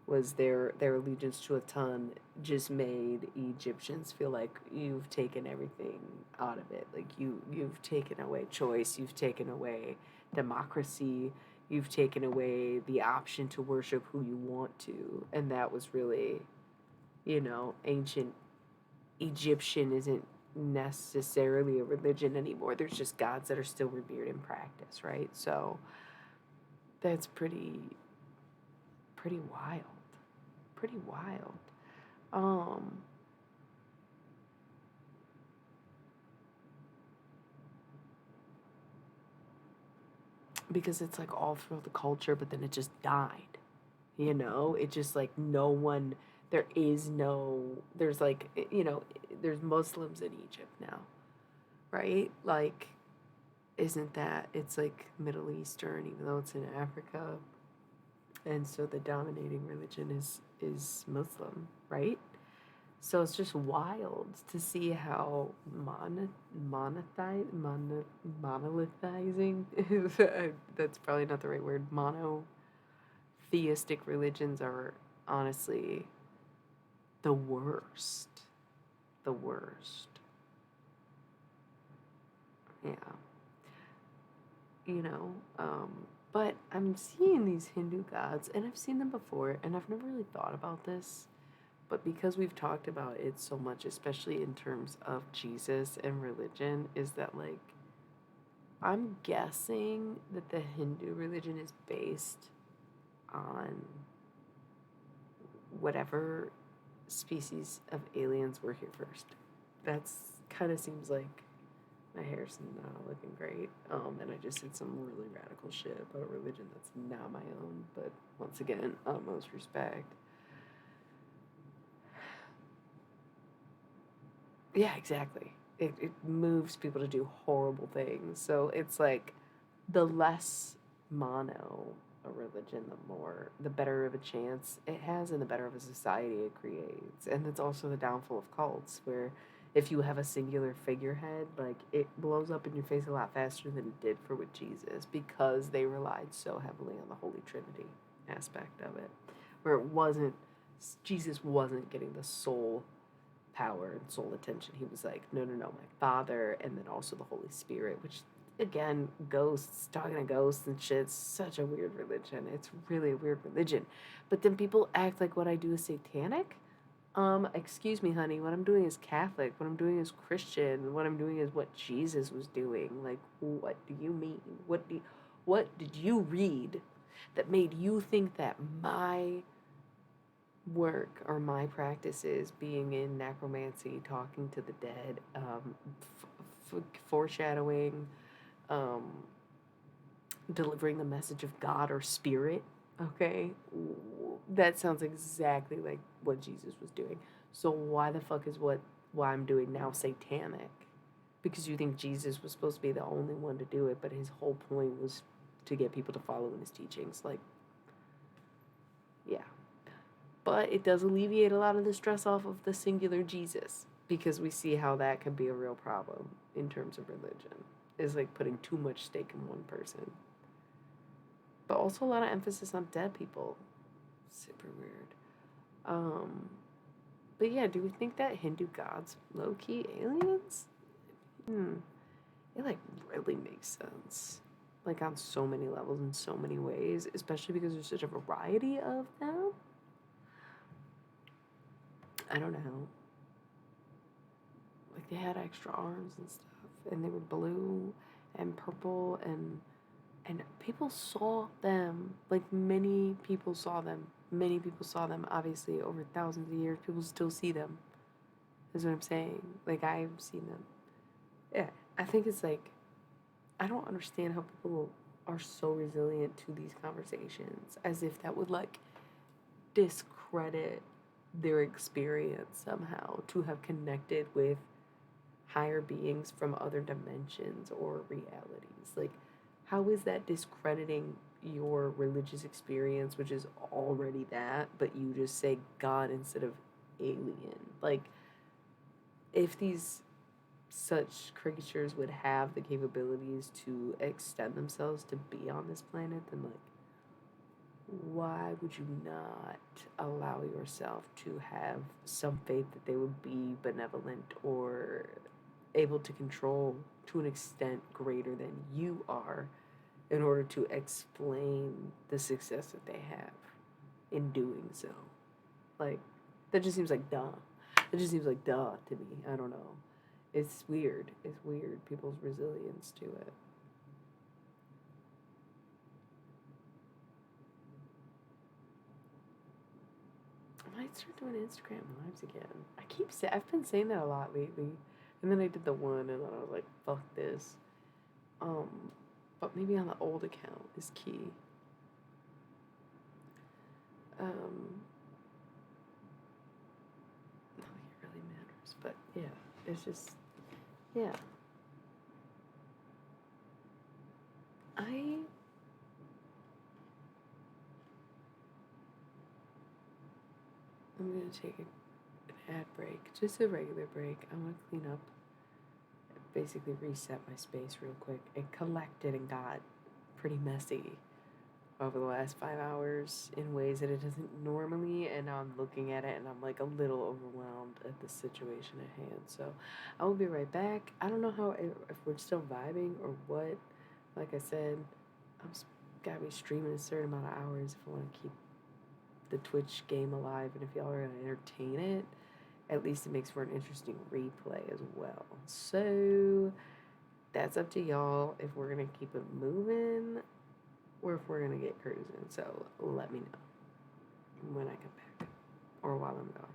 Was their allegiance to Aten just made Egyptians feel like you've taken everything out of it. Like you've taken away choice, you've taken away democracy, you've taken away the option to worship who you want to. And that was really, ancient Egyptian isn't necessarily a religion anymore. There's just gods that are still revered in practice, right? So that's pretty wild. Pretty wild. Because it's like all throughout the culture, but then it just died. It just like there's like, there's Muslims in Egypt now, right? Like, isn't that, it's like Middle Eastern, even though it's in Africa. And so the dominating religion is Muslim, right? So it's just wild to see how monolithizing that's probably not the right word. Monotheistic religions are honestly the worst. The worst. Yeah. But I'm seeing these Hindu gods, and I've seen them before, and I've never really thought about this. But because we've talked about it so much, especially in terms of Jesus and religion, is that, like, I'm guessing that the Hindu religion is based on whatever species of aliens were here first. That's kind of seems like my hair's not looking great. And I just did some really radical shit about a religion that's not my own. But once again, utmost respect. Yeah, exactly. It moves people to do horrible things. So it's like the less mono a religion, the better of a chance it has and the better of a society it creates. And it's also the downfall of cults where if you have a singular figurehead, like it blows up in your face a lot faster than it did for with Jesus because they relied so heavily on the Holy Trinity aspect of it. Where Jesus wasn't getting the sole power and sole attention. He was like, no, my Father, and then also the Holy Spirit, which again, ghosts, talking to ghosts and shit, it's such a weird religion. It's really a weird religion. But then people act like what I do is satanic. Excuse me, honey, what I'm doing is Catholic, what I'm doing is Christian, what I'm doing is what Jesus was doing. Like, what do you mean? What did you read that made you think that my work or my practices being in necromancy, talking to the dead, foreshadowing, um, delivering the message of God or spirit. Okay, that sounds exactly like what Jesus was doing. So why the fuck is why I'm doing now satanic? Because you think Jesus was supposed to be the only one to do it, but his whole point was to get people to follow in his teachings. Like, yeah. But it does alleviate a lot of the stress off of the singular Jesus, because we see how that can be a real problem in terms of religion. Is like putting too much stake in one person. But also a lot of emphasis on dead people. Super weird. Um, but yeah, do we think that Hindu gods low key aliens? It like really makes sense. Like on so many levels in so many ways, especially because there's such a variety of them. I don't know. Like they had extra arms and stuff, and they were blue and purple, and people saw them. Like many people saw them. Many people saw them. Obviously, over thousands of years, people still see them. Is what I'm saying. Like I've seen them. Yeah, I think it's like I don't understand how people are so resilient to these conversations, as if that would like discredit their experience somehow to have connected with higher beings from other dimensions or realities. Like, how is that discrediting your religious experience, which is already that, but you just say God instead of alien? Like, if these such creatures would have the capabilities to extend themselves to be on this planet, then like why would you not allow yourself to have some faith that they would be benevolent or able to control to an extent greater than you are in order to explain the success that they have in doing so? Like, that just seems like duh. It just seems like duh to me. I don't know. It's weird. It's weird, people's resilience to it. I might start doing Instagram lives again. I've been saying that a lot lately, and then I did the one, and then I was like, fuck this. Um, but maybe on the old account is key. Not like it really matters, but yeah, it's just yeah. I I'm gonna take an ad break, just a regular break. I want to clean up, basically reset my space real quick. It collected and got pretty messy over the last 5 hours in ways that it doesn't normally, and now I'm looking at it and I'm like a little overwhelmed at the situation at hand. So I will be right back. I don't know if we're still vibing or what. Like I said, I'm gotta be streaming a certain amount of hours if I want to keep the Twitch game alive, and if y'all are gonna entertain it, at least it makes for an interesting replay as well. So that's up to y'all if we're gonna keep it moving or if we're gonna get cruising. So let me know when I come back or while I'm gone.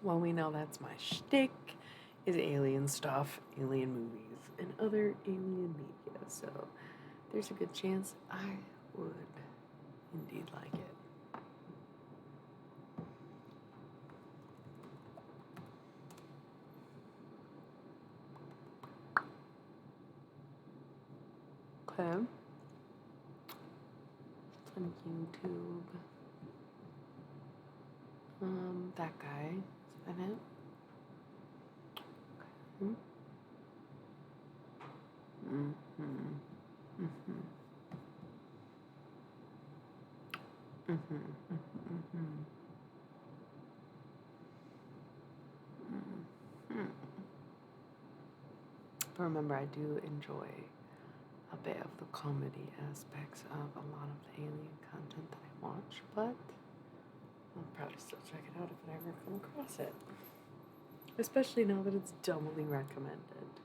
Well, we know that's my shtick, is alien stuff, alien movies, and other alien media. So there's a good chance I would indeed like it. Okay. On YouTube. That guy. Is that it? Okay. Mm-hmm. Mm-hmm. Mm-hmm. Mm-hmm. Mm-hmm. But remember, I do enjoy a bit of the comedy aspects of a lot of the alien content that I watch, but I'll probably still check it out if I ever come across it. Especially now that it's doubly recommended.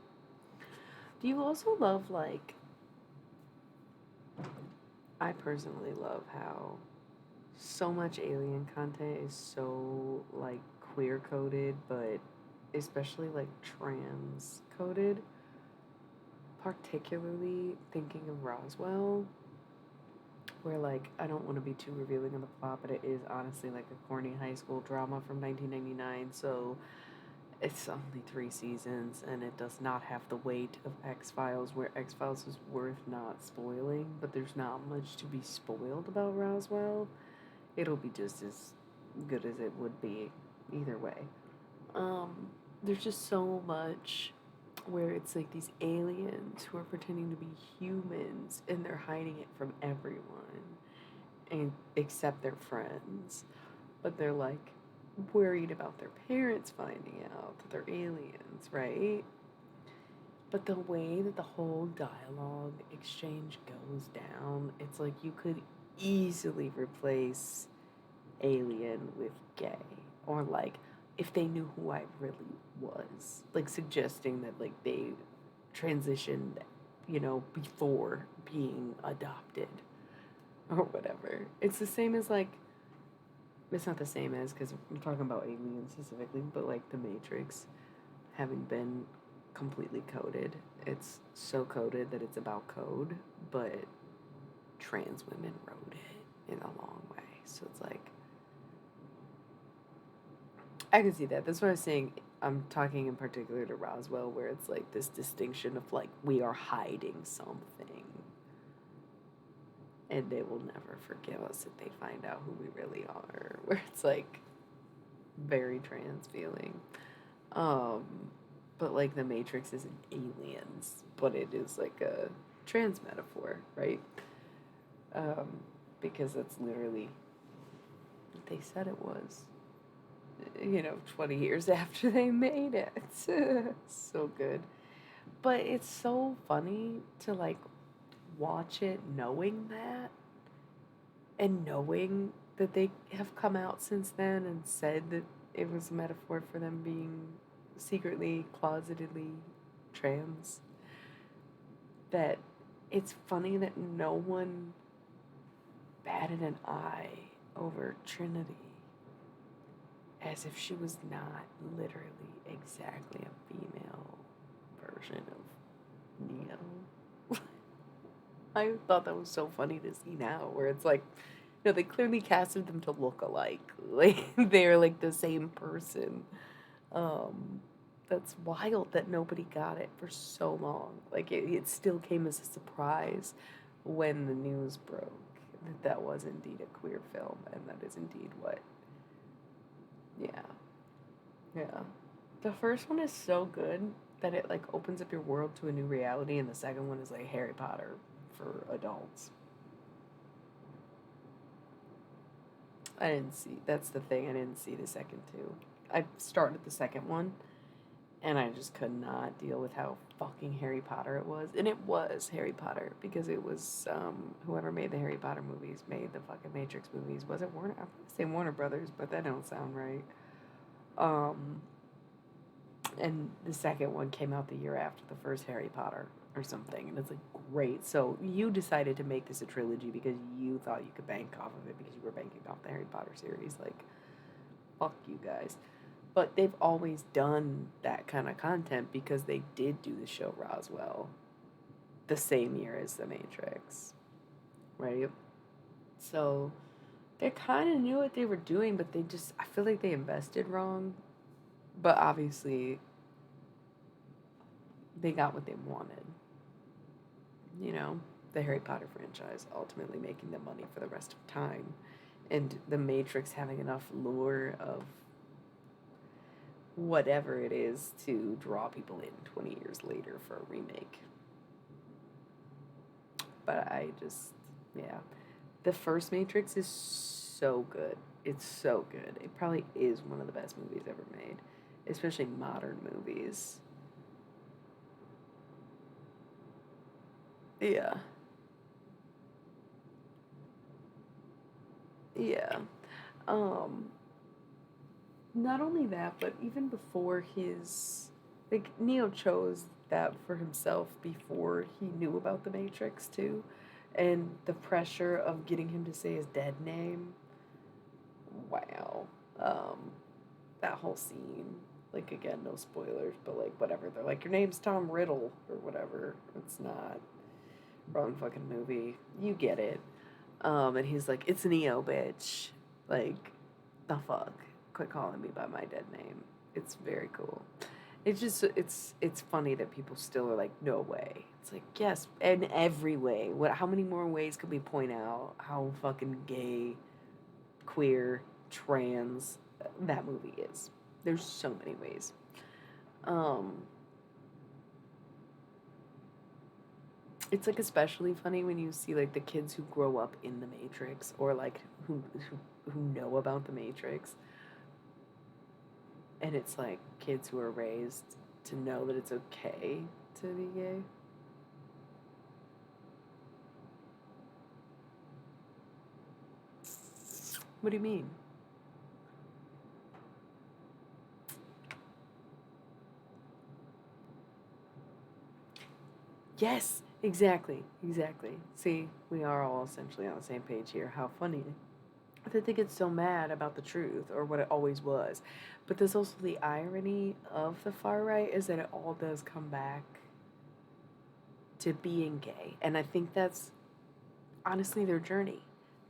Do you also love, like, I personally love how so much alien content is so, like, queer coded, but especially, like, trans coded. Particularly thinking of Roswell, where, like, I don't want to be too revealing of the plot, but it is honestly like a corny high school drama from 1999, so it's only 3 seasons, and it does not have the weight of X-Files, where X-Files is worth not spoiling, but there's not much to be spoiled about Roswell. It'll be just as good as it would be either way. There's just so much where it's like these aliens who are pretending to be humans and they're hiding it from everyone and except their friends. But they're like worried about their parents finding out that they're aliens, right? But the way that the whole dialogue exchange goes down, it's like you could easily replace alien with gay, or like if they knew who I really was, like suggesting that like they transitioned, before being adopted or whatever. It's the same as like, it's not the same as, because I'm talking about aliens specifically, but like the Matrix having been completely coded. It's so coded that it's about code, but trans women wrote it in a long way. So it's like, I can see that. That's what I was saying. I'm talking in particular to Roswell, where it's like this distinction of like, we are hiding something. And they will never forgive us if they find out who we really are. Where it's like very trans feeling. Um, but like the Matrix isn't aliens, but it is like a trans metaphor, right? Um, because that's literally what they said it was. 20 years after they made it. So good. But it's so funny to like watch it knowing that, and knowing that they have come out since then and said that it was a metaphor for them being secretly, closetedly trans. That it's funny that no one batted an eye over Trinity, as if she was not literally exactly a female version of Neo. I thought that was so funny to see now, where it's like, they clearly casted them to look alike. Like, they're like the same person. Um, that's wild that nobody got it for so long. Like, it still came as a surprise when the news broke that that was indeed a queer film, and that is indeed what. Yeah. Yeah. The first one is so good that it like opens up your world to a new reality, and the second one is like Harry Potter for adults. I didn't see. That's the thing. I didn't see the second two. I started the second one, and I just could not deal with how fucking Harry Potter it was. And it was Harry Potter because it was whoever made the Harry Potter movies made the fucking Matrix movies. Was it Warner? I'm gonna say Warner Brothers, but that don't sound right. Um, and the second one came out the year after the first Harry Potter or something, and it's like, great. So you decided to make this a trilogy because you thought you could bank off of it because you were banking off the Harry Potter series. Like, fuck you guys. But they've always done that kind of content because they did do the show Roswell the same year as The Matrix, right? So they kind of knew what they were doing, but they just, I feel like they invested wrong. But obviously, they got what they wanted. You know, the Harry Potter franchise ultimately making them money for the rest of time, and The Matrix having enough lore of whatever it is to draw people in 20 years later for a remake. But I just, yeah. The first Matrix is so good. It's so good. It probably is one of the best movies ever made, especially modern movies. Yeah. Yeah. Um, Not only that, but even before his, like, Neo chose that for himself before he knew about the Matrix too, and the pressure of getting him to say his dead name. Wow. Um, that whole scene. Like, again, no spoilers, but like whatever. They're like, your name's Tom Riddle or whatever. It's not. Wrong fucking movie. You get it. And he's like, it's Neo, bitch. Like, the fuck? Quit calling me by my dead name. It's very cool. It's funny that people still are like, no way. It's like, yes, in every way. What? How many more ways could we point out how fucking gay, queer, trans that movie is? There's so many ways. Um, it's like especially funny when you see like the kids who grow up in the Matrix or like who know about the Matrix, and it's like kids who are raised to know that it's okay to be gay. What do you mean? Yes, exactly, exactly. See, we are all essentially on the same page here. How funny that they get so mad about the truth or what it always was. But there's also the irony of the far right is that it all does come back to being gay. And I think that's honestly their journey.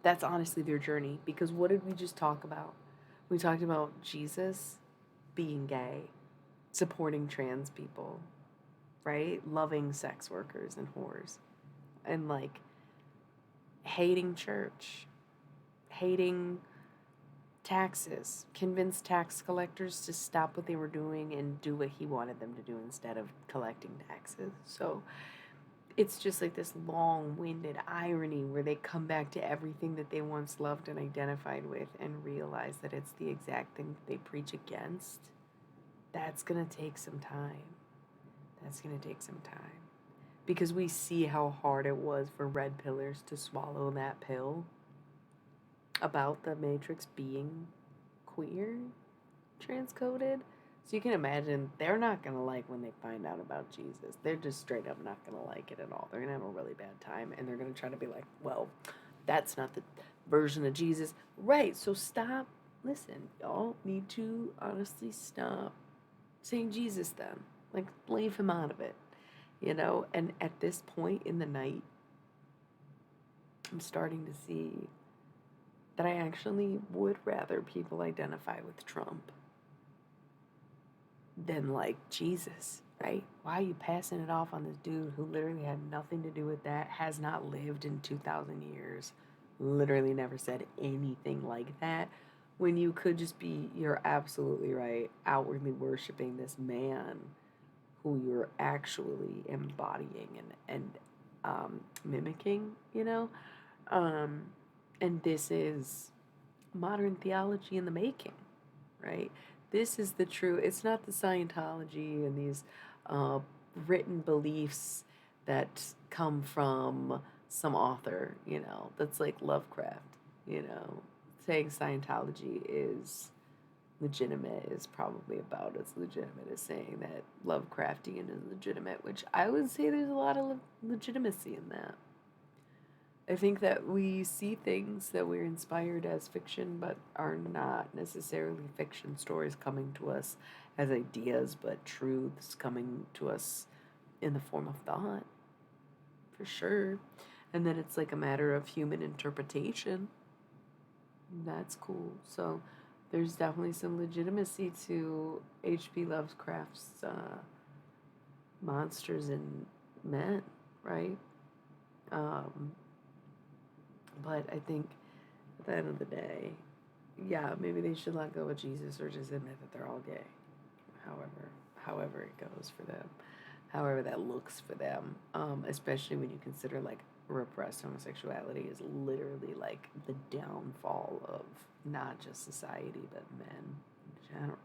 That's honestly their journey. Because what did we just talk about? We talked about Jesus being gay, supporting trans people, right? Loving sex workers and whores, and like hating church, hating taxes, convinced tax collectors to stop what they were doing and do what he wanted them to do instead of collecting taxes. So it's just like this long winded irony where they come back to everything that they once loved and identified with and realize that it's the exact thing that they preach against. That's going to take some time. That's going to take some time. Because we see how hard it was for red pillars to swallow that pill about the Matrix being queer, transcoded. So you can imagine they're not going to like when they find out about Jesus. They're just straight up not going to like it at all. They're going to have a really bad time and they're going to try to be like, well, that's not the version of Jesus. Right. So stop. Listen, y'all need to honestly stop saying Jesus then. Like, leave him out of it, you know? And at this point in the night, I'm starting to see that I actually would rather people identify with Trump than like Jesus, right? Why are you passing it off on this dude who literally had nothing to do with that, has not lived in 2,000 years, literally never said anything like that, when you could just be, you're absolutely right, outwardly worshiping this man who you're actually embodying and mimicking, you know? Um, and this is modern theology in the making, right? This is the true, it's not the Scientology and these uh, written beliefs that come from some author, you know, that's like Lovecraft, you know. Saying Scientology is legitimate is probably about as legitimate as saying that Lovecraftian is legitimate, which I would say there's a lot of legitimacy in that. I think that we see things that we're inspired as fiction, but are not necessarily fiction stories coming to us as ideas, but truths coming to us in the form of thought, for sure. And then it's like a matter of human interpretation. That's cool. So there's definitely some legitimacy to H.P. Lovecraft's monsters and men, right? Um, but I think at the end of the day, yeah, maybe they should let go of Jesus or just admit that they're all gay. However it goes for them, however that looks for them. Especially when you consider like repressed homosexuality is literally like the downfall of not just society but men in general.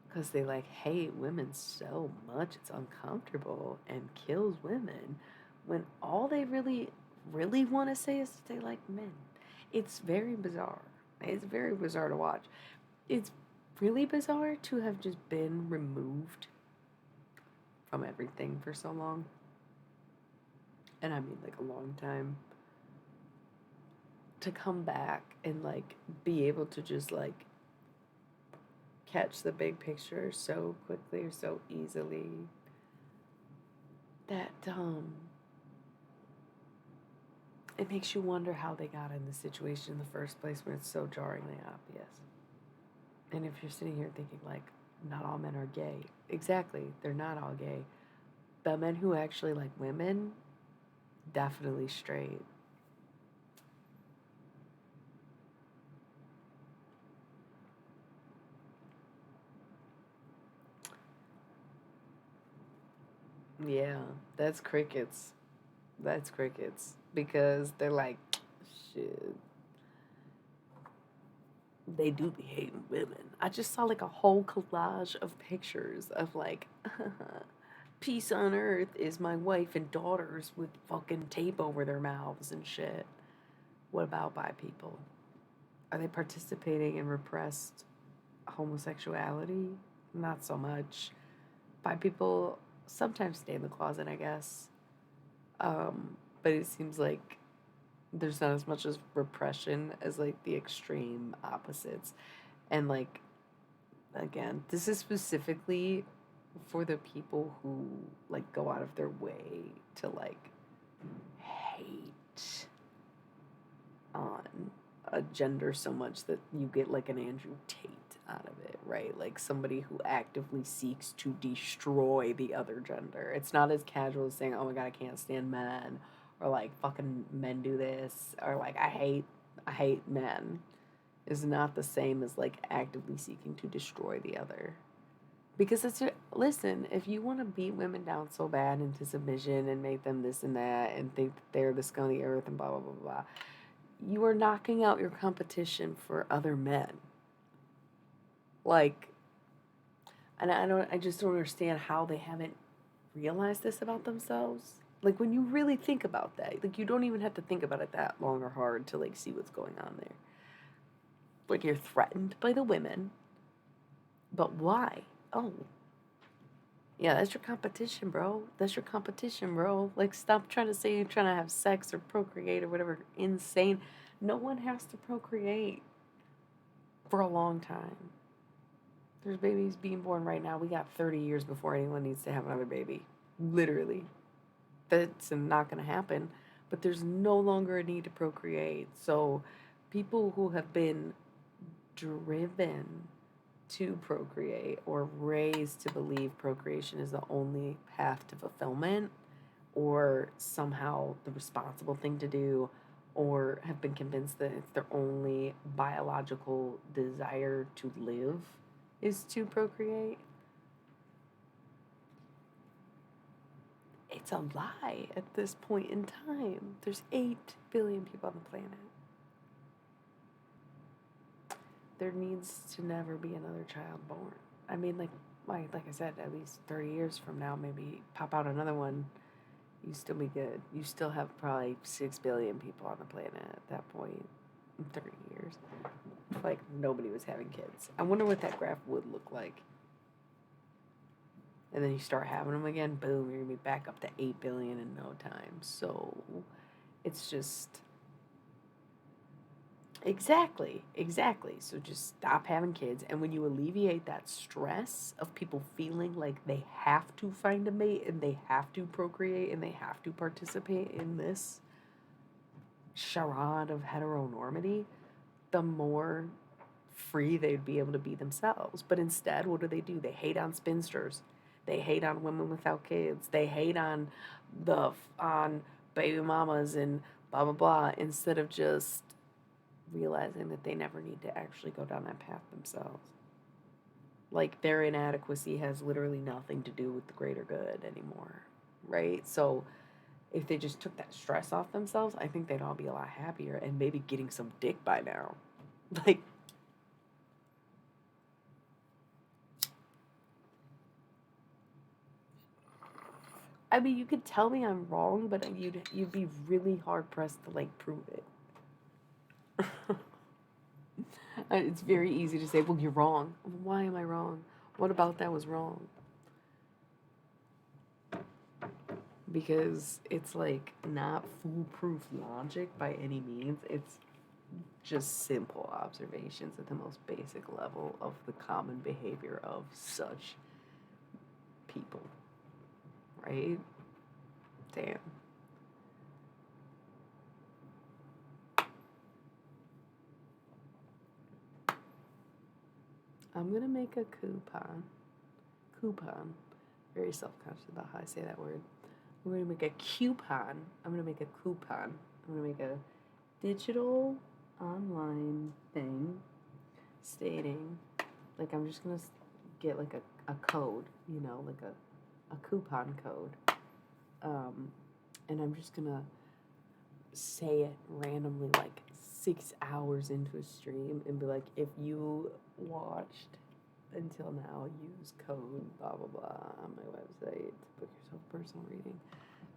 Because they like hate women so much it's uncomfortable and kills women when all they really want to say is that they like men. It's very bizarre. It's very bizarre to watch. It's really bizarre to have just been removed from everything for so long. And I mean like a long time. To come back and like be able to just like catch the big picture so quickly or so easily that it makes you wonder how they got in the situation in the first place when it's so jarringly obvious. And if you're sitting here thinking, like, not all men are gay, exactly, they're not all gay. The men who actually like women, definitely straight. Yeah, that's crickets. That's crickets. Because they're like, shit, they do be hating women. I just saw like a whole collage of pictures of like, peace on earth is my wife and daughters with fucking tape over their mouths and shit. What about bi people? Are they participating in repressed homosexuality? Not so much. Bi people sometimes stay in the closet, I guess. But it seems like there's not as much as repression as like the extreme opposites. And like again, this is specifically for the people who like go out of their way to like hate on a gender so much that you get like an Andrew Tate out of it, right? Like somebody who actively seeks to destroy the other gender. It's not as casual as saying, "Oh my god, I can't stand men," or like fucking men do this, or like I hate men. Is not the same as like actively seeking to destroy the other. Because it's listen, if you want to beat women down so bad into submission and make them this and that and think that they're the scum of the earth and blah blah blah blah, you are knocking out your competition for other men. Like, and I just don't understand how they haven't realized this about themselves. Like when you really think about that, like you don't even have to think about it that long or hard to like see what's going on there. Like you're threatened by the women, but why? Oh, yeah, that's your competition, bro. That's your competition, bro. Like, stop trying to say you're trying to have sex or procreate or whatever. Insane. No one has to procreate for a long time. There's babies being born right now. We got 30 years before anyone needs to have another baby. Literally. That's not going to happen. But there's no longer a need to procreate. So, people who have been driven to procreate or raised to believe procreation is the only path to fulfillment or somehow the responsible thing to do or have been convinced that it's their only biological desire to live is to procreate. It's a lie at this point in time. There's 8 billion people on the planet. There needs to never be another child born. I mean, like I said, at least 30 years from now, maybe pop out another one. You still be good. You still have probably 6 billion people on the planet at that point in 30 years. Like nobody was having kids. I wonder what that graph would look like. And then you start having them again, boom, you're gonna be back up to 8 billion in no time. So It's just exactly. So just stop having kids. And when you alleviate that stress of people feeling like they have to find a mate and they have to procreate and they have to participate in this charade of heteronormity, the more free they'd be able to be themselves. But instead, what do? They hate on spinsters. They hate on women without kids. They hate on baby mamas and blah blah blah instead of just realizing that they never need to actually go down that path themselves. Like their inadequacy has literally nothing to do with the greater good anymore, right? So if they just took that stress off themselves, I think they'd all be a lot happier and maybe getting some dick by now. Like, I mean, you could tell me I'm wrong, but you'd be really hard pressed to like prove it. It's very easy to say, "Well, you're wrong." Why am I wrong? What about that was wrong? Because it's like not foolproof logic by any means. It's just simple observations at the most basic level of the common behavior of such people, right? Damn. I'm gonna make a coupon. Coupon. Very self conscious about how I say that word. I'm gonna make a coupon. I'm gonna make a coupon. I'm gonna make a digital online thing stating, like, I'm just gonna get like a code, like a coupon code. And I'm just gonna say it randomly, like 6 hours into a stream, and be like, if you watched until now, use code blah blah blah on my website to book yourself a personal reading,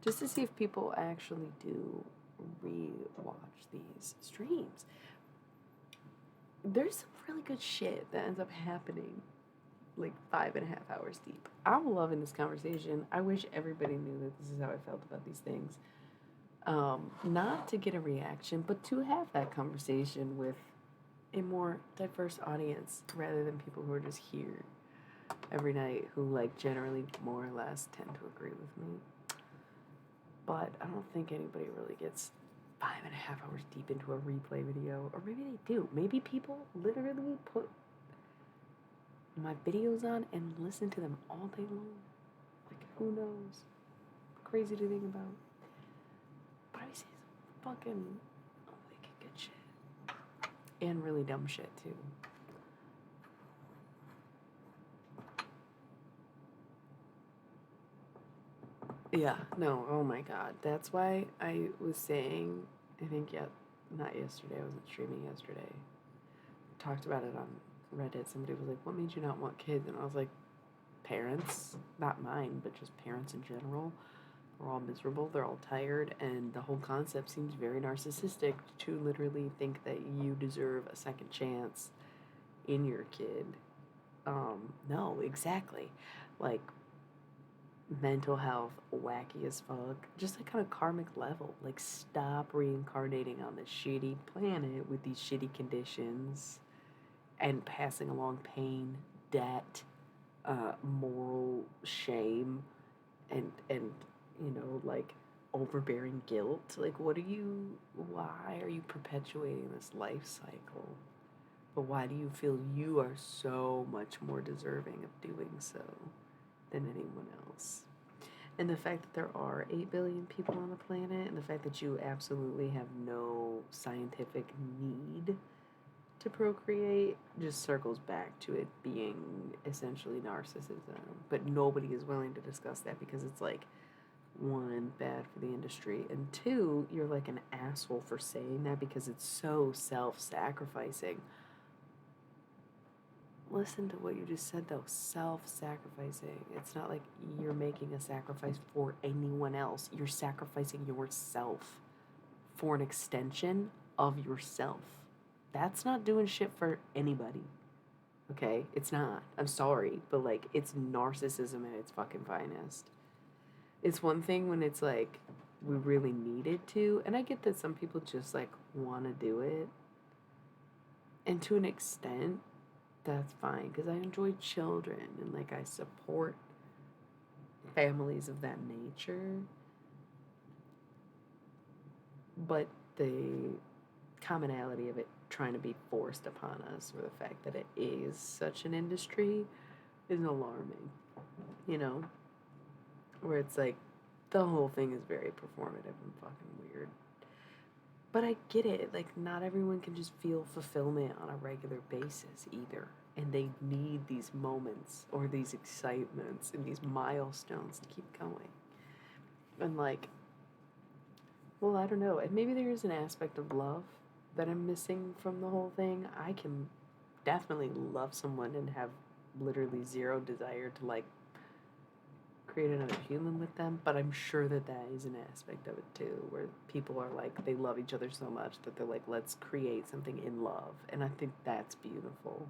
just to see if people actually do re-watch these streams. There's some really good shit that ends up happening like 5.5 hours deep. I'm loving this conversation. I wish everybody knew that this is how I felt about these things. Not to get a reaction, but to have that conversation with a more diverse audience rather than people who are just here every night who like generally more or less tend to agree with me. But I don't think anybody really gets 5.5 hours deep into a replay video, or maybe they do. Maybe people literally put my videos on and listen to them all day long. Like, who knows? Crazy to think about. But I see some fucking wicked good shit. And really dumb shit, too. Yeah, no, oh my god. That's why I was saying, I think, not yesterday, I wasn't streaming yesterday. Talked about it on Reddit. Somebody was like, what made you not want kids? And I was like, parents. Not mine, but just parents in general. They're all miserable, they're all tired, and the whole concept seems very narcissistic to literally think that you deserve a second chance in your kid. No, exactly. Like, mental health, wacky as fuck, just like on a karmic level. Like, stop reincarnating on this shitty planet with these shitty conditions and passing along pain, debt, moral shame, and like overbearing guilt. Like, why are you perpetuating this life cycle? But why do you feel you are so much more deserving of doing so than anyone else? And the fact that there are 8 billion people on the planet, and the fact that you absolutely have no scientific need to procreate, just circles back to it being essentially narcissism. But nobody is willing to discuss that because it's like, one, bad for the industry, and two, you're like an asshole for saying that because it's so self-sacrificing. Listen to what you just said, though. Self-sacrificing. It's not like you're making a sacrifice for anyone else. You're sacrificing yourself for an extension of yourself. That's not doing shit for anybody. Okay? It's not. I'm sorry, but like, it's narcissism at its fucking finest. It's one thing when it's like we really needed to. And I get that some people just like want to do it. And to an extent, that's fine because I enjoy children and like I support families of that nature. But the commonality of it trying to be forced upon us, or the fact that it is such an industry, is alarming. You know? Where it's like the whole thing is very performative and fucking weird. But I get it. Like, not everyone can just feel fulfillment on a regular basis either. And they need these moments or these excitements and these milestones to keep going. And, like, well, I don't know. And maybe there is an aspect of love that I'm missing from the whole thing. I can definitely love someone and have literally zero desire to, like, create another human with them, but I'm sure that that is an aspect of it too, where people are like, they love each other so much that they're like, let's create something in love, and I think that's beautiful.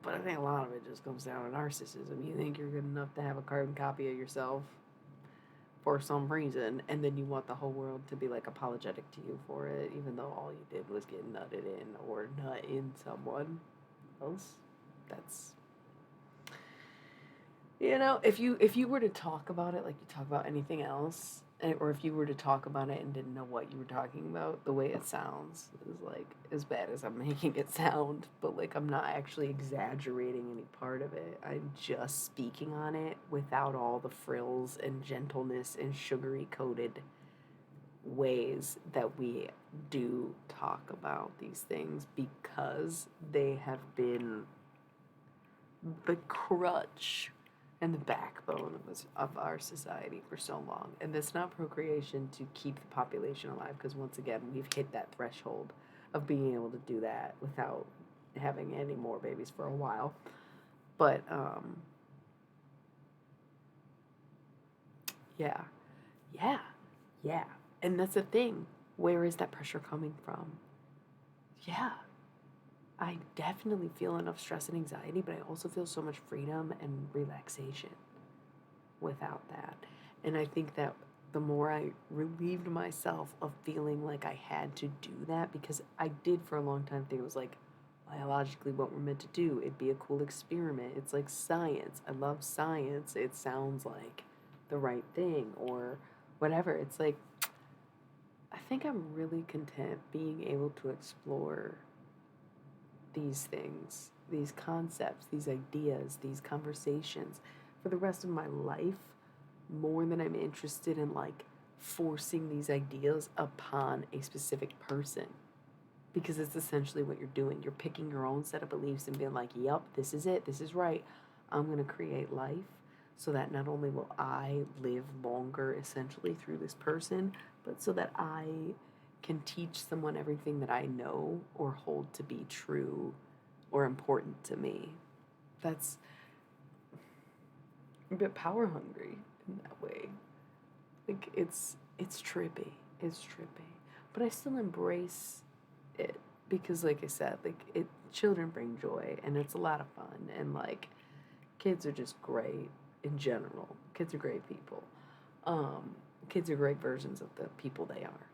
But I think a lot of it just comes down to narcissism. You think you're good enough to have a carbon copy of yourself for some reason, and then you want the whole world to be like apologetic to you for it, even though all you did was get nutted in or nut in someone else. That's, you know, if you were to talk about it like you talk about anything else, or if you were to talk about it and didn't know what you were talking about, the way it sounds is like as bad as I'm making it sound, but like I'm not actually exaggerating any part of it. I'm just speaking on it without all the frills and gentleness and sugary coated ways that we do talk about these things, because they have been the crutch and the backbone of our society for so long. And it's not procreation to keep the population alive, because once again, we've hit that threshold of being able to do that without having any more babies for a while. But, yeah, yeah, yeah. And that's the thing. Where is that pressure coming from? Yeah, I definitely feel enough stress and anxiety, but I also feel so much freedom and relaxation without that. And I think that the more I relieved myself of feeling like I had to do that, because I did for a long time think it was like biologically what we're meant to do. It'd be a cool experiment. It's like science. I love science. It sounds like the right thing or whatever. It's like, I think I'm really content being able to explore these things, these concepts, these ideas, these conversations for the rest of my life, more than I'm interested in like forcing these ideas upon a specific person. Because it's essentially what you're doing. You're picking your own set of beliefs and being like, yep, this is it, this is right. I'm going to create life so that not only will I live longer essentially through this person, but so that I can teach someone everything that I know or hold to be true or important to me. That's a bit power hungry in that way. Like it's trippy. It's trippy. But I still embrace it because like I said, like it children bring joy and it's a lot of fun, and like kids are just great in general. Kids are great people. Um Kids are great versions of the people they are,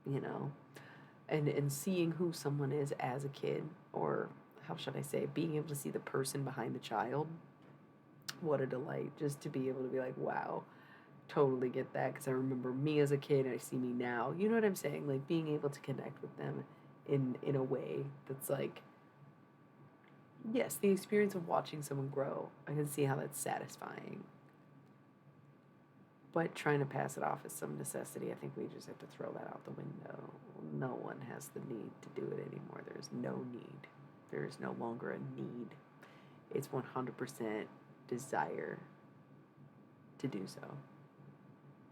you know. And seeing who someone is as a kid, or how should I say, being able to see the person behind the child, what a delight just to be able to be like, wow, totally get that, because I remember me as a kid and I see me now. You know what I'm saying? Like being able to connect with them in a way that's like, yes, the experience of watching someone grow, I can see how that's satisfying. But trying to pass it off as some necessity, I think we just have to throw that out the window. No one has the need to do it anymore. There's no need. There is no longer a need. It's 100% desire to do so.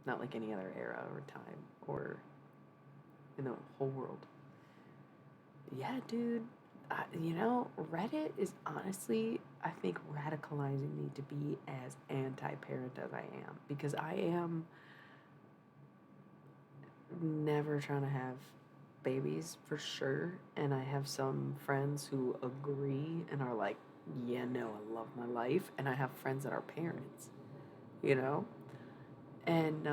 Not like any other era or time or in the whole world. Yeah, dude. You know, Reddit is honestly, I think, radicalizing me to be as anti-parent as I am, because I am never trying to have babies for sure, and I have some friends who agree and are like, yeah, no, I love my life, and I have friends that are parents, you know, and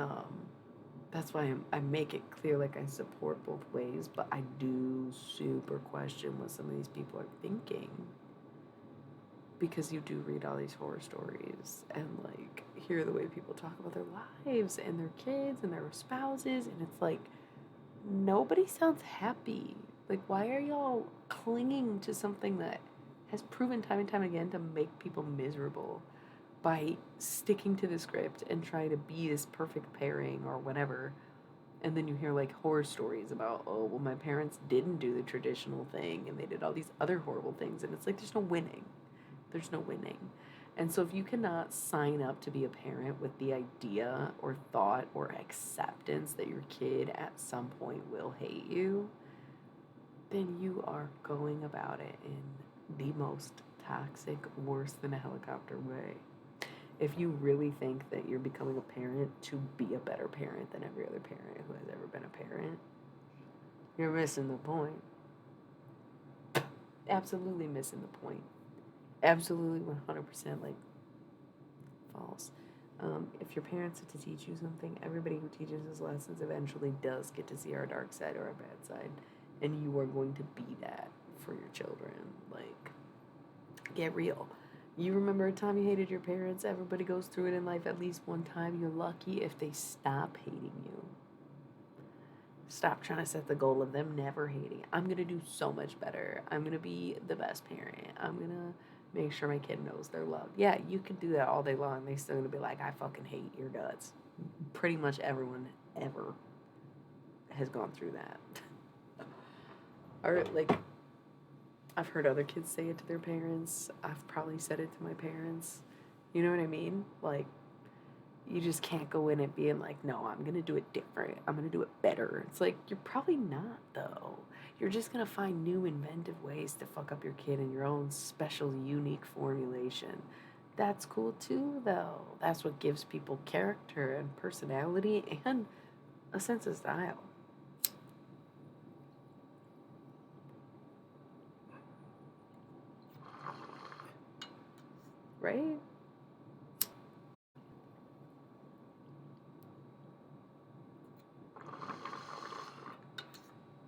That's why I make it clear, like, I support both ways, but I do super question what some of these people are thinking. Because you do read all these horror stories and, like, hear the way people talk about their lives and their kids and their spouses, and it's like, nobody sounds happy. Like, why are y'all clinging to something that has proven time and time again to make people miserable by sticking to the script and trying to be this perfect pairing or whatever? And then you hear like horror stories about, oh, well, my parents didn't do the traditional thing and they did all these other horrible things. And it's like, there's no winning. There's no winning. And so if you cannot sign up to be a parent with the idea or thought or acceptance that your kid at some point will hate you, then you are going about it in the most toxic, worse than a helicopter way. If you really think that you're becoming a parent to be a better parent than every other parent who has ever been a parent, you're missing the point. Absolutely missing the point. Absolutely 100% like false. If your parents are to teach you something, everybody who teaches us lessons eventually does get to see our dark side or our bad side. And you are going to be that for your children. Like, get real. You remember a time you hated your parents? Everybody goes through it in life at least one time. You're lucky if they stop hating you. Stop trying to set the goal of them never hating. I'm going to do so much better. I'm going to be the best parent. I'm going to make sure my kid knows they're loved. Yeah, you can do that all day long. They're still going to be like, I fucking hate your guts. Pretty much everyone ever has gone through that. Or, like, I've heard other kids say it to their parents. I've probably said it to my parents. You know what I mean? Like, you just can't go in it being like, no, I'm going to do it different. I'm going to do it better. It's like, you're probably not, though. You're just going to find new inventive ways to fuck up your kid in your own special, unique formulation. That's cool, too, though. That's what gives people character and personality and a sense of style. Right?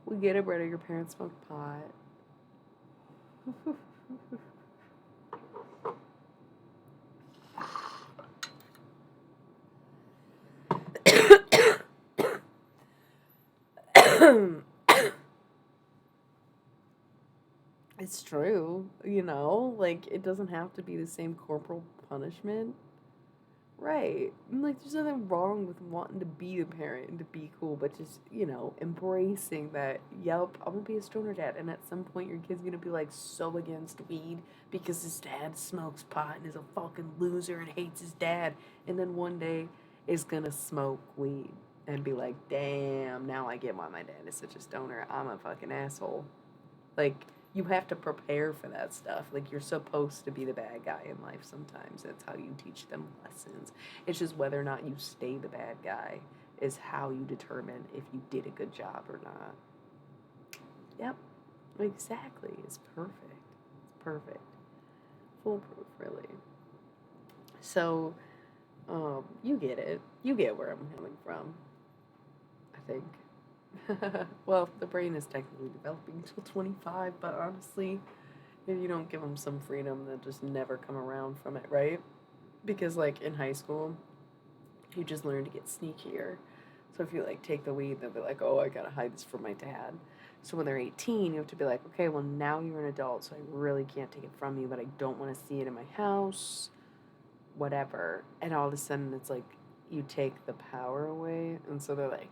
We get it, brother. Your parents smoked pot. It's true, you know? Like, it doesn't have to be the same corporal punishment. Right. And, like, there's nothing wrong with wanting to be a parent and to be cool, but just, you know, embracing that, yep, I'm gonna be a stoner dad. And at some point, your kid's gonna be, like, so against weed because his dad smokes pot and is a fucking loser and hates his dad. And then one day is gonna smoke weed and be like, damn, now I get why my dad is such a stoner. I'm a fucking asshole. Like, you have to prepare for that stuff. Like, you're supposed to be the bad guy in life sometimes. That's how you teach them lessons. It's just whether or not you stay the bad guy is how you determine if you did a good job or not. Yep, exactly. It's perfect. It's perfect. Foolproof, really. So, you get it. You get where I'm coming from, I think. Well, the brain is technically developing until 25, but honestly, if you don't give them some freedom, they'll just never come around from it, right? Because, like, in high school, you just learn to get sneakier. So if you, like, take the weed, they'll be like, oh, I gotta hide this from my dad. So when they're 18, you have to be like, okay, well, now you're an adult, so I really can't take it from you, but I don't want to see it in my house, whatever. And all of a sudden, it's like, you take the power away, and so they're like,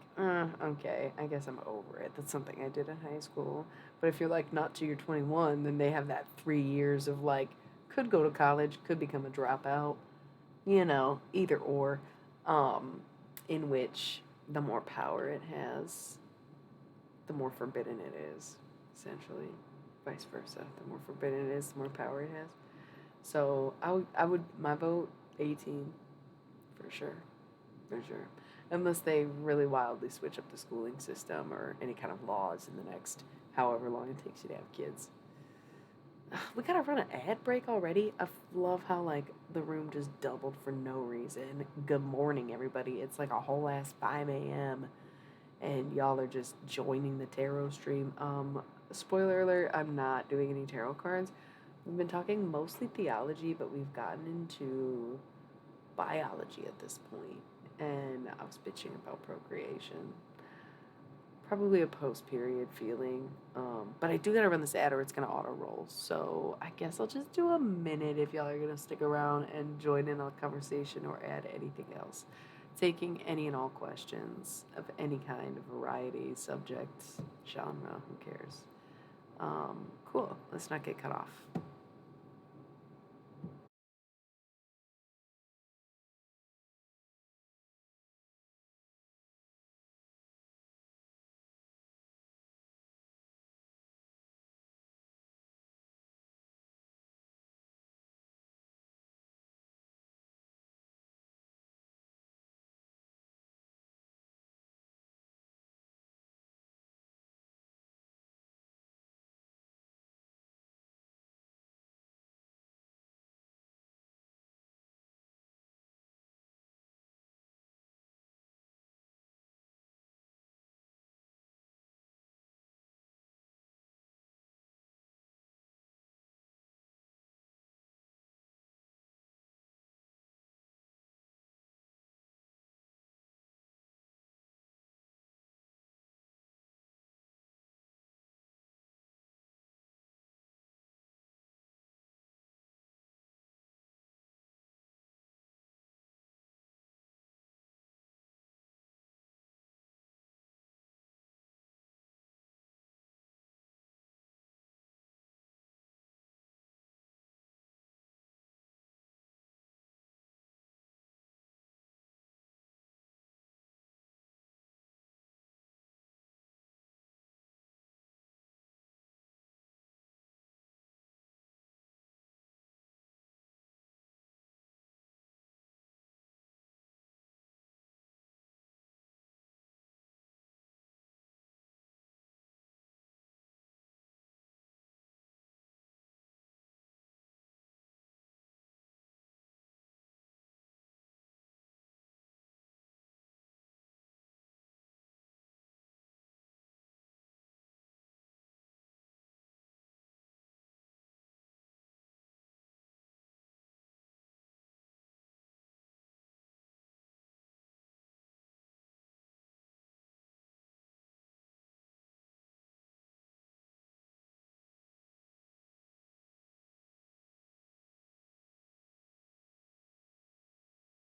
okay, I guess I'm over it. That's something I did in high school. But if you're like not till you're 21, then they have that 3 years of like, could go to college, could become a dropout, you know, either or, um, in which the more power it has, the more forbidden it is, essentially. Vice versa. The more forbidden it is, the more power it has. So I would, my vote, 18, for sure. For sure. Unless they really wildly switch up the schooling system or any kind of laws in the next however long it takes you to have kids. We gotta run an ad break already. Love how like the room just doubled for no reason. Good morning, everybody. It's like a whole ass 5 a.m. and y'all are just joining the tarot stream. Spoiler alert: I'm not doing any tarot cards. We've been talking mostly theology, but we've gotten into biology at this point, and I was bitching about procreation. Probably a post-period feeling. But I do gotta run this ad or it's gonna auto-roll. So I guess I'll just do a minute if y'all are gonna stick around and join in on the conversation or add anything else. Taking any and all questions of any kind, variety, subject, genre, who cares? Cool. Let's not get cut off.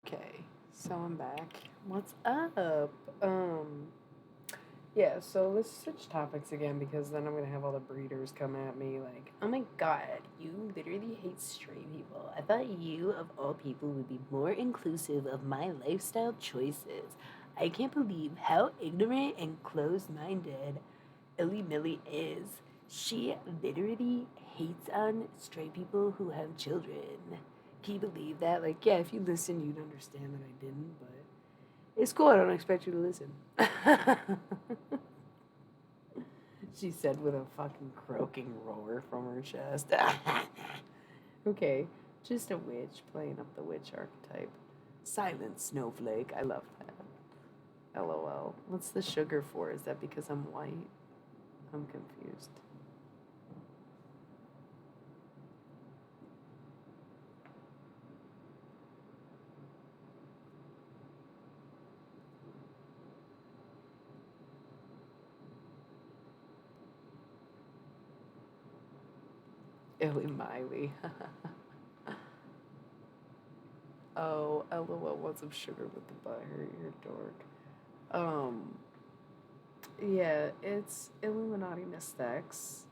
Okay, so I'm back. What's up? Um, yeah, so let's switch topics again because then I'm gonna have all the breeders come at me like, oh my god, you literally hate straight people. I thought you, of all people, would be more inclusive of my lifestyle choices. I can't believe how ignorant and closed minded Illy Millie is. She literally hates on straight people who have children. Can you believe that? Like, yeah, if you listen, you'd understand that I didn't, but it's cool. I don't expect you to listen. She said with a fucking croaking roar from her chest. Okay, just a witch playing up the witch archetype. Silent snowflake. I love that. LOL. What's the sugar for? Is that because I'm white? I'm confused. Illy Miley. Oh, LOL. Want some sugar with the butter? You're a dork. Um, yeah, it's Illuminati Mystex.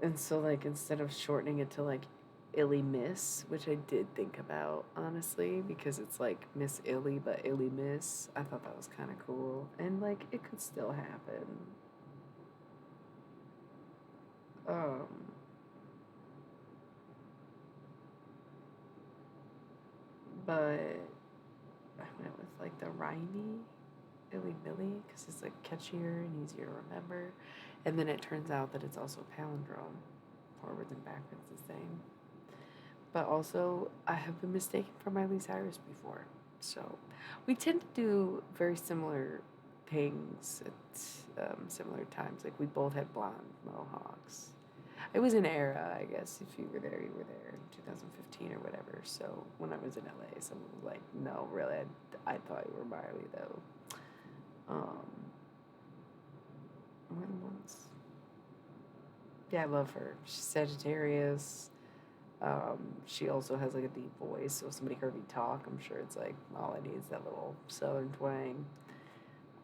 And so, like, instead of shortening it to, like, Illy Miss, which I did think about, honestly, because it's, like, Miss Illy, but Illy Miss, I thought that was kind of cool. And, like, it could still happen. Um, but I went with, like, the rhymey Illy Billy, because it's, like, catchier and easier to remember. And then it turns out that it's also palindrome. forwards and backwards the same. But also, I have been mistaken for Miley Cyrus before. So, we tend to do very similar things at similar times. Like, we both had blonde mohawks. It was an era, I guess. If you were there, you were there in 2015 or whatever. So, when I was in LA, someone was like, no, really, I thought you were Miley, though. More than once. Yeah, I love her. She's Sagittarius. She also has like a deep voice, so if somebody heard me talk, I'm sure it's like all I need is that little southern twang.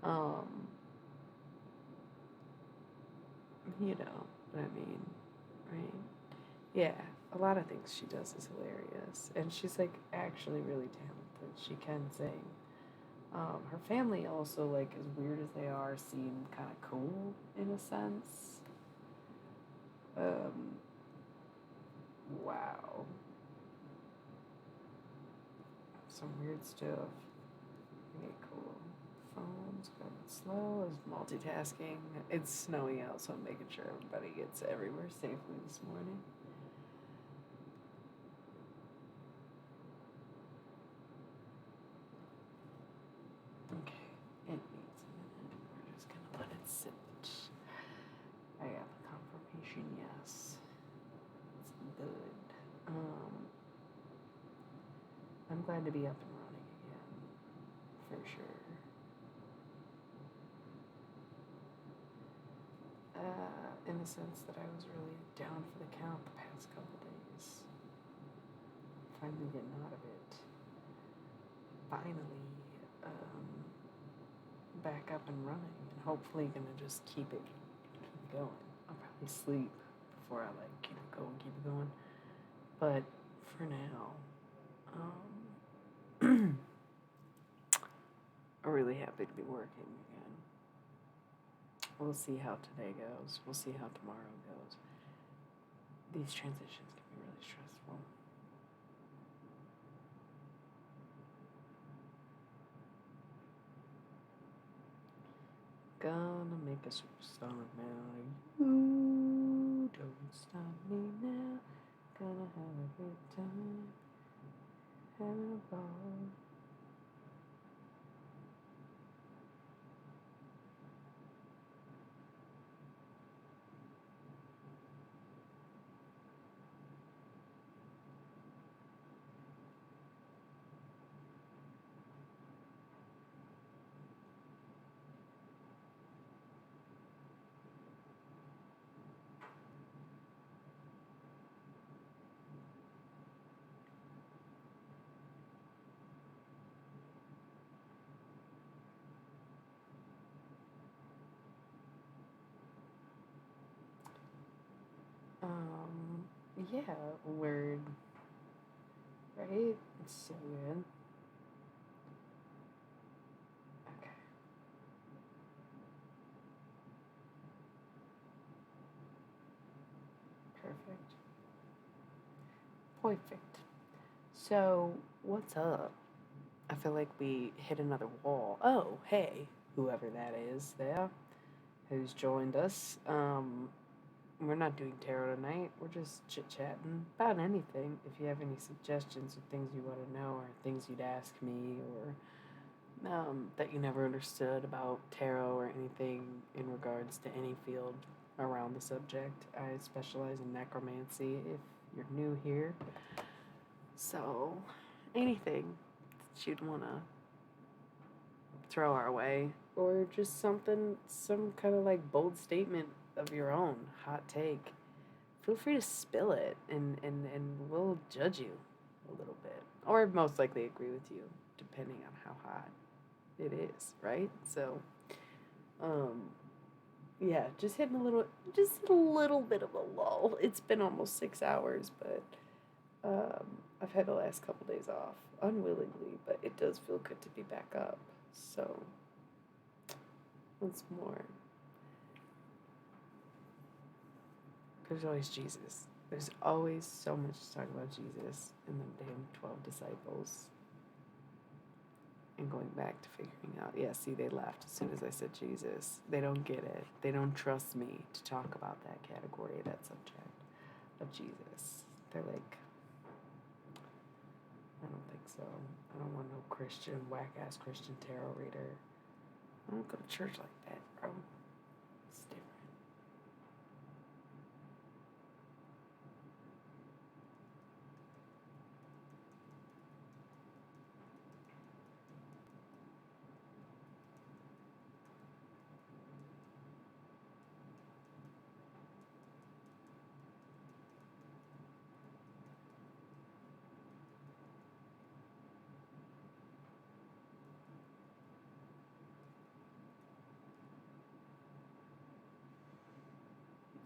Um, you know what I mean, right? Yeah, a lot of things she does is hilarious, and she's like actually really talented. She can sing. Her family also, like, as weird as they are, seem kind of cool in a sense. Um, wow, some weird stuff. Okay, cool. Phone's going slow as multitasking. It's snowing out, so I'm making sure everybody gets everywhere safely this morning. Okay, it needs a minute. We're just gonna let it sit. I got the confirmation, yes. It's good. I'm glad to be up and running again, for sure. In the sense that I was really down for the count the past couple days. Finally getting out of it. Finally, back up and running, and hopefully gonna just keep it going. I'll probably sleep before I go and keep it going. But for now, I'm really happy to be working again. We'll see how today goes. We'll see how tomorrow goes. These transitions can be really stressful. Gonna make a superstar now. You don't stop me now. Gonna have a good time. Having a ball. Yeah, word. Right? It's so good. Okay. Perfect. Perfect. So, what's up? I feel like we hit another wall. Oh, hey, whoever that is there who's joined us. We're not doing tarot tonight. We're just chit chatting about anything. If you have any suggestions or things you want to know or things you'd ask me or that you never understood about tarot or anything in regards to any field around the subject, I specialize in necromancy if you're new here. So, anything that you'd want to throw our way, or just something, some kind of like bold statement of your own, hot take, feel free to spill it and we'll judge you a little bit. Or most likely agree with you, depending on how hot it is, right? So, yeah, just a little bit of a lull. It's been almost 6 hours, but I've had the last couple days off unwillingly, but it does feel good to be back up. So, once more, there's always Jesus. There's always so much to talk about Jesus and the damn 12 disciples. And going back to figuring out, yeah, see, they laughed as soon as I said Jesus. They don't get it. They don't trust me to talk about that category, that subject. of Jesus. They're like, I don't think so. I don't want no Christian, whack ass Christian tarot reader. I don't go to church like that, bro. It's different.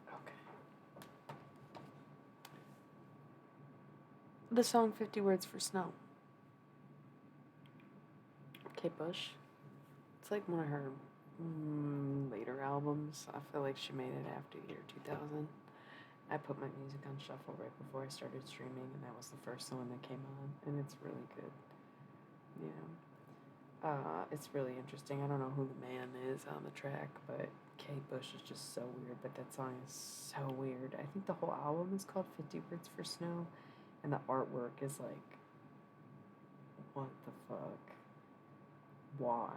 Okay. The song 50 Words for Snow. Kate Bush. It's like one of her later albums. I feel like she made it after the year 2000. I put my music on shuffle right before I started streaming, and that was the first one that came on, and it's really good. You know, it's really interesting. I don't know who the man is on the track, but Kate Bush is just so weird. But that song is so weird. I think the whole album is called 50 Words for Snow, and the artwork is like, what the fuck? Why?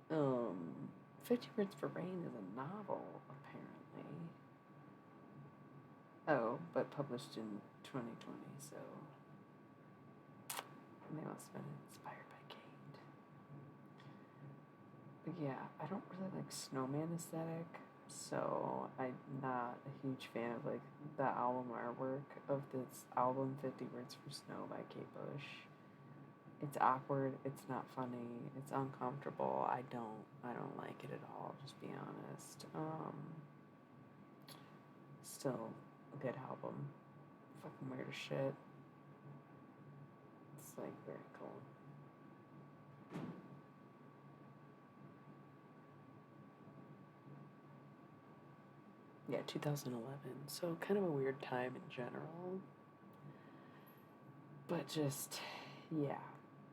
50 Words for Rain is a novel, apparently. Oh, but published in 2020, so they must have been inspired by Kate. But yeah, I don't really like snowman aesthetic, so I'm not a huge fan of like the album artwork of this album 50 Words for Snow by Kate Bush. It's awkward, it's not funny, it's uncomfortable. I don't like it at all, just be honest. Still a good album. Fucking weird as shit. It's like very cool. Yeah, 2011. So kind of a weird time in general. But just, yeah,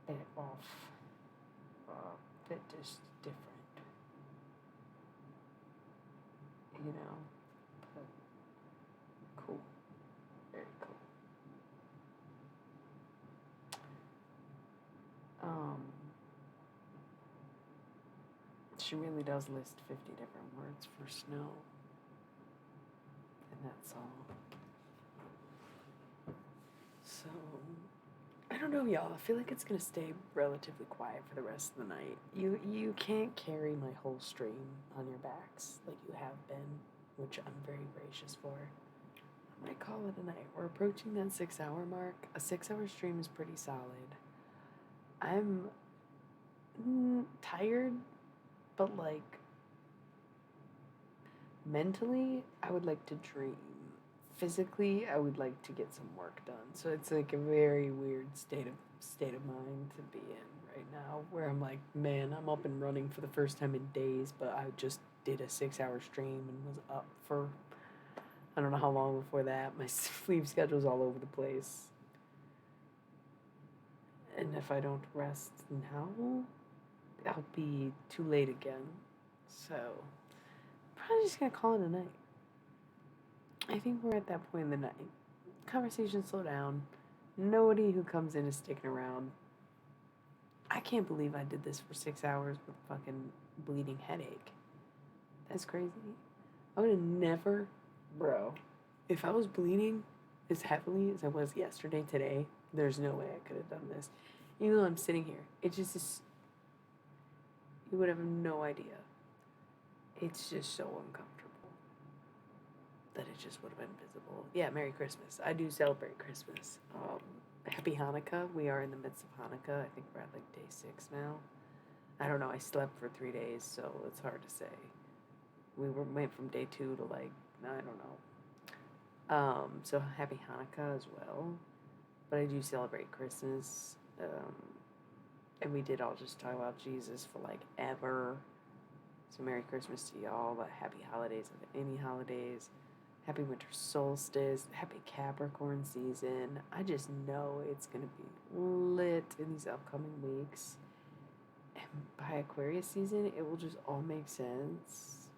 bit off. Bit just different. You know? But cool. Very cool. She really does list 50 different words for snow in that song. So, I don't know, y'all. I feel like it's gonna stay relatively quiet for the rest of the night. You can't carry my whole stream on your backs like you have been, which I'm very gracious for. I might call it a night. We're approaching that 6-hour mark. A 6-hour stream is pretty solid. I'm tired, but like mentally, I would like to dream. Physically, I would like to get some work done. So it's like a very weird state of mind to be in right now, where I'm like, man, I'm up and running for the first time in days, but I just did a 6-hour stream and was up for I don't know how long before that. My sleep schedule's all over the place. And if I don't rest now, I'll be too late again. So, probably just gonna call it a night. I think we're at that point in the night. Conversation slow down. Nobody who comes in is sticking around. I can't believe I did this for 6 hours with a fucking bleeding headache. That's crazy. I would have never, bro. If I was bleeding as heavily as I was yesterday, today, there's no way I could have done this. Even though I'm sitting here, it just is. You would have no idea. It's just so uncomfortable that it just would have been visible. Yeah, Merry Christmas. I do celebrate Christmas. Happy Hanukkah. We are in the midst of Hanukkah. I think we're at like day 6 now. I don't know. I slept for 3 days, so it's hard to say. We went from day 2 to like I don't know. So happy Hanukkah as well. But I do celebrate Christmas. And we did all just talk about Jesus for like ever. So Merry Christmas to y'all. But happy holidays of any holidays. Happy winter solstice. Happy Capricorn season. I just know it's going to be lit in these upcoming weeks. And by Aquarius season, it will just all make sense.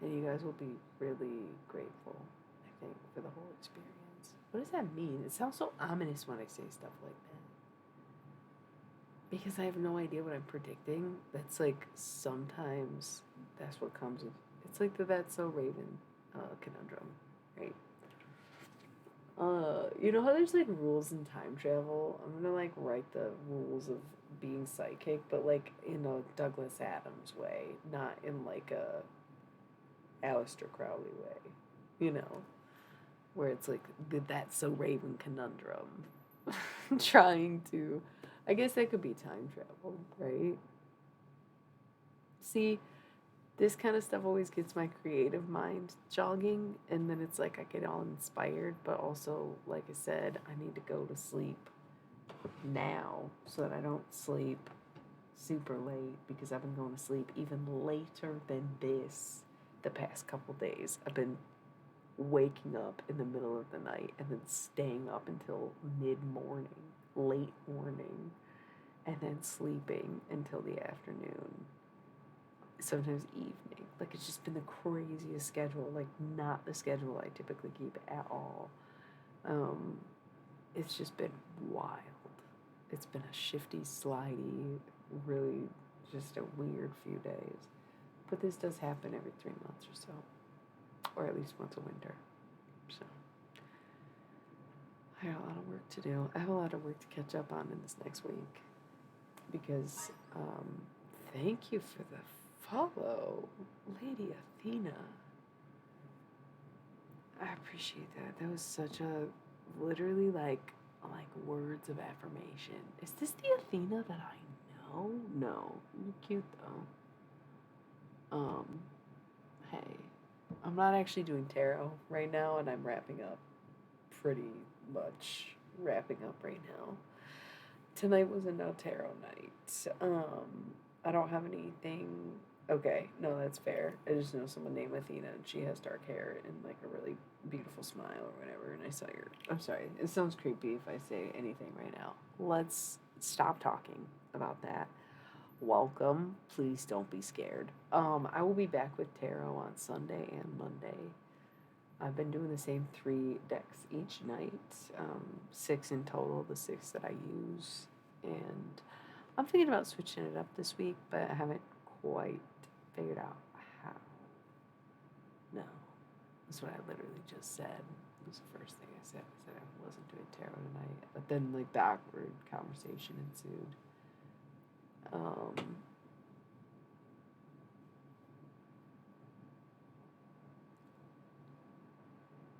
And you guys will be really grateful, I think, for the whole experience. What does that mean? It sounds so ominous when I say stuff like that. Because I have no idea what I'm predicting. That's like sometimes that's what comes with. It's like the That's So Raven conundrum, right? You know how there's like rules in time travel? I'm gonna like write the rules of being psychic, but like in a Douglas Adams way, not in like a Aleister Crowley way, you know, where it's like the That's So Raven conundrum. Trying to, I guess that could be time travel, right? See, this kind of stuff always gets my creative mind jogging, and then it's like I get all inspired, but also, like I said, I need to go to sleep now so that I don't sleep super late because I've been going to sleep even later than this the past couple days. I've been waking up in the middle of the night and then staying up until mid morning, late morning, and then sleeping until the afternoon, sometimes evening. Like it's just been the craziest schedule, like not the schedule I typically keep at all. Um, it's just been wild. It's been a shifty, slidey, really just a weird few days. But this does happen every 3 months or so, or at least once a winter. So I have a lot of work to do. I have a lot of work to catch up on in this next week because thank you for the follow, Lady Athena. I appreciate that. That was such a literally like words of affirmation. Is this the Athena that I know? No. You're cute though. Hey. I'm not actually doing tarot right now and I'm wrapping up pretty much wrapping up right now. Tonight was a no tarot night. I don't have anything. Okay, no, that's fair. I just know someone named Athena, and she has dark hair and like a really beautiful smile or whatever. And I saw your. I'm sorry. It sounds creepy if I say anything right now. Let's stop talking about that. Welcome. Please don't be scared. I will be back with tarot on Sunday and Monday. I've been doing the same 3 decks each night, 6 in total, the 6 that I use. And I'm thinking about switching it up this week, but I haven't quite figured out how. No, that's what I literally just said. It was the first thing I said. I said I wasn't doing tarot tonight. But then, like, the awkward conversation ensued.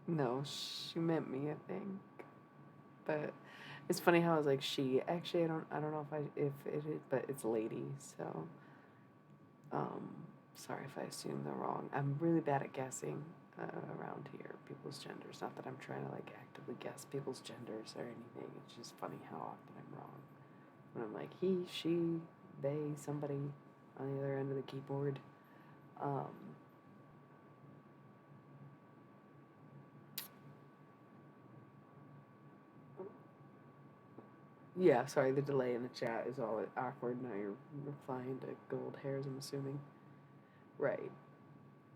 No, she meant me, I think. But it's funny how I was like she. Actually, I don't know if it is, but it's lady. So, um, sorry if I assume they're wrong. I'm really bad at guessing around here people's genders. Not that I'm trying to like actively guess people's genders or anything. It's just funny how often I'm wrong. When I'm like he, she, they, somebody on the other end of the keyboard. Um, Yeah, sorry, the delay in the chat is all awkward. Now you're replying to gold hairs, I'm assuming. Right.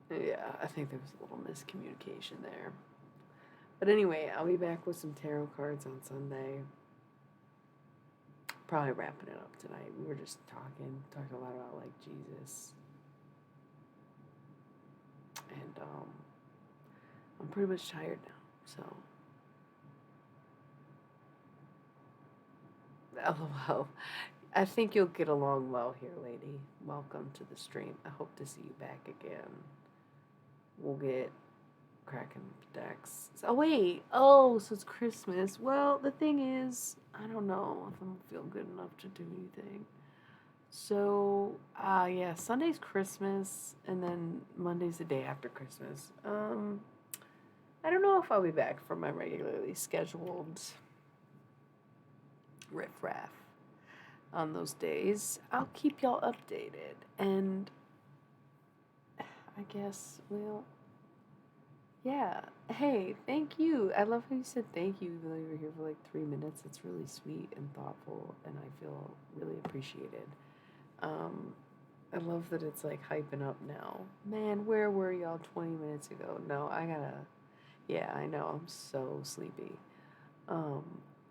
Yeah, I think there was a little miscommunication there. But anyway, I'll be back with some tarot cards on Sunday. Probably wrapping it up tonight. We were just talking a lot about like Jesus. And I'm pretty much tired now, so LOL. I think you'll get along well here, lady. Welcome to the stream. I hope to see you back again. We'll get cracking decks. Oh, wait. Oh, so it's Christmas. Well, the thing is, I don't know if I'm feel good enough to do anything. So, yeah, Sunday's Christmas, and then Monday's the day after Christmas. I don't know if I'll be back for my regularly scheduled riffraff on those days. I'll keep y'all updated. And I guess, well, yeah. Hey, thank you. I love how you said thank you, even though you were here for like 3 minutes. It's really sweet and thoughtful, and I feel really appreciated. I love that it's like hyping up now. Man, where were y'all 20 minutes ago? No, I gotta. Yeah, I know. I'm so sleepy. Um,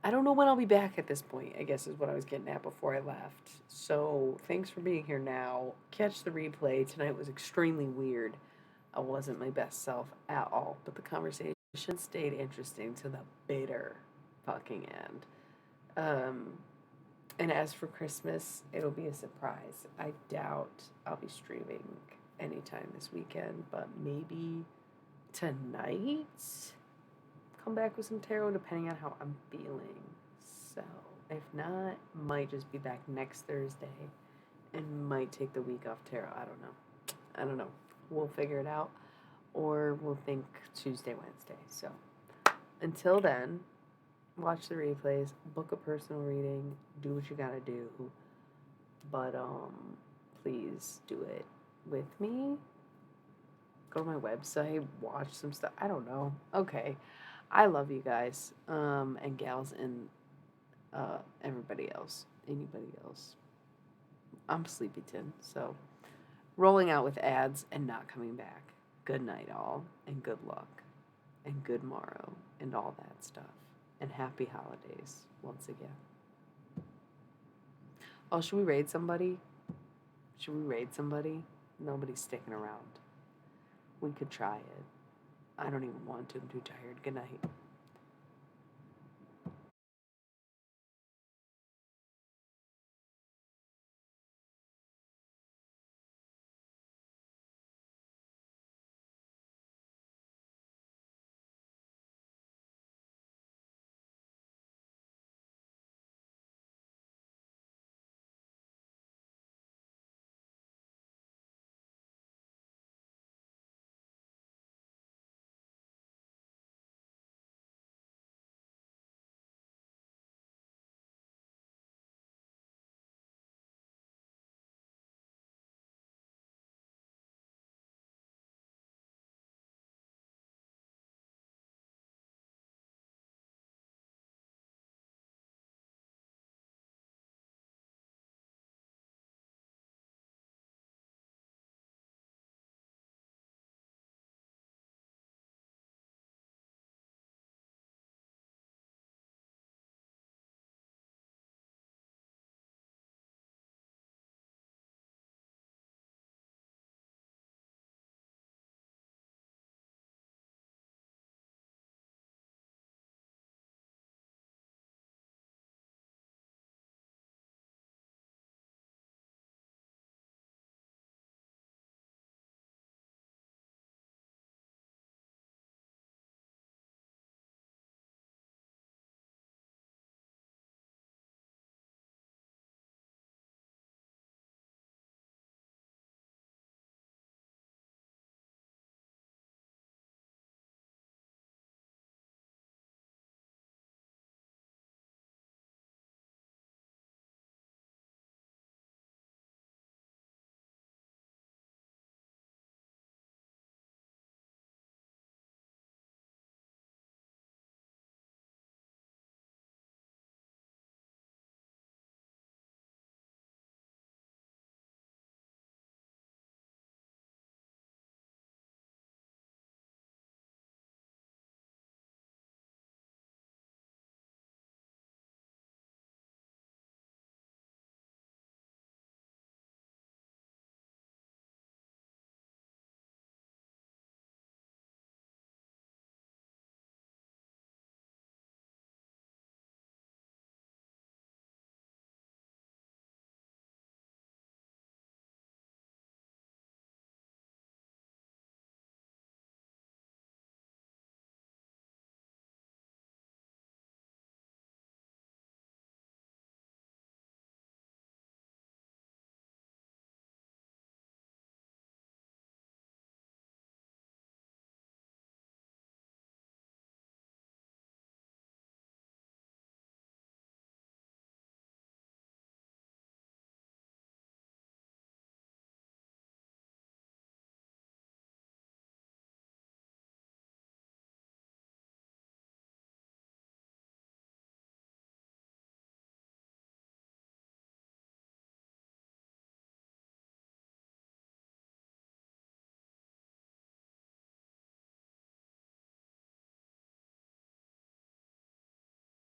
I don't know when I'll be back at this point, I guess is what I was getting at before I left. So thanks for being here now. Catch the replay. Tonight was extremely weird. I wasn't my best self at all, but the conversation stayed interesting to the bitter fucking end. Um, and as for Christmas, it'll be a surprise. I doubt I'll be streaming anytime this weekend, but maybe tonight come back with some tarot depending on how I'm feeling. So, if not, might just be back next Thursday and might take the week off tarot. I don't know. We'll figure it out or we'll think Tuesday, Wednesday. So, until then, watch the replays, book a personal reading, do what you got to do. But please do it with me. Go to my website, watch some stuff. I don't know. Okay. I love you guys, and gals, and everybody else, anybody else. I'm Sleepyton, so rolling out with ads and not coming back. Good night, all, and good luck, and good morrow, and all that stuff, and happy holidays once again. Oh, should we raid somebody? Should we raid somebody? Nobody's sticking around. We could try it. I don't even want to. I'm too tired. Good night.